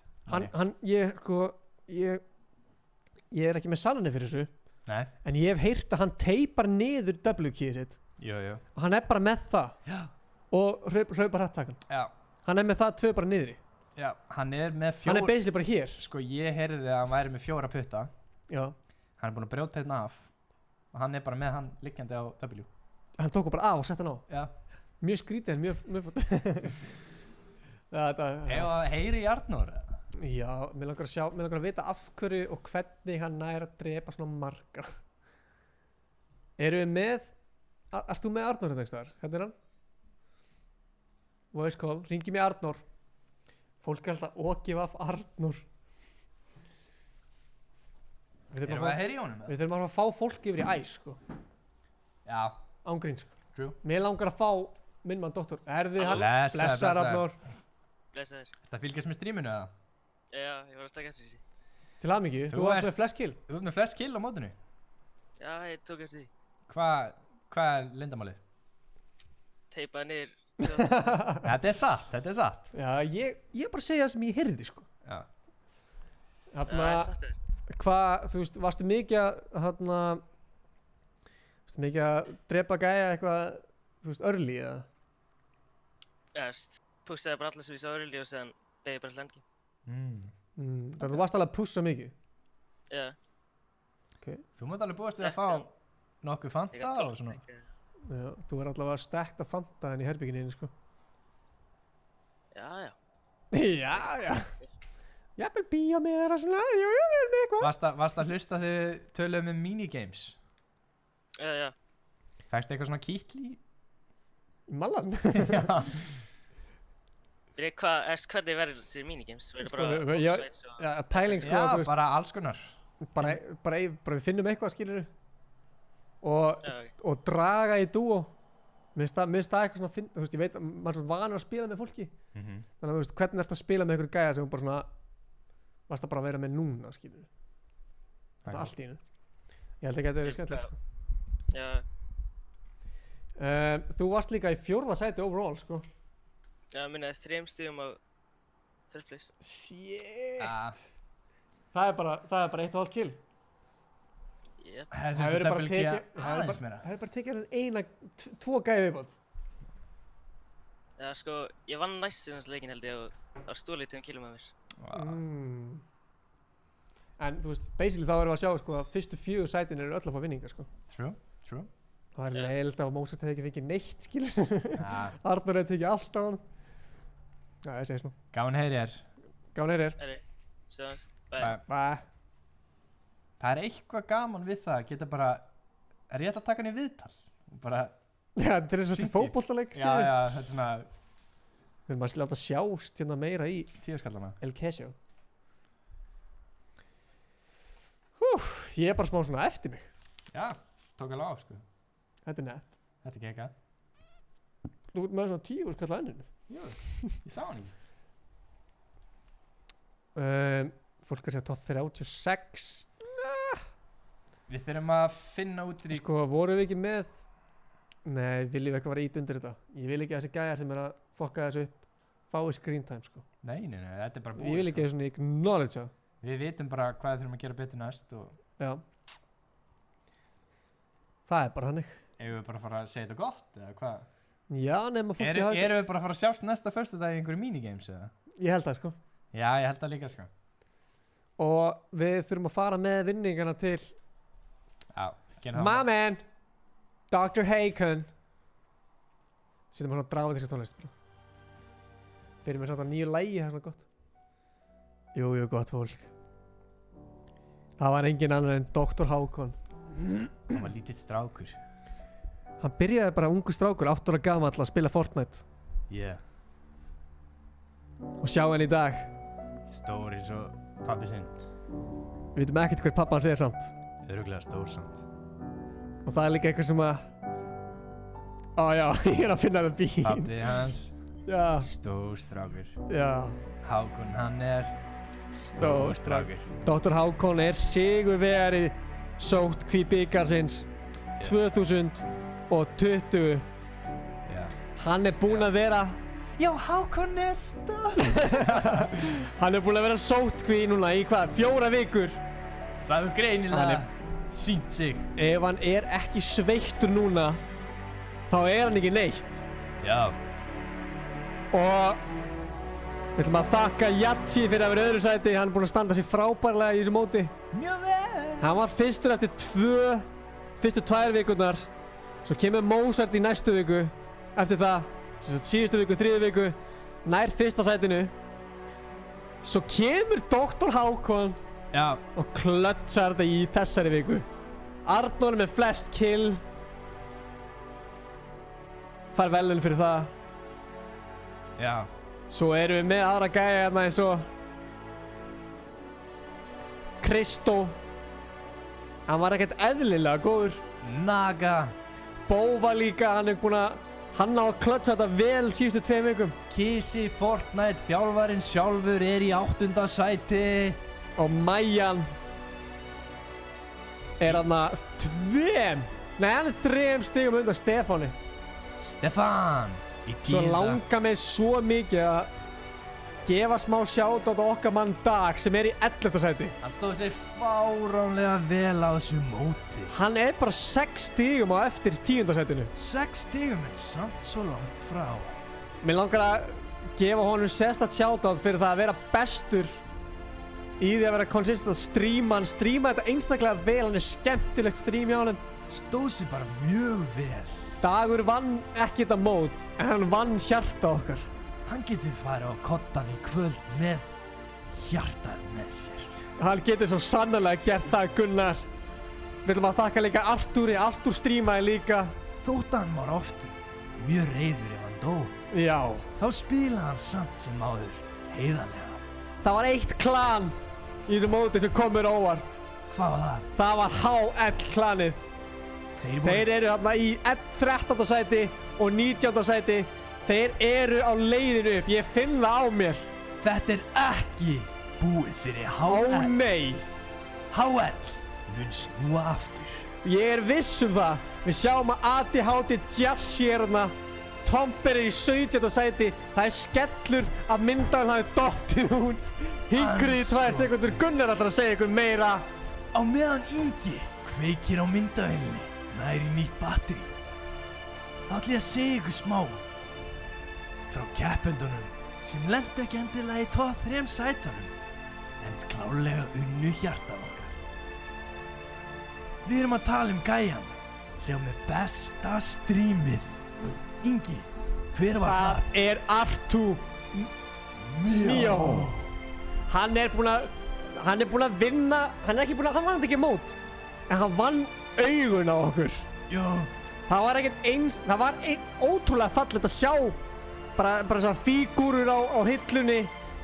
Ég er ekki með sannanir fyrir þessu. Nei. En ég hef heyrt að hann teipar niður W-keyið sitt. Jú. Og hann er bara með það. Já. Og hlaupar hættakan. Já. Hann er með það 2 bara niðri. Já, hann er með 4. Hann er basically bara hér. Sko, ég heyrði að hann væri með 4 putta. Já. Hann er búinn að brjóta hérna af. Og hann er bara með hann liggjandi á W. Hann tók bara af og sett hann á. Já. Mjög skrítið en mjög heyri í Arnór. Já, mér langar að vita af hverju og hvernig hann nær að drepa svona marga. Erum við með Erst þú með Arnór hérna einhverstaðar? Hérna er hann. Voice call, ringi mig Arnór. Fólk er alltaf okið af Arnór. Erum við að heyra í honum? Við þurfum að fá fólk yfir í æs, sko. Já. Ángrín, sko. True. Mér langar að fá minn mann doktor. Erðu hann? Blessaður Arnór. Blessaður. Þetta fylgjast með streaminu eða? Já, ég var að taka eftir því. Til aðmikið, þú varst með flest kill. Þú varst með flest kill á mótinu? Já, ég tók eftir því. Hvað er leyndamálið? Teipaði niður. Þetta er satt. Já, ég bara segja það sem ég heyrði, sko. Já. Hvað, þú veist, varstu mikið að drepa gæja eitthvað, þú veist, early eða? Já, pustaði bara alla sem ég sá early og séðan beði bara hlengi. Þannig að þú varst alveg að pussa mikið? Já. Okay. Þú mátt alveg búast við að fá nokkuð Fanta og svona. Já, þú er allavega stekt að Fanta henni í herbygginni, sko. Já. Já. Jafnvel bíó með þér og svona, við erum eitthvað. Varst að hlusta þegar þið töluðum um minigames? Já. Fækstu eitthvað svona kýtli? Mallan? Já. Hvernig verður þessi minigames? Pæling, sko. Já, bara alls konar. Bara við finnum eitthvað, skilurðu. Og draga í dúo. Mér finnst það eitthvað svona finn, þú veist, ég veit að maður er svona vanur að spila með fólki. Þannig að þú veist, hvernig ertu að spila með einhverju gæja sem þú bara svona varst að bara vera með núna, skilur. Það er allt í hennu. Ég held ekki að þetta verið skemmtilegt, sko. Já. Þú varst líka í 4. sæti overall, sko. Já, minna, 3 stigum á third place. Shit. Það er bara 1,5 kill. Yep. Hefur bara tekið eina, 2 gæði viðbót. Já, sko, ég vann næst síðan leikin held ég og það var stólið 2 killum af mér. En þú veist, basically þá erum við að sjá sko að fyrstu 4 sætin eru öll að fá vinningar, sko. True. Það er leiðilegt að Mozart hefði ekki fengið neitt, skilur. Arnór hefði tekið allt á hann. Já, ég segi smá. Gaman heyri þér. Sjáumst. Bye. Það er eitthvað gaman við það, geta bara, er ég að taka hann í viðtal? Bara... Já, þetta er eins og þetta fótboltaleik, skilur. Já, þetta er svona... Við erum að láta sjást hérna meira í... 10 skallana. El Casio. Ég er bara smá svona eftir mig. Já, tók alveg á, sko. Þetta er nett. Þetta er geggjað. Þú ert með svona 10 skall á enninu. Jú, ég sá hann ekki. Fólk að segja top 36. Við þurfum að finna út í... Sko, vorum við ekki með... Nei, viljum við eitthvað vera ít undir þetta. Ég vil ekki að þessi gæjar sem er að fokka þessu upp fái screen time, sko. Nei, þetta er bara búið, Ég vil ekki svona acknowledge það. Við vitum bara hvað við þurfum að gera betur næst og... Já. Það er bara hannig. Eigum við bara að fara að segja þetta gott, eða hvað? Já, nema fólki hafa... Erum við bara að fara að sjást næsta föstudag í einhverju minigames, eða? Ég held það, sko. Já, ég held það líka, sko. Og við þurfum að fara með vinningana til... Já, My man! Dr. Haken. Sýtum að svona dramatíska tónlist, bro. Byrjum við svona nýju lægi, það er svona gott. Jú, gott fólk. Það var engin annar en Dr. Hákon. Hann var lítill strákur. Hann byrjaði bara ungu strákur, 8 ára gamall að spila Fortnite. Og sjá hann í dag. Stór eins og pabbi sinn. Við vitum ekkert hver pappa hans er samt. Örugglega stór samt. Og það er líka eitthvað sem að... Já, ég er að finna það bín. Pabbi hans. Já. Stór strákur. Já. Hákon, hann er... Stór strákur. Dr. Hákon er sigurvegari sótkví bikarsins 2020. Hann er búinn að vera... Já, Hákon er stór. Hann er búinn að vera sótkví núna í hvað? 4 vikur. Það er greinilega sýnt sig. Ef hann er ekki sveittur núna, þá er hann ekki neitt. Já. Og við ætlum að þakka Jatsi fyrir að vera í öðru sæti. Hann er búinn að standa sig frábærlega í þessu móti. Mjög vel. Hann var fyrstur eftir fyrstu 2 vikurnar. Svo kemur Mozart í næstu viku. Eftir það, síðustu viku, 3. viku, nær 1. sætinu. Svo kemur Dr. Hákon. Já. Og klötsar þetta í þessari viku. Arnór með flest kill. Fær velun fyrir það. Já. Svo erum við með aðra gæja hérna eins og Kristó. Hann var ekkert eðlilega góður. Naga. Bóva líka, hann á að klötsa þetta vel síðustu 2 vikum. Kisi Fortnite þjálfarinn sjálfur er í 8. sæti. Og Majan er hann að 3 stigum undan Stefáni. Stefán í 10. Svo langar mig svo mikið að gefa smá shoutout á okkar mann Dag sem er í 11. sæti. Hann stóð sér fáránlega vel á þessu móti. Hann er bara 6 stigum á eftir 10. sætinu. 6 stigum en samt svo langt frá. Mér langar að gefa honum sérstakt shoutout fyrir það að vera bestur í því að vera konsistent að stríma. Hann stríma þetta einstaklega vel, hann er skemmtilegt strím hjá honum. Stóð sér bara mjög vel. Dagur vann ekki þetta mót, en hann vann hjarta okkar. Hann getur farið á kottan í kvöld með hjartað með sér. Hann getur svo sannarlega gert það, Gunnar. Við ætlum að þakka líka Artúri. Artúr strímaði líka. Þótt hann var oft mjög reiður ef hann dó. Já. Þá spilaði hann samt sem áður heiðarlega. Það var eitt klan í þessu móti sem kom mér óvart. Hvað var það? Það var HL klanið. Þeir eru hérna í 13. sæti og 19. sæti. Þeir eru á leiðinu upp, ég finn það á mér. Þetta ekki búið fyrir HL. Ó nei. HL mun snúa aftur. Ég viss það. Við sjáum að ADHD Jazz hérna. Tomper í 17. sæti. Það skellur að myndavélin hafi dottið út. Hingri í 2 sekundur. Gunnar ætlar að segja ykkur meira. Á meðan Ingi kveikir á myndavélinni nær í nýtt batteri. Þá ætla ég að segja ykkur smá frá keppendunum sem lentu ekki endilega í topp 3 sætunum en klárlega unnu hjartað okkar. Við erum að tala gæjan sem með besta streamið. Ingi, hver var það? Það er Artu Mio. Hann er búinn að vinna, hann vann ekki mót, en hann vann augun á okkur. Jó. Það var ótrúlega fallegt að sjá bara svona fígúrur á hillunni,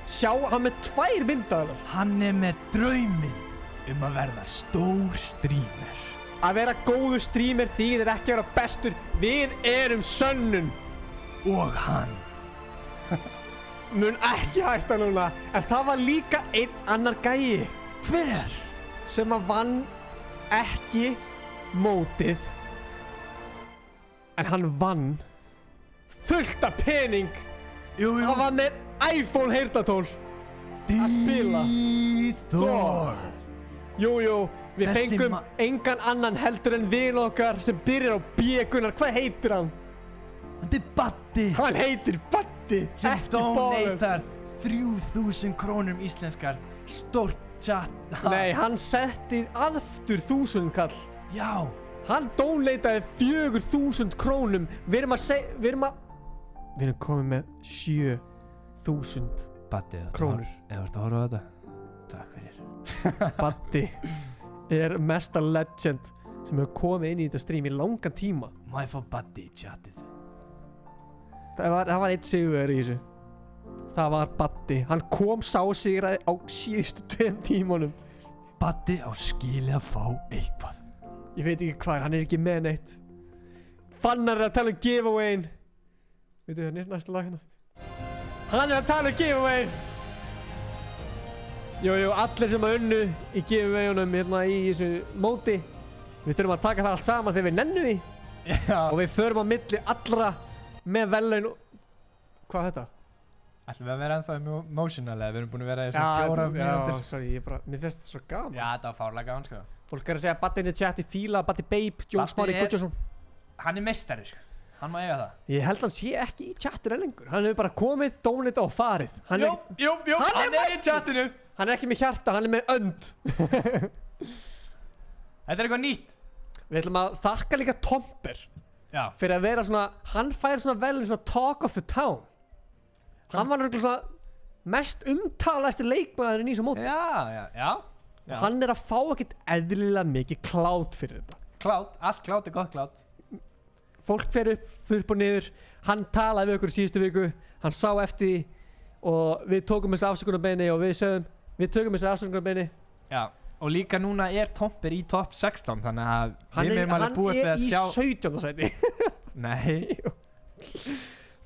sjá hann með 2 myndavélar. Hann er með drauminn að verða stór streamer. Að vera góður streamer þýðir ekki að vera bestur. Við erum sönnun. Og hann mun ekki hætta núna, en það var líka einn annar gæi. Hver? Sem að vann ekki mótið, en hann vann fullt af pening. Jú. Hann var með iPhone heyrnartól að spila. Thor. Jú, við fengum engan annan heldur en vin okkar sem byrjar á B-Gunnar. Hvað heitir hann? Hann er Batti. Hann heitir Batti. Sem donatar 3000 krónum íslenskar. Stórt chat. Nei, hann setti aftur 1000 kall. Já. Hann donataði 4000 krónum. Við erum komið með 7000 Batti, krónur. Eða þú ert að horfa á þetta? Takk fyrir. Batti er mesta legend sem hefur komið inn í þetta stream í langan tíma. Má ég fá Batti í chatið? Það var eitt sigur í þessu. Það var Batti. Hann kom sá sigraði á síðustu 2 tímunum. Batti á skili að fá eitthvað. Ég veit ekki hvað, hann er ekki með neitt. Fannar er að tala giveawayn. Veitu það er næsta lag hérna. Hann er að tala giveawayn. Jú, allir sem að unnu í giveawaynum hérna í þessu móti. Við þurfum að taka það allt saman þegar við nennum því. Já. Og við förum á milli allra með verðlaun. Hvað er þetta? Ætlum við að vera ennþá emotional eða við erum búin að vera í svona 4 mínútur? Já, sorry, mér finnst þetta svo gaman. Já, þetta var fárlega gaman, sko. Fólk er að segja Batti in the chat í fíla, Batti Babe, Jón Smári Guðjónsson. Hann er meistari, sko. Hann má eiga það. Ég held hann sé ekki í chatinu lengur. Hann hefur bara komið, donata og farið. Jú, hann er í chatinu. Hann er ekki með hjarta, hann er með önd. Þetta er eitthvað nýtt. Við ætlum að þakka líka Tomper. Já. Fyrir að vera svona, hann fær svona velin svona talk of the town. Hann var náttúrulega svona mest umtalaðasti leikmaðurinn í þessu móti. Já. Hann er að fá ekkert eðlilega mikið klát fyrir þetta. Klát, allt klát er gott klát. Fólk fer upp og niður. Hann talaði við okkur síðustu viku. Hann sá eftir því og við tókum þessi afsökunarbeini og við sögum við tökum þessi afsökunarbeini. Já, og líka núna er Tomper í topp 16 þannig að við erum alveg búið að sjá. Hann er í 17. sæti. Nei.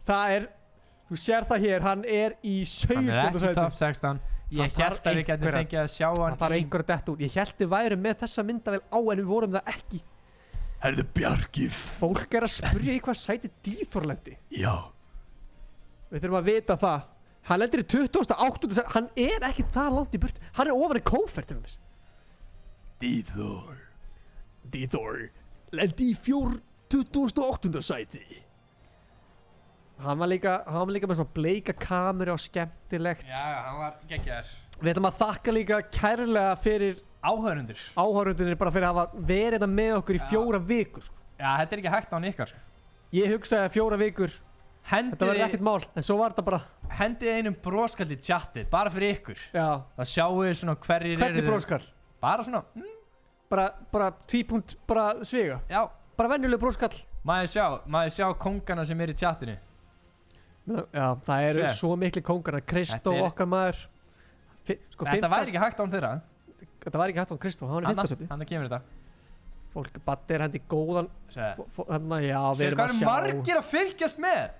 Það er, þú sér það hér, hann er í 17. sæti. Hann er ekki topp 16. Ég held að við getum fengið að sjá hann. Það þarf einhver að detta úr. Ég held við værum með þessa myndavél á en við vorum það ekki. Herðu Bjarki. Fólk er að spyrja í hvað sæti D-Thor lendi. Já. Við þurfum að vita það. Hann lendir í 28. sæti. Hann er ekki það langt í burt. Hann er ofan í Kófer til dæmis. D-Thor lendi í 28. sæti. Hann var líka með svona bleika kameru og skemmtilegt. Já, hann var geggjaður. Við ætlum að þakka líka kærlega fyrir áhorfendurnir bara fyrir að hafa verið með okkur í 4 vikur sko. Já, þetta er ekki hægt án ykkar sko. Ég hugsaði 4 vikur þetta verður ekkert mál, en svo var þetta bara hendið einum broskall í chatið bara fyrir ykkur. Já. Það sjáu þið svona hverjir eru. Hvernig broskall? Bara svona bara tvípunkt, bara sviga. Já. Bara venjuleg broskall. Maður sjá kóngana sem er í chatinu. Já, það eru svo mikli kóngar. Kristó okkar maður sko, þetta væri ekki hægt án þeirra. Þetta væri ekki hægt án Kristó, hann er 5. sæti. Hann kemur þetta. Fólk Baddi hendi góðan hérna, já, við erum að sjá. Hvað eru margir að fylgjast með?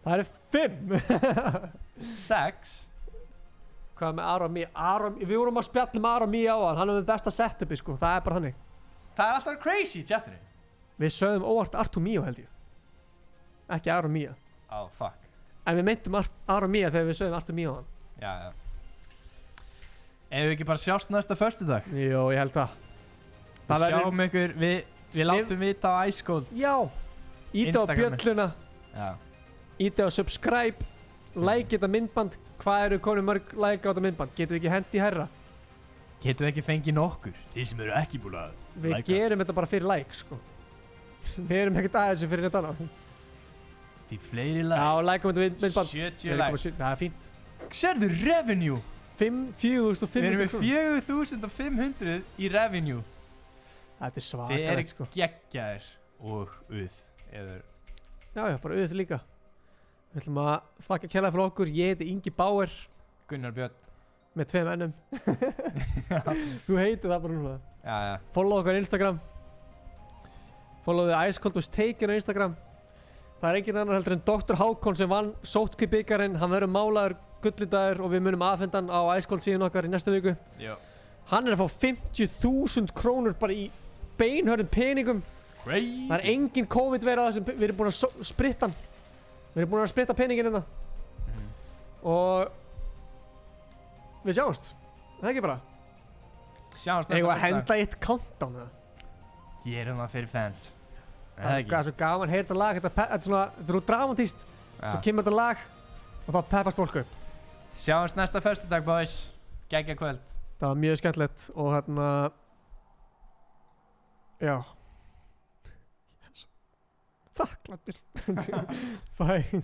Það eru 5. 6. Hvað með Aron Mía? Við vorum að spjalla með Aron Mía á hann er með besta setupi sko, það er bara þannig. Það er alltaf crazy í chatinu. Við sögðum óvart Artur Mía held ég. Ekki Aron Mía. Oh fuck. En við meintum Aron Mía þegar við sögðum Artur Mía á hann. Já. Ef við ekki bara sjást næsta föstudag? Jú, ég held það. Við sjáum ykkur, við látum vita á Ice Cold. Já. Íta á bjölluna. Já. Íta á subscribe. Like þetta myndband. Hvað eru komin mörg like á þetta myndband? Getum við ekki hendi hærra? Getum við ekki fengið nokkur? Þið sem eru ekki búin að Við gerum þetta bara fyrir like sko. Við erum ekkert aðeins fyrir neitt annað. Því fleiri like. Já, likeum þetta myndband. 70 like. Það er fínt. Sérðu revenue? 4.500 Við erum með 4.500 í revenue. Þetta er svakalegt sko. Þið eru geggjaðir og Já, bara líka. Við ætlum að þakka kærlega fyrir okkur. Ég heiti Ingi Bauer. Gunnar Björn. Með 2 ennum. Þú heitir það bara núna. Já. Follow okkar á Instagram. Follow the Ice Cold was taken á Instagram. Það er engin annar heldur en Dr. Hákon sem vann sótkvíbikarinn. Hann verður málaður, gullitaður og við munum aðfenda hann á Ice Cold síðan okkar í næstu viku. Já. Hann er að fá 50.000 krónur bara í beinhörðum peningum. Crazy. Það er engin COVID verið að þessum, við erum búin að spritta hann. Við erum búin að spritta peningin hérna. Og við sjáumst. Það er ekki bara. Sjáumst þetta. Eigum að henda eitt countdown eða? Gerum það fyrir fans. Það er svo gaman að heyra þetta lag. Þetta er svona, þetta er dramatískt. Svo kemur þetta lag og þá peppast fólk upp. Sjáumst næsta föstudag boys. Geggja kvöld. Það var mjög skemmtilegt og hérna já þakklátur bye.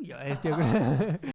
Já, heyrst ég okkur